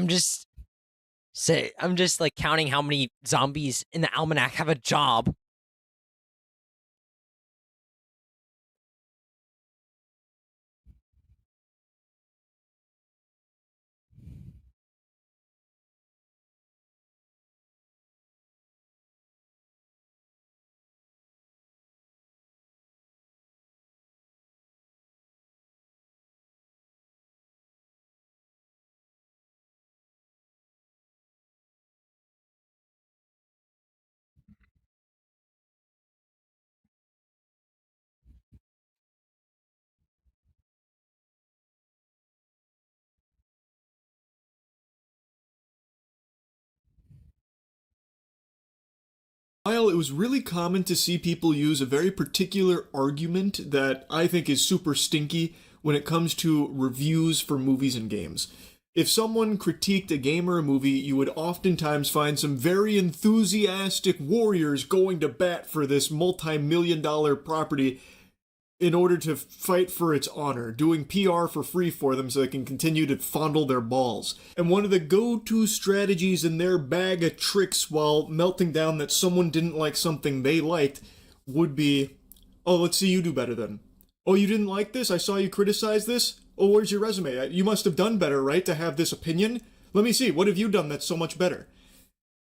like counting how many zombies in the almanac have a job. While it was really common to see people use a very particular argument that I think is super stinky when it comes to reviews for movies and games. If someone critiqued a game or a movie, you would oftentimes find some very enthusiastic warriors going to bat for this multi-million-dollar property in order to fight for its honor, doing PR for free for them so they can continue to fondle their balls. And one of the go-to strategies in their bag of tricks while melting down that someone didn't like something they liked would be, oh, let's see you do better then. Oh, you didn't like this? I saw you criticize this? Oh, where's your resume? You must have done better, right, to have this opinion? Let me see, what have you done that's so much better?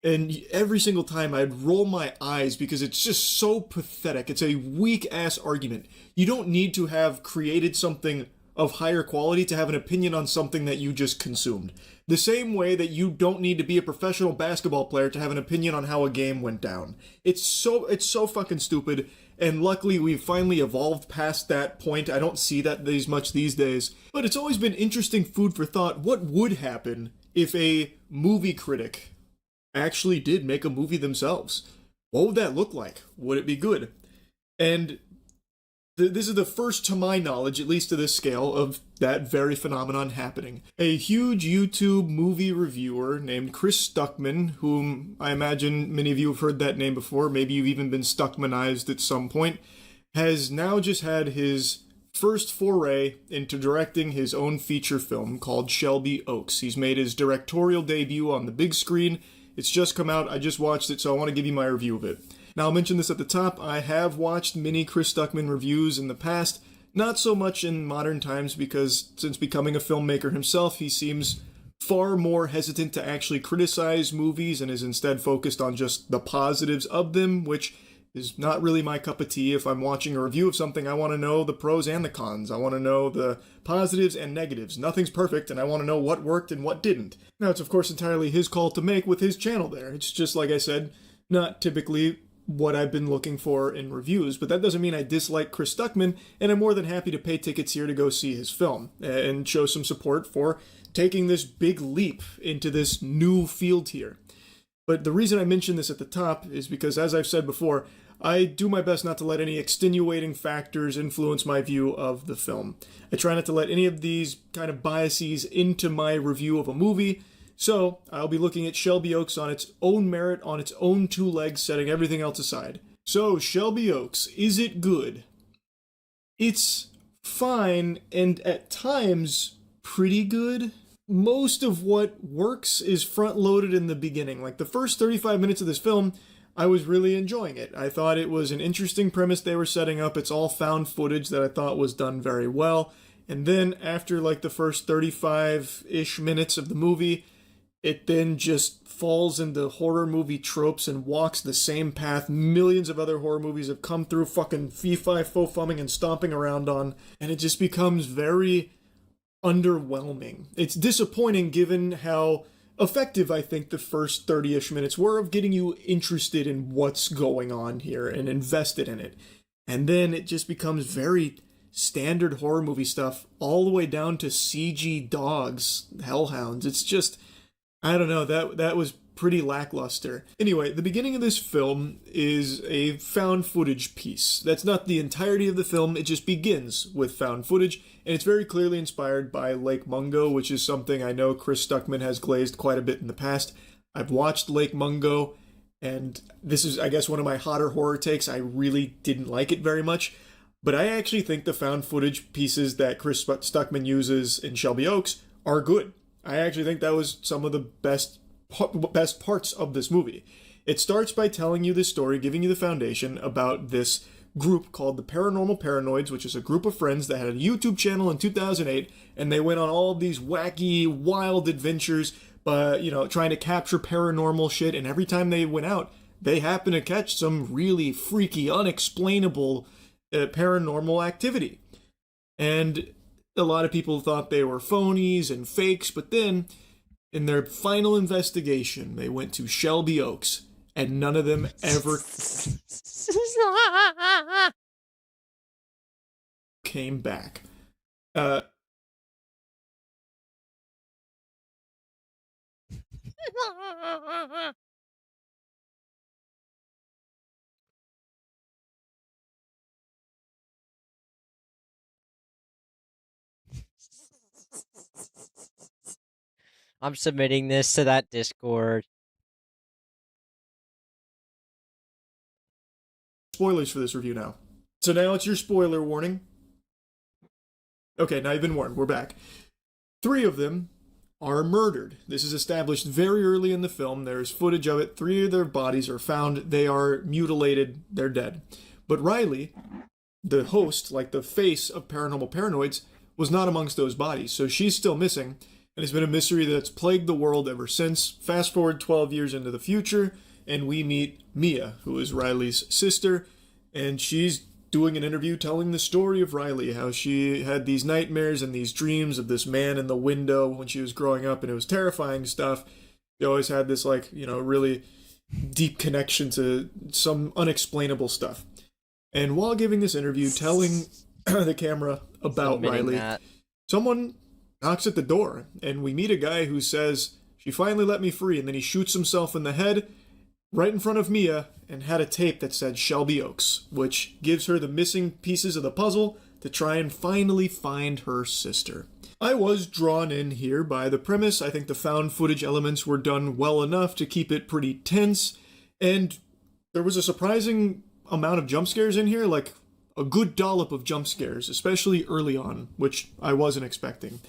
And every single time I'd roll my eyes because it's just so pathetic. It's a weak-ass argument. You don't need to have created something of higher quality to have an opinion on something that you just consumed. The same way that you don't need to be a professional basketball player to have an opinion on how a game went down. It's so fucking stupid, and luckily we've finally evolved past that point. I don't see that as much these days. But it's always been interesting food for thought. What would happen if a movie critic actually did make a movie themselves? What would that look like? Would it be good? And this is the first, to my knowledge, at least to this scale, of that very phenomenon happening. A huge YouTube movie reviewer named Chris Stuckman, whom I imagine many of you have heard that name before, maybe you've even been Stuckmanized at some point, has now just had his first foray into directing his own feature film called Shelby Oaks. He's made his directorial debut on the big screen. It's just come out, I just watched it, so I want to give you my review of it. Now, I'll mention this at the top, I have watched many Chris Stuckman reviews in the past, not so much in modern times because since becoming a filmmaker himself, he seems far more hesitant to actually criticize movies and is instead focused on just the positives of them, which is not really my cup of tea. If I'm watching a review of something, I want to know the pros and the cons. I want to know the positives and negatives. Nothing's perfect, and I want to know what worked and what didn't. Now, it's of course entirely his call to make with his channel there. It's just, like I said, not typically what I've been looking for in reviews, but that doesn't mean I dislike Chris Stuckman, and I'm more than happy to pay tickets here to go see his film and show some support for taking this big leap into this new field here. But the reason I mention this at the top is because, as I've said before, I do my best not to let any extenuating factors influence my view of the film. I try not to let any of these kind of biases into my review of a movie, so I'll be looking at Shelby Oaks on its own merit, on its own two legs, setting everything else aside. So, Shelby Oaks, is it good? It's fine, and at times, pretty good. Most of what works is front-loaded in the beginning. Like, the first 35 minutes of this film, I was really enjoying it. I thought it was an interesting premise they were setting up. It's all found footage that I thought was done very well. And then, after, like, the first 35-ish minutes of the movie, it then just falls into horror movie tropes and walks the same path millions of other horror movies have come through fucking fee-fi-fo-fumming and stomping around on, and it just becomes very underwhelming. It's disappointing given how effective I think the first 30-ish minutes were of getting you interested in what's going on here and invested in it. And then it just becomes very standard horror movie stuff all the way down to CG dogs, hellhounds. It's just, I don't know, that was pretty lackluster. Anyway, the beginning of this film is a found footage piece. That's not the entirety of the film, it just begins with found footage, and it's very clearly inspired by Lake Mungo, which is something I know Chris Stuckman has glazed quite a bit in the past. I've watched Lake Mungo, and this is, I guess, one of my hotter horror takes. I really didn't like it very much, but I actually think the found footage pieces that Chris Stuckman uses in Shelby Oaks are good. I actually think that was some of the best parts of this movie. It starts by telling you the story, giving you the foundation about this group called the Paranormal Paranoids, which is a group of friends that had a YouTube channel in 2008, and they went on all of these wacky, wild adventures, trying to capture paranormal shit, and every time they went out, they happened to catch some really freaky, unexplainable paranormal activity. And a lot of people thought they were phonies and fakes, but then, in their final investigation, they went to Shelby Oaks, and none of them ever came back. I'm submitting this to that Discord. Spoilers for this review now. So now it's your spoiler warning. Okay, now you've been warned. We're back. 3 of them are murdered. This is established very early in the film. There's footage of it. 3 of their bodies are found. They are mutilated. They're dead. But Riley, the host, like the face of Paranormal Paranoids, was not amongst those bodies. So she's still missing. And it's been a mystery that's plagued the world ever since. Fast forward 12 years into the future, and we meet Mia, who is Riley's sister, and she's doing an interview telling the story of Riley, how she had these nightmares and these dreams of this man in the window when she was growing up, and it was terrifying stuff. She always had this, really deep connection to some unexplainable stuff. And while giving this interview, telling the camera about Riley, someone knocks at the door, and we meet a guy who says, "She finally let me free," and then he shoots himself in the head right in front of Mia and had a tape that said Shelby Oaks, which gives her the missing pieces of the puzzle to try and finally find her sister. I was drawn in here by the premise. I think the found footage elements were done well enough to keep it pretty tense, and there was a surprising amount of jump scares in here, like a good dollop of jump scares, especially early on, which I wasn't expecting.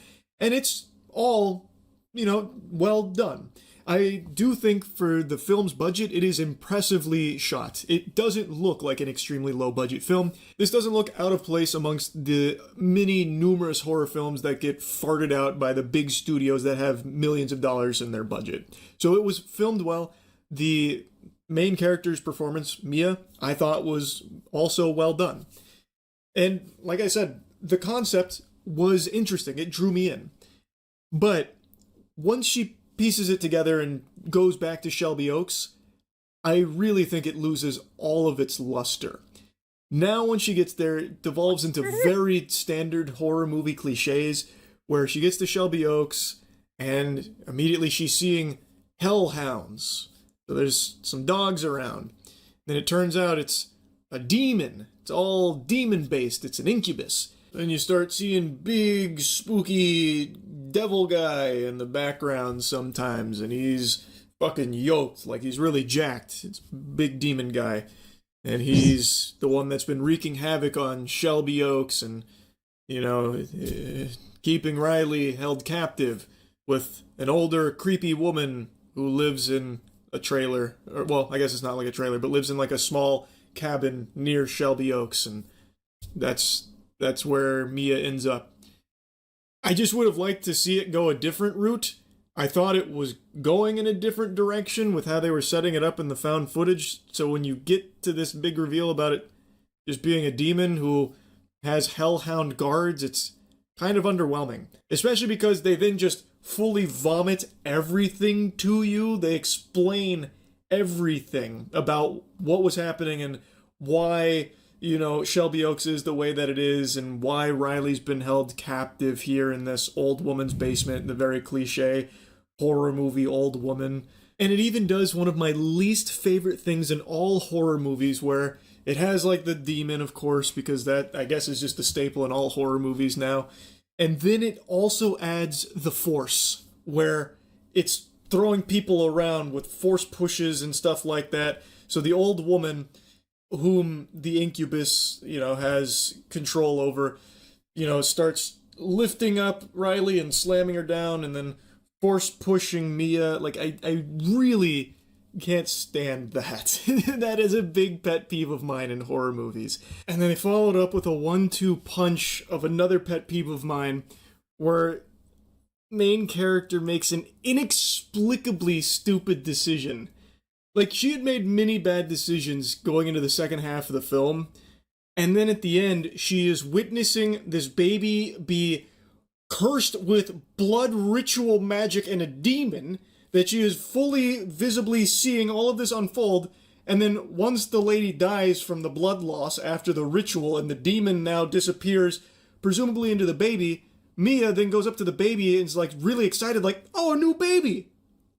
And it's all, well done. I do think for the film's budget, it is impressively shot. It doesn't look like an extremely low-budget film. This doesn't look out of place amongst the numerous horror films that get farted out by the big studios that have millions of dollars in their budget. So it was filmed well. The main character's performance, Mia, I thought was also well done. And like I said, the concept was interesting. It drew me in. But once she pieces it together and goes back to Shelby Oaks, I really think it loses all of its luster. Now, when she gets there, it devolves into very standard horror movie cliches, where she gets to Shelby Oaks, and immediately she's seeing hellhounds. So there's some dogs around. Then it turns out it's a demon. It's all demon-based. It's an incubus. Then you start seeing big, spooky devil guy in the background sometimes, and he's fucking yoked, like he's really jacked. It's big demon guy. And he's the one that's been wreaking havoc on Shelby Oaks and, keeping Riley held captive with an older, creepy woman who lives in a trailer. Or, well, I guess it's not like a trailer, but lives in like a small cabin near Shelby Oaks, and that's where Mia ends up. I just would have liked to see it go a different route. I thought it was going in a different direction with how they were setting it up in the found footage. So when you get to this big reveal about it just being a demon who has hellhound guards, it's kind of underwhelming. Especially because they then just fully vomit everything to you. They explain everything about what was happening and why, Shelby Oaks is the way that it is, and why Riley's been held captive here in this old woman's basement, the very cliche horror movie old woman. And it even does one of my least favorite things in all horror movies, where it has like the demon, of course, because that, I guess, is just the staple in all horror movies now. And then it also adds the Force, where it's throwing people around with force pushes and stuff like that. So the old woman, whom the incubus, has control over, starts lifting up Riley and slamming her down, and then force pushing Mia. Like, I really can't stand that. That is a big pet peeve of mine in horror movies. And then they followed up with a 1-2 punch of another pet peeve of mine, where main character makes an inexplicably stupid decision. Like, she had made many bad decisions going into the second half of the film, and then at the end, she is witnessing this baby be cursed with blood ritual magic and a demon, that she is fully visibly seeing all of this unfold, and then once the lady dies from the blood loss after the ritual and the demon now disappears, presumably into the baby, Mia then goes up to the baby and is like really excited, like, "Oh, a new baby!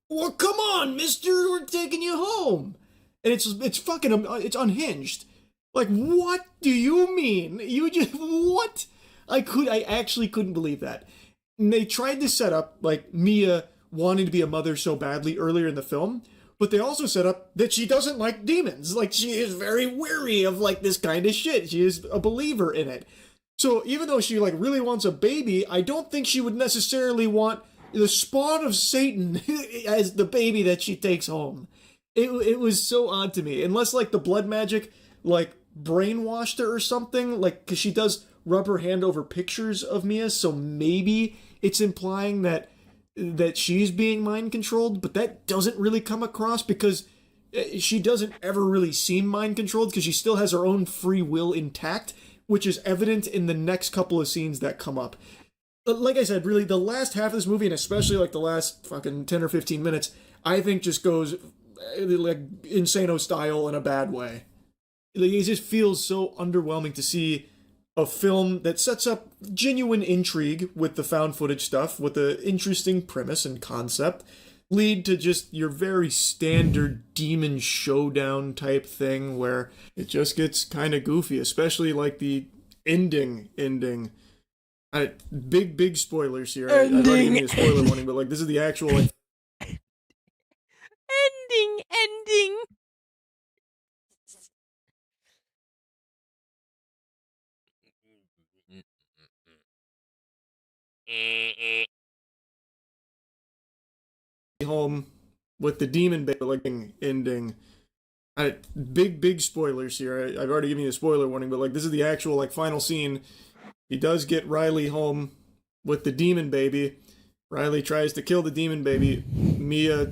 Well, come on, mister, we're taking you home." And it's fucking, it's unhinged. Like, what do you mean? You just, what? I actually couldn't believe that. And they tried to set up, like, Mia wanting to be a mother so badly earlier in the film, but they also set up that she doesn't like demons. Like, she is very weary of, like, this kind of shit. She is a believer in it. So even though she, like, really wants a baby, I don't think she would necessarily want the spawn of Satan as the baby that she takes home. It was so odd to me. Unless, like, the blood magic, like, brainwashed her or something, like, because she does rub her hand over pictures of Mia, so maybe it's implying that she's being mind controlled, but that doesn't really come across because she doesn't ever really seem mind controlled, because she still has her own free will intact, which is evident in the next couple of scenes that come up. Like I said, really, the last half of this movie, and especially like the last fucking 10 or 15 minutes, I think just goes like Insano style in a bad way. Like, it just feels so underwhelming to see a film that sets up genuine intrigue with the found footage stuff, with an interesting premise and concept, lead to just your very standard demon showdown type thing where it just gets kind of goofy, especially like the ending. Big spoilers here. I've already given you a spoiler warning, but like this is the actual like ending. home with the demon baby like ending. Big spoilers here. I've already given you a spoiler warning, but like this is the actual like final scene. He does get Riley home with the demon baby. Riley tries to kill the demon baby. Mia,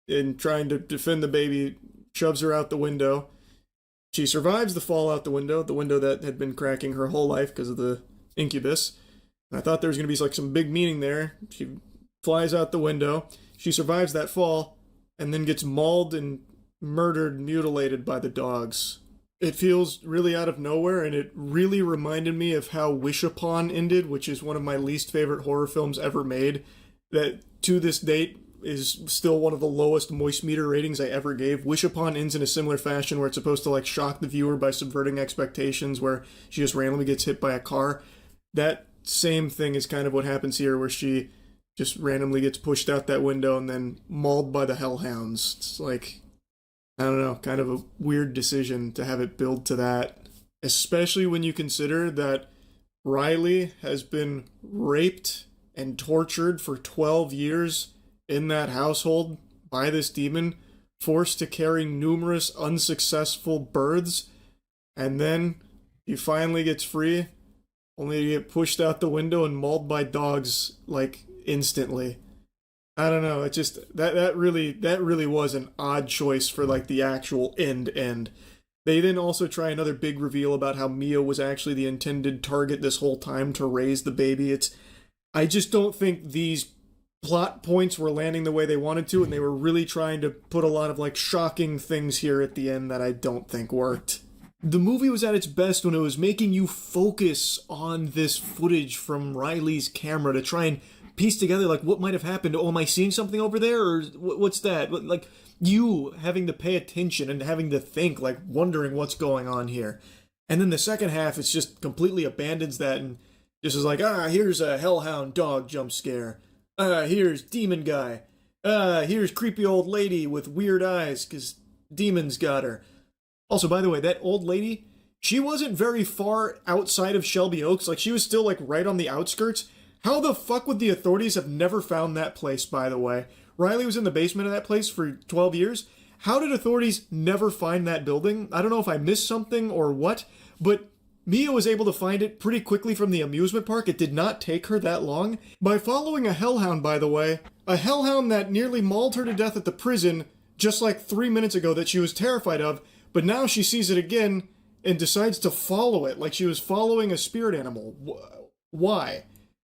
in trying to defend the baby, shoves her out the window. She survives the fall out the window that had been cracking her whole life because of the incubus. I thought there was going to be like some big meaning there. She flies out the window. She survives that fall and then gets mauled and murdered, mutilated by the dogs. It feels really out of nowhere, and it really reminded me of how Wish Upon ended, which is one of my least favorite horror films ever made, that to this date is still one of the lowest moist meter ratings I ever gave. Wish Upon ends in a similar fashion where it's supposed to like shock the viewer by subverting expectations, where she just randomly gets hit by a car. That same thing is kind of what happens here, where she just randomly gets pushed out that window and then mauled by the hellhounds. It's like, I don't know, kind of a weird decision to have it build to that, especially when you consider that Riley has been raped and tortured for 12 years in that household by this demon, forced to carry numerous unsuccessful births, and then he finally gets free, only to get pushed out the window and mauled by dogs, like, instantly. I don't know, it just, that really was an odd choice for, like, the actual end. They then also try another big reveal about how Mia was actually the intended target this whole time to raise the baby. I just don't think these plot points were landing the way they wanted to, and they were really trying to put a lot of, like, shocking things here at the end that I don't think worked. The movie was at its best when it was making you focus on this footage from Riley's camera to try and piece together, like, what might have happened. Oh, am I seeing something over there? Or what's that? Like, you having to pay attention and having to think, like, wondering what's going on here. And then the second half, it's just completely abandons that and just is like, here's a hellhound dog jump scare. Here's demon guy. Here's creepy old lady with weird eyes, because demons got her. Also, by the way, that old lady, she wasn't very far outside of Shelby Oaks. Like, she was still, like, right on the outskirts. How the fuck would the authorities have never found that place, by the way? Riley was in the basement of that place for 12 years. How did authorities never find that building? I don't know if I missed something or what, but Mia was able to find it pretty quickly from the amusement park. It did not take her that long. By following a hellhound, by the way, a hellhound that nearly mauled her to death at the prison just like 3 minutes ago that she was terrified of, but now she sees it again and decides to follow it like she was following a spirit animal. Why?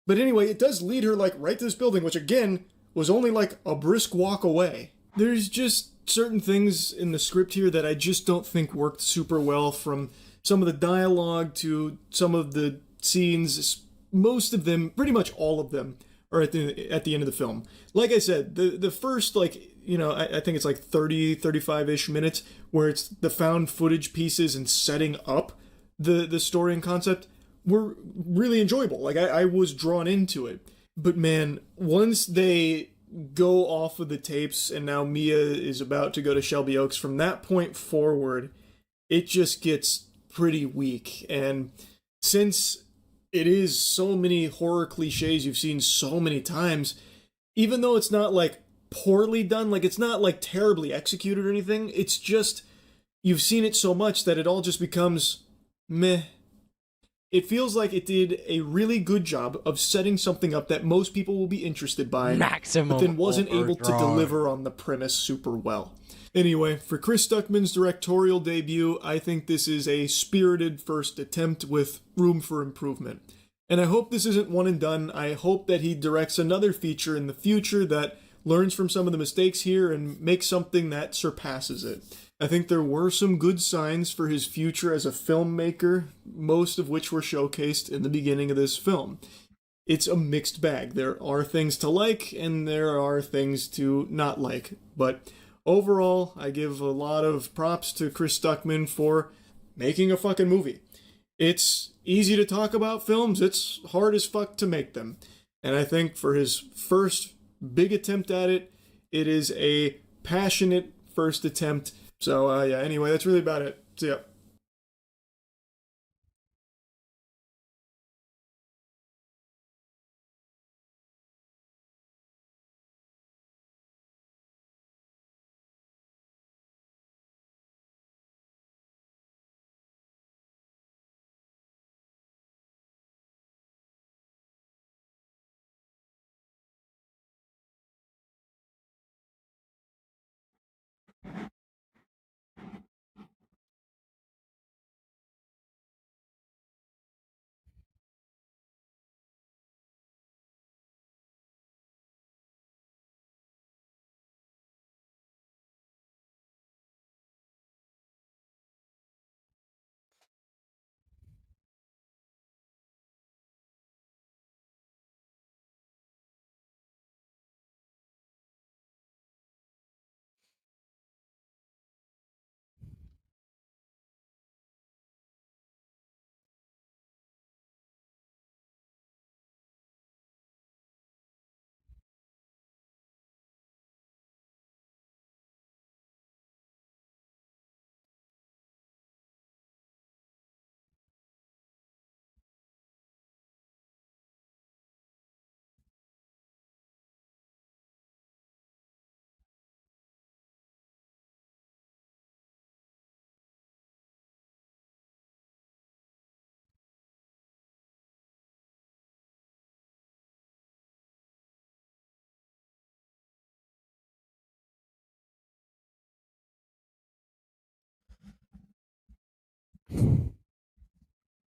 But anyway, it does lead her, like, right to this building, which, again, was only, like, a brisk walk away. There's just certain things in the script here that I just don't think worked super well, from some of the dialogue to some of the scenes. Most of them, pretty much all of them, are at the end of the film. Like I said, the first, like, you know, I think it's like 30, 35-ish minutes, where it's the found footage pieces and setting up the story and concept, were really enjoyable. Like, I was drawn into it. But man, once they go off of the tapes and now Mia is about to go to Shelby Oaks, from that point forward, it just gets pretty weak. And since it is so many horror cliches you've seen so many times, even though it's not, like, poorly done, like, it's not, like, terribly executed or anything, it's just, you've seen it so much that it all just becomes meh. It feels like it did a really good job of setting something up that most people will be interested by, Maximum but then wasn't able to overdrive. deliver on the premise super well. Anyway, for Chris Stuckman's directorial debut, I think this is a spirited first attempt with room for improvement. And I hope this isn't one and done. I hope that he directs another feature in the future that learns from some of the mistakes here and makes something that surpasses it. I think there were some good signs for his future as a filmmaker, most of which were showcased in the beginning of this film. It's a mixed bag. There are things to like, and there are things to not like. But overall, I give a lot of props to Chris Stuckman for making a fucking movie. It's easy to talk about films, it's hard as fuck to make them. And I think for his first big attempt at it, it is a passionate first attempt. So, yeah, anyway, that's really about it. See ya.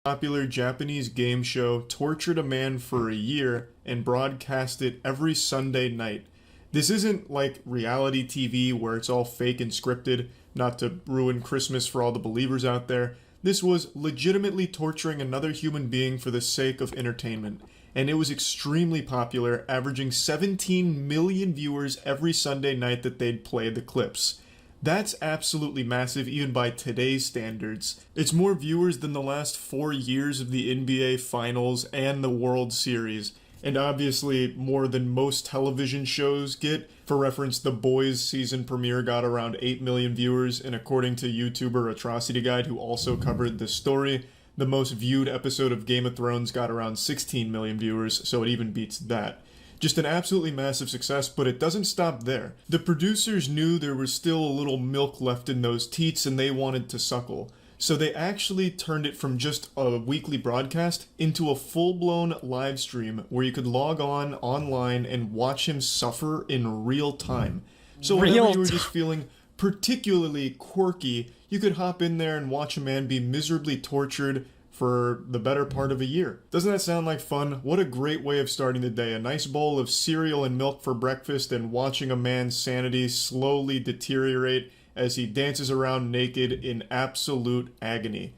popular Japanese game show tortured a man for a year and broadcast it every Sunday night. This isn't like reality TV where it's all fake and scripted, not to ruin Christmas for all the believers out there. This was legitimately torturing another human being for the sake of entertainment, and it was extremely popular, averaging 17 million viewers every Sunday night that they'd play the clips. That's absolutely massive, even by today's standards. It's more viewers than the last 4 years of the NBA Finals and the World Series, and obviously more than most television shows get. For reference, The Boys season premiere got around 8 million viewers, and according to YouTuber Atrocity Guide, who also covered this story, the most viewed episode of Game of Thrones got around 16 million viewers, so it even beats that. Just an absolutely massive success, but it doesn't stop there. The producers knew there was still a little milk left in those teats and they wanted to suckle. So they actually turned it from just a weekly broadcast into a full-blown live stream where you could log on online and watch him suffer in real time. So whenever you were just feeling particularly quirky, you could hop in there and watch a man be miserably tortured for the better part of a year. Doesn't that sound like fun? What a great way of starting the day. A nice bowl of cereal and milk for breakfast and watching a man's sanity slowly deteriorate as he dances around naked in absolute agony.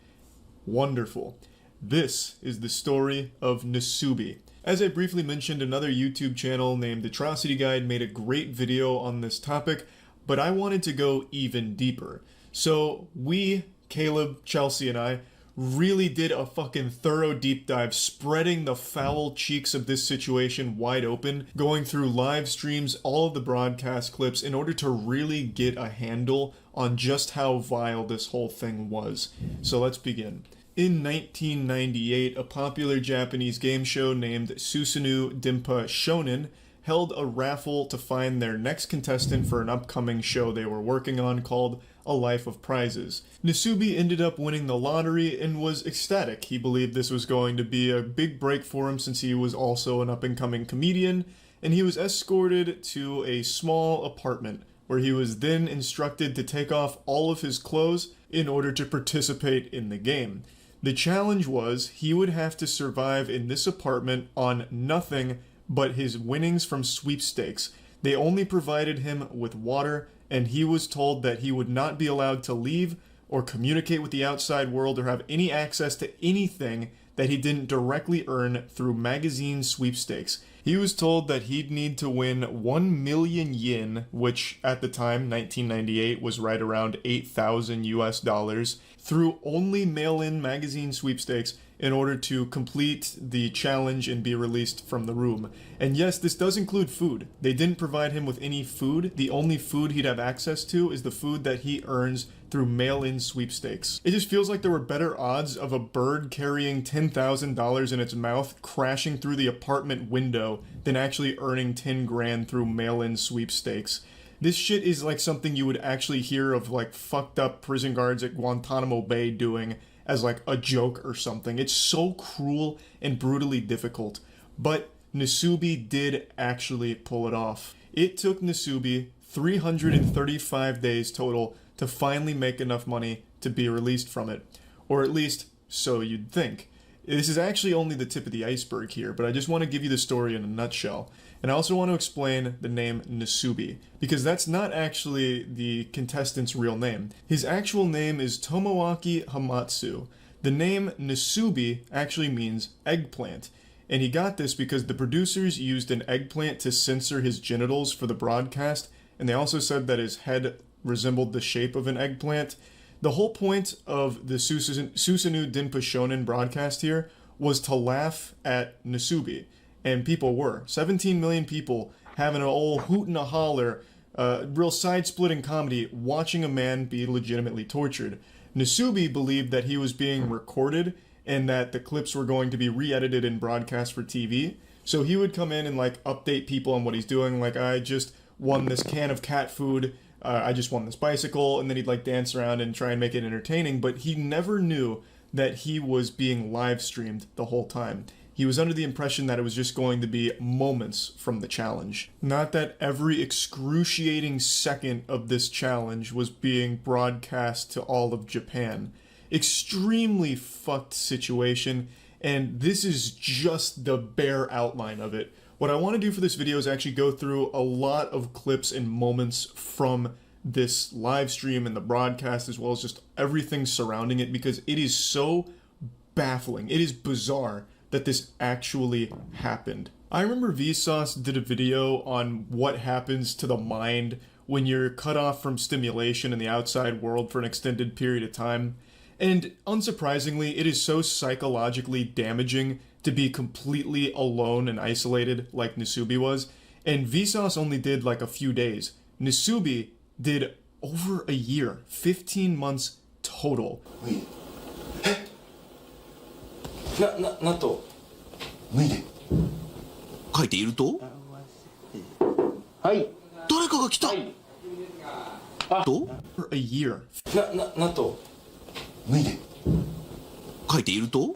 Wonderful. This is the story of Nasubi. As I briefly mentioned, another YouTube channel named Atrocity Guide made a great video on this topic, but I wanted to go even deeper. So we, Caleb, Chelsea, and I, really did a fucking thorough deep dive, spreading the foul cheeks of this situation wide open, going through live streams, all of the broadcast clips, in order to really get a handle on just how vile this whole thing was. So let's begin. In 1998, a popular Japanese game show named Susanoo Dimpa Shonen held a raffle to find their next contestant for an upcoming show they were working on called A Life of Prizes. Nasubi ended up winning the lottery and was ecstatic. He believed this was going to be a big break for him since he was also an up-and-coming comedian, and he was escorted to a small apartment where he was then instructed to take off all of his clothes in order to participate in the game. The challenge was he would have to survive in this apartment on nothing but his winnings from sweepstakes. They only provided him with water, and he was told that he would not be allowed to leave or communicate with the outside world or have any access to anything that he didn't directly earn through magazine sweepstakes. He was told that he'd need to win 1 million yen, which at the time, 1998, was right around 8,000 US dollars, through only mail-in magazine sweepstakes in order to complete the challenge and be released from the room. And yes, this does include food. They didn't provide him with any food. The only food he'd have access to is the food that he earns through mail-in sweepstakes. It just feels like there were better odds of a bird carrying $10,000 in its mouth crashing through the apartment window than actually earning 10 grand through mail-in sweepstakes. This shit is like something you would actually hear of like fucked up prison guards at Guantanamo Bay doing as like a joke or something. It's so cruel and brutally difficult. But Nasubi did actually pull it off. It took Nasubi 335 days total to finally make enough money to be released from it. Or at least, so you'd think. This is actually only the tip of the iceberg here, but I just want to give you the story in a nutshell. And I also want to explain the name Nasubi, because that's not actually the contestant's real name. His actual name is Tomoaki Hamatsu. The name Nasubi actually means eggplant, and he got this because the producers used an eggplant to censor his genitals for the broadcast, and they also said that his head resembled the shape of an eggplant. The whole point of the Susanoo Dimpa Shonen broadcast here was to laugh at Nasubi. And people were. 17 million people having an old hoot and a holler, real side-splitting comedy, watching a man be legitimately tortured. Nasubi believed that he was being recorded and that the clips were going to be re-edited and broadcast for TV. So he would come in and like update people on what he's doing. Like, I just won this can of cat food. I just won this bicycle. And then he'd like dance around and try and make it entertaining. But he never knew that he was being live streamed the whole time. He was under the impression that it was just going to be moments from the challenge. Not that every excruciating second of this challenge was being broadcast to all of Japan. extremely fucked situation, and this is just the bare outline of it. What I want to do for this video is actually go through a lot of clips and moments from this live stream and the broadcast, as well as just everything surrounding it, because it is so baffling. It is bizarre that this actually happened. I remember Vsauce did a video on what happens to the mind when you're cut off from stimulation in the outside world for an extended period of time. And unsurprisingly, it is so psychologically damaging to be completely alone and isolated like Nasubi was. And Vsauce only did like a few days. Nasubi did over a year, 15 months total. Wait. なんと脱いで書いているとはい誰かが来たと For a year なんと脱いで書いていると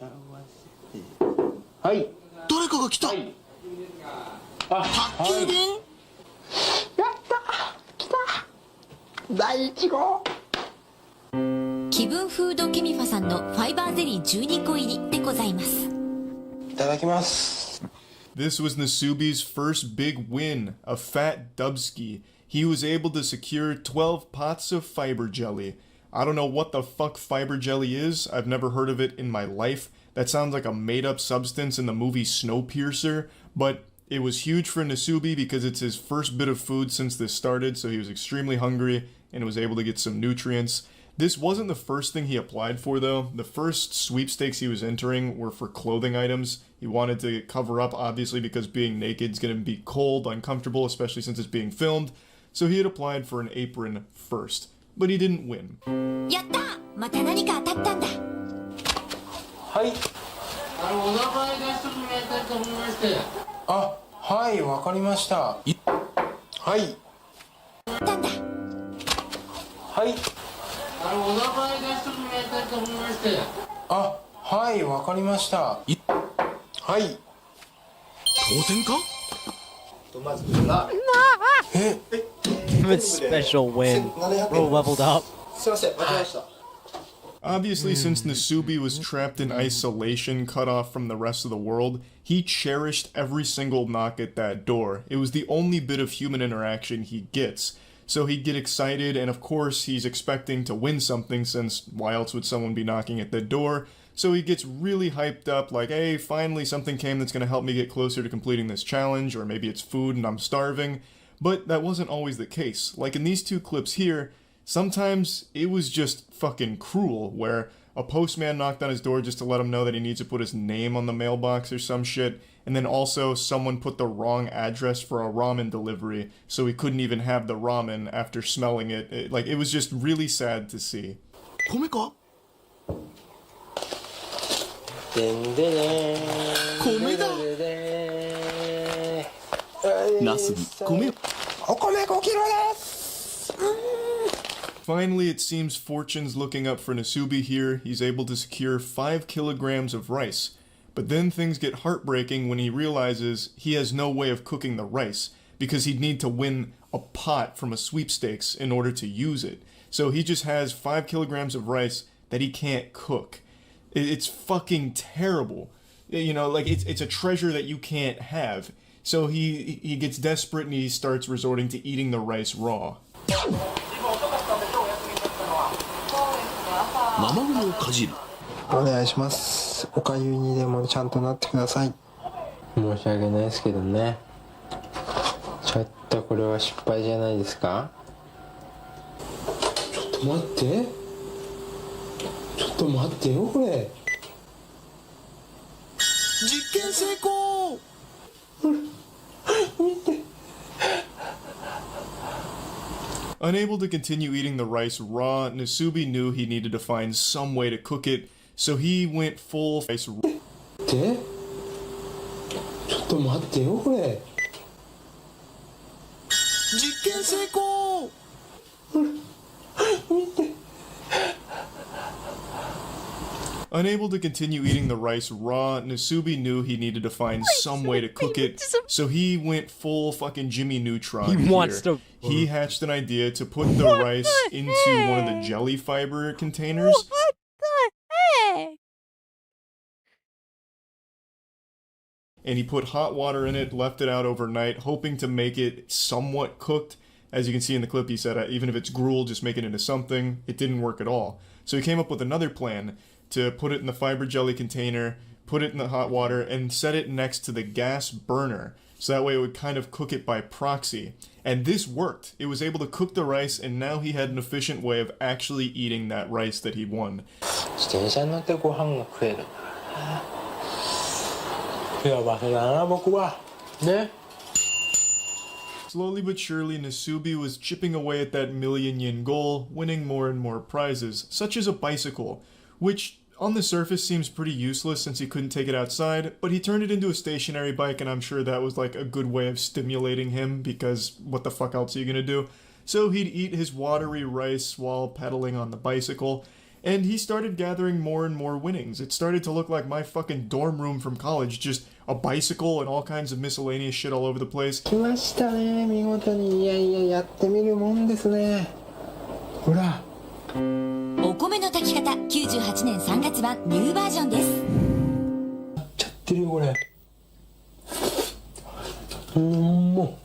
はい誰かが来た宅急便やった来た第1号気分フードケミファさんのファイバーゼリー12個入りでございます。いただきます。 This was Nasubi's first big win, a fat dubski. He was able to secure 12 pots of fiber jelly. I don't know what the fuck fiber jelly is. I've never heard of it in my life. That sounds like a made-up substance in the movie Snowpiercer, but it was huge for Nasubi because it's his first bit of food since this started, so he was extremely hungry and was able to get some nutrients. This wasn't the first thing he applied for, though. The first sweepstakes he was entering were for clothing items. He wanted to cover up, obviously, because being naked is going to be cold, uncomfortable, especially since it's being filmed. So he had applied for an apron first, but he didn't win. やった！また何か当たったんだ。はい。お名前出してもらいたいと思いまして。あ、はい、わかりました。はい。たんだ。はい。お名前出してもらいたいと思いまして。あ、はい、わかりました。はい。当然か？まずSpecial win. Bro leveled up. すいません、間違えました。 Obviously, since Nasubi was trapped in isolation, cut off from the rest of the world, he cherished every single knock at that door. It was the only bit of human interaction he gets. So he'd get excited, and of course he's expecting to win something, since why else would someone be knocking at the door? So he gets really hyped up, like, hey, finally something came that's going to help me get closer to completing this challenge, or maybe it's food and I'm starving. But that wasn't always the case. Like in these two clips here, sometimes it was just fucking cruel, where a postman knocked on his door just to let him know that he needs to put his name on the mailbox or some shit, and then also someone put the wrong address for a ramen delivery, so he couldn't even have the ramen after smelling it. It was just really sad to see. 米か？でんでねー。米だ。ナスに米。お米5キロです。Finally, it seems fortune's looking up for Nasubi here. He's able to secure 5 kilograms of rice. But then things get heartbreaking when he realizes he has no way of cooking the rice, because he'd need to win a pot from a sweepstakes in order to use it. So he just has 5 kilograms of rice that he can't cook. It's fucking terrible. You know, like, it's a treasure that you can't have. So he gets desperate and he starts resorting to eating the rice raw. 生米をかじる。お願いします。おかゆにでもちゃんとなってください。申し訳ないですけどね。ちょっとこれは失敗じゃないですか？ちょっと待って。ちょっと待ってよこれ。実験成功。見て。Unable to continue eating the rice raw, Nasubi knew he needed to find some way to cook it, so he went full rice raw. で？ちょっと待ってよこれ。実験成功。見て。Unable to continue eating the rice raw, Nasubi knew he needed to find some way to cook it, so he went full fucking Jimmy Neutron. He wants to. He hatched an idea to put the rice into one of the jelly fiber containers. What and he put hot water in it, left it out overnight, hoping to make it somewhat cooked. As you can see in the clip, he said, even if it's gruel, just make it into something. It didn't work at all. So he came up with another plan to put it in the fiber jelly container, put it in the hot water, and set it next to the gas burner. So that way it would kind of cook it by proxy. And this worked. It was able to cook the rice, and now he had an efficient way of actually eating that rice that he won. 自転車に乗ってご飯が食える。やばいな、僕は。ね。 Slowly but surely, Nasubi was chipping away at that million yen goal, winning more and more prizes, such as a bicycle, which on the surface seems pretty useless since he couldn't take it outside, but he turned it into a stationary bike, and I'm sure that was like a good way of stimulating him, because what the fuck else are you gonna do? So he'd eat his watery rice while pedaling on the bicycle, and he started gathering more and more winnings. It started to look like my fucking dorm room from college, just a bicycle and all kinds of miscellaneous shit all over the place. 来ましたね、見事に。いやいや、やってみるもんですね。ほら。お米の炊き方98年3月版ニューバージョンです。ちゃってるよこれ。もう。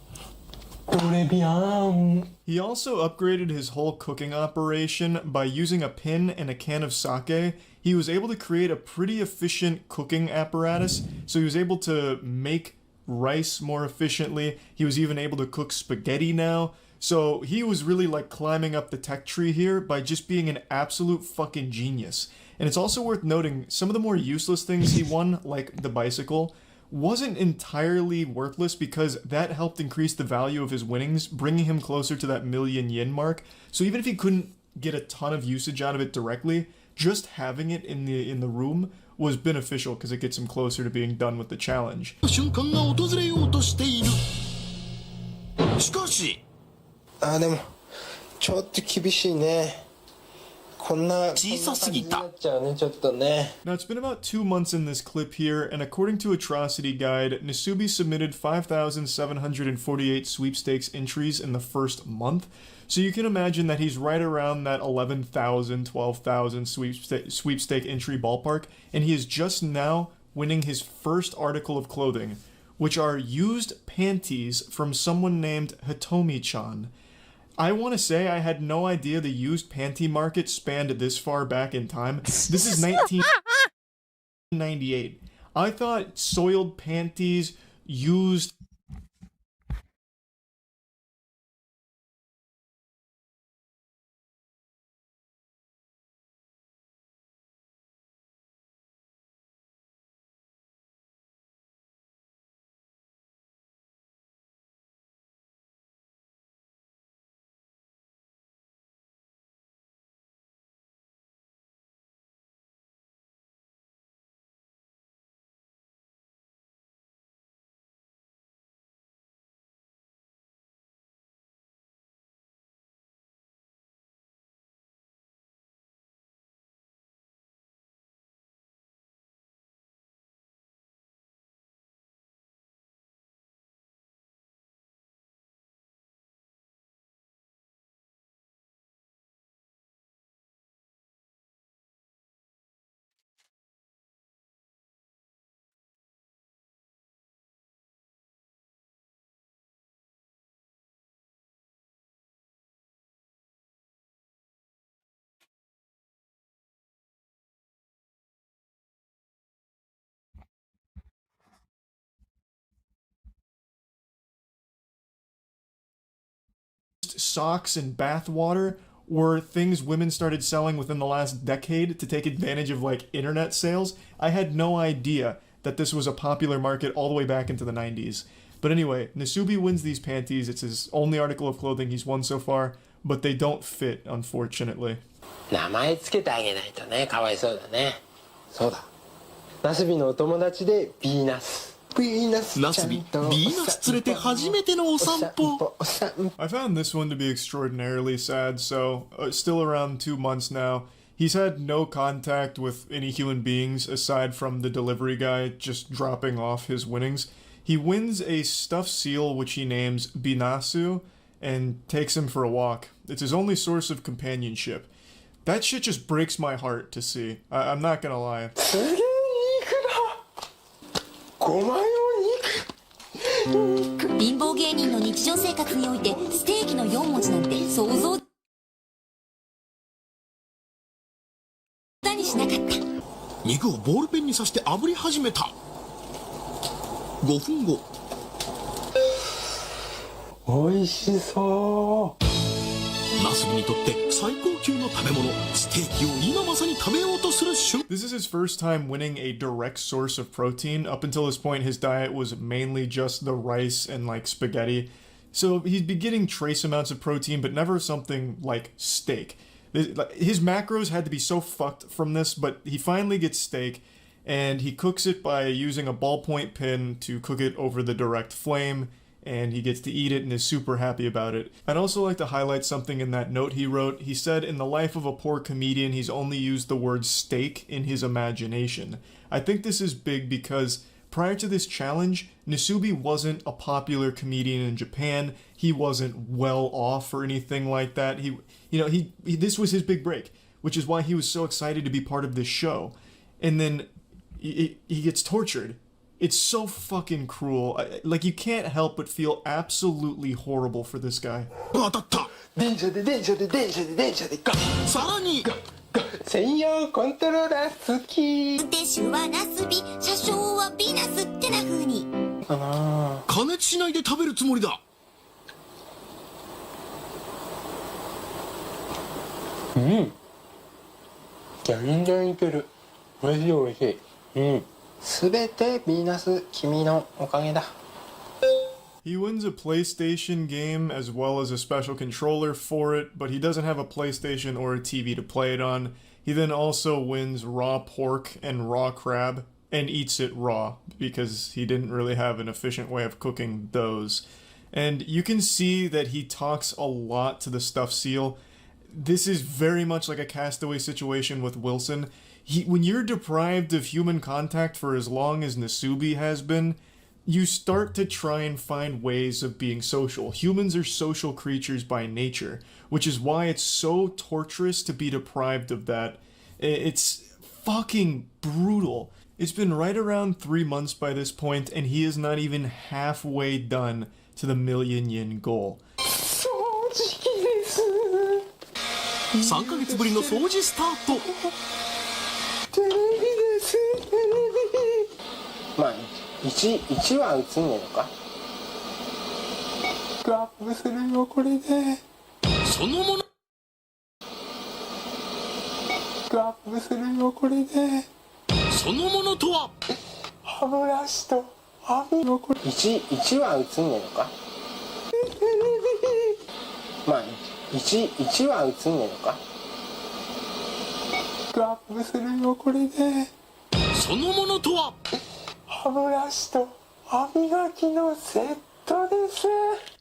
He also upgraded his whole cooking operation by using a pin and a can of sake. He was able to create a pretty efficient cooking apparatus, so he was able to make rice more efficiently. He was even able to cook spaghetti now. So he was really like climbing up the tech tree here by just being an absolute fucking genius. And it's also worth noting, some of the more useless things he won, like the bicycle, wasn't entirely worthless because that helped increase the value of his winnings, bringing him closer to that million yen mark. So even if he couldn't get a ton of usage out of it directly, just having it in the room was beneficial because it gets him closer to being done with the challenge. あ、でもちょっと厳しいね。こんな小さすぎた。なっちゃうね、ちょっとね。Now it's been about 2 months in this clip here, and according to Atrocity Guide, Nasubi submitted 5,748 sweepstakes entries in the first month. So you can imagine that he's right around that 11,000, 12,000 sweepstake entry ballpark, and he is just now winning his first article of clothing, which are used panties from someone named Hitomi-chan. I want to say I had no idea the used panty market spanned this far back in time. This is 1998. I thought soiled panties, used... socks and bath water were things women started selling within the last decade to take advantage of like internet sales. I had no idea that this was a popular market all the way back into the 90s. But anyway, Nasubi wins these panties. It's his only article of clothing he's won so far, but they don't fit, unfortunately. 名前つけてあげないとね、かわいそうだね。そうだ。ナスビのお友達でビーナス。ナスビ、ビーナス連れて初めてのお散歩。I found this one to be extraordinarily sad, so still around 2 months now. He's had no contact with any human beings aside from the delivery guy just dropping off his winnings. He wins a stuffed seal which he names Binasu and takes him for a walk. It's his only source of companionship. That shit just breaks my heart to see. I'm not gonna lie. 5万円貧乏芸人の日常生活においてステーキの4文字なんて想像だにしなかった。肉をボールペンに刺して炙り始めた。5分後。美味しそう。ナスビにとって最高級の食べ物、ステーキを今まさに食べようとする瞬間。 This is his first time winning a direct source of protein. Up until this point, his diet was mainly just the rice and like spaghetti. So he'd be getting trace amounts of protein, but never something like steak. His macros had to be so fucked from this, but he finally gets steak, and he cooks it by using a ballpoint pin to cook it over the direct flame, and he gets to eat it and is super happy about it. I'd also like to highlight something in that note he wrote. He said, in the life of a poor comedian, he's only used the word steak in his imagination. I think this is big because prior to this challenge, Nasubi wasn't a popular comedian in Japan. He wasn't well off or anything like that. This was his big break, which is why he was so excited to be part of this show. And then he gets tortured. It's so fucking cruel. Like, you can't help but feel absolutely horrible for this guy. さらに専用コントローラー付き。運転手はナスビ、車掌はビーナスってな風に。加熱しないで食べるつもりだ。うん。全然いける。美味しい美味しい。うん。すべてヴィーナス君のおかげだ。He wins a PlayStation game as well as a special controller for it, but he doesn't have a PlayStation or a TV to play it on. He then also wins raw pork and raw crab and eats it raw because he didn't really have an efficient way of cooking those. And you can see that he talks a lot to the stuffed seal. This is very much like a Castaway situation with Wilson. When you're deprived of human contact for as long as Nasubi has been, you start to try and find ways of being social. Humans are social creatures by nature, which is why it's so torturous to be deprived of that. It's fucking brutal. It's been right around 3 months by this point, and he is not even halfway done to the 1,000,000 yen goal. 3ヶ月ぶりの掃除スタート。テレビですテレビ。まあ1は映んねえのか。グラップするよこれで。そのもの。グラップするよこれで。そのものとは。歯ブラシと網のこれ。1は映んねえのか。まあ1は映んねえのか。グラップするよこれで。そのものとは。歯ブラシと歯磨きのセットです。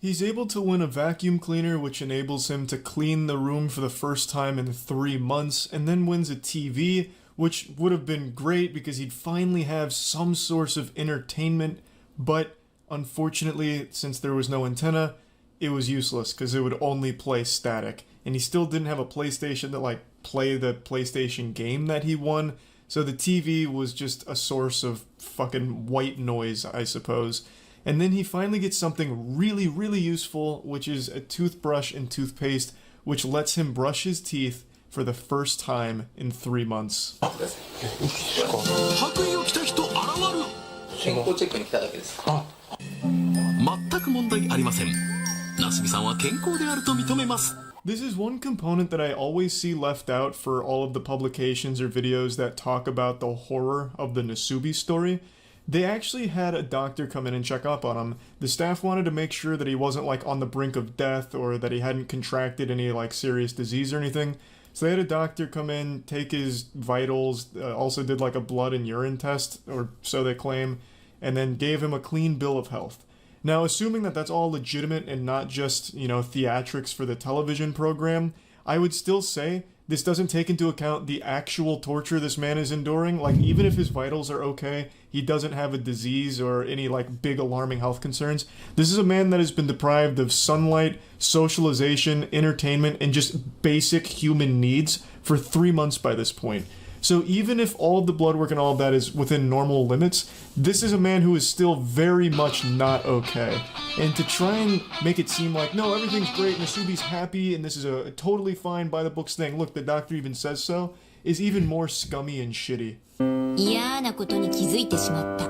He's able to win a vacuum cleaner, which enables him to clean the room for the first time in 3 months, and then wins a TV, which would have been great because he'd finally have some source of entertainment, but unfortunately, since there was no antenna, it was useless because it would only play static, and he still didn't have a PlayStation to play the PlayStation game that he won, so the TV was just a source of fucking white noise, I suppose. And then he finally gets something really, really useful, which is a toothbrush and toothpaste, which lets him brush his teeth for the first time in 3 months. 白衣を着た人現る。健康チェックに来ただけです。全く問題ありません。ナスビさんは健康であると認めます。This is one component that I always see left out for all of the publications or videos that talk about the horror of the Nasubi story. They actually had a doctor come in and check up on him. The staff wanted to make sure that he wasn't on the brink of death or that he hadn't contracted any serious disease or anything. So they had a doctor come in, take his vitals, also did a blood and urine test, or so they claim, and then gave him a clean bill of health. Now, assuming that that's all legitimate and not just, theatrics for the television program, I would still say this doesn't take into account the actual torture this man is enduring. Even if his vitals are okay, he doesn't have a disease or any, big alarming health concerns. This is a man that has been deprived of sunlight, socialization, entertainment, and just basic human needs for 3 months by this point. So even if all of the blood work and all of that is within normal limits, this is a man who is still very much not okay. And to try and make it seem like, no, everything's great, Nasubi's happy, and this is a totally fine by the books thing, look, the doctor even says so, is even more scummy and shitty. 嫌なことに気づいてしまった。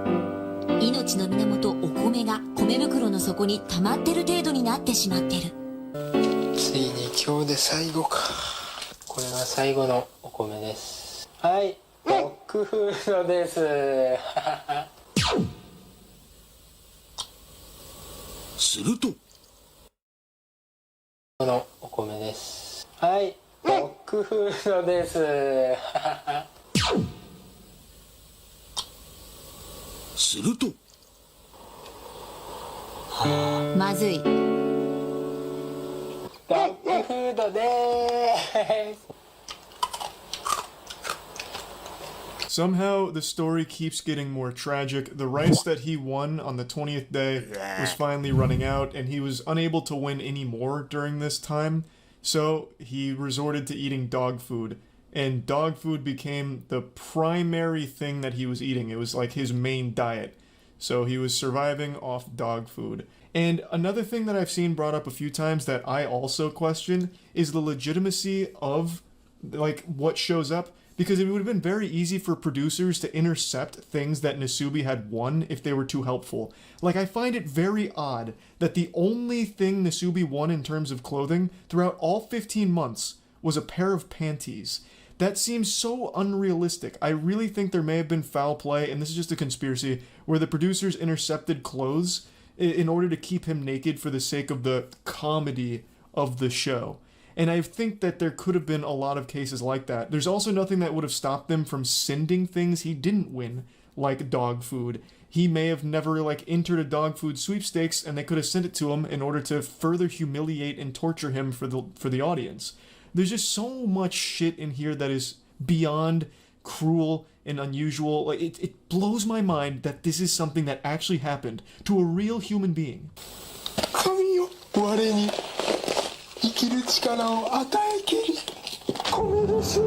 命の源お米が米袋の底に溜まってる程度になってしまってる。ついに今日で最後か。これが最後のお米です。はい、ドッグフードです。するとこのお米です。はい、ドッグフードです。するとまずい。ドッグフードです。Somehow, the story keeps getting more tragic. The rice that he won on the 20th day was finally running out, and he was unable to win any more during this time, so he resorted to eating dog food. And dog food became the primary thing that he was eating. It was like his main diet. So he was surviving off dog food. And another thing that I've seen brought up a few times that I also question is the legitimacy of, like, what shows up. Because it would have been very easy for producers to intercept things that Nasubi had won if they were too helpful. Like, I find it very odd that the only thing Nasubi won in terms of clothing throughout all 15 months was a pair of panties. That seems so unrealistic. I really think there may have been foul play, and this is just a conspiracy, where the producers intercepted clothes in order to keep him naked for the sake of the comedy of the show. And I think that there could have been a lot of cases like that. There's also nothing that would have stopped them from sending things he didn't win, like dog food. He may have never, like, entered a dog food sweepstakes, and they could have sent it to him in order to further humiliate and torture him for the audience. There's just so much shit in here that is beyond cruel and unusual. Like, it blows my mind that this is something that actually happened to a real human being. 神よ、我に生きる力を与えきり、米です。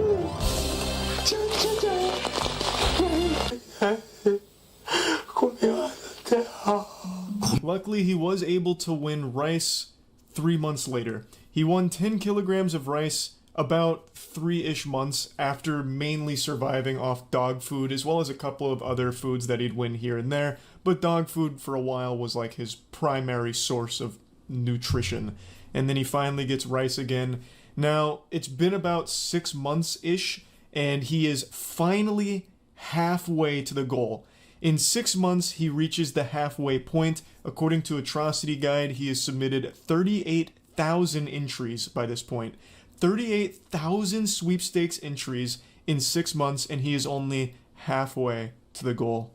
ちゃんちゃちゃん。米はだって。Luckily, he was able to win rice 3 months later. He won 10 kilograms of rice about 3-ish months after mainly surviving off dog food, as well as a couple of other foods that he'd win here and there, but dog food for a while was like his primary source of nutrition. And then he finally gets rice again. Now, it's been about 6 months-ish, and he is finally halfway to the goal. In 6 months, he reaches the halfway point. According to Atrocity Guide, he has submitted 38,000 entries by this point. 38,000 sweepstakes entries in 6 months, and he is only halfway to the goal.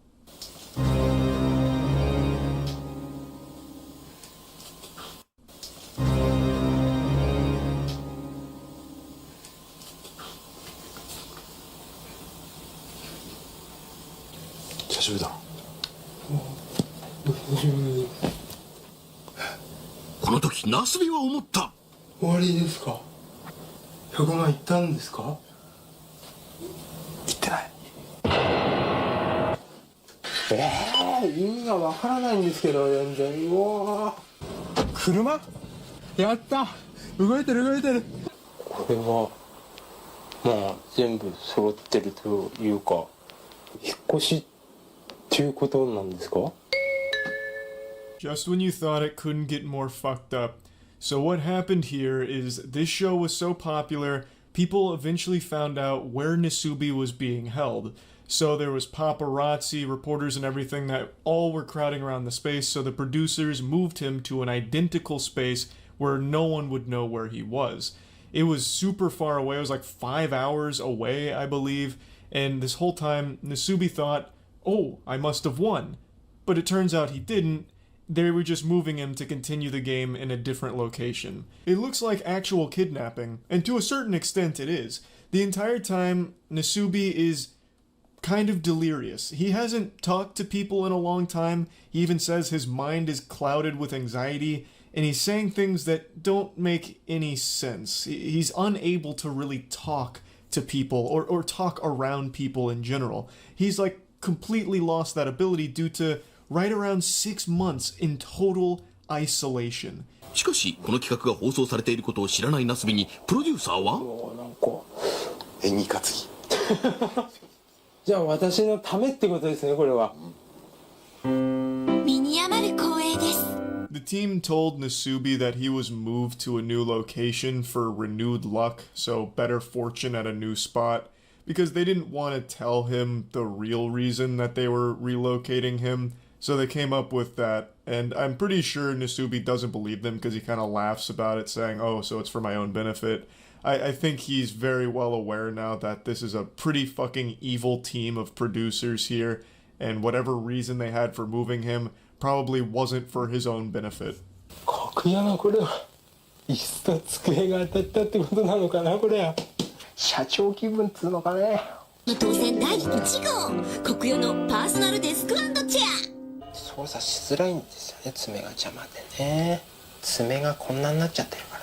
Just when you thought it couldn't get more fucked up. So what happened here is this show was so popular, people eventually found out where Nasubi was being held. So there was paparazzi, reporters, and everything that all were crowding around the space, so the producers moved him to an identical space where no one would know where he was. It was super far away, it was like 5 hours away, I believe, and this whole time, Nasubi thought, oh, I must have won. But it turns out he didn't. They were just moving him to continue the game in a different location. It looks like actual kidnapping, and to a certain extent it is. The entire time, Nasubi is kind of delirious. He hasn't talked to people in a long time. He even says his mind is clouded with anxiety, and he's saying things that don't make any sense. He's unable to really talk to people or talk around people in general. He's like completely lost that ability due to right around 6 months in total isolation. しかしこの企画が放送されていることを知らないナスビにプロデューサーは演技担ぎじゃあ私のためってことですねこれは身に余る光栄です The team told Nasubi that he was moved to a new location for renewed luck, so better fortune at a new spot, because they didn't want to tell him the real reason that they were relocating him, so they came up with that, and I'm pretty sure Nasubi doesn't believe them because he kind of laughs about it, saying, oh, so it's for my own benefit. I think he's very well aware now that this is a pretty fucking evil team of producers here, and whatever reason they had for moving him probably wasn't for his own benefit. 楽屋のこれは椅子と机が当たったってことなのかなこれは社長気分っつうのかね当選第1号国用のパーソナルデスク&チェア操作しづらいんですよね爪が邪魔でね爪がこんなになっちゃってるからね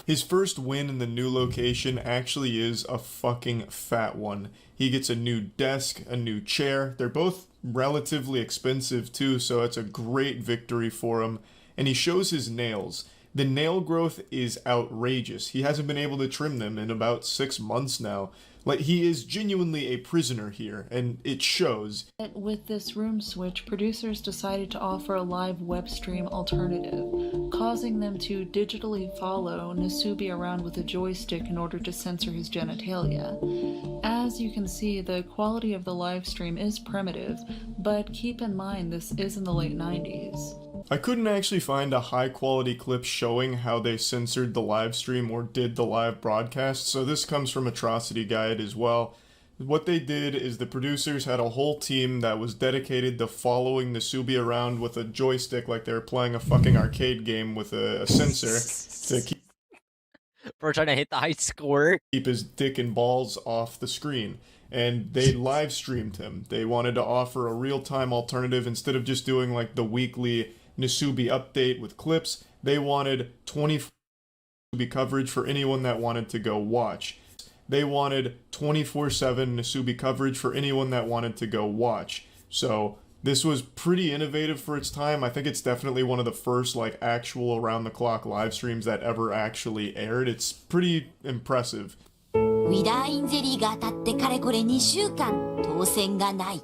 His first win in the new location actually is a fucking fat one. He gets a new desk, a new chair. They're both relatively expensive too, so it's a great victory for him. And he shows his nails. The nail growth is outrageous. He hasn't been able to trim them in about 6 months now. Like, he is genuinely a prisoner here, and it shows. With this room switch, producers decided to offer a live web stream alternative, causing them to digitally follow Nasubi around with a joystick in order to censor his genitalia. As you can see, the quality of the live stream is primitive, but keep in mind this is in the late 90s. I couldn't actually find a high quality clip showing how they censored the live stream or did the live broadcast, so this comes from Atrocity Guide as well. What they did is the producers had a whole team that was dedicated to following Nasubi around with a joystick like they were playing a fucking arcade game with a sensor to keep for trying to hit the high score. Keep his dick and balls off the screen. And they live streamed him. They wanted to offer a real-time alternative instead of just doing like the weekly Nasubi update with clips. They wanted 24 Nasubi coverage for anyone that wanted to go watch. They wanted 24/7 Nasubi coverage for anyone that wanted to go watch. So this was pretty innovative for its time. I think it's definitely one of the first like actual around-the-clock live streams that ever actually aired. It's pretty impressive. ウィダーインゼリーが当たってかれこれ2週間当選がない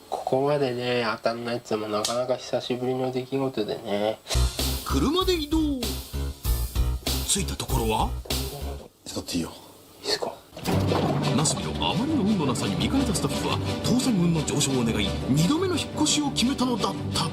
ここまでね当たんないっつうのもなかなか久しぶりの出来事でね車で移動着いたところはちょっといいよいいっすかナスビのあまりの運のなさに見かねたスタッフは当選運の上昇を願い2度目の引っ越しを決めたのだった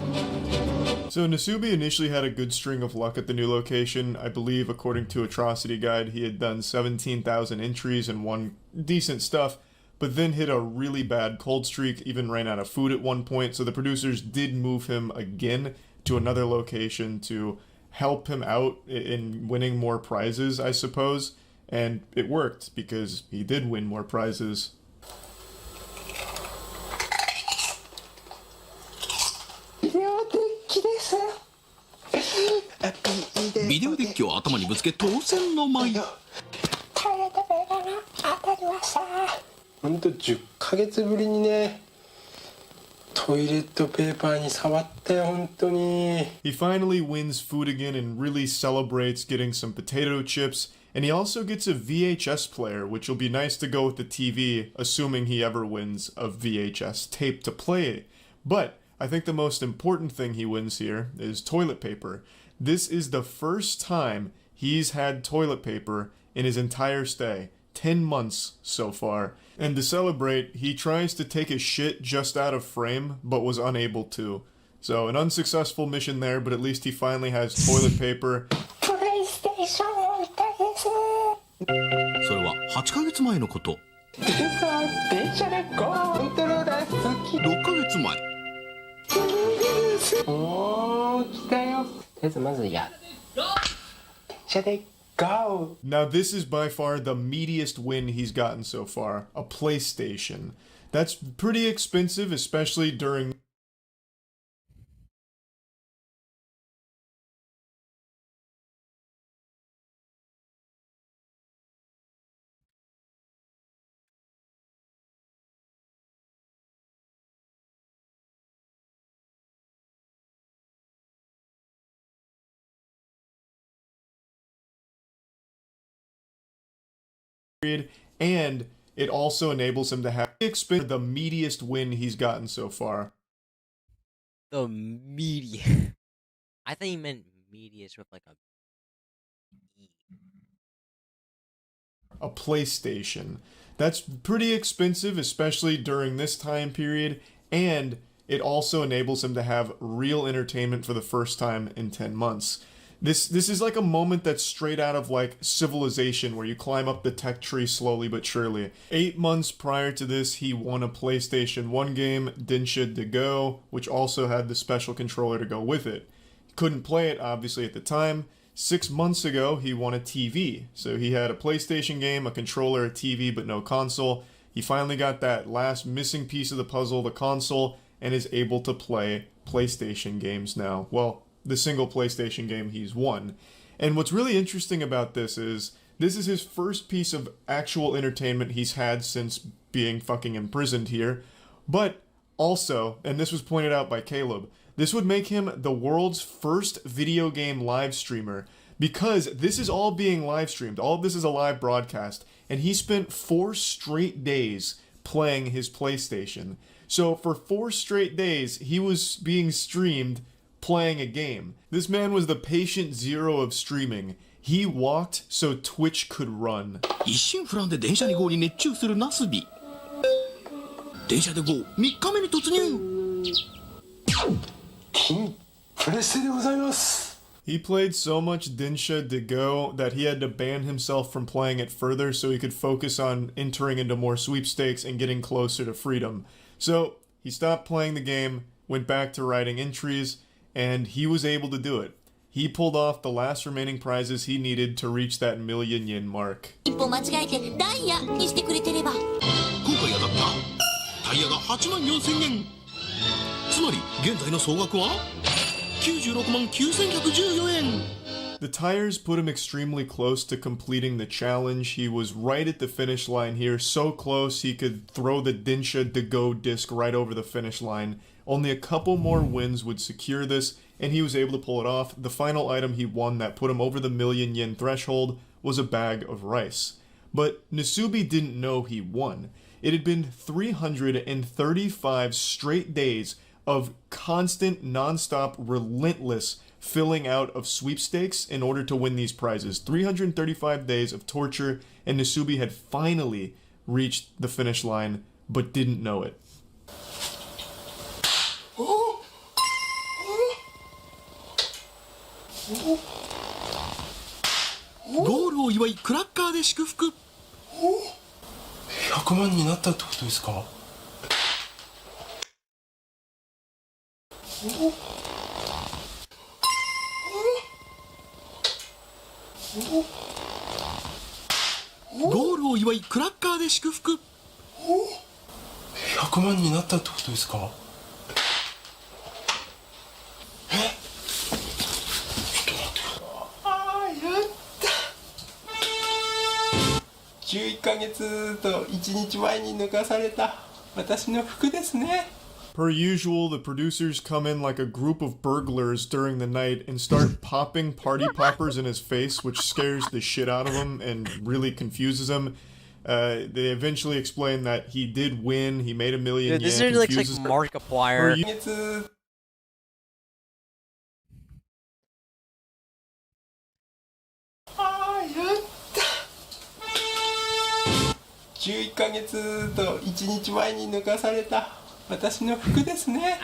So Nasubi initially had a good string of luck at the new location. I believe, according to Atrocity Guide, he had done 17,000 entries and won decent stuff, but then hit a really bad cold streak, even ran out of food at one point, so the producers did move him again to another location to help him out in winning more prizes, I suppose. And it worked, because he did win more prizes. ビデオデッキを頭にぶつけ当選の舞ほんと10ヶ月ぶりにねトイレットペーパーに触ったよ本当に He finally wins food again and really celebrates getting some potato chips, and he also gets a VHS player, which will be nice to go with the TV, assuming he ever wins a VHS tape to play it. But I think the most important thing he wins here is toilet paper. This is the first time he's had toilet paper in his entire stay. 10 months so far. And to celebrate, he tries to take a shit just out of frame, but was unable to. So an unsuccessful mission there, but at least he finally has toilet paper. それは8ヶ月前のこと電車でコントローラー好き6ヶ月前おー来たよとりあえずまずや電車で Go! Now this is by far the meatiest win he's gotten so far, a PlayStation. That's pretty expensive, especially during period, and it also enables him to have the meatiest win he's gotten so far. The media. I thought you meant medius with like a PlayStation. That's pretty expensive, especially during this time period, and it also enables him to have real entertainment for the first time in 10 months. This is like a moment that's straight out of like Civilization, where you climb up the tech tree slowly but surely. 8 months prior to this, he won a PlayStation 1 game, Densha de Go, which also had the special controller to go with it. He couldn't play it, obviously, at the time. 6 months ago, he won a TV. So he had a PlayStation game, a controller, a TV, but no console. He finally got that last missing piece of the puzzle, the console, and is able to play PlayStation games now. Well, the single PlayStation game he's won. And what's really interesting about this is his first piece of actual entertainment he's had since being fucking imprisoned here. But also, and this was pointed out by Caleb, this would make him the world's first video game live streamer, because this is all being live streamed. All of this is a live broadcast, and he spent 4 straight days playing his PlayStation. So for 4 straight days, he was being streamed playing a game. This man was the patient zero of streaming. He walked so Twitch could run. 一心不乱で電車で GO に熱中するナスビ。電車で GO 3日目に突入。金プレステでございます。 He played so much Densha de Go that he had to ban himself from playing it further so he could focus on entering into more sweepstakes and getting closer to freedom. So he stopped playing the game, went back to writing entries, and he was able to do it. He pulled off the last remaining prizes he needed to reach that million yen mark. 一歩間違えてダイヤにしてくれてれば。今回当たったタイヤが8万4000円。つまり現在の総額は96万9114円。 The tires put him extremely close to completing the challenge. He was right at the finish line here, so close he could throw the Densha de Go disc right over the finish line. Only a couple more wins would secure this, and he was able to pull it off. The final item he won that put him over the million yen threshold was a bag of rice. But Nasubi didn't know he won. It had been 335 straight days of constant, non-stop, relentless filling out of sweepstakes in order to win these prizes. 335 days of torture, and Nasubi had finally reached the finish line, but didn't know it. ゴールを祝いクラッカーで祝福。100万になったってことですか？ゴールを祝いクラッカーで祝福。100万になったってことですか？11ヶ月と1日前に脱がされた私の服ですね。 Per usual, the producers come in like a group of burglars during the night and start popping party poppers in his face, which scares the shit out of him and really confuses him. They eventually explain that he did win, he made a million yen. This is like Markiplier. Per 11ヶ月と1日前に脱がされた私の服ですね。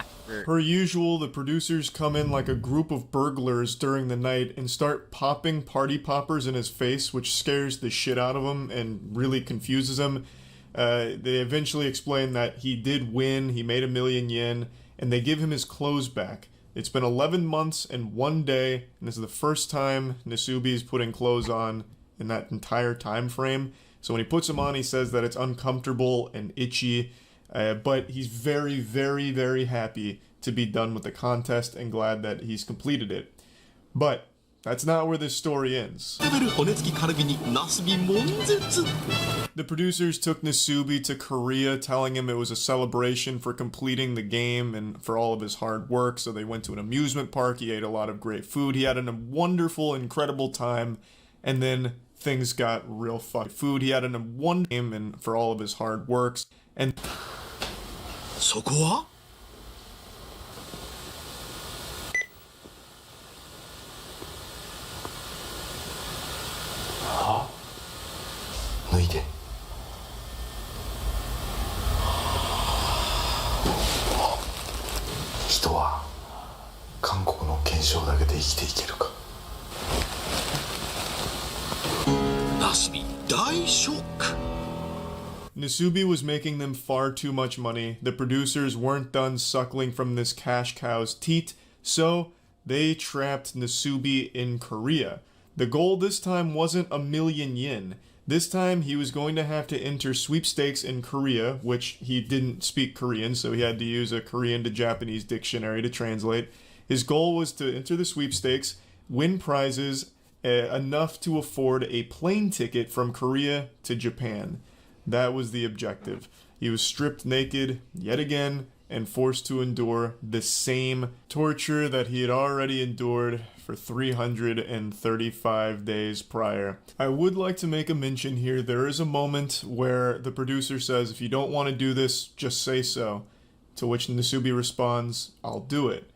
Per usual, the producers come in like a group of burglars during the night and start popping party poppers in his face, which scares the shit out of him and really confuses him. They eventually explain that he did win, he made a million yen, and they give him his clothes back. It's been 11 months and 1 day, and this is the first time Nasubi's putting clothes on in that entire time frame. So when he puts them on, he says that it's uncomfortable and itchy, but he's very, very, very happy to be done with the contest and glad that he's completed it. But that's not where this story ends. The producers took Nasubi to Korea, telling him it was a celebration for completing the game and for all of his hard work. So they went to an amusement park. He ate a lot of great food. He had a wonderful, incredible time. And then things got real fucked. Food, he had in one game and for all of his hard works. And そこは脱いで。人は韓国の憲章だけで生きていけるか。ナスビ大ショック。 Nasubi was making them far too much money. The producers weren't done suckling from this cash cow's teat, so they trapped Nasubi in Korea. The goal this time wasn't 1 million yen. This time he was going to have to enter sweepstakes in Korea, which he didn't speak Korean, so he had to use a Korean to Japanese dictionary to translate. His goal was to enter the sweepstakes, win prizes enough to afford a plane ticket from Korea to Japan. That was the objective. He was stripped naked yet again and forced to endure the same torture that he had already endured for 335 days prior. I would like to make a mention here. There is a moment where the producer says, if you don't want to do this, just say so. To which Nasubi responds, I'll do it.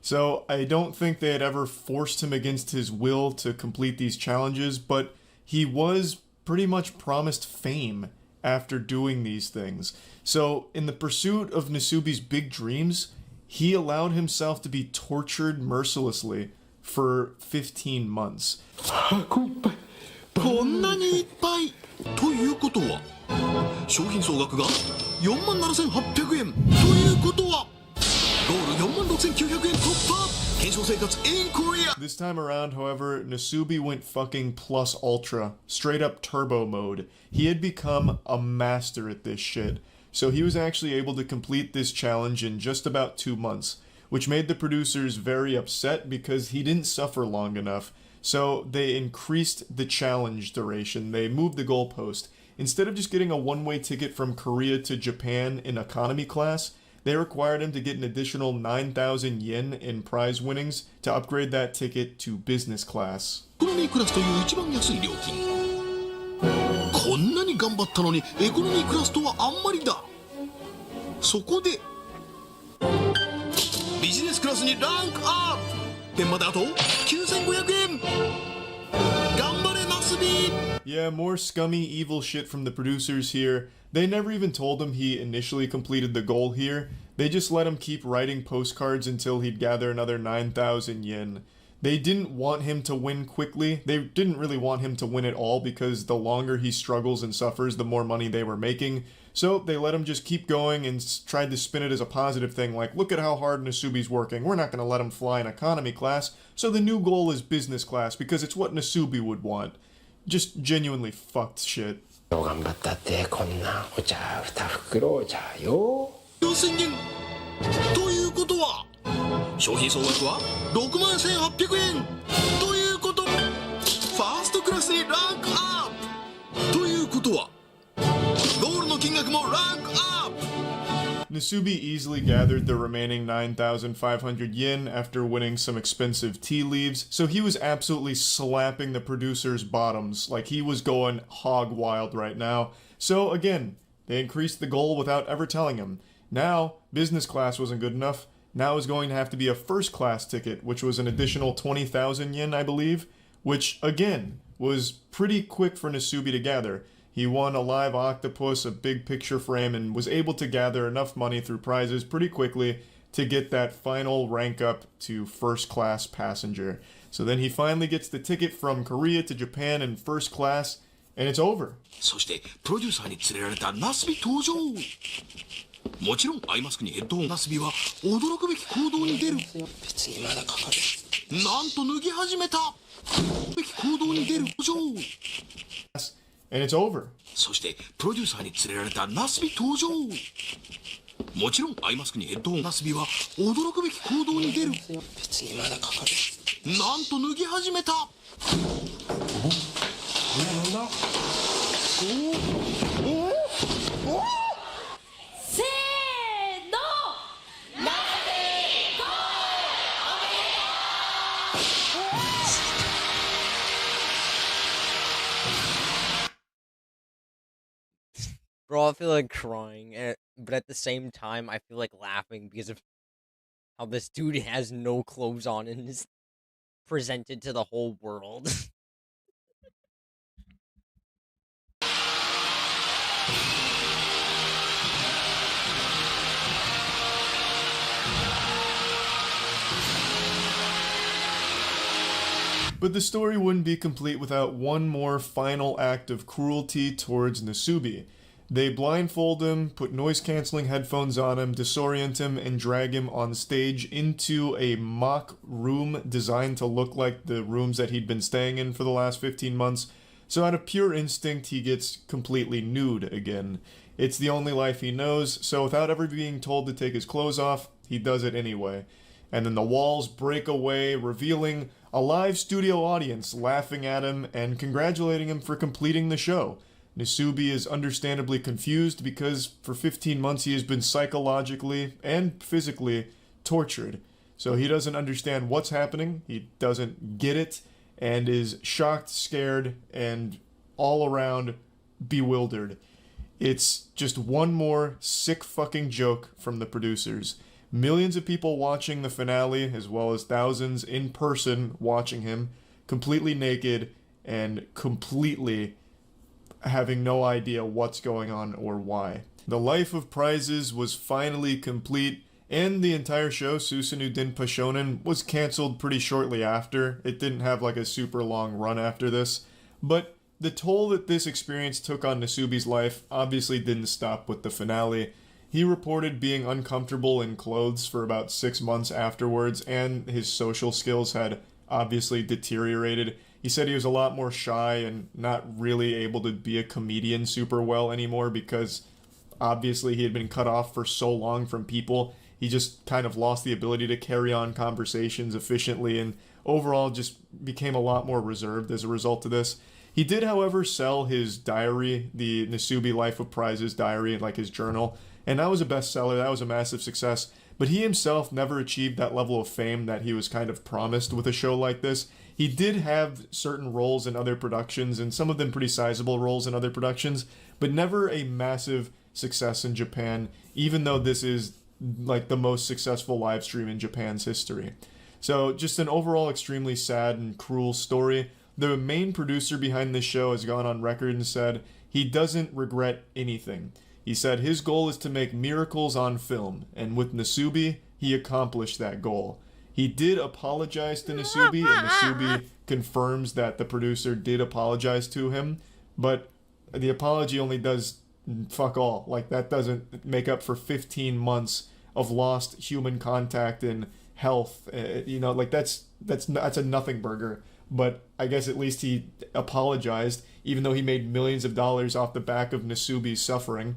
So I don't think they had ever forced him against his will to complete these challenges, but he was pretty much promised fame after doing these things. So in the pursuit of Nasubi's big dreams, he allowed himself to be tortured mercilessly for 15 months. こんなにいっぱいということは商品総額が 47,800 円ということはゴール 46,900 円突破 検証生活 in Korea. This time around, however, Nasubi went fucking plus ultra, straight up turbo mode. He had become a master at this shit. So he was actually able to complete this challenge in just about 2 months, which made the producers very upset because he didn't suffer long enough. So they increased the challenge duration. They moved the goalpost. Instead of just getting a one-way ticket from Korea to Japan in economy class, they required him to get an additional 9,000 yen in prize winnings to upgrade that ticket to business class. エコノミークラスという一番安い料金。こんなに頑張ったのにエコノミークラスとはあんまりだ。そこでビジネスクラスにランクアップ。点まであと 9,500 円。頑張れナスビ。 Yeah, more scummy, evil shit from the producers here. They never even told him he initially completed the goal here. They just let him keep writing postcards until he'd gather another 9,000 yen. They didn't want him to win quickly. They didn't really want him to win at all because the longer he struggles and suffers, the more money they were making. So they let him just keep going and tried to spin it as a positive thing, like, look at how hard Nasubi's working. We're not going to let him fly in economy class. So the new goal is business class because it's what Nasubi would want. Just genuinely fucked shit. 頑張ったってこんなお茶2袋お茶よ。 4,000 円ということは商品総額は 61,800 円ということファーストクラスにランクアップということはゴールの金額もランクアップ Nasubi easily gathered the remaining 9,500 yen after winning some expensive tea leaves, so he was absolutely slapping the producers' bottoms, like he was going hog wild right now. So again, they increased the goal without ever telling him. Now, business class wasn't good enough. Now it was going to have to be a first class ticket, which was an additional 20,000 yen, I believe, which again was pretty quick for Nasubi to gather. He won a live octopus, a big picture frame, and was able to gather enough money through prizes pretty quickly to get that final rank up to first class passenger. So then he finally gets the ticket from Korea to Japan in first class, and it's over. そしてプロデューサーに連れられたナスビ登場もちろんアイマスクにヘッドホンナスビは驚くべき行動に出る別にまだかかるなんと脱ぎ始めたべき行動に出る登場 And it's over. そしてプロデューサーに連れられたナスビ登場もちろんアイマスクにヘッドホンナスビは驚くべき行動に出る別にまだかかるなんと脱ぎ始めたせーのナスビ来い Bro, I feel like crying, but at the same time, I feel like laughing because of how this dude has no clothes on and is presented to the whole world. But the story wouldn't be complete without one more final act of cruelty towards Nasubi. They blindfold him, put noise-canceling headphones on him, disorient him, and drag him on stage into a mock room designed to look like the rooms that he'd been staying in for the last 15 months. So out of pure instinct, he gets completely nude again. It's the only life he knows, so without ever being told to take his clothes off, he does it anyway. And then the walls break away, revealing a live studio audience laughing at him and congratulating him for completing the show. Nasubi is understandably confused because for 15 months he has been psychologically and physically tortured. So he doesn't understand what's happening, he doesn't get it, and is shocked, scared, and all around bewildered. It's just one more sick fucking joke from the producers. Millions of people watching the finale, as well as thousands in person watching him, completely naked and completely having no idea what's going on or why. The Life of Prizes was finally complete, and the entire show, Susanoo Denpa Shonen, was cancelled pretty shortly after. It didn't have like a super long run after this, but the toll that this experience took on Nasubi's life obviously didn't stop with the finale. He reported being uncomfortable in clothes for about 6 months afterwards, and his social skills had obviously deteriorated. He said he was a lot more shy and not really able to be a comedian super well anymore because obviously he had been cut off for so long from people. He just kind of lost the ability to carry on conversations efficiently and overall just became a lot more reserved as a result of this. He did, however, sell his diary, the Nasubi Life of Prizes diary, like his journal, and that was a bestseller. That was a massive success. But he himself never achieved that level of fame that he was kind of promised with a show like this. He did have certain roles in other productions, and some of them pretty sizable roles in other productions, but never a massive success in Japan, even though this is like the most successful live stream in Japan's history. So just an overall extremely sad and cruel story. The main producer behind this show has gone on record and said he doesn't regret anything. He said his goal is to make miracles on film, and with Nasubi, he accomplished that goal. He did apologize to Nasubi, and Nasubi confirms that the producer did apologize to him, but the apology only does fuck all. Like, that doesn't make up for 15 months of lost human contact and health. Like, that's a nothing burger. But I guess at least he apologized, even though he made millions of dollars off the back of Nasubi's suffering.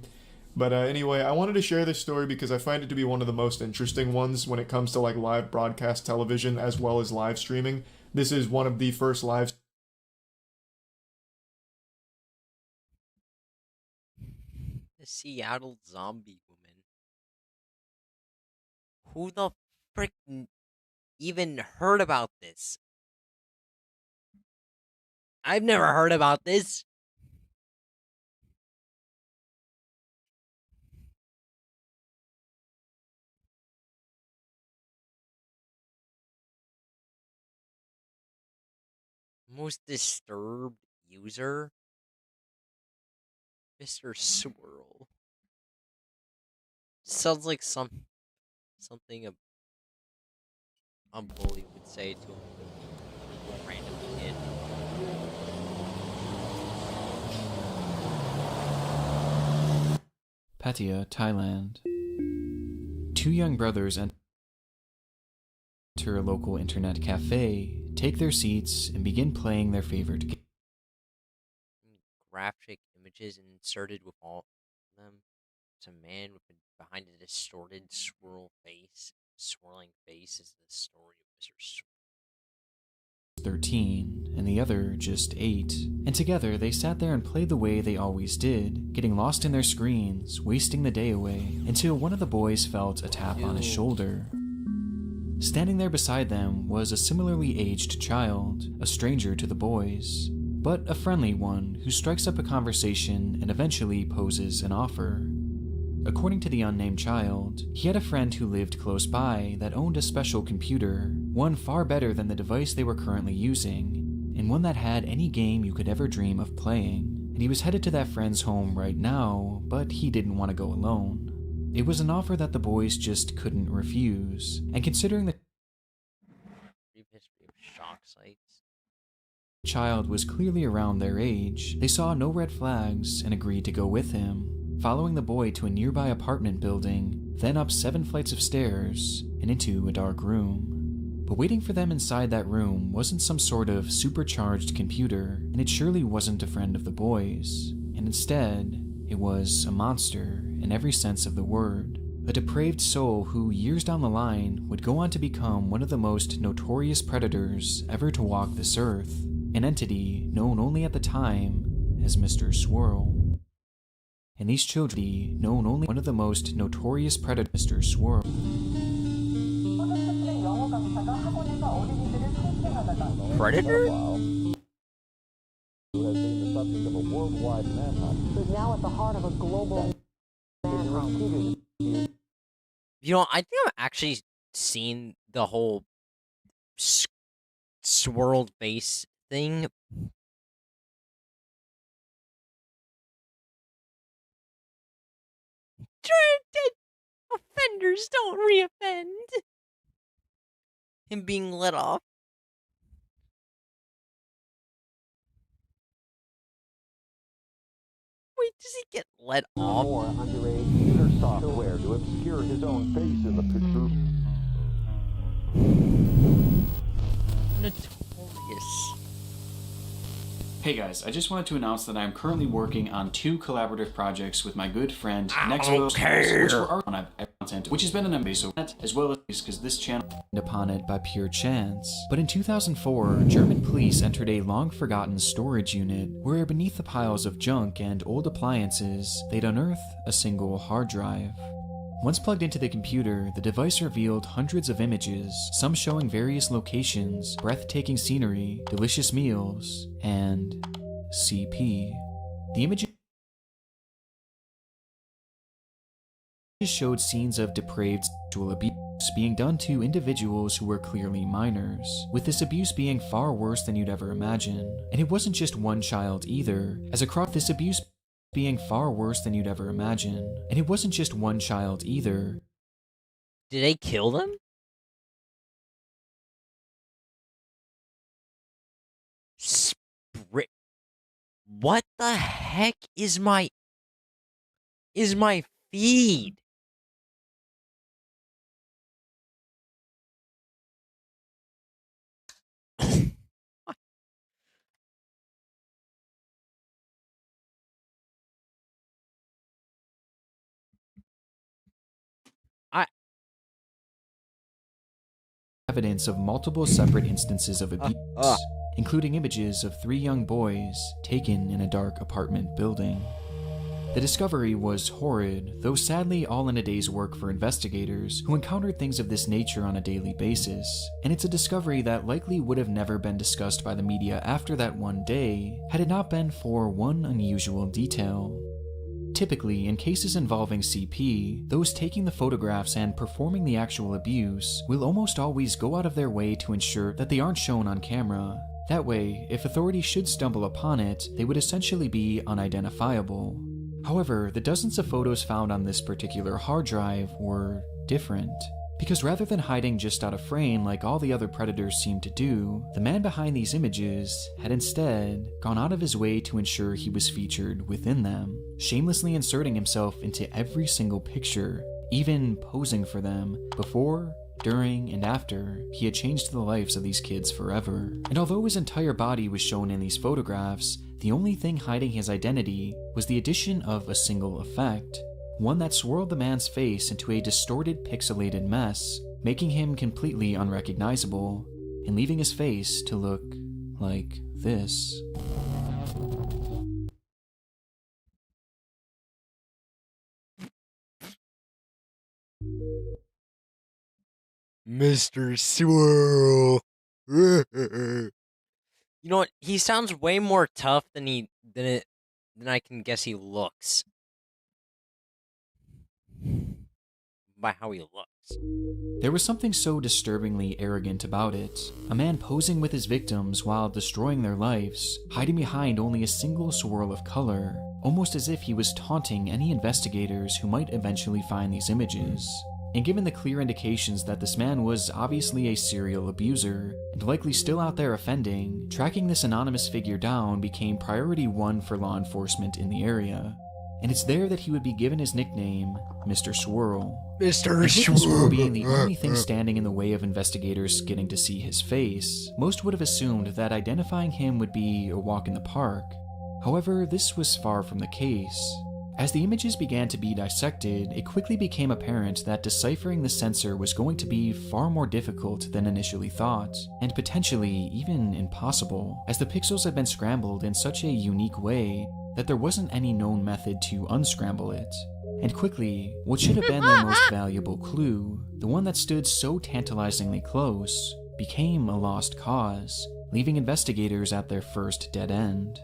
But anyway, I wanted to share this story because I find it to be one of the most interesting ones when it comes to like live broadcast television as well as live streaming. This is one of the first live. The Seattle Zombie Woman. Who the frick even heard about this? I've never heard about this. Most disturbed user? Mr. Swirl. Sounds like something a bully would say to a random kid. Pattaya, Thailand. Two young brothers enter a local internet cafe, take their seats, and begin playing their favorite game. Graphic images inserted with all of them. It's a man behind a distorted swirling face is the story of Mr. Swirl. 13, and the other just 8, and together they sat there and played the way they always did, getting lost in their screens, wasting the day away, until one of the boys felt a tap on his shoulder. Standing there beside them was a similarly aged child, a stranger to the boys. but a friendly one who strikes up a conversation and eventually poses an offer. According to the unnamed child, he had a friend who lived close by that owned a special computer, one far better than the device they were currently using, and one that had any game you could ever dream of playing. And he was headed to that friend's home right now, but he didn't want to go alone. It was an offer that the boys just couldn't refuse, and considering the History of shock sites. child was clearly around their age, they saw no red flags and agreed to go with him, following the boy to a nearby apartment building, then up 7 flights of stairs and into a dark room. But waiting for them inside that room wasn't some sort of supercharged computer, and it surely wasn't a friend of the boys, and instead, it was a monster in every sense of the word. A depraved soul who, years down the line, would go on to become one of the most notorious predators ever to walk this earth, an entity known only at the time as Mr. Swirl. And these children known only one of the most notorious predators, Mr. Swirl. Predator? Who has been the subject of a worldwide manhunt, is now at the heart of a global manhunt. You know, I think I've actually seen the whole swirled face thing. Offenders don't reoffend. Him being let off. Wait, does he get let off? More underage computer software to obscure his own face in the picture. Notorious. Hey guys, I just wanted to announce that I am currently working on 2 collaborative projects with my good friend Nexo, which were on content, which has been an amazing as well as because this channel happened upon it by pure chance. But in 2004, German police entered a long-forgotten storage unit where beneath the piles of junk and old appliances, they'd unearth a single hard drive. Once plugged into the computer, the device revealed hundreds of images, some showing various locations, breathtaking scenery, delicious meals, and CP. The images showed scenes of depraved sexual abuse being done to individuals who were clearly minors, with this abuse being far worse than you'd ever imagine. And it wasn't just one child either, as across this abuse being far worse than you'd ever imagine. And it wasn't just one child either. Did they kill them? What the heck is my feed? Evidence of multiple separate instances of abuse, including images of 3 young boys taken in a dark apartment building. The discovery was horrid, though sadly all in a day's work for investigators who encountered things of this nature on a daily basis, and it's a discovery that likely would have never been discussed by the media after that one day had it not been for one unusual detail. Typically, in cases involving CP, those taking the photographs and performing the actual abuse will almost always go out of their way to ensure that they aren't shown on camera. That way, if authorities should stumble upon it, they would essentially be unidentifiable. However, the dozens of photos found on this particular hard drive were different. Because rather than hiding just out of frame like all the other predators seemed to do, the man behind these images had instead gone out of his way to ensure he was featured within them, shamelessly inserting himself into every single picture, even posing for them, before, during, and after he had changed the lives of these kids forever. And although his entire body was shown in these photographs, the only thing hiding his identity was the addition of a single effect. One that swirled the man's face into a distorted, pixelated mess, making him completely unrecognizable, and leaving his face to look like this. Mr. Swirl. You know what? He sounds way more tough than I can guess he looks. By how he looks. There was something so disturbingly arrogant about it. A man posing with his victims while destroying their lives, hiding behind only a single swirl of color, almost as if he was taunting any investigators who might eventually find these images. And given the clear indications that this man was obviously a serial abuser, and likely still out there offending, tracking this anonymous figure down became priority one for law enforcement in the area. And it's there that he would be given his nickname, Mr. Swirl. Mr. Swirl being the only thing standing in the way of investigators getting to see his face, most would have assumed that identifying him would be a walk in the park. However, this was far from the case. As the images began to be dissected, it quickly became apparent that deciphering the sensor was going to be far more difficult than initially thought, and potentially even impossible, as the pixels had been scrambled in such a unique way that there wasn't any known method to unscramble it. And quickly, what should have been their most valuable clue, the one that stood so tantalizingly close, became a lost cause, leaving investigators at their first dead end.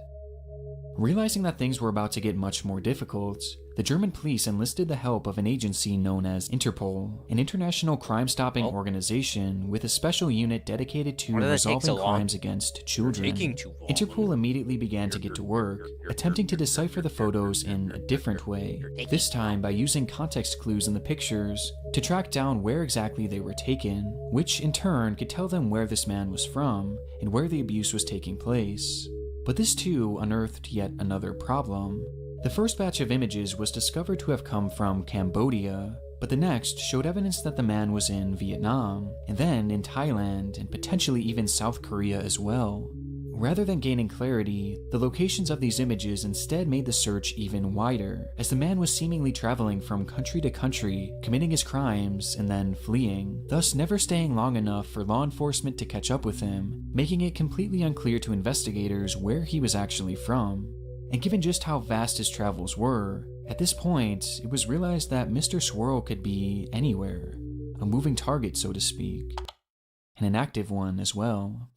Realizing that things were about to get much more difficult, the German police enlisted the help of an agency known as Interpol, an international crime-stopping organization with a special unit dedicated to resolving crimes against children. Interpol immediately began to get to work, attempting to decipher the photos in a different way, this time by using context clues in the pictures to track down where exactly they were taken, which in turn could tell them where this man was from and where the abuse was taking place. But this too unearthed yet another problem. The first batch of images was discovered to have come from Cambodia, but the next showed evidence that the man was in Vietnam, and then in Thailand, and potentially even South Korea as well. Rather than gaining clarity, the locations of these images instead made the search even wider, as the man was seemingly traveling from country to country, committing his crimes and then fleeing, thus never staying long enough for law enforcement to catch up with him, making it completely unclear to investigators where he was actually from. And given just how vast his travels were, at this point, it was realized that Mr. Swirl could be anywhere, a moving target so to speak, and an active one as well.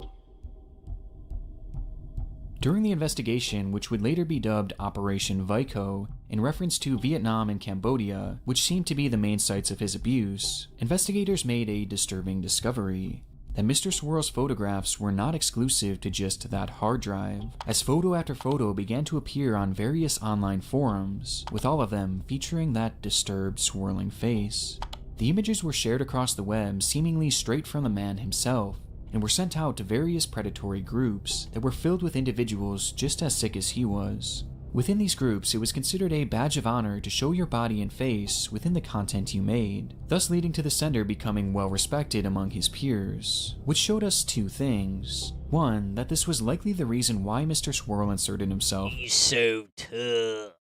During the investigation, which would later be dubbed Operation Vico, in reference to Vietnam and Cambodia, which seemed to be the main sites of his abuse, investigators made a disturbing discovery: that Mr. Swirl's photographs were not exclusive to just that hard drive, as photo after photo began to appear on various online forums, with all of them featuring that disturbed, swirling face. The images were shared across the web seemingly straight from the man himself, and were sent out to various predatory groups that were filled with individuals just as sick as he was. Within these groups, it was considered a badge of honor to show your body and face within the content you made, thus leading to the sender becoming well respected among his peers, which showed us two things. One, that this was likely the reason why Mr. Swirl inserted himself. He's so tough.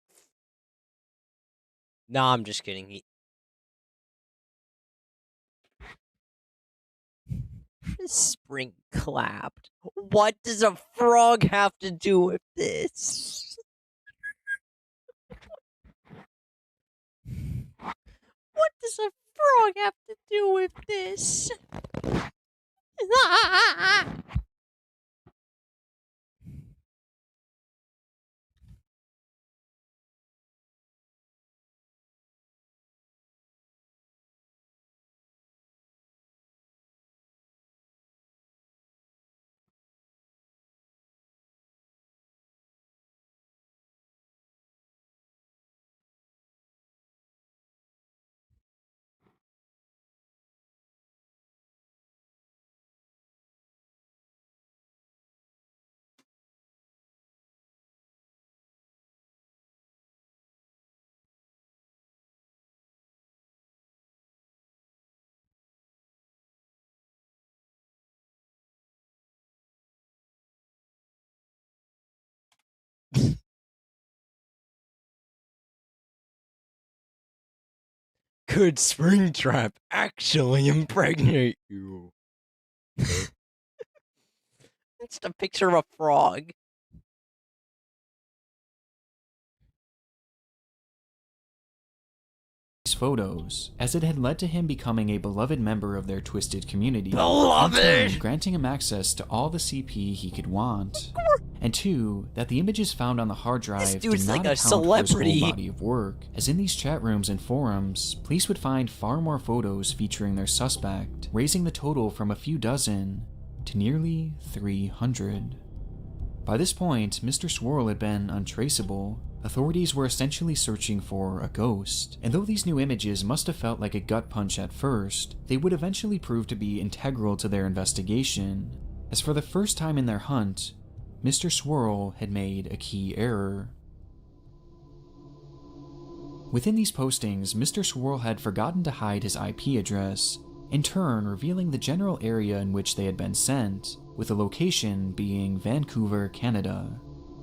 Nah, I'm just kidding. Spring clapped. What does a frog have to do with this? What does a frog have to do with this? Could Springtrap actually impregnate you? It's the picture of a frog. photos, as it had led to him becoming a beloved member of their twisted community, Beloved! in turn, granting him access to all the CP he could want. And 2, that the images found on the hard drive did dude's not like a account for his celebrity. whole body of work, as in these chat rooms and forums, police would find far more photos featuring their suspect, raising the total from a few dozen to nearly 300. By this point, Mr. Swirl had been untraceable. Authorities were essentially searching for a ghost, and though these new images must have felt like a gut punch at first, they would eventually prove to be integral to their investigation, as for the first time in their hunt, Mr. Swirl had made a key error. Within these postings, Mr. Swirl had forgotten to hide his IP address, in turn revealing the general area in which they had been sent, with the location being Vancouver, Canada.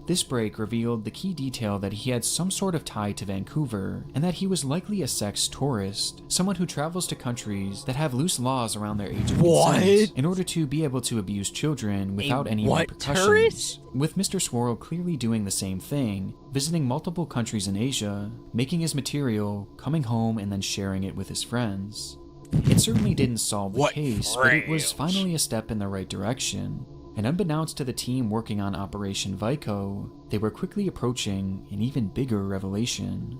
This break revealed the key detail that he had some sort of tie to Vancouver, and that he was likely a sex tourist, someone who travels to countries that have loose laws around their age of consent in order to be able to abuse children without any repercussions. Tourist? With Mr. Swirl clearly doing the same thing, visiting multiple countries in Asia, making his material, coming home, and then sharing it with his friends. It certainly didn't solve the case, but it was finally a step in the right direction. And unbeknownst to the team working on Operation Vico, they were quickly approaching an even bigger revelation.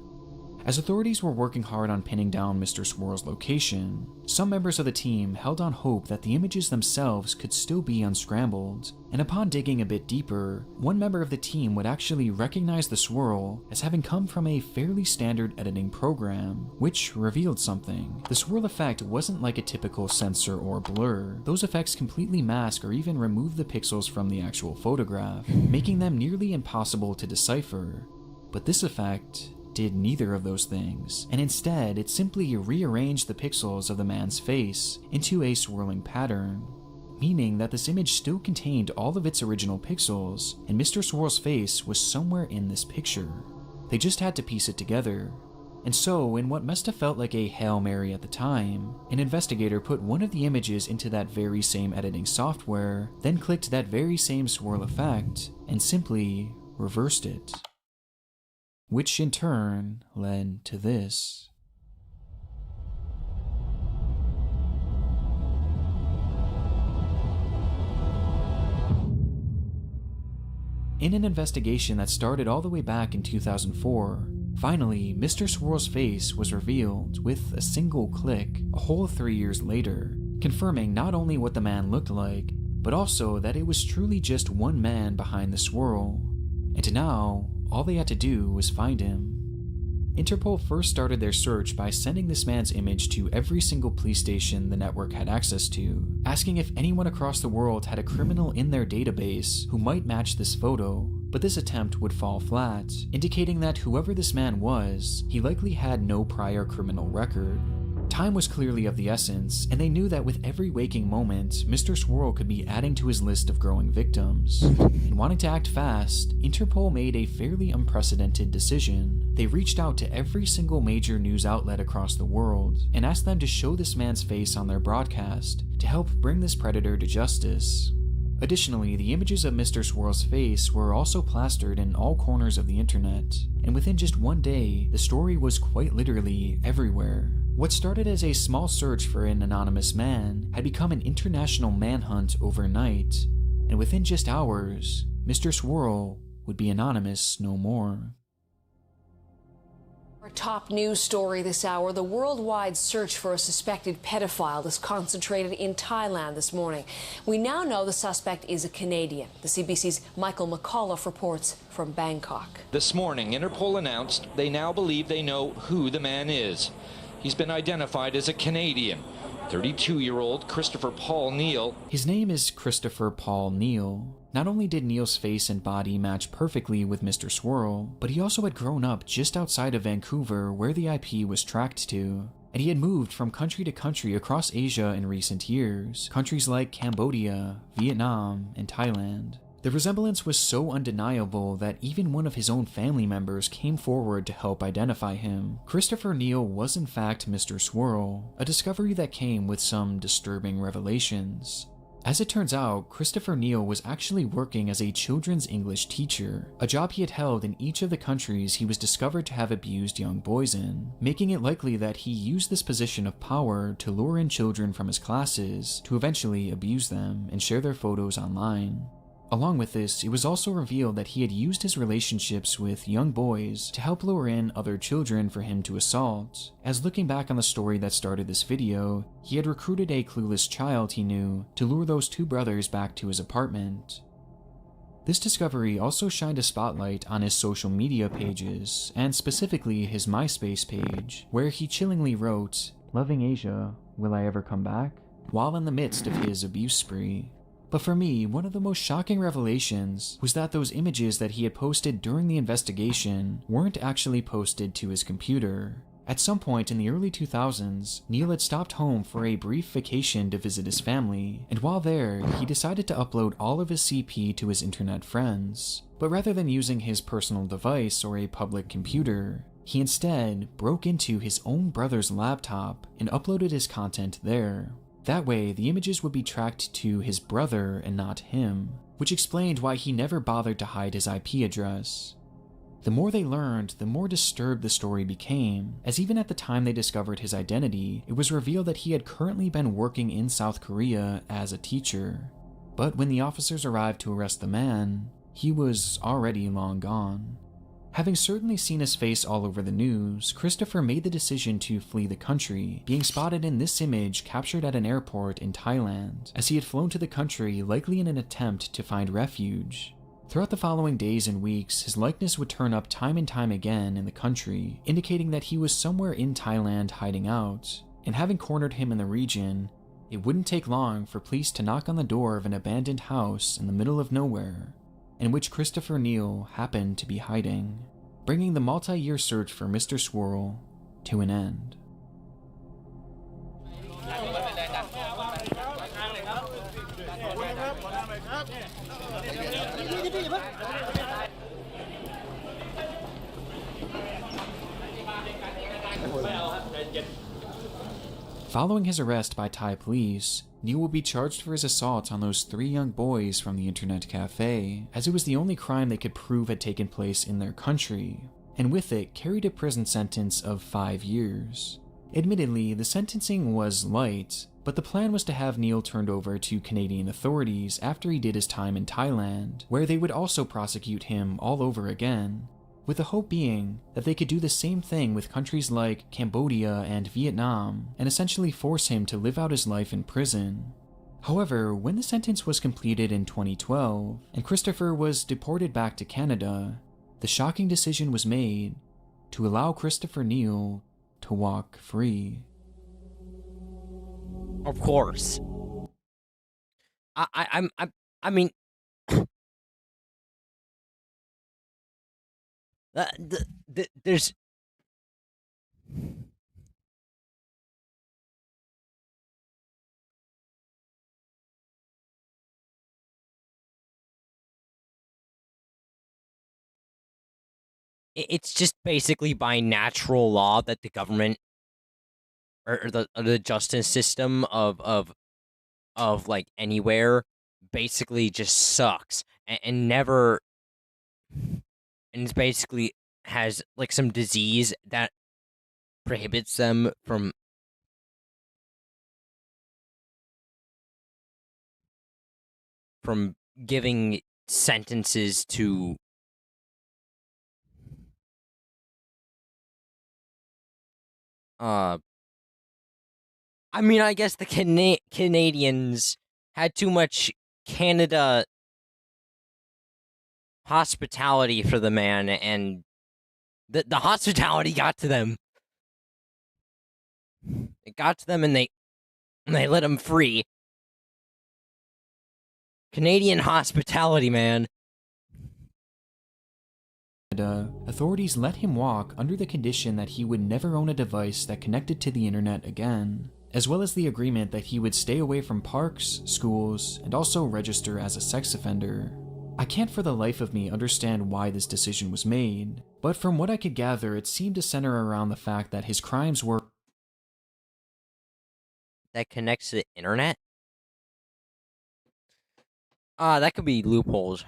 As authorities were working hard on pinning down Mr. Swirl's location, some members of the team held on hope that the images themselves could still be unscrambled, and upon digging a bit deeper, one member of the team would actually recognize the swirl as having come from a fairly standard editing program, which revealed something. The swirl effect wasn't like a typical sensor or blur. Those effects completely mask or even remove the pixels from the actual photograph, making them nearly impossible to decipher. But this effect did neither of those things, and instead it simply rearranged the pixels of the man's face into a swirling pattern, meaning that this image still contained all of its original pixels, and Mr. Swirl's face was somewhere in this picture. They just had to piece it together. And so, in what must have felt like a Hail Mary at the time, an investigator put one of the images into that very same editing software, then clicked that very same swirl effect, and simply reversed it. Which in turn led to this. In an investigation that started all the way back in 2004, finally, Mr. Swirl's face was revealed with a single click a whole 3 years later, confirming not only what the man looked like, but also that it was truly just one man behind the swirl. And now, all they had to do was find him. Interpol first started their search by sending this man's image to every single police station the network had access to, asking if anyone across the world had a criminal in their database who might match this photo, but this attempt would fall flat, indicating that whoever this man was, he likely had no prior criminal record. Time was clearly of the essence, and they knew that with every waking moment, Mr. Swirl could be adding to his list of growing victims. And wanting to act fast, Interpol made a fairly unprecedented decision. They reached out to every single major news outlet across the world, and asked them to show this man's face on their broadcast, to help bring this predator to justice. Additionally, the images of Mr. Swirl's face were also plastered in all corners of the internet, and within just one day, the story was quite literally everywhere. What started as a small search for an anonymous man had become an international manhunt overnight, and within just hours, Mr. Swirl would be anonymous no more. Our top news story this hour, the worldwide search for a suspected pedophile is concentrated in Thailand this morning. We now know the suspect is a Canadian. The CBC's Michael McAuliffe reports from Bangkok. This morning, Interpol announced they now believe they know who the man is. He's been identified as a Canadian, 32-year-old Christopher Paul Neal. His name is Christopher Paul Neal. Not only did Neal's face and body match perfectly with Mr. Swirl, but he also had grown up just outside of Vancouver where the IP was tracked to. And he had moved from country to country across Asia in recent years, countries like Cambodia, Vietnam, and Thailand. The resemblance was so undeniable that even one of his own family members came forward to help identify him. Christopher Neal was in fact Mr. Swirl, a discovery that came with some disturbing revelations. As it turns out, Christopher Neal was actually working as a children's English teacher, a job he had held in each of the countries he was discovered to have abused young boys in, making it likely that he used this position of power to lure in children from his classes to eventually abuse them and share their photos online. Along with this, it was also revealed that he had used his relationships with young boys to help lure in other children for him to assault, as looking back on the story that started this video, he had recruited a clueless child he knew to lure those two brothers back to his apartment. This discovery also shined a spotlight on his social media pages, and specifically his MySpace page, where he chillingly wrote, "Loving Asia, will I ever come back?" while in the midst of his abuse spree. But for me, one of the most shocking revelations was that those images that he had posted during the investigation weren't actually posted to his computer. At some point in the early 2000s, Neal had stopped home for a brief vacation to visit his family, and while there, he decided to upload all of his CP to his internet friends. But rather than using his personal device or a public computer, he instead broke into his own brother's laptop and uploaded his content there. That way, the images would be tracked to his brother and not him, which explained why he never bothered to hide his IP address. The more they learned, the more disturbed the story became, as even at the time they discovered his identity, it was revealed that he had currently been working in South Korea as a teacher. But when the officers arrived to arrest the man, he was already long gone. Having certainly seen his face all over the news, Christopher made the decision to flee the country, being spotted in this image captured at an airport in Thailand, as he had flown to the country likely in an attempt to find refuge. Throughout the following days and weeks, his likeness would turn up time and time again in the country, indicating that he was somewhere in Thailand hiding out, and having cornered him in the region, it wouldn't take long for police to knock on the door of an abandoned house in the middle of nowhere, in which Christopher Neal happened to be hiding, bringing the multi-year search for Mr. Swirl to an end. Following his arrest by Thai police, Neal will be charged for his assault on those 3 young boys from the internet cafe, as it was the only crime they could prove had taken place in their country, and with it carried a prison sentence of 5 years. Admittedly, the sentencing was light, but the plan was to have Neal turned over to Canadian authorities after he did his time in Thailand, where they would also prosecute him all over again, with the hope being that they could do the same thing with countries like Cambodia and Vietnam, and essentially force him to live out his life in prison. However, when the sentence was completed in 2012, and Christopher was deported back to Canada, the shocking decision was made to allow Christopher Neal to walk free. Of course. I mean, there's it's just basically by natural law that the government or the justice system of like anywhere basically just sucks and never, and it's basically has like some disease that prohibits them from giving sentences to I mean, I guess the Canadians had too much Canada hospitality for the man, and the hospitality got to them. It got to them, and they let him free. Canadian hospitality, man. Authorities let him walk under the condition that he would never own a device that connected to the internet again, as well as the agreement that he would stay away from parks, schools, and also register as a sex offender. I can't for the life of me understand why this decision was made, but from what I could gather, it seemed to center around the fact that his crimes were that connects to the internet? That could be loopholes.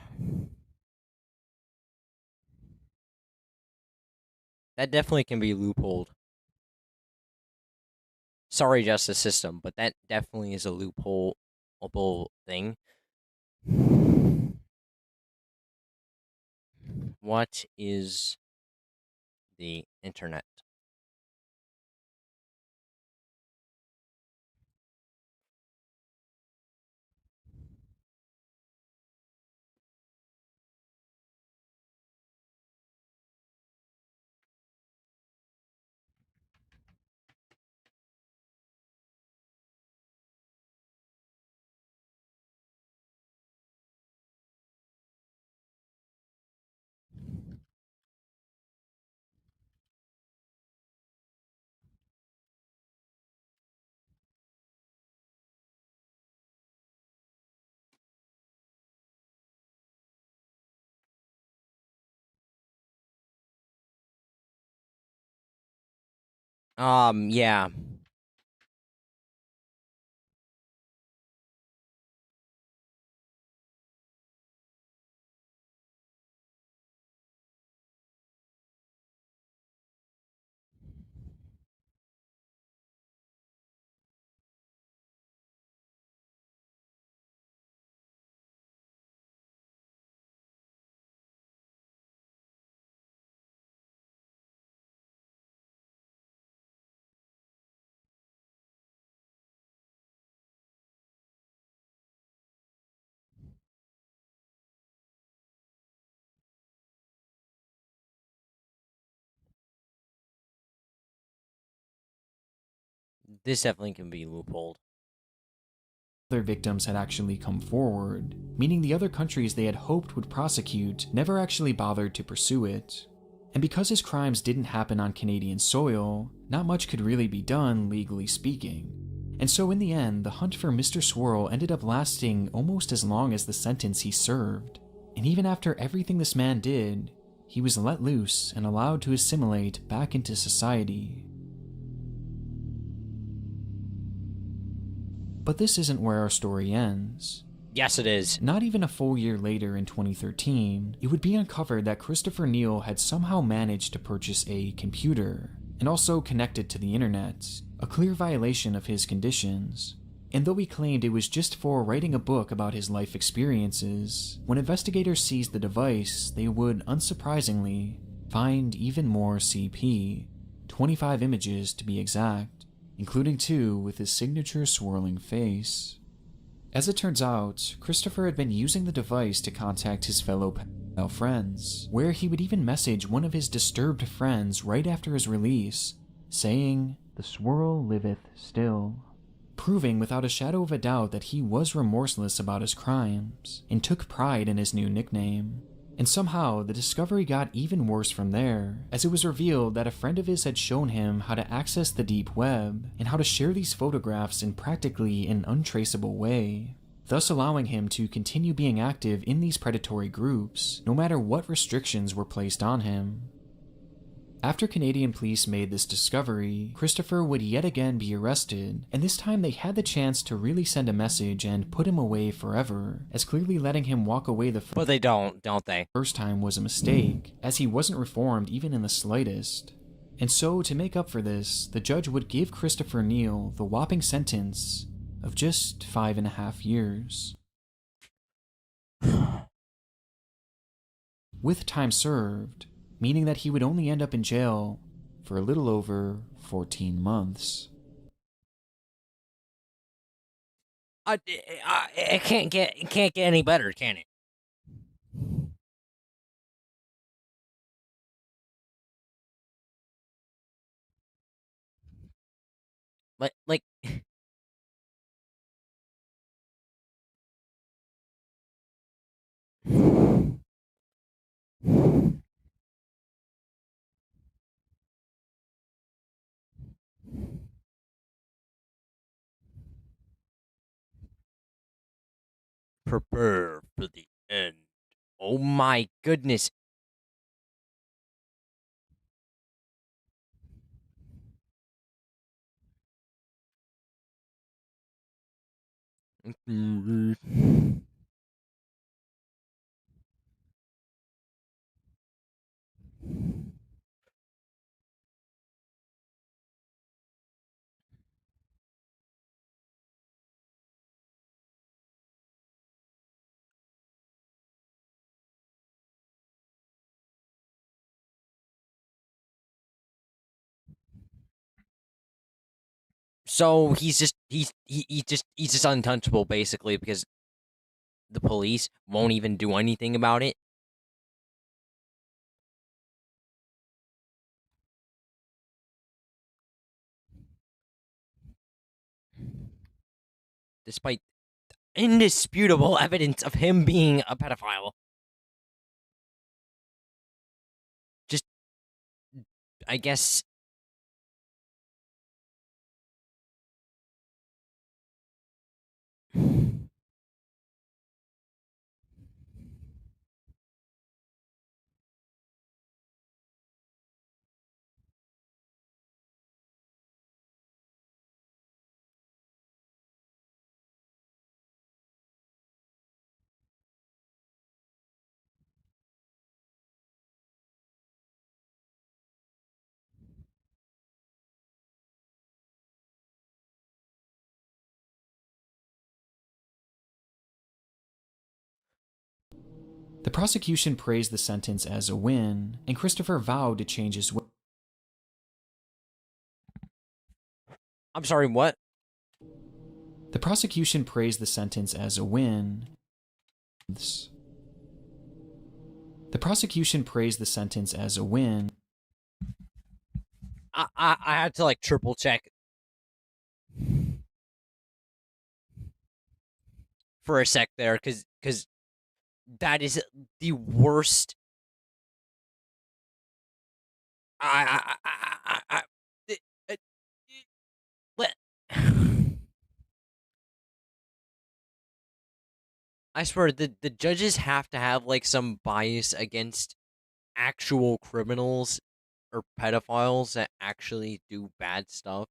That definitely can be loopholed. Sorry, justice system, but that definitely is a loophole thing. What is the internet? Yeah. This definitely can be loopholed. Other victims had actually come forward, meaning the other countries they had hoped would prosecute never actually bothered to pursue it. And because his crimes didn't happen on Canadian soil, not much could really be done legally speaking. And so in the end, the hunt for Mr. Swirl ended up lasting almost as long as the sentence he served. And even after everything this man did, he was let loose and allowed to assimilate back into society. But this isn't where our story ends. Yes, it is. Not even a full year later in 2013, it would be uncovered that Christopher Neal had somehow managed to purchase a computer and also connect it to the internet, a clear violation of his conditions. And though he claimed it was just for writing a book about his life experiences, when investigators seized the device, they would, unsurprisingly, find even more CP, 25 images to be exact, including 2 with his signature swirling face. As it turns out, Christopher had been using the device to contact his fellow pedophile friends, where he would even message one of his disturbed friends right after his release, saying, "The swirl liveth still," proving without a shadow of a doubt that he was remorseless about his crimes, and took pride in his new nickname. And somehow, the discovery got even worse from there, as it was revealed that a friend of his had shown him how to access the deep web, and how to share these photographs in practically an untraceable way, thus allowing him to continue being active in these predatory groups, no matter what restrictions were placed on him. After Canadian police made this discovery, Christopher would yet again be arrested, and this time they had the chance to really send a message and put him away forever, as clearly letting him walk away But they don't they? First time was a mistake, as he wasn't reformed even in the slightest. And so, to make up for this, the judge would give Christopher Neal the whopping sentence of just 5.5 years. With time served, meaning that he would only end up in jail for a little over 14 months. It can't get any better, can it? Like prepare for the end. Oh my goodness. So he's just he's just untouchable basically because the police won't even do anything about it. Despite indisputable evidence of him being a pedophile. Just, I guess. The prosecution praised the sentence as a win, and Christopher vowed to change his ways. I'm sorry, what? The prosecution praised the sentence as a win. The prosecution praised the sentence as a win. I had to like triple check for a sec there, because that is the worst. I swear the judges have to have like some bias against actual criminals or pedophiles that actually do bad stuff.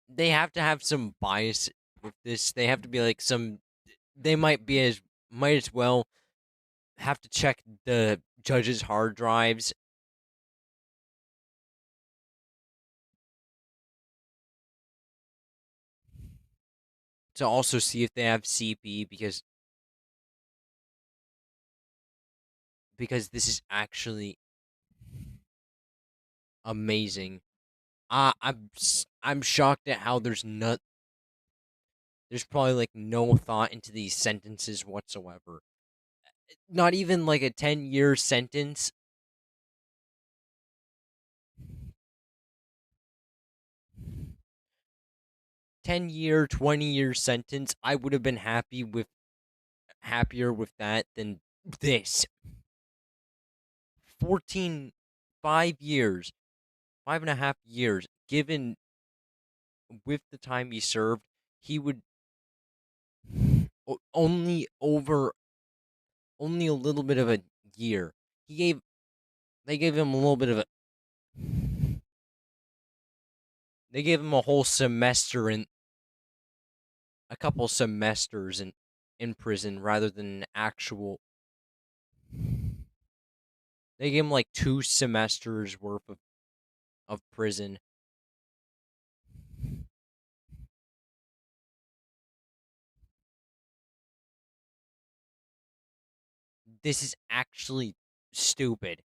They have to have some bias with this. They have to be like some. They might as well have to check the judges' hard drives. To also see if they have CP because this is actually amazing. I'm shocked at how there's probably like no thought into these sentences whatsoever. Not even like a 10-year sentence. $10-year, 20-year sentence. I would have been happier with that than this. 5 years, 5.5 years, given with the time he served, he would only a little bit of a year. They gave him a little bit of they gave him a whole semester and a couple semesters in prison rather than actual. They gave him like 2 semesters worth of prison. This is actually stupid.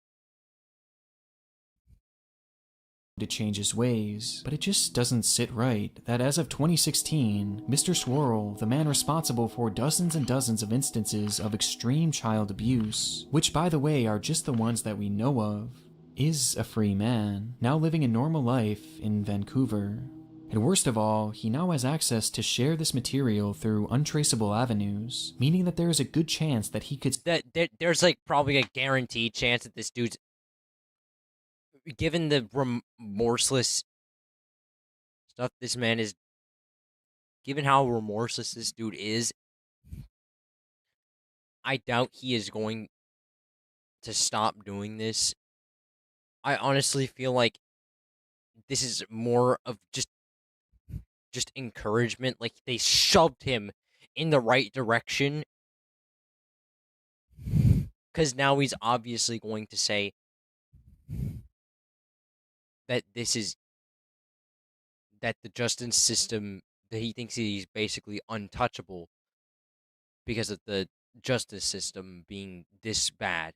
To change his ways, but it just doesn't sit right that as of 2016, Mr. Swirl, the man responsible for dozens and dozens of instances of extreme child abuse, which by the way are just the ones that we know of, is a free man, now living a normal life in Vancouver. And worst of all, he now has access to share this material through untraceable avenues, meaning that there is a good chance that he could... There's like probably a guaranteed chance that this dude's... Given the remorseless stuff this man is... Given how remorseless this dude is, I doubt he is going to stop doing this. I honestly feel like this is more of just encouragement. Like, they shoved him in the right direction. Because now he's obviously going to say that that the justice system, that he thinks he's basically untouchable because of the justice system being this bad.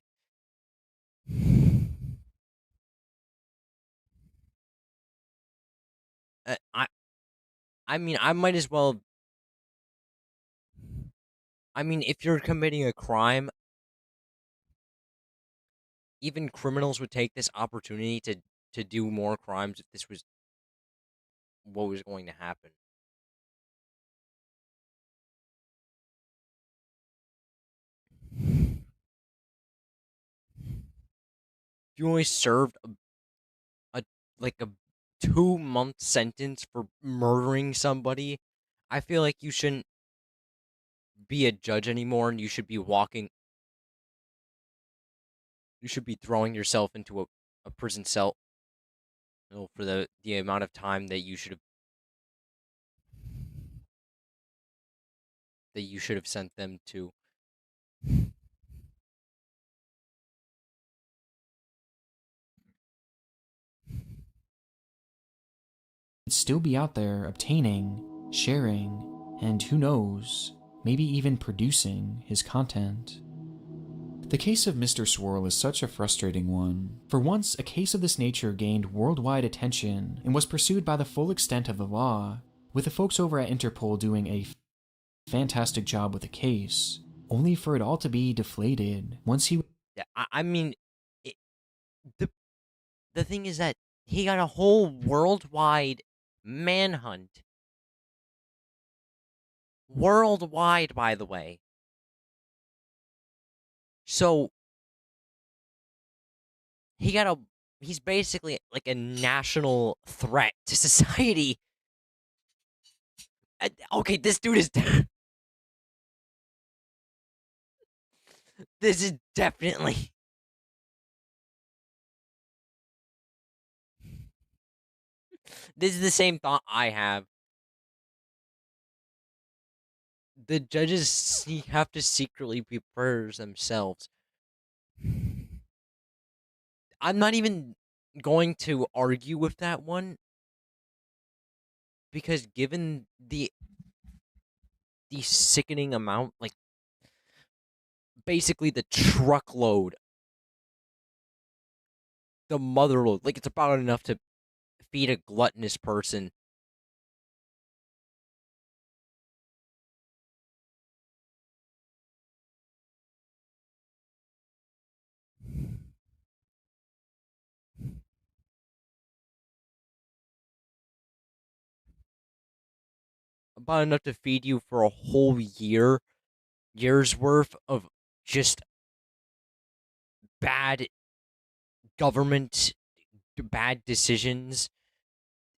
I mean, I might as well. I mean, if you're committing a crime, even criminals would take this opportunity to do more crimes if this was what was going to happen. If you only served a 2-month sentence for murdering somebody, I feel like you shouldn't be a judge anymore, and you should be throwing yourself into a prison cell, for the amount of time that you should have sent them to. Still be out there obtaining, sharing, and who knows, maybe even producing his content. The case of Mr. Swirl is such a frustrating one. For once, a case of this nature gained worldwide attention and was pursued by the full extent of the law, with the folks over at Interpol doing a fantastic job with the case, only for it all to be deflated once he... Yeah, I mean, the thing is that he got a whole worldwide manhunt. Worldwide, by the way. So, he's basically like a national threat to society. Okay, this dude is... This is definitely... This is the same thought I have. The judges have to secretly prepare themselves. I'm not even going to argue with that one, because given the sickening amount, like, basically the truckload, the motherload, like, it's about enough to feed a gluttonous person. About enough to feed you for a whole year's worth of just bad government, bad decisions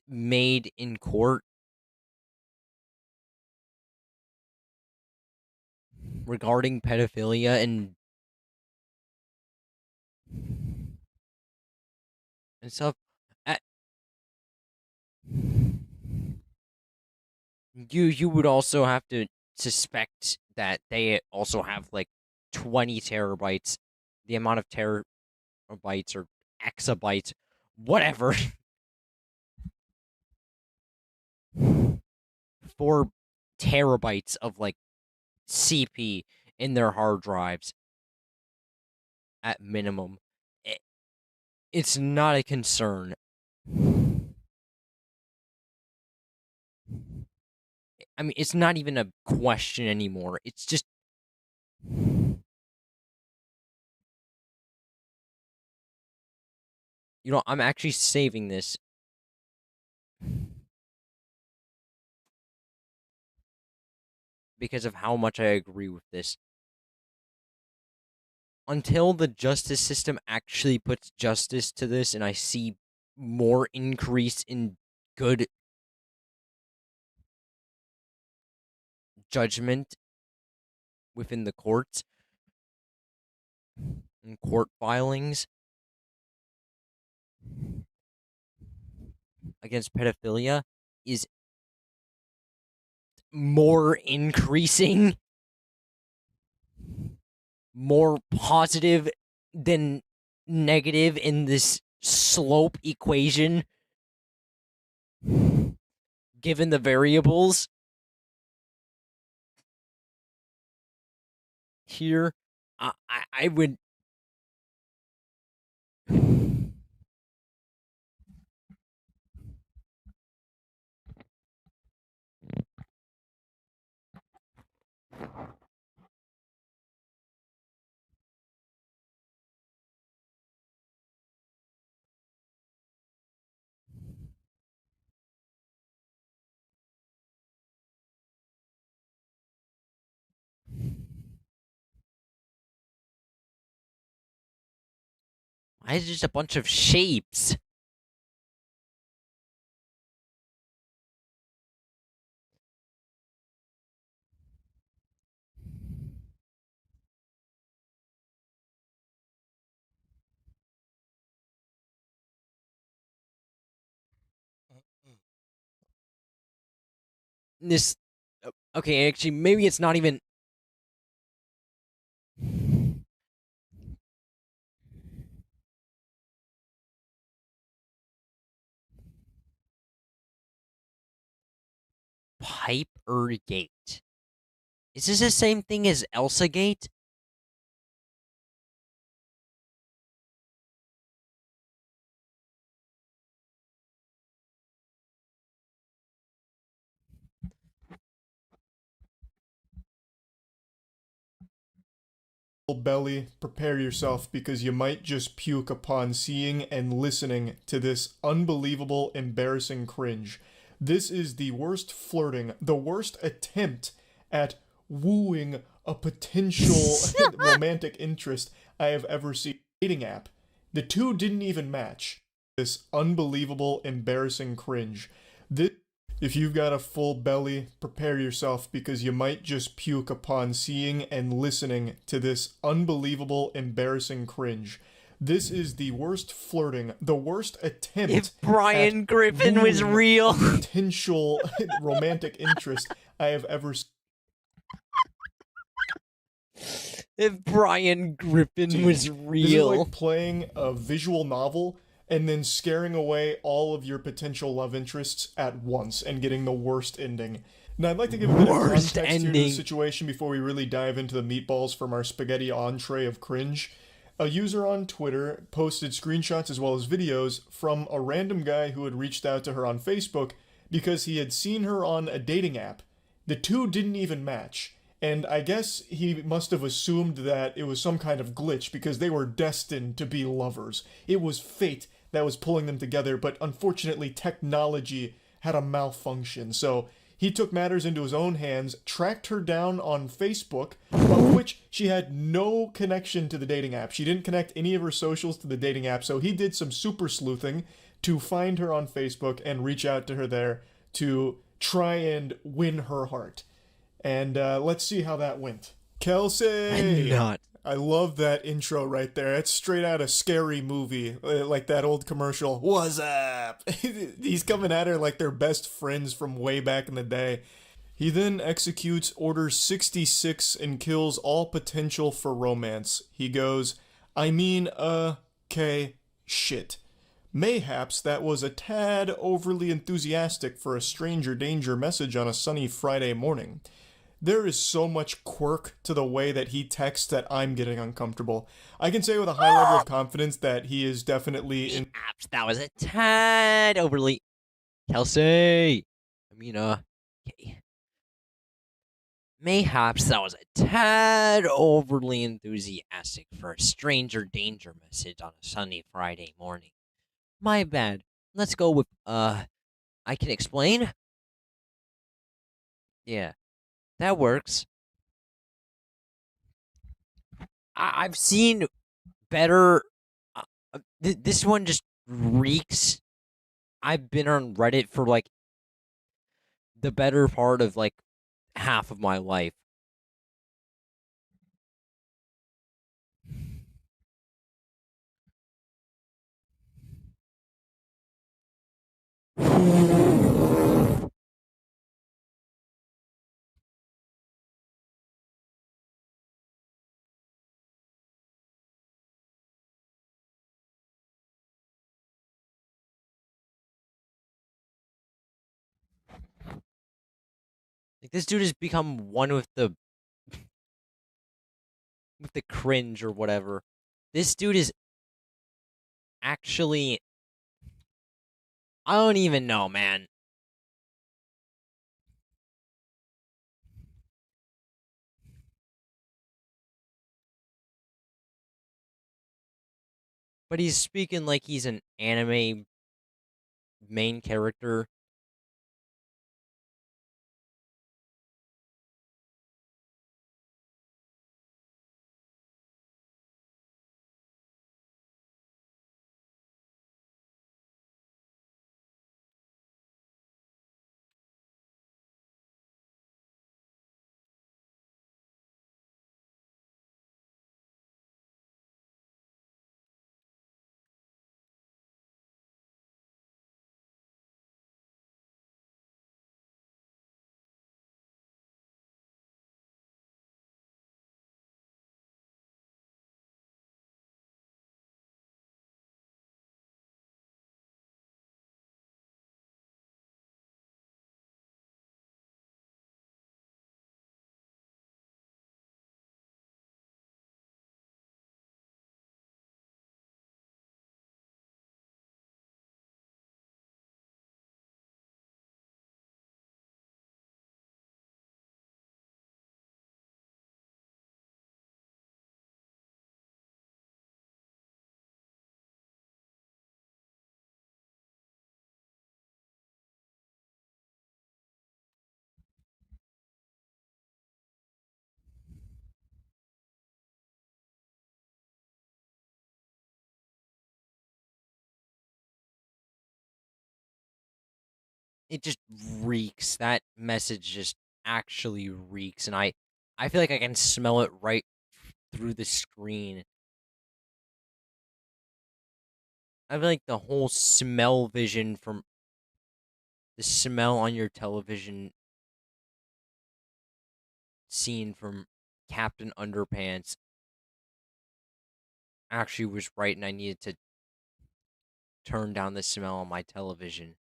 made in court regarding pedophilia and stuff. You would also have to suspect that they also have like 20 terabytes, the amount of terabytes or exabytes, whatever, 4 terabytes of like CP in their hard drives at minimum. It's not a concern. I mean, it's not even a question anymore. It's just... You know, I'm actually saving this because of how much I agree with this. Until the justice system actually puts justice to this and I see more increase in good judgment within the courts and court filings against pedophilia is more increasing, more positive than negative in this slope equation, given the variables here, I would. Why is it just a bunch of shapes? This. Okay, actually, maybe it's not even. Piper Gate. Is this the same thing as Elsa Gate? Belly, prepare yourself because you might just puke upon seeing and listening to this unbelievable, embarrassing cringe. This is the worst flirting, the worst attempt at wooing a potential romantic interest I have ever seen. Dating app. The two didn't even match. This unbelievable, embarrassing cringe. If you've got a full belly, prepare yourself because you might just puke upon seeing and listening to this unbelievable, embarrassing cringe. This is the worst flirting, the worst attempt. If Brian Griffin was real, potential romantic interest I have ever seen. If Brian Griffin was real. This is like playing a visual novel and then scaring away all of your potential love interests at once and getting the worst ending. Now, I'd like to give a bit of context here to the situation before we really dive into the meatballs from our spaghetti entree of cringe. A user on Twitter posted screenshots as well as videos from a random guy who had reached out to her on Facebook because he had seen her on a dating app. The two didn't even match. And I guess he must have assumed that it was some kind of glitch because they were destined to be lovers. It was fate that was pulling them together, but unfortunately technology had a malfunction. So he took matters into his own hands, tracked her down on Facebook, of which she had no connection to the dating app. She didn't connect any of her socials to the dating app, so he did some super sleuthing to find her on Facebook and reach out to her there to try and win her heart. And let's see how that went. Kelsey! I love that intro right there. It's straight out of Scary Movie, like that old commercial. What's up? He's coming at her like they're best friends from way back in the day. He then executes Order 66 and kills all potential for romance. He goes, I mean, okay, shit. Mayhaps that was a tad overly enthusiastic for a stranger danger message on a sunny Friday morning. There is so much quirk to the way that he texts that I'm getting uncomfortable. I can say with a high level of confidence that he is definitely in. That was a tad overly. Kelsey! I mean, okay. Mayhaps that was a tad overly enthusiastic for a stranger danger message on a sunny Friday morning. My bad. Let's go with, I can explain? Yeah. That works. I've seen better. This one just reeks. I've been on Reddit for like the better part of like half of my life. Like, this dude has become one with the cringe or whatever. This dude is actually, I don't even know, man. But he's speaking like he's an anime main character. It just reeks. That message just actually reeks, and I feel like I can smell it right through the screen. I feel like the whole smell vision from the smell on your television scene from Captain Underpants actually was right, and I needed to turn down the smell on my television.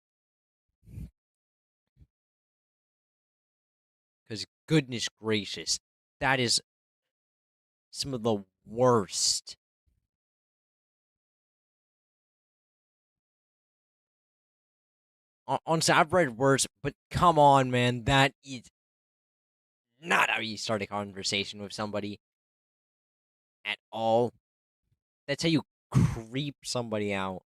Because goodness gracious, that is some of the worst. Honestly, I've read worse, but come on, man, that is not how you start a conversation with somebody at all. That's how you creep somebody out.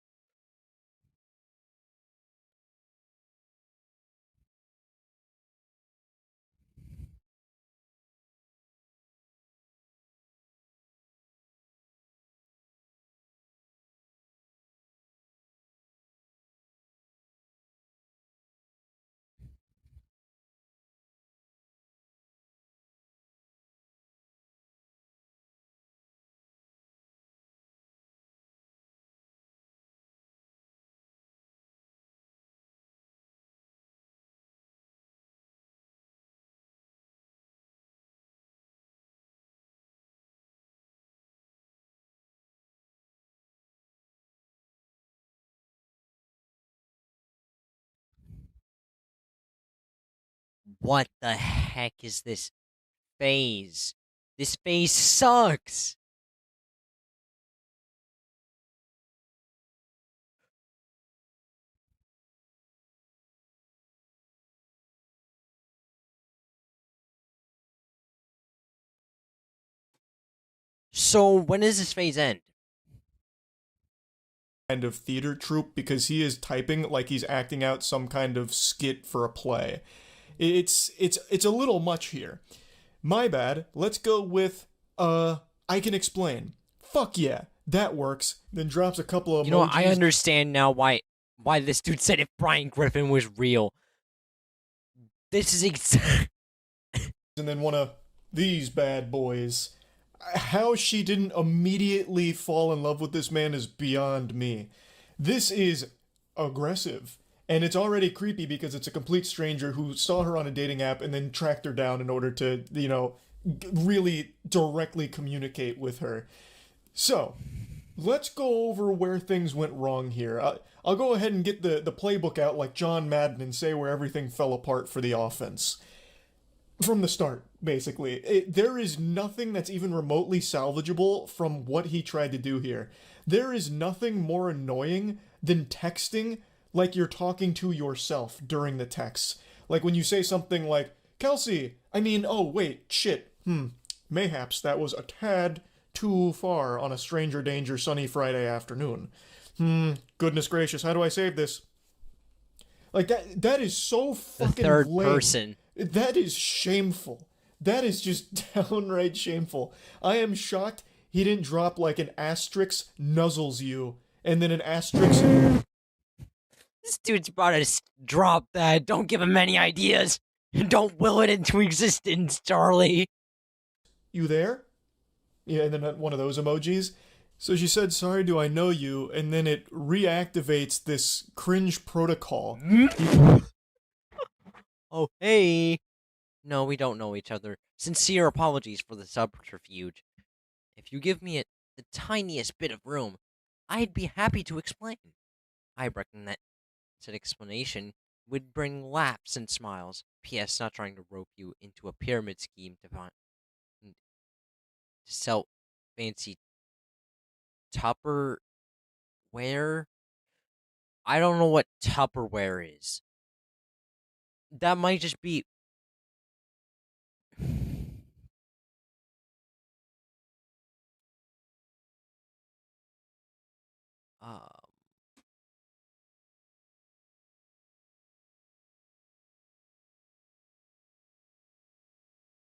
What the heck is this phase? This phase sucks! So, when does this phase end? Kind of theater troupe, because he is typing like he's acting out some kind of skit for a play. It's a little much here. My bad. Let's go with I can explain. Fuck yeah, that works. Then drops a couple of emojis. You know, I understand now why this dude said if Brian Griffin was real. This is exact. And then one of these bad boys. How she didn't immediately fall in love with this man is beyond me. This is aggressive. And it's already creepy because it's a complete stranger who saw her on a dating app and then tracked her down in order to, you know, really directly communicate with her. So, let's go over where things went wrong here. I'll go ahead and get the playbook out like John Madden and say where everything fell apart for the offense. from the start, basically. There is nothing that's even remotely salvageable from what he tried to do here. There is nothing more annoying than texting like you're talking to yourself during the text. Like when you say something like, Kelsey, oh wait, shit, mayhaps that was a tad too far on a stranger danger sunny Friday afternoon. Goodness gracious, how do I save this? Like, that is so fucking The third lame. person. That is shameful. That is just downright shameful. I am shocked he didn't drop like an asterisk nuzzles you, and then an asterisk... This dude's about to drop that. Don't give him any ideas. Don't will it into existence, Charlie. You there? Yeah, and then one of those emojis. So she said, sorry, do I know you? And then it reactivates this cringe protocol. Oh, hey. No, we don't know each other. Sincere apologies for the subterfuge. If you give me the tiniest bit of room, I'd be happy to explain. I reckon that said explanation would bring laughs and smiles. P.S. Not trying to rope you into a pyramid scheme to sell fancy Tupperware. I don't know what Tupperware is. That might just be...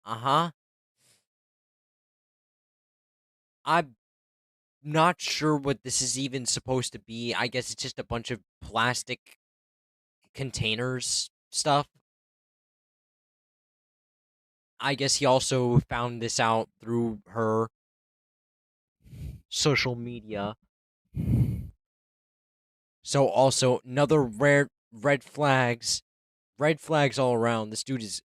Uh-huh. I'm not sure what this is even supposed to be. I guess it's just a bunch of plastic containers stuff. I guess he also found this out through her social media. So also another rare red flags all around. This dude is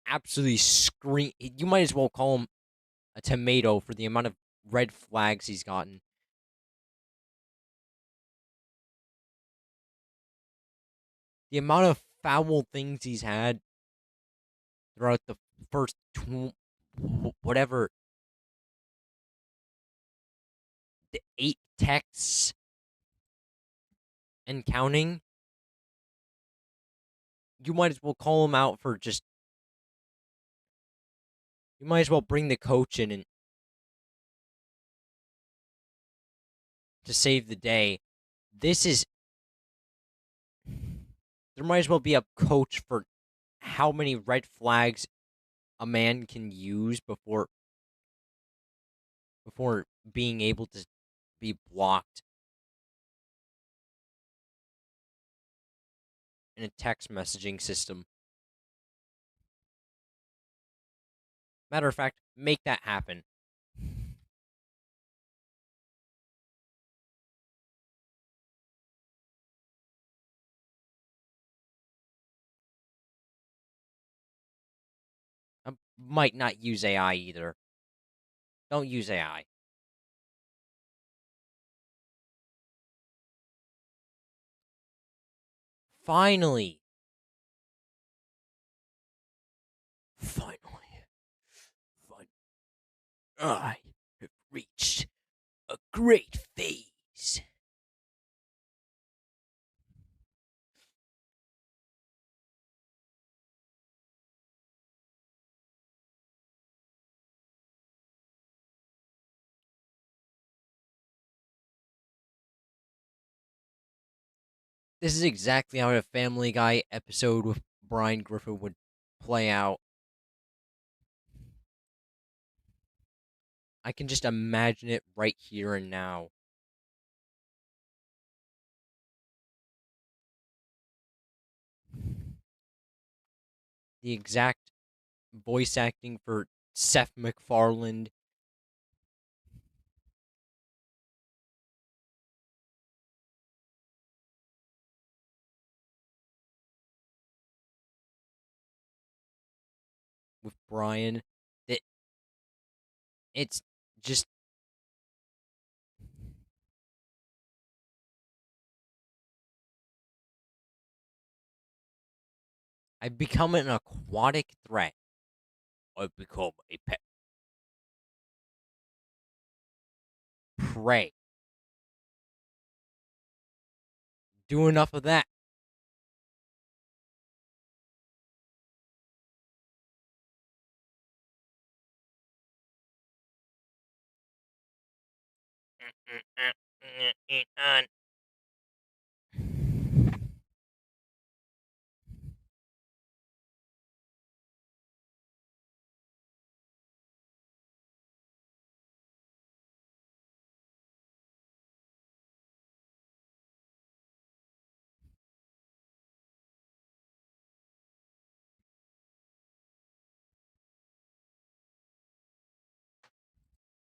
absolutely you might as well call him a tomato for the amount of red flags he's gotten. The amount of foul things he's had throughout the first the 8 texts and counting. You might as well call him out for just... You might as well bring the coach in and to save the day. This is... There might as well be a coach for how many red flags a man can use before being able to be blocked in a text messaging system. Matter of fact, make that happen. I might not use AI either. Don't use AI. Finally. I have reached a great phase. This is exactly how a Family Guy episode with Brian Griffin would play out. I can just imagine it right here and now. The exact voice acting for Seth MacFarlane. With Brian. It's just... I've become an aquatic threat. I've become a pet prey. Do enough of that. Eat on.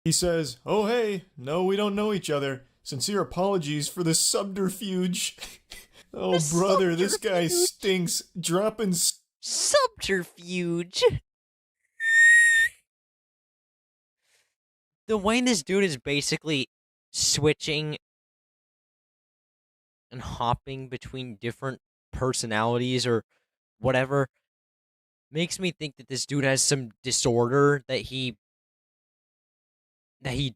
He says, "Oh hey, no, we don't know each other. Sincere apologies for this subterfuge." Oh brother, this guy stinks. Dropping Subterfuge. The way this dude is basically switching and hopping between different personalities or whatever makes me think that this dude has some disorder that he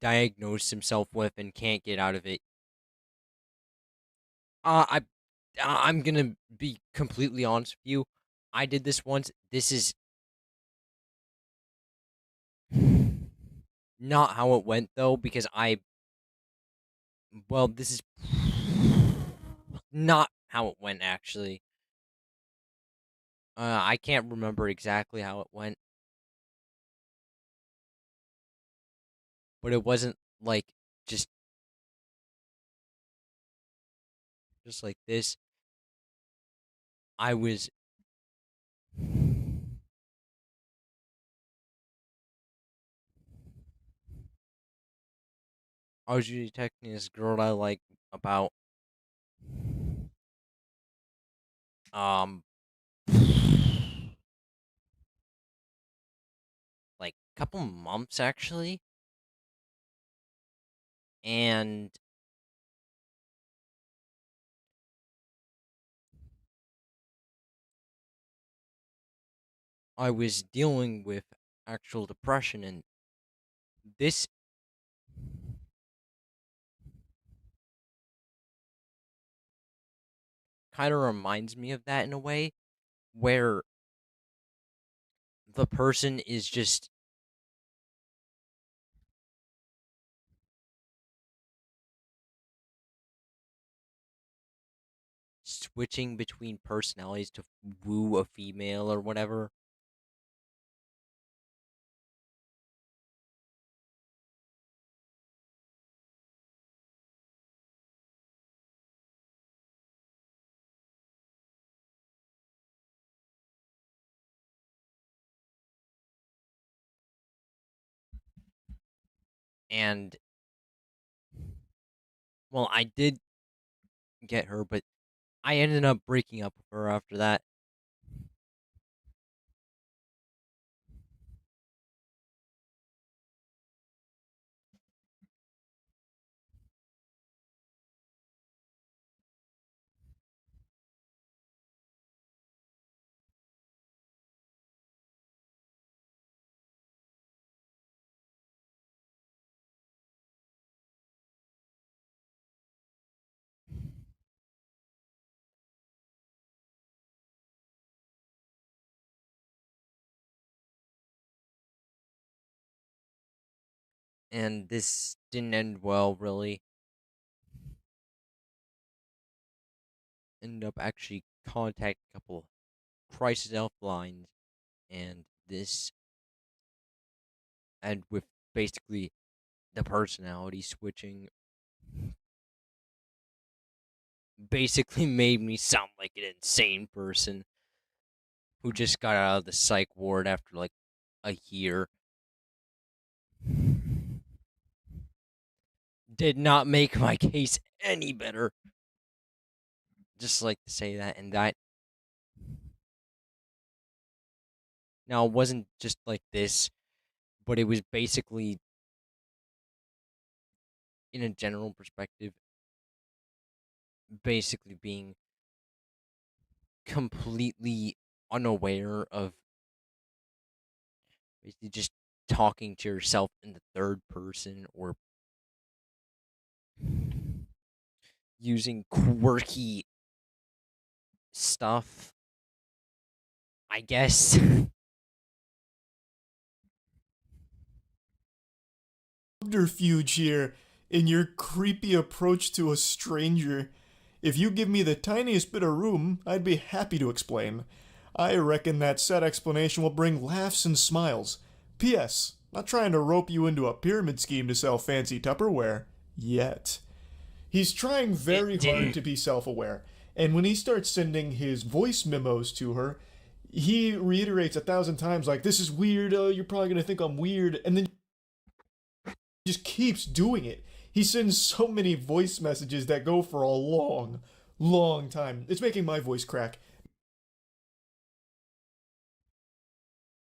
diagnosed himself with and can't get out of it. I'm gonna be completely honest with you. I did this once. This is not how it went though, because this is not how it went actually. I can't remember exactly how it went. But it wasn't like just like this. I was usually texting this girl I like about like a couple months actually. And I was dealing with actual depression, and this kind of reminds me of that in a way, where the person is just switching between personalities to woo a female or whatever. And well, I did get her, but I ended up breaking up with her after that. And this didn't end well, really. Ended up actually contacting a couple crisis helplines, and this, and with basically the personality switching, basically made me sound like an insane person who just got out of the psych ward after like a year. Did not make my case any better. Just like to say that. And that, now it wasn't just like this, but it was basically, in a general perspective, basically being completely unaware of Basically, just talking to yourself in the third person or using quirky stuff, I guess. Subterfuge here in your creepy approach to a stranger. If you give me the tiniest bit of room, I'd be happy to explain. I reckon that said explanation will bring laughs and smiles. P.S. Not trying to rope you into a pyramid scheme to sell fancy Tupperware. Yet. He's trying very hard to be self-aware, and when he starts sending his voice memos to her, he reiterates 1,000 times like, this is weird, you're probably gonna think I'm weird, and then just keeps doing it. He sends so many voice messages that go for a long, long time. It's making my voice crack.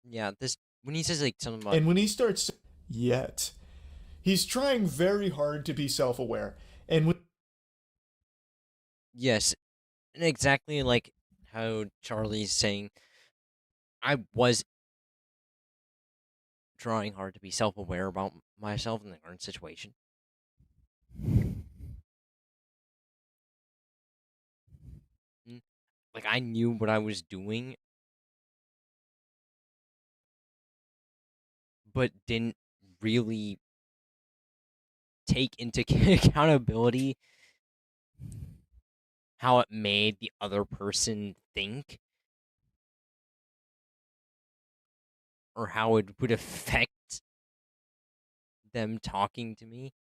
Yeah, this when he says like something about And when he starts yet, he's trying very hard to be self-aware. And when yes, and exactly like how Charlie's saying, I was trying hard to be self-aware about myself in the current situation. Like, I knew what I was doing, but didn't really take into accountability how it made the other person think, or how it would affect them talking to me.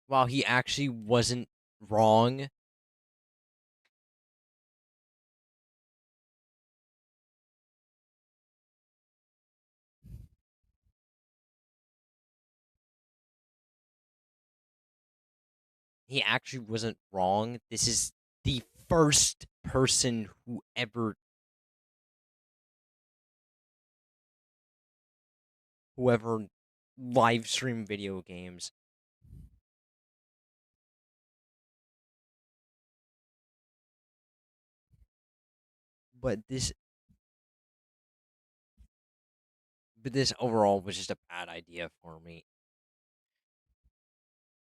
While he actually wasn't wrong. He actually wasn't wrong. This is the first person who whoever live stream video games. But this overall was just a bad idea for me.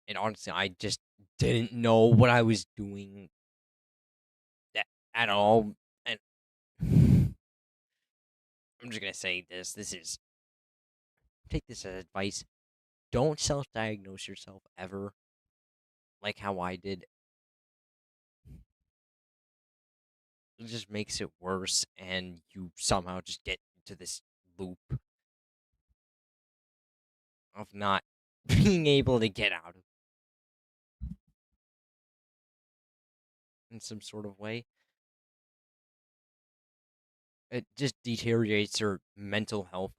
And honestly, I just didn't know what I was doing at all. And I'm just gonna say this. Take this as advice. Don't self-diagnose yourself ever. Like how I did. It just makes it worse, and you somehow just get into this loop of not being able to get out of in some sort of way. It just deteriorates your mental health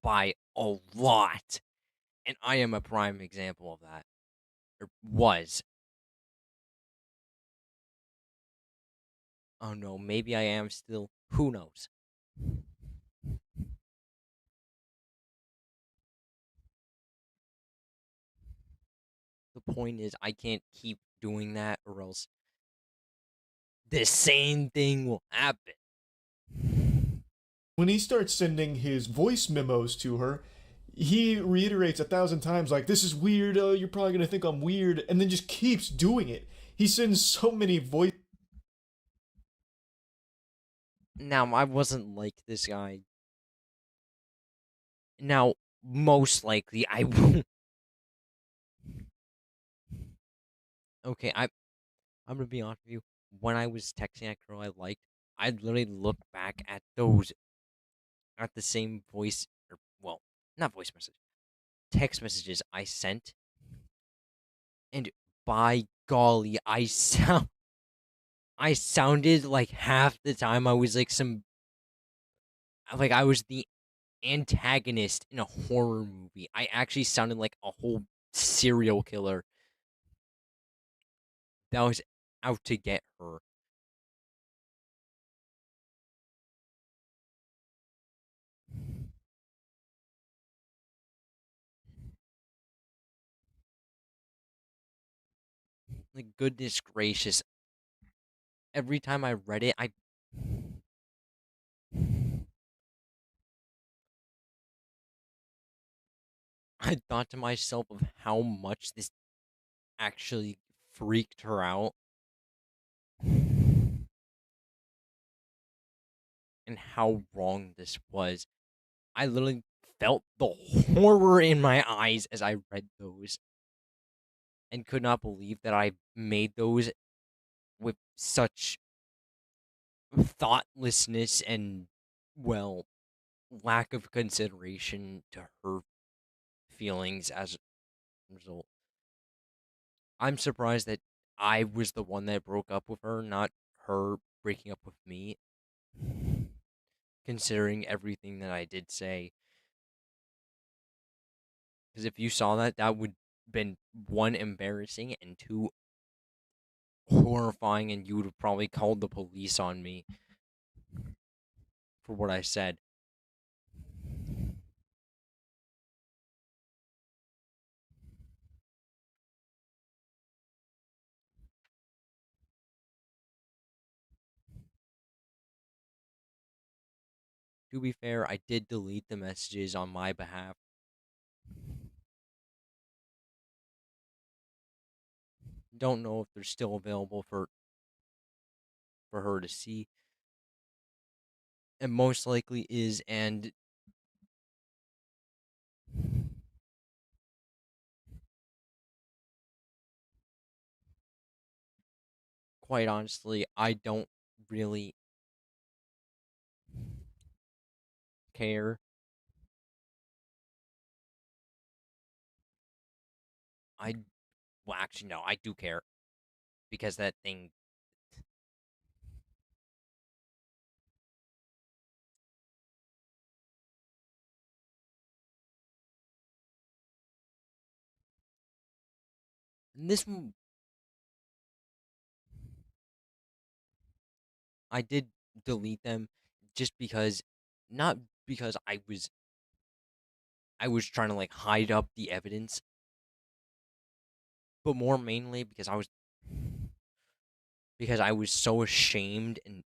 by a lot. And I am a prime example of that. Or was. Oh no, maybe I am still. Who knows? The point is, I can't keep doing that, or else the same thing will happen. when he starts sending his voice memos to her, he reiterates 1,000 times like, this is weird, you're probably gonna think I'm weird, and then just keeps doing it. He sends so many voice. Now, I wasn't like this guy. Now, most likely, I will. Okay, I'm gonna be honest with you. When I was texting that girl I liked, I'd literally look back at the same voice, or, well, not voice message, text messages I sent, and by golly, I sounded like half the time I was like I was the antagonist in a horror movie. I actually sounded like a whole serial killer that was out to get her. Like, goodness gracious. Every time I read it, I thought to myself of how much this actually freaked her out. And how wrong this was. I literally felt the horror in my eyes as I read those. And could not believe that I made those with such thoughtlessness and, well, lack of consideration to her feelings as a result. I'm surprised that I was the one that broke up with her, not her breaking up with me. Considering everything that I did say. Because if you saw that, that would have been one, embarrassing, and two, horrifying, and you would have probably called the police on me for what I said. To be fair, I did delete the messages on my behalf. Don't know if they're still available for her to see. It most likely is, and quite honestly, I don't really care. Well, actually, no, I do care. Because that thing. And this one. I did delete them just because. Not because I was trying to like hide up the evidence, but more mainly because I was so ashamed and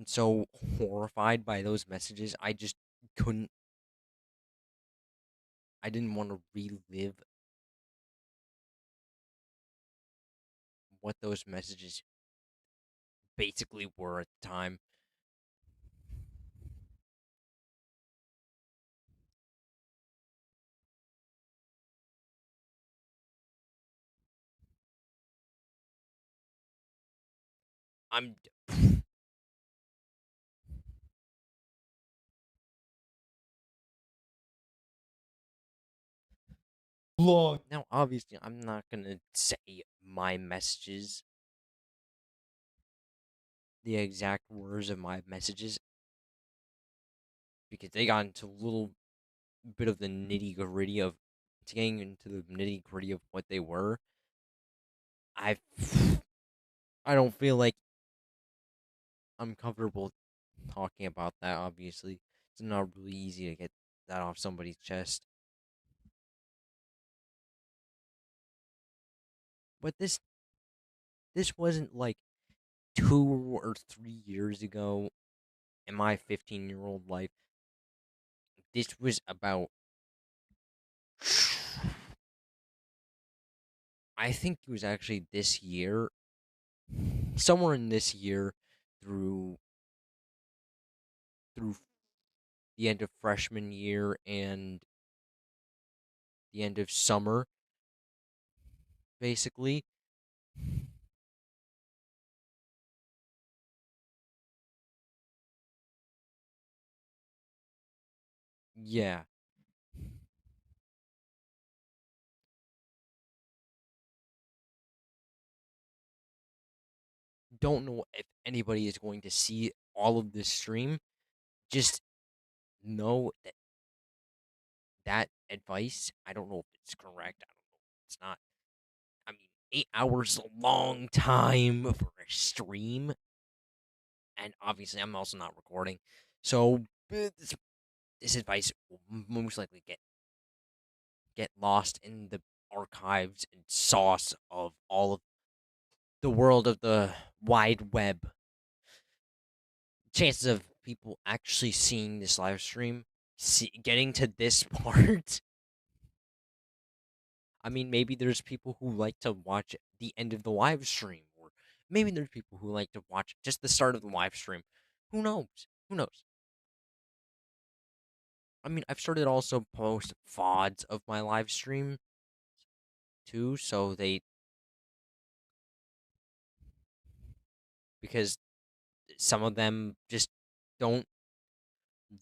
so horrified by those messages. I just couldn't. I didn't want to relive what those messages basically were at the time. I'm. Now, obviously, I'm not gonna say my messages, the exact words of my messages, because they got into a little bit of the nitty gritty of getting into the nitty gritty of what they were. I don't feel like I'm comfortable talking about that. Obviously, it's not really easy to get that off somebody's chest. But this wasn't like 2 or 3 years ago in my 15-year-old life. This was about, I think it was actually this year, somewhere in this year, through the end of freshman year and the end of summer, basically. Yeah. don't know if anybody is going to see all of this stream. Just know that that advice, I don't know if it's correct. I don't know if it's not. I mean, 8 hours is a long time for a stream. And obviously, I'm also not recording. So, this advice will most likely get lost in the archives and sauce of all of the world of the wide web. Chances of people actually seeing this live stream, getting to this part. I mean, maybe there's people who like to watch the end of the live stream, or maybe there's people who like to watch just the start of the live stream. Who knows? Who knows? I mean, I've started to also post VODs of my live stream too, so because some of them just don't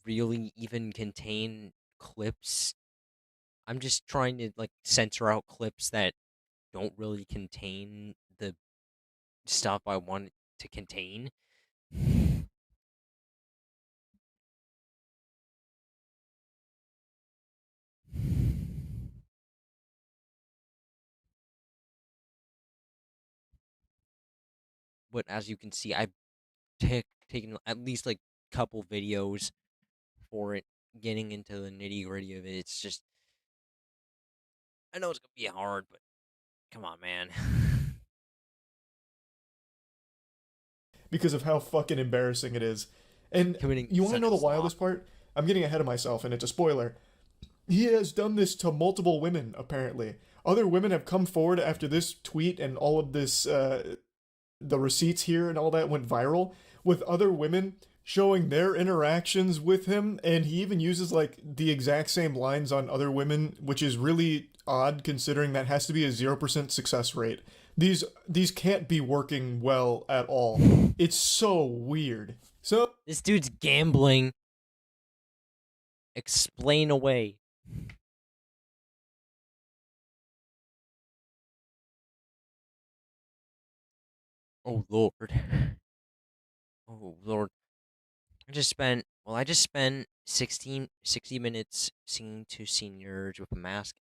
really even contain clips. I'm just trying to like censor out clips that don't really contain the stuff I want it to contain. But as you can see, I've taken at least like couple videos for it, getting into the nitty gritty of it. It's just, I know it's gonna be hard, but come on, man. Because of how fucking embarrassing it is. And you want to know the wildest part? I'm getting ahead of myself, and it's a spoiler. He has done this to multiple women, apparently. Other women have come forward after this tweet and all of this, the receipts here and all that went viral, with other women showing their interactions with him, and he even uses, like, the exact same lines on other women, which is really odd considering that has to be a 0% success rate. These can't be working well at all. It's so weird. So this dude's gambling. Explain away. Oh Lord. Oh Lord. I just spent 60 minutes singing to seniors with a mask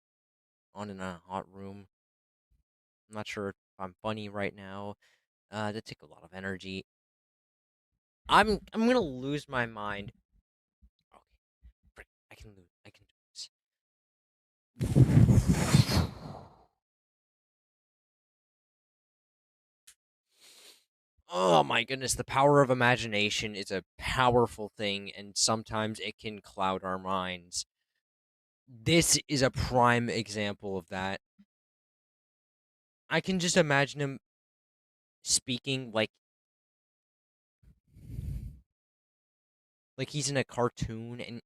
on in a hot room. I'm not sure if I'm funny right now. That took a lot of energy. I'm gonna lose my mind. Okay, frick, I can do this. Oh my goodness, the power of imagination is a powerful thing, and sometimes it can cloud our minds. This is a prime example of that. I can just imagine him speaking like he's in a cartoon, and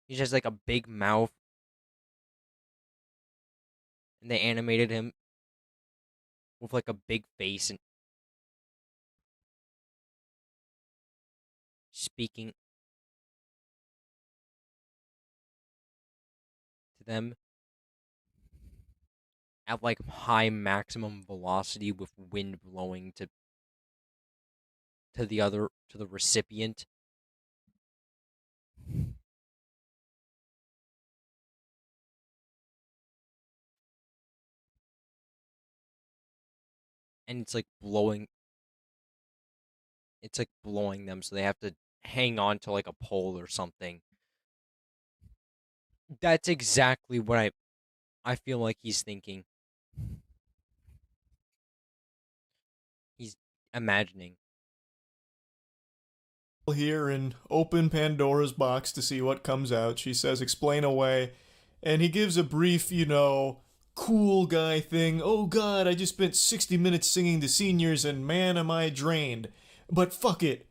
he just has like a big mouth, and they animated him with like a big face and speaking to them at like high maximum velocity with wind blowing to the recipient. And it's like blowing them, so they have to hang on to like a pole or something. That's exactly what I feel like he's thinking. He's imagining. Here and open Pandora's box to see what comes out. She says, explain away. And he gives a brief, cool guy thing. Oh god, I just spent 60 minutes singing to seniors and man am I drained. But fuck it.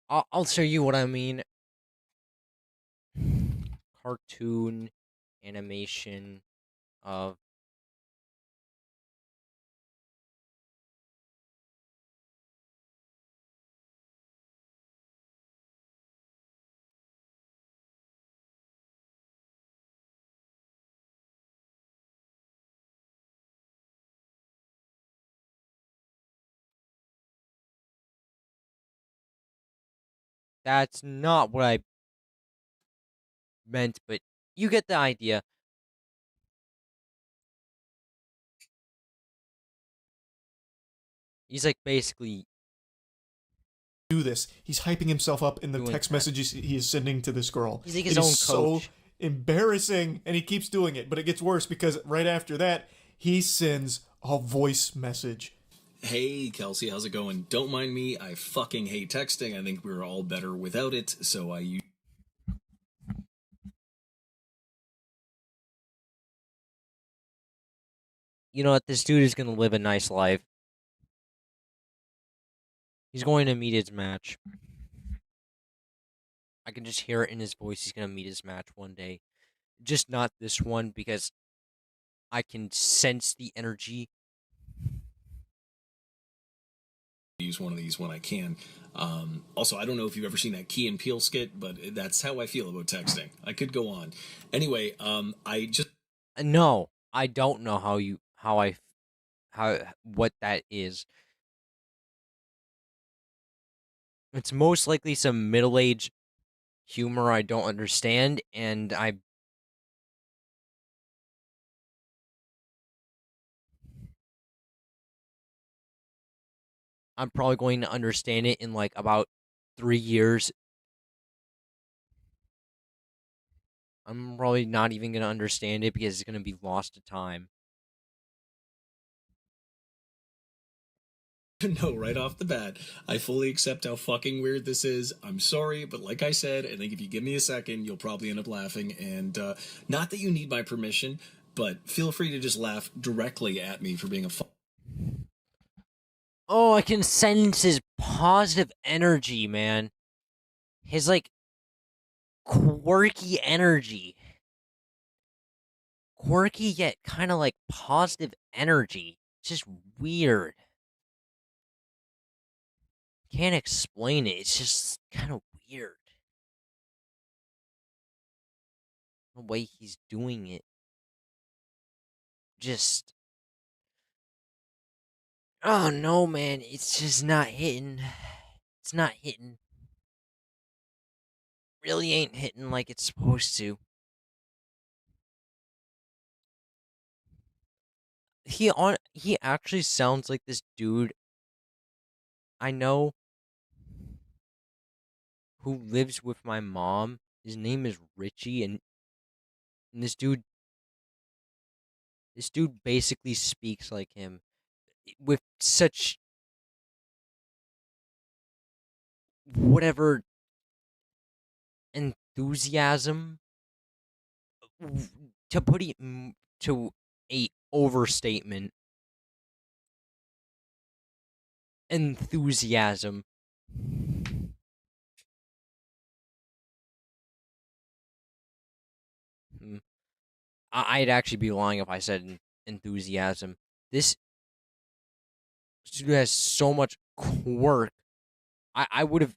I'll show you what I mean. Cartoon animation of That's not what I meant, but you get the idea. He's like basically do this. He's hyping himself up in the Doing text that. messages he is sending to this girl. He's like his It own is so coach. embarrassing, and he keeps doing it. But it gets worse because right after that, he sends a voice message. Hey, Kelsey, how's it going? Don't mind me, I fucking hate texting. I think we're all better without it, so I use... You know what? This dude is gonna live a nice life. He's going to meet his match. I can just hear it in his voice. He's gonna meet his match one day. Just not this one, because I can sense the energy. use one of these when I can. Also, I don't know if you've ever seen that Key and Peele skit, but that's how I feel about texting. I could go on. Anyway, I just... No, I don't know what that is. It's most likely some middle-aged humor I don't understand, and I'm probably going to understand it in like about 3 years. I'm probably not even going to understand it because it's going to be lost to time. No, right off the bat, I fully accept how fucking weird this is. I'm sorry, but like I said, I think if you give me a second, you'll probably end up laughing. And not that you need my permission, but feel free to just laugh directly at me for being a Oh, I can sense his positive energy, man. His, like, quirky energy. Quirky yet kind of, like, positive energy. It's just weird. Can't explain it. It's just kind of weird. The way he's doing it. Just... Oh, no, man. It's just not hitting. It's not hitting. Really ain't hitting like it's supposed to. He actually sounds like this dude I know who lives with my mom. His name is Richie, and this dude basically speaks like him with such whatever enthusiasm, to put it to a overstatement. Enthusiasm. I'd actually be lying if I said enthusiasm. This dude has so much quirk. I would have...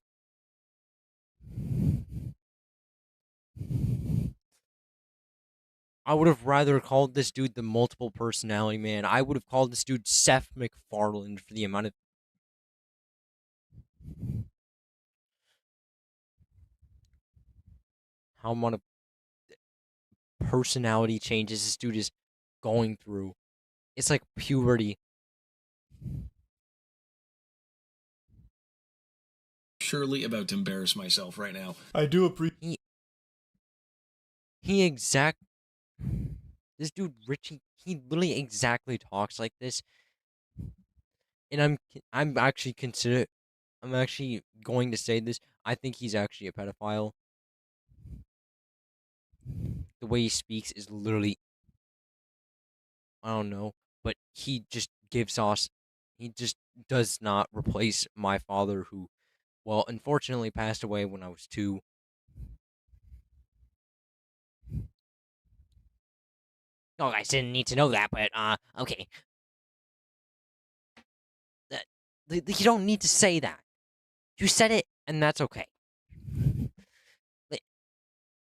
I would have rather called this dude the multiple personality man. I would have called this dude Seth MacFarlane for the amount of... how amount of personality changes this dude is going through. It's like puberty. Surely about to embarrass myself right now. I do appreciate... This dude, Richie, he literally exactly talks like this. And I'm actually going to say this. I think he's actually a pedophile. The way he speaks is literally... I don't know. But he just does not replace my father, who, well, unfortunately passed away when I was 2. Oh, I didn't need to know that, but, okay. You don't need to say that. You said it, and that's okay.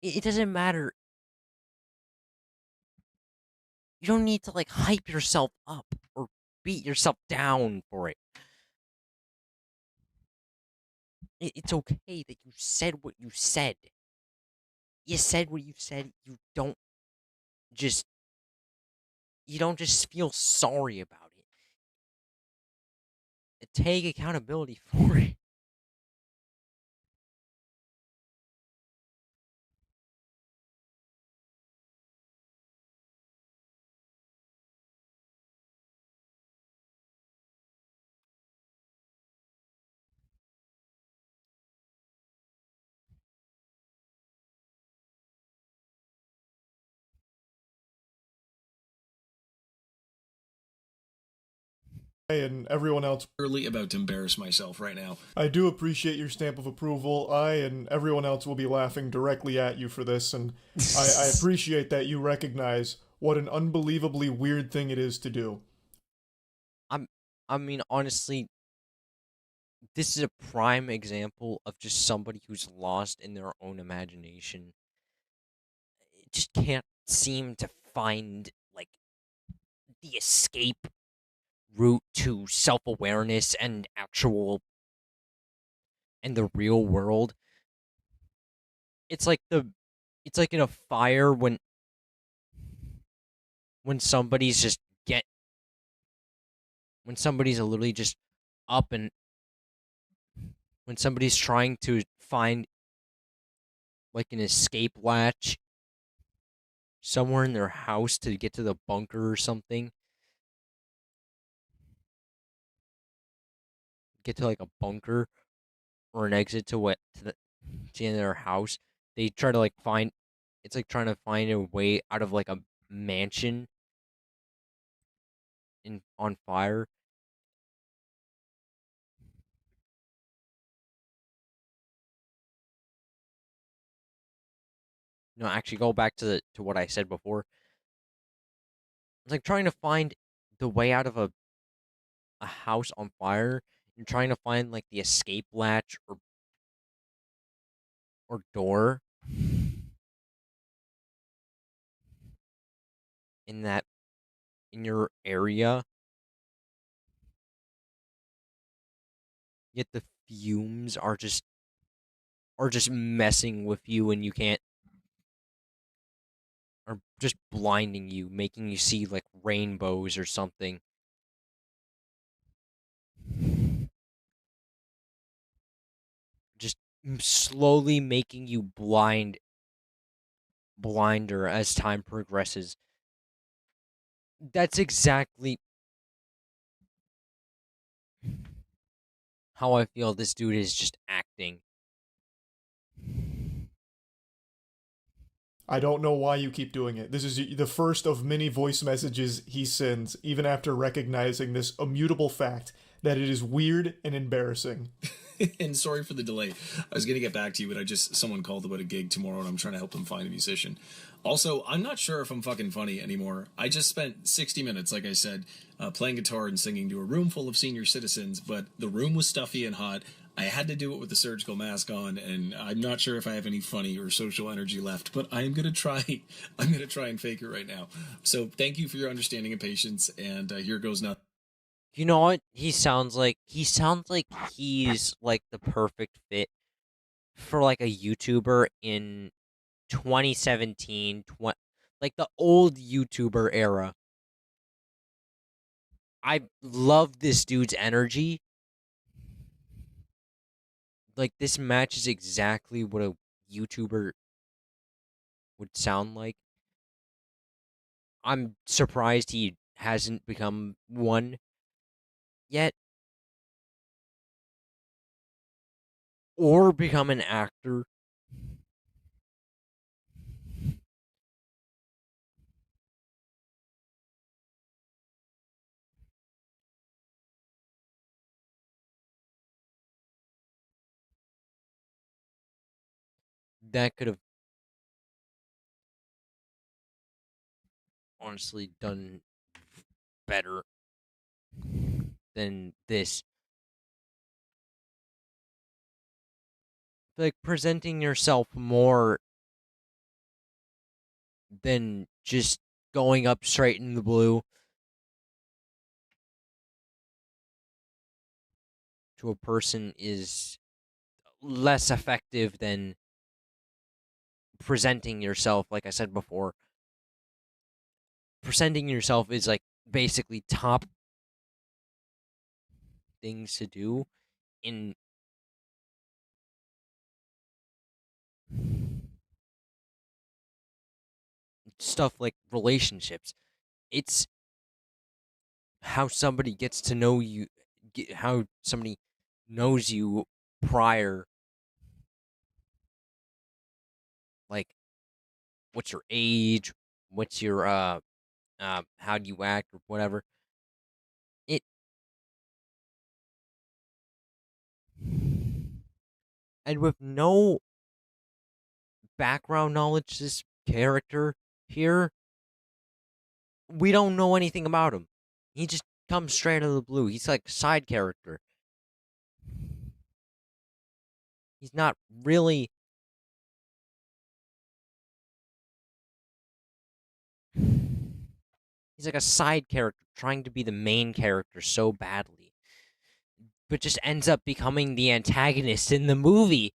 It doesn't matter. You don't need to, like, hype yourself up or beat yourself down for it. It's okay that you said what you said. You said what you said. Just you don't just feel sorry about it. Take accountability for it. And everyone else. Really about to embarrass myself right now. I do appreciate your stamp of approval. I and everyone else will be laughing directly at you for this, and I appreciate that you recognize what an unbelievably weird thing it is to do. I mean, honestly, this is a prime example of just somebody who's lost in their own imagination. Just can't seem to find, like, the escape route to self-awareness and the real world. It's like in a fire when somebody's literally just up, and when somebody's trying to find like an escape latch somewhere in their house to get to the bunker or something. Get to like a bunker or an exit to the end of their house. They try to like find, it's like trying to find a way out of like a mansion on fire. No, actually go back to what I said before. It's like trying to find the way out of a house on fire and trying to find like the escape latch or door in your area. Yet the fumes are just messing with you, and you can't, are just blinding you, making you see like rainbows or something. Just slowly making you blinder as time progresses. That's exactly how I feel this dude is just acting. I don't know why you keep doing it. This is the first of many voice messages he sends, even after recognizing this immutable fact that it is weird and embarrassing. And sorry for the delay. I was going to get back to you, but someone called about a gig tomorrow, and I'm trying to help them find a musician. Also, I'm not sure if I'm fucking funny anymore. I just spent 60 minutes, like I said, playing guitar and singing to a room full of senior citizens, but the room was stuffy and hot. I had to do it with a surgical mask on, and I'm not sure if I have any funny or social energy left, but I'm going to try. I'm going to try and fake it right now. So thank you for your understanding and patience, and here goes nothing. You know what? He sounds like he's like the perfect fit for like a YouTuber in 2017, like the old YouTuber era. I love this dude's energy. Like, this matches exactly what a YouTuber would sound like. I'm surprised he hasn't become one yet. Or become an actor. That could have honestly done better than this. Like, presenting yourself more than just going up straight in the blue to a person is less effective than presenting yourself, like I said before. Presenting yourself is like basically top things to do in stuff like relationships. It's how somebody gets to know you, how somebody knows you prior. Like, what's your age? What's your how do you act or whatever. And with no background knowledge, this character here, we don't know anything about him. He just comes straight out of the blue. He's like a side character. He's not really. He's like a side character trying to be the main character so badly, but just ends up becoming the antagonist in the movie.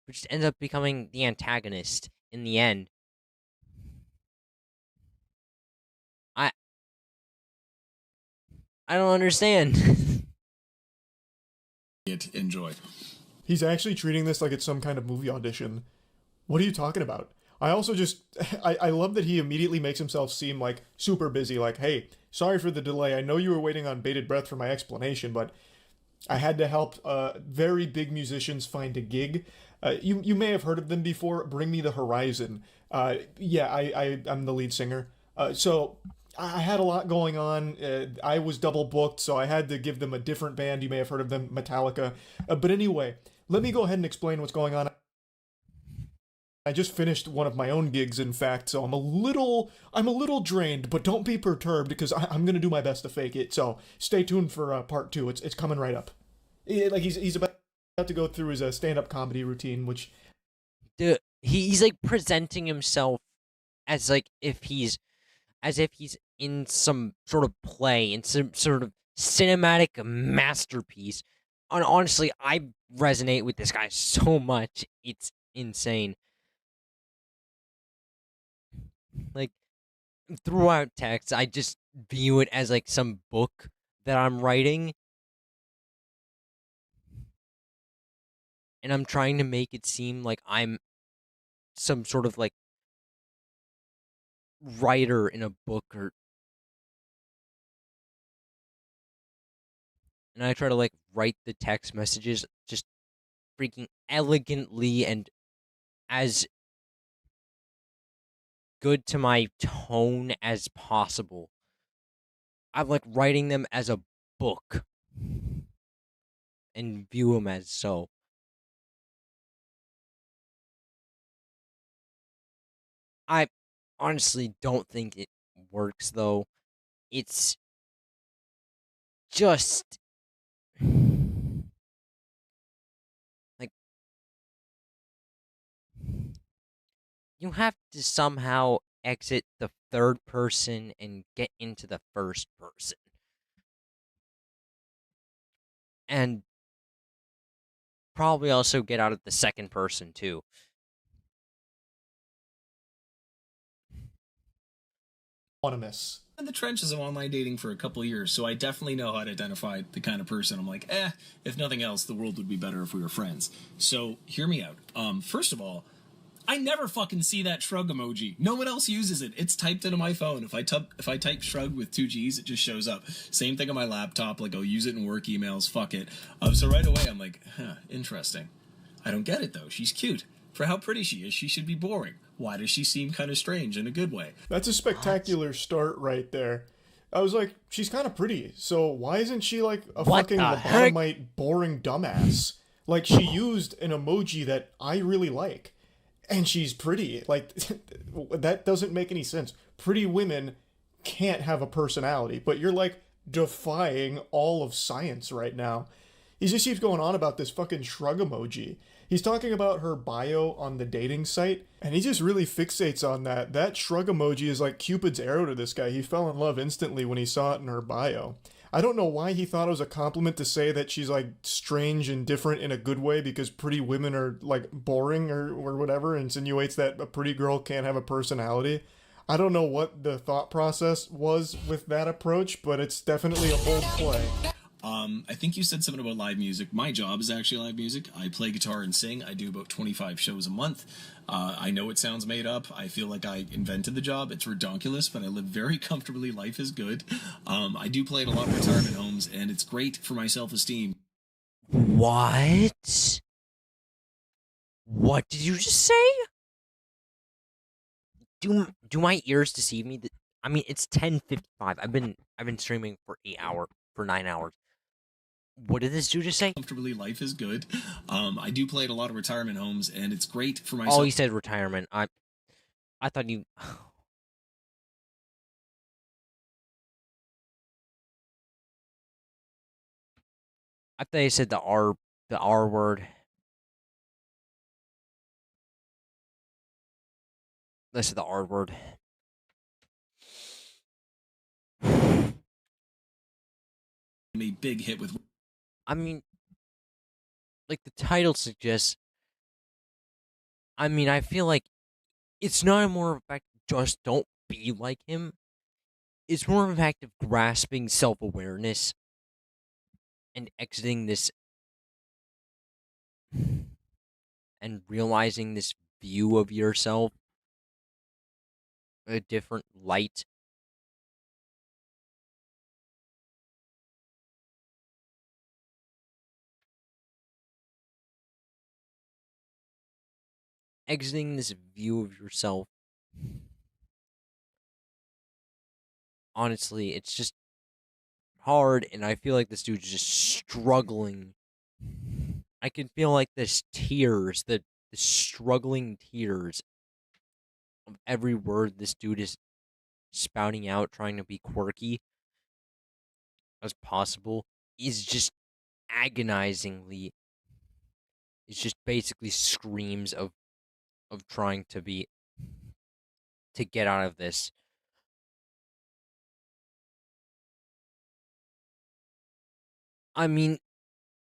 Which ends up becoming the antagonist in the end. I don't understand. Enjoy. He's actually treating this like it's some kind of movie audition. What are you talking about? I also just, I love that he immediately makes himself seem like super busy, like, hey, sorry for the delay, I know you were waiting on bated breath for my explanation, but I had to help very big musicians find a gig. You may have heard of them before, Bring Me the Horizon. Yeah, I'm the lead singer. So I had a lot going on. I was double booked, so I had to give them a different band. You may have heard of them, Metallica. But anyway, let me go ahead and explain what's going on. I just finished one of my own gigs, in fact, so I'm a little drained, but don't be perturbed because I'm gonna do my best to fake it. So stay tuned for part 2. It's coming right up. Like he's about to go through his stand-up comedy routine, which he's like presenting himself as if he's in some sort of play, in some sort of cinematic masterpiece. And honestly, I resonate with this guy so much. It's insane. Like, throughout text, I just view it as like some book that I'm writing. And I'm trying to make it seem like I'm some sort of like writer in a book, and I try to like write the text messages just freaking elegantly and as good to my tone as possible. I'm like writing them as a book and view them as so. I honestly don't think it works though. It's just like you have to somehow exit the third person and get into the first person. And probably also get out of the second person too. Anonymous. In the trenches of online dating for a couple of years, so I definitely know how to identify the kind of person I'm like, if nothing else, the world would be better if we were friends. So hear me out. First of all, I never fucking see that shrug emoji. No one else uses it. It's typed into my phone. If I type shrug with 2 G's, it just shows up. Same thing on my laptop. Like, I'll use it in work emails. Fuck it. So right away, I'm like, interesting. I don't get it, though. She's cute. For how pretty she is, she should be boring. Why does she seem kind of strange in a good way? That's a spectacular start right there. I was like, she's kind of pretty, so why isn't she like a fucking lobotomite, boring dumbass? Like, she used an emoji that I really like. And she's pretty. Like, that doesn't make any sense. Pretty women can't have a personality, but you're, like, defying all of science right now. He just keeps going on about this fucking shrug emoji. He's talking about her bio on the dating site, and he just really fixates on that. That shrug emoji is like Cupid's arrow to this guy. He fell in love instantly when he saw it in her bio. I don't know why he thought it was a compliment to say that she's like strange and different in a good way because pretty women are like boring or whatever, insinuates that a pretty girl can't have a personality. I don't know what the thought process was with that approach, but it's definitely a bold play. I think you said something about live music. My job is actually live music. I play guitar and sing. I do about 25 shows a month. I know it sounds made up. I feel like I invented the job. It's redonkulous, but I live very comfortably. Life is good. I do play at a lot of retirement homes, and it's great for my self-esteem. What? What did you just say? Do my ears deceive me? I mean, it's 10:55. I've been streaming for 9 hours. What did this dude just say? Comfortably, life is good. I do play at a lot of retirement homes, and it's great for my. Oh, he said retirement. I thought you. I thought he said the R word. This is the R word. A big hit with. I mean, like the title suggests. I mean, I feel like it's not more of a fact just don't be like him. It's more of a fact of grasping self-awareness and exiting this and realizing this view of yourself, a different light. Exiting this view of yourself. Honestly, it's just hard, and I feel like this dude's just struggling. I can feel like this tears, the struggling tears of every word this dude is spouting out, trying to be quirky as possible, is just agonizingly. It's just basically screams of trying to get out of this. I mean,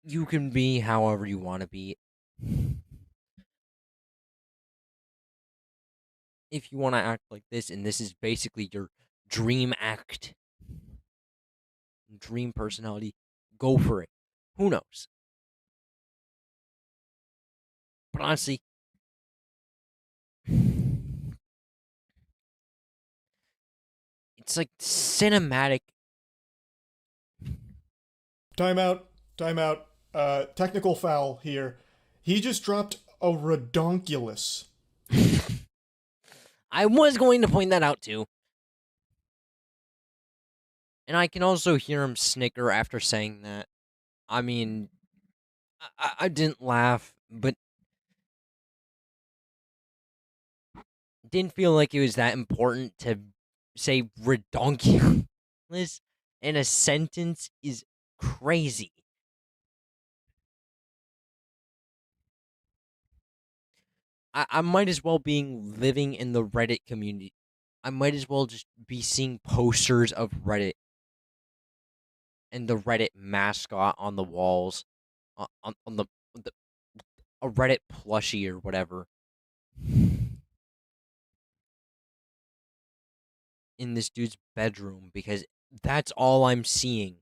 you can be however you want to be. If you want to act like this, and this is basically your dream act, dream personality, go for it. Who knows? But honestly, it's like cinematic. Timeout. Technical foul here. He just dropped a redonkulous. I was going to point that out too. And I can also hear him snicker after saying that. I mean, I didn't laugh, but didn't feel like it was that important to say redonkulous in a sentence is crazy. I might as well be living in the Reddit community. I might as well just be seeing posters of Reddit and the Reddit mascot on the walls, on the a Reddit plushie or whatever. In this dude's bedroom, because that's all I'm seeing.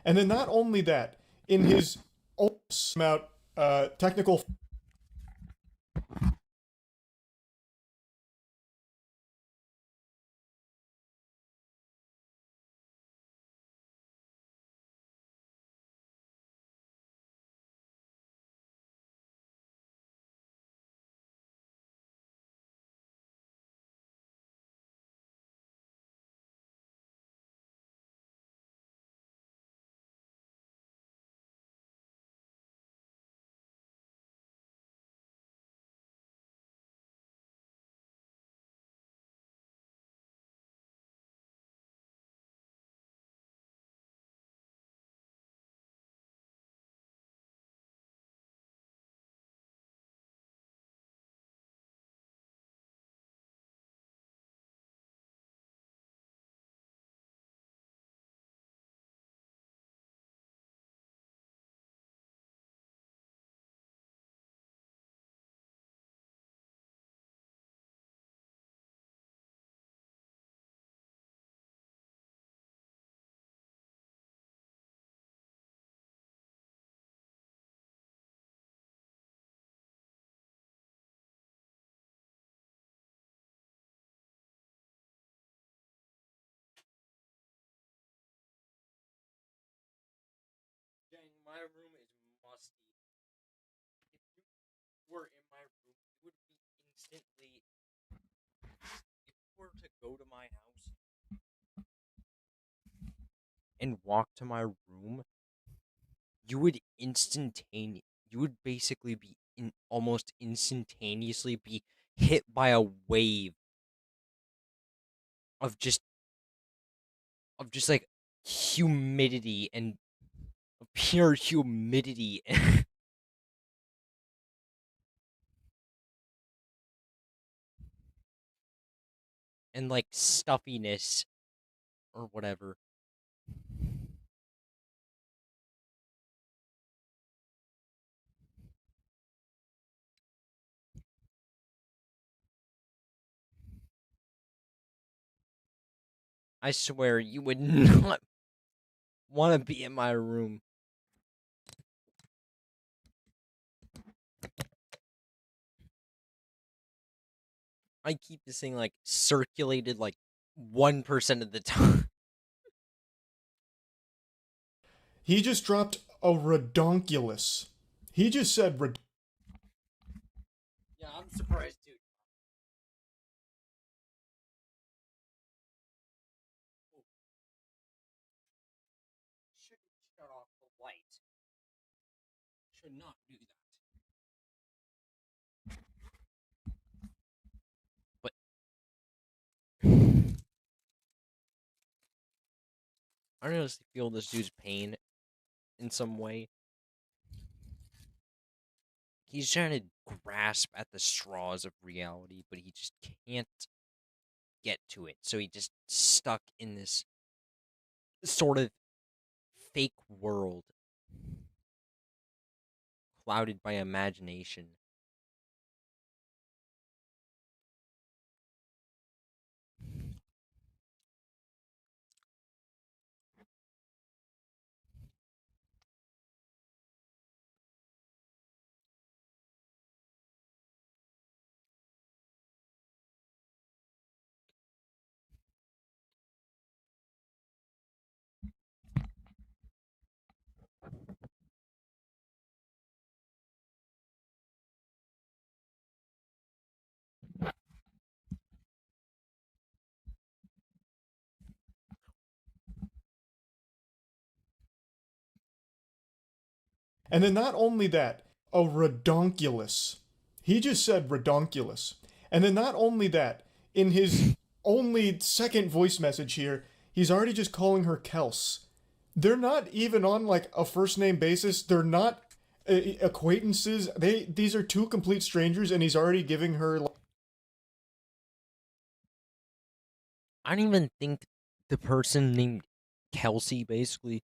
And then not only that, in his technical room is musty. If you were in my room, you would be instantly. If you were to go to my house and walk to my room, you would basically be almost instantaneously be hit by a wave of just like humidity and pure humidity. And like stuffiness or whatever. I swear you would not want to be in my room. I keep this thing like circulated like 1% of the time. He just dropped a redonkulous. He just said Yeah, I'm surprised too. Should shut off the light. Should not do that. But I honestly feel this dude's pain in some way. He's trying to grasp at the straws of reality, but he just can't get to it. So he just stuck in this sort of fake world clouded by imagination. And then not only that, a redonkulous. He just said redonkulous. And then not only that, in his only second voice message here, he's already just calling her Kels. They're not even on like a first name basis. They're not acquaintances. These are two complete strangers, and he's already giving her like... I don't even think the person named Kelsey, basically,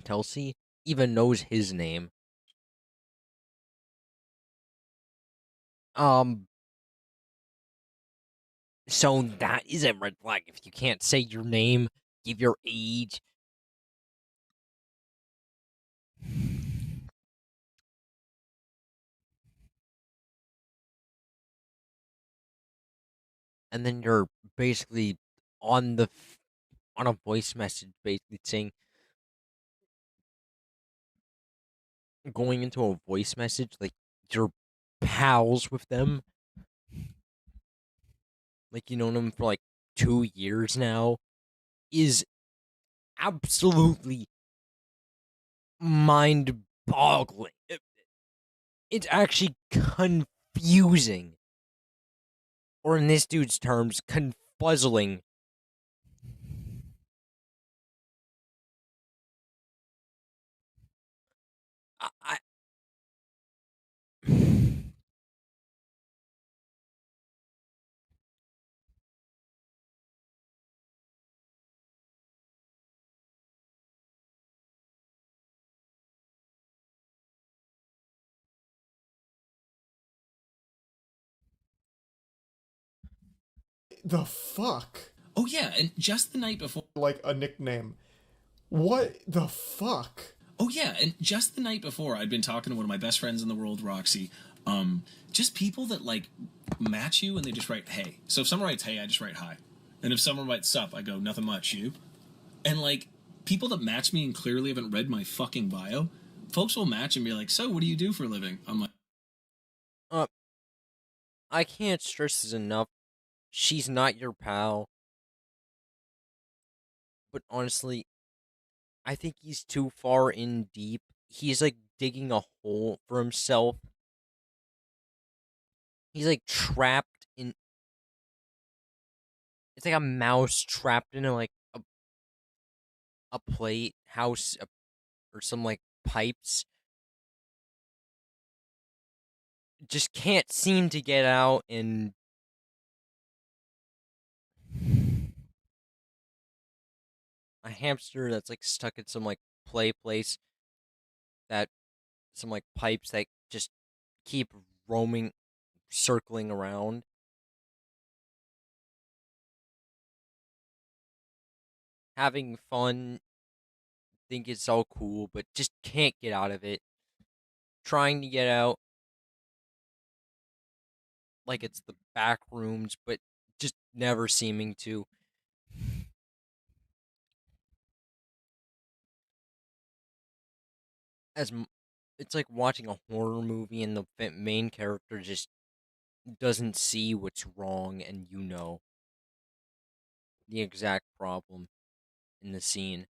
Kelsey, even knows his name. So that is a red flag. If you can't say your name, give your age. And then you're basically on a voice message, basically saying, going into a voice message like you're pals with them, like you know them for like 2 years now, is absolutely mind-boggling. It's actually confusing, or in this dude's terms, confuzzling. The fuck? Oh yeah, and just the night before... Like a nickname. What the fuck? Oh yeah, and just the night before, I'd been talking to one of my best friends in the world, Roxy. Just people that like match you and they just write hey. So if someone writes hey, I just write hi. And if someone writes sup, I go nothing much, you. And like people that match me and clearly haven't read my fucking bio, folks will match and be like, so what do you do for a living? I'm like, I can't stress this enough. She's not your pal. But honestly, I think he's too far in deep. He's like digging a hole for himself. He's like trapped in. It's like a mouse trapped in like a plate house or some like pipes. Just can't seem to get out, and a hamster that's like stuck in some like play place, that some like pipes that just keep roaming, circling around. Having fun, think it's all cool, but just can't get out of it. Trying to get out, like it's the back rooms, but just never seeming to. It's like watching a horror movie and the main character just doesn't see what's wrong, and you know the exact problem in the scene.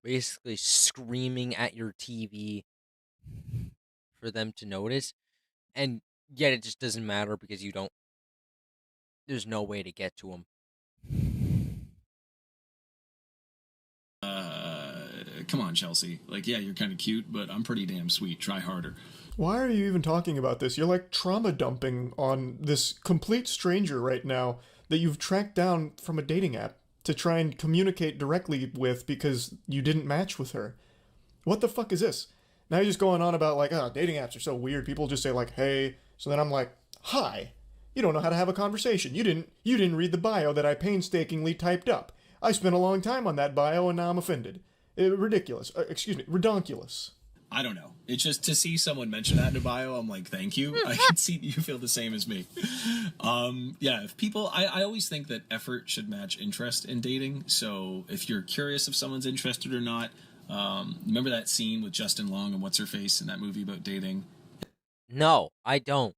Basically screaming at your TV for them to notice, and yet it just doesn't matter because you don't. There's no way to get to them. Come on, Chelsea. Like, yeah, you're kind of cute, but I'm pretty damn sweet. Try harder. Why are you even talking about this? You're like trauma dumping on this complete stranger right now that you've tracked down from a dating app to try and communicate directly with because you didn't match with her. What the fuck is this? Now you're just going on about like, oh, dating apps are so weird. People just say like, hey. So then I'm like, hi. You don't know how to have a conversation. You didn't read the bio that I painstakingly typed up. I spent a long time on that bio and now I'm offended. Ridiculous. Redonkulous. I don't know. It's just to see someone mention that in a bio, I'm like, thank you. I can see you feel the same as me. Yeah, if people, I always think that effort should match interest in dating. So if you're curious if someone's interested or not, remember that scene with Justin Long and What's-Her-Face in that movie about dating? No, I don't.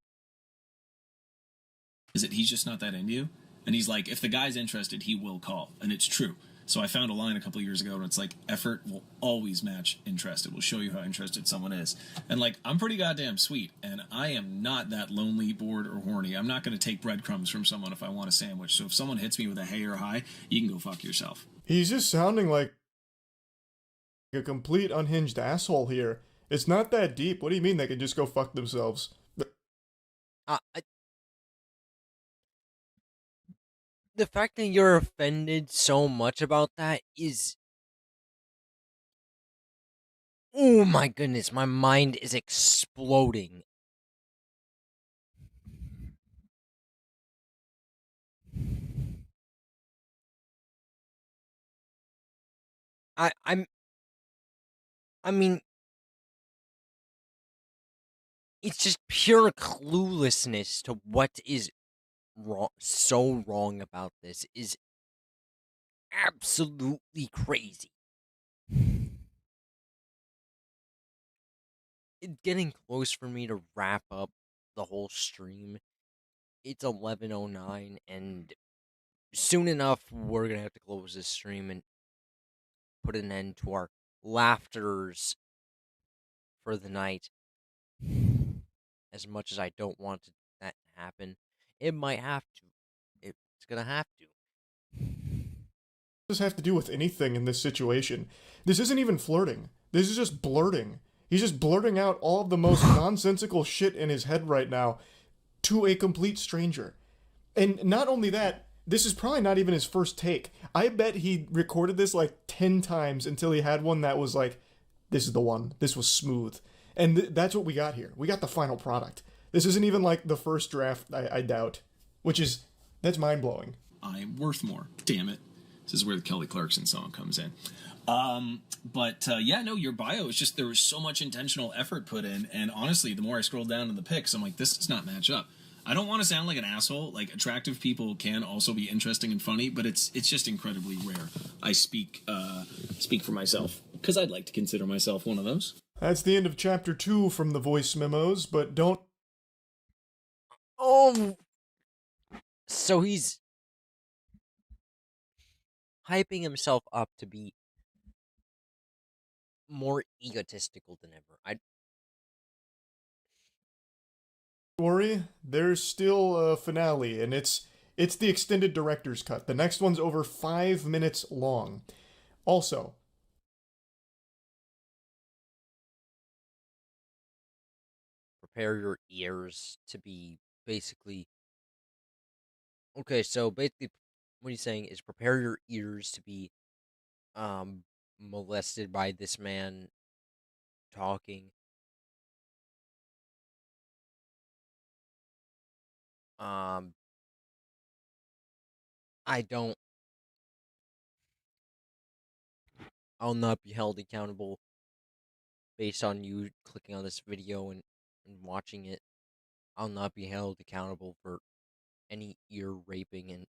Is it he's just not that into you? And he's like, if the guy's interested, he will call. And it's true. So I found a line a couple of years ago and it's like, effort will always match interest. It will show you how interested someone is. And like, I'm pretty goddamn sweet, and I am not that lonely, bored, or horny. I'm not going to take breadcrumbs from someone if I want a sandwich. So if someone hits me with a hey or hi, you can go fuck yourself. He's just sounding like a complete unhinged asshole here. It's not that deep. What do you mean they can just go fuck themselves? The fact that you're offended so much about that is... Oh my goodness, my mind is exploding. I mean, it's just pure cluelessness to what is wrong. So wrong about this is absolutely crazy. It's getting close for me to wrap up the whole stream. It's 11:09, and soon enough we're gonna have to close this stream and put an end to our laughters for the night. As much as I don't want that to happen, it might have to. It's gonna have to. What does this have to do with anything in this situation? This isn't even flirting. This is just blurting. He's just blurting out all of the most nonsensical shit in his head right now to a complete stranger. And not only that, this is probably not even his first take. I bet he recorded this like 10 times until he had one that was like, this is the one. This was smooth. And that's what we got here. We got the final product. This isn't even like the first draft, I doubt. That's mind-blowing. I'm worth more. Damn it. This is where the Kelly Clarkson song comes in. Yeah, no, your bio is just, there was so much intentional effort put in, and honestly, the more I scrolled down in the pics, I'm like, this does not match up. I don't want to sound like an asshole. Like, attractive people can also be interesting and funny, but it's just incredibly rare. I speak for myself, because I'd like to consider myself one of those. That's the end of chapter 2 from the voice memos, but don't... Oh! So he's hyping himself up to be more egotistical than ever. Worry, there's still a finale, and it's the extended director's cut. The next one's over 5 minutes long. Also, prepare your ears to be basically... Okay, so basically what he's saying is prepare your ears to be molested by this man talking. I'll not be held accountable based on you clicking on this video and watching it. I'll not be held accountable for any ear raping and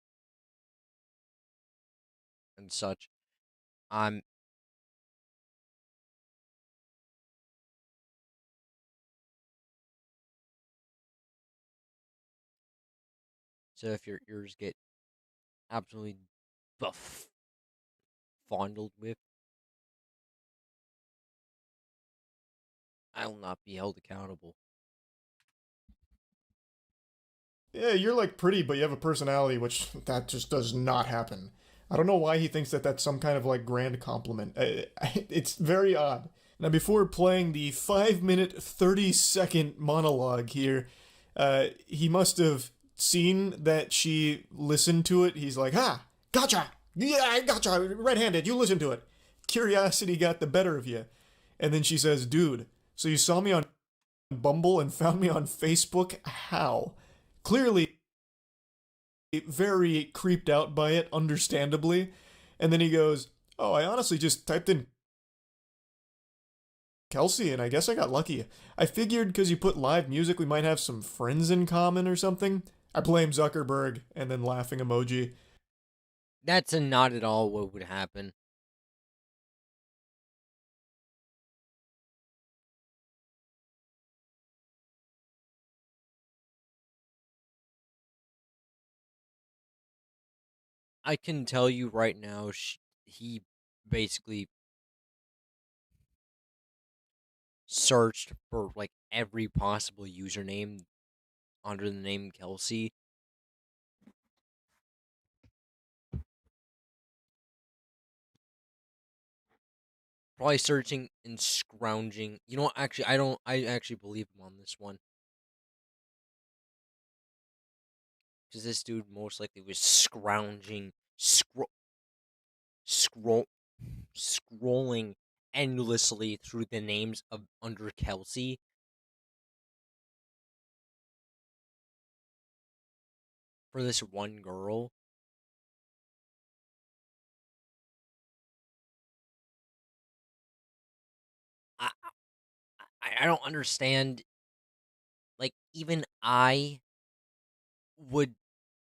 such. So if your ears get absolutely fondled with, I will not be held accountable. yeah, you're like pretty, but you have a personality, which that just does not happen. I don't know why he thinks that that's some kind of like grand compliment. It's very odd. Now, before playing the 5-minute, 30-second monologue here, he must have seen that she listened to it. He's like, ha, gotcha. Yeah, I gotcha. Red-handed. You listen to it. Curiosity got the better of you. And then she says, dude, so you saw me on Bumble and found me on Facebook? How? Clearly very creeped out by it, understandably. And then he goes, oh, I honestly just typed in Kelsey, and I guess I got lucky. I figured because you put live music, we might have some friends in common or something. I blame Zuckerberg, and then laughing emoji. That's not at all what would happen. I can tell you right now, he basically searched for like every possible username under the name Kelsey. Probably searching and scrounging. You know what? Actually, I actually believe him on this one. Because this dude most likely was scrounging, scrolling endlessly through the names of under Kelsey. For this one girl. I don't understand. Like, even I would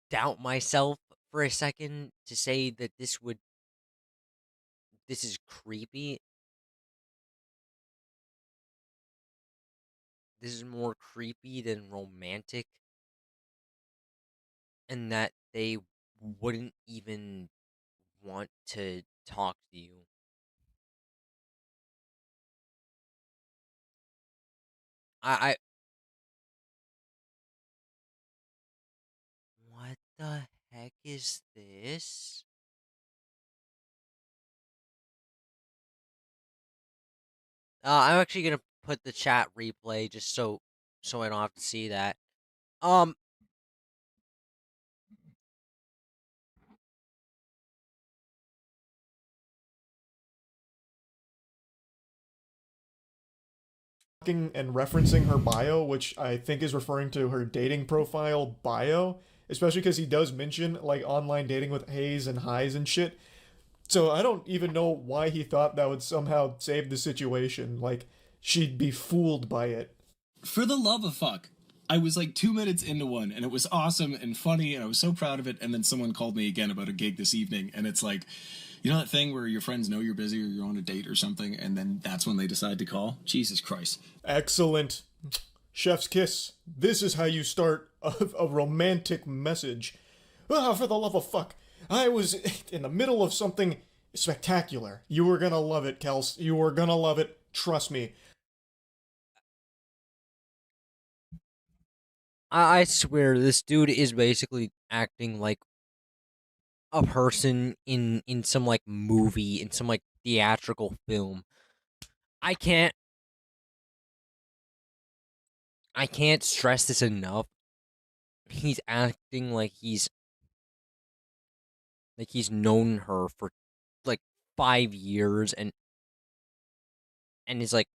doubt myself for a second to say that this is creepy. This is more creepy than romantic. And that they wouldn't even want to talk to you. What the heck is this? I'm actually gonna put the chat replay just so I don't have to see that. And referencing her bio, which I think is referring to her dating profile bio, especially because he does mention like online dating with Hayes and highs and shit. So I don't even know why he thought that would somehow save the situation. Like, she'd be fooled by it. For the love of fuck, I was like 2 minutes into one, and it was awesome and funny, and I was so proud of it. And then someone called me again about a gig this evening, and it's like, you know that thing where your friends know you're busy or you're on a date or something, and then that's when they decide to call? Jesus Christ. Excellent. Chef's kiss. This is how you start a romantic message. Ah, for the love of fuck. I was in the middle of something spectacular. You were gonna love it, Kels. You were gonna love it. Trust me. I swear, this dude is basically acting like a person in some like movie, in some like theatrical film. I can't stress this enough. He's acting like he's known her for like 5 years and is like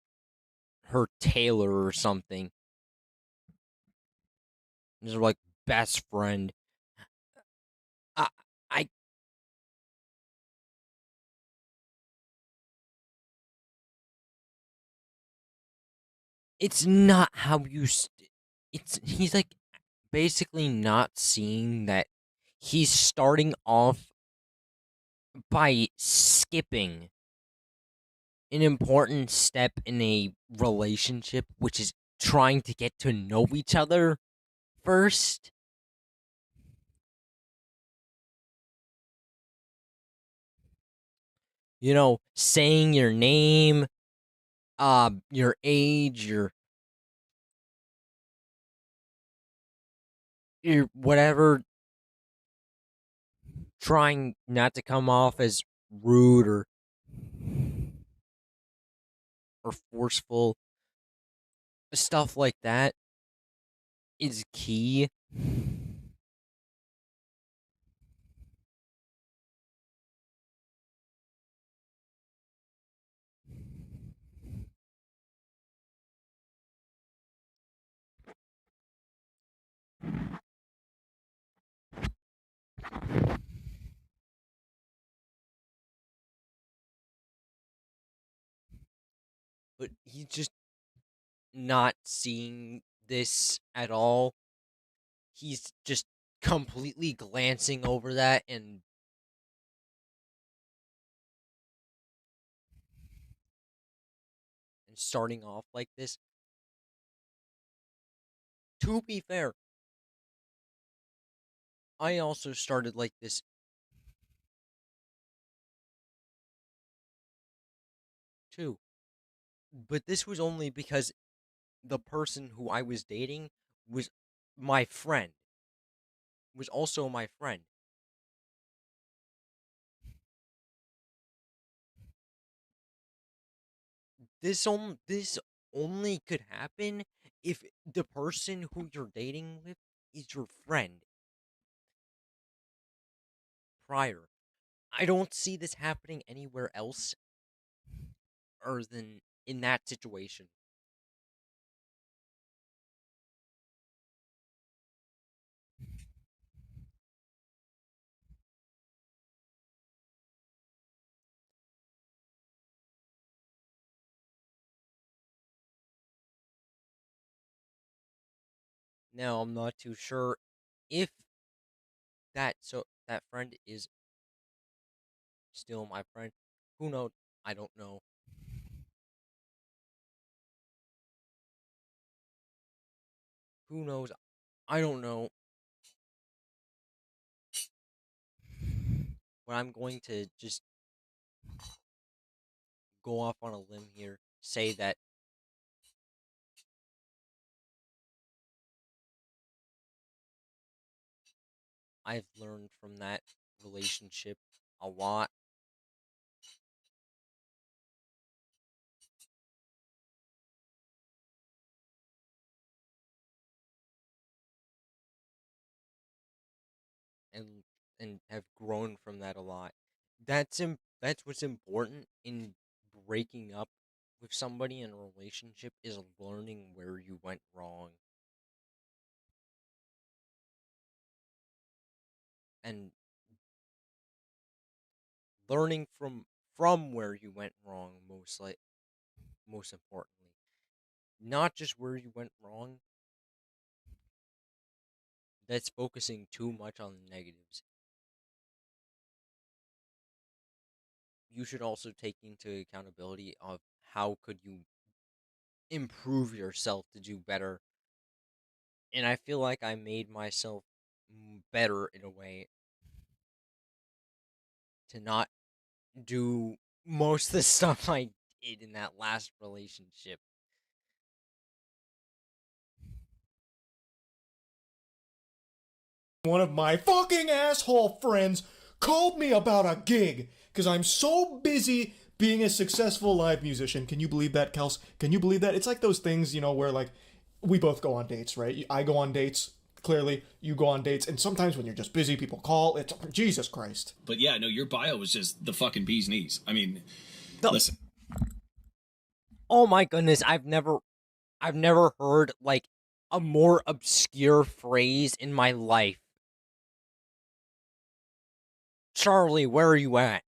her tailor or something. He's her like best friend. I it's not how you he's like basically not seeing that he's starting off by skipping an important step in a relationship, which is trying to get to know each other first. You know, saying your name, your age, your whatever, trying not to come off as rude or forceful. Stuff like that is key. But he's just not seeing this at all. He's just completely glancing over that and starting off like this. To be fair, I also started like this too. But this was only because the person who I was dating was my friend. Was also my friend. This only could happen if the person who you're dating with is your friend. Prior. I don't see this happening anywhere else other than in that situation. Now, I'm not too sure if that friend is still my friend. Who knows? I don't know. Who knows? I don't know. But I'm going to just go off on a limb here, say that I've learned from that relationship a lot. And have grown from that a lot. That's what's important in breaking up with somebody in a relationship, is learning where you went wrong. And learning from where you went wrong, most importantly. Not just where you went wrong, that's focusing too much on the negatives. You should also take into accountability of how could you improve yourself to do better. And I feel like I made myself better in a way to not do most of the stuff I did in that last relationship. One of my fucking asshole friends called me about a gig because I'm so busy being a successful live musician. Can you believe that, Kels? Can you believe that? It's like those things, you know, where like we both go on dates, right? I go on dates, clearly, you go on dates, and sometimes when you're just busy, people call. It's Jesus Christ. But yeah, no, your bio was just the fucking bee's knees. I mean, listen. Oh my goodness, I've never heard like a more obscure phrase in my life. Charlie, where are you at?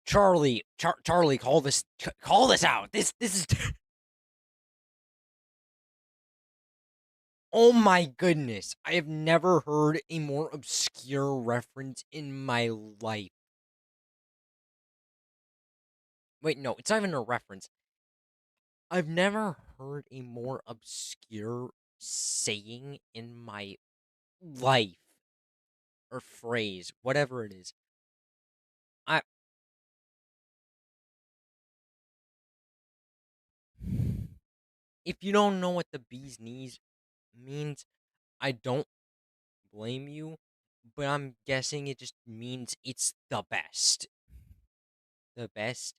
Charlie, Charlie, call this out. This is. Oh my goodness, I have never heard a more obscure reference in my life. Wait, no, it's not even a reference. I've never heard a more obscure saying in my life. Or phrase, whatever it is. If you don't know what the bee's knees means, I don't blame you, but I'm guessing it just means it's the best. The best.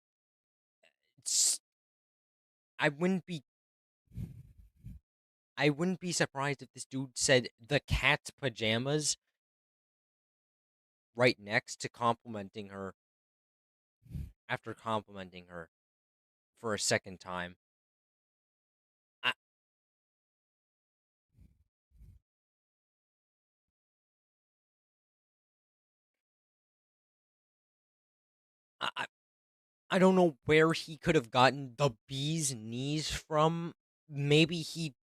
I wouldn't be surprised if this dude said the cat's pajamas right next to complimenting her after complimenting her for a second time. I don't know where he could have gotten the bee's knees from. Maybe he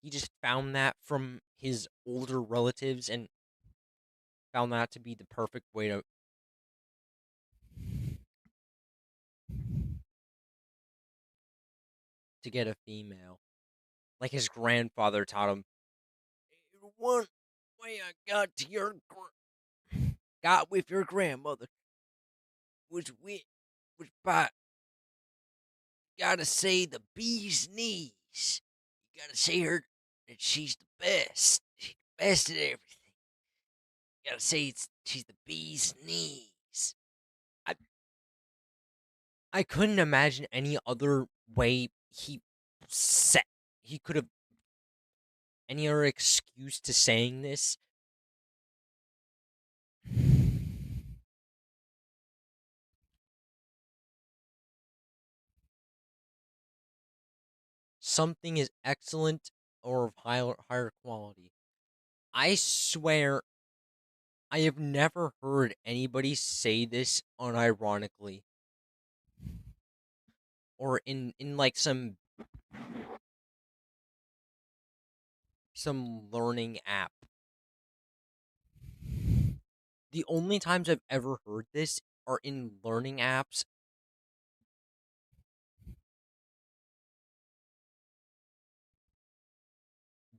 just found that from his older relatives and found that to be the perfect way to get a female. Like his grandfather taught him. One way I got to got with your grandmother was by gotta say the bee's knees. You gotta say her that she's the best. She's the best at everything. You gotta say she's the bee's knees. I couldn't imagine any other way he could have any other excuse to saying this. Something is excellent or of higher quality. I swear, I have never heard anybody say this unironically. Or in like some learning app. The only times I've ever heard this are in learning apps.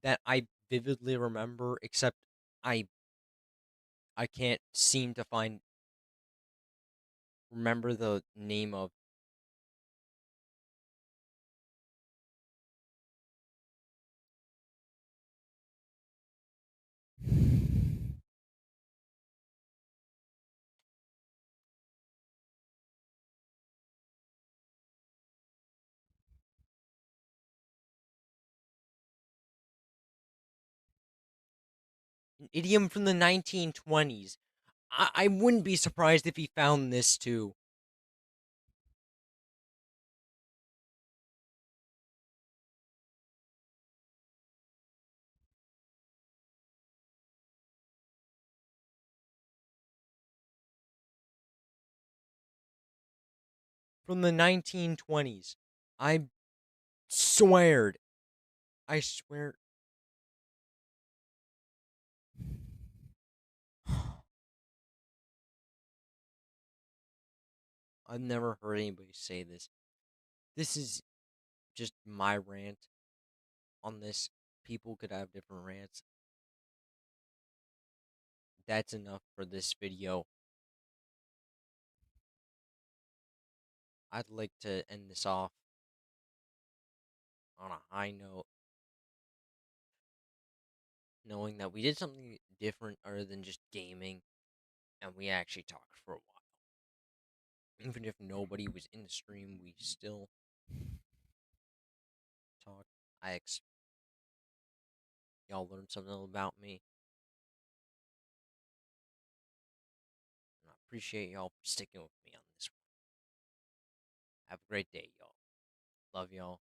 That I vividly remember, except I can't seem to remember the name of. An idiom from the 1920s. I wouldn't be surprised if he found this too. from the 1920s. I swear. I swear. I've never heard anybody say this. This is just my rant on this. People could have different rants. That's enough for this video. I'd like to end this off on a high note, knowing that we did something different other than just gaming, and we actually talked for a while. Even if nobody was in the stream, we still talked. Y'all learned something about me. And I appreciate y'all sticking with me on this one. Have a great day, y'all. Love y'all.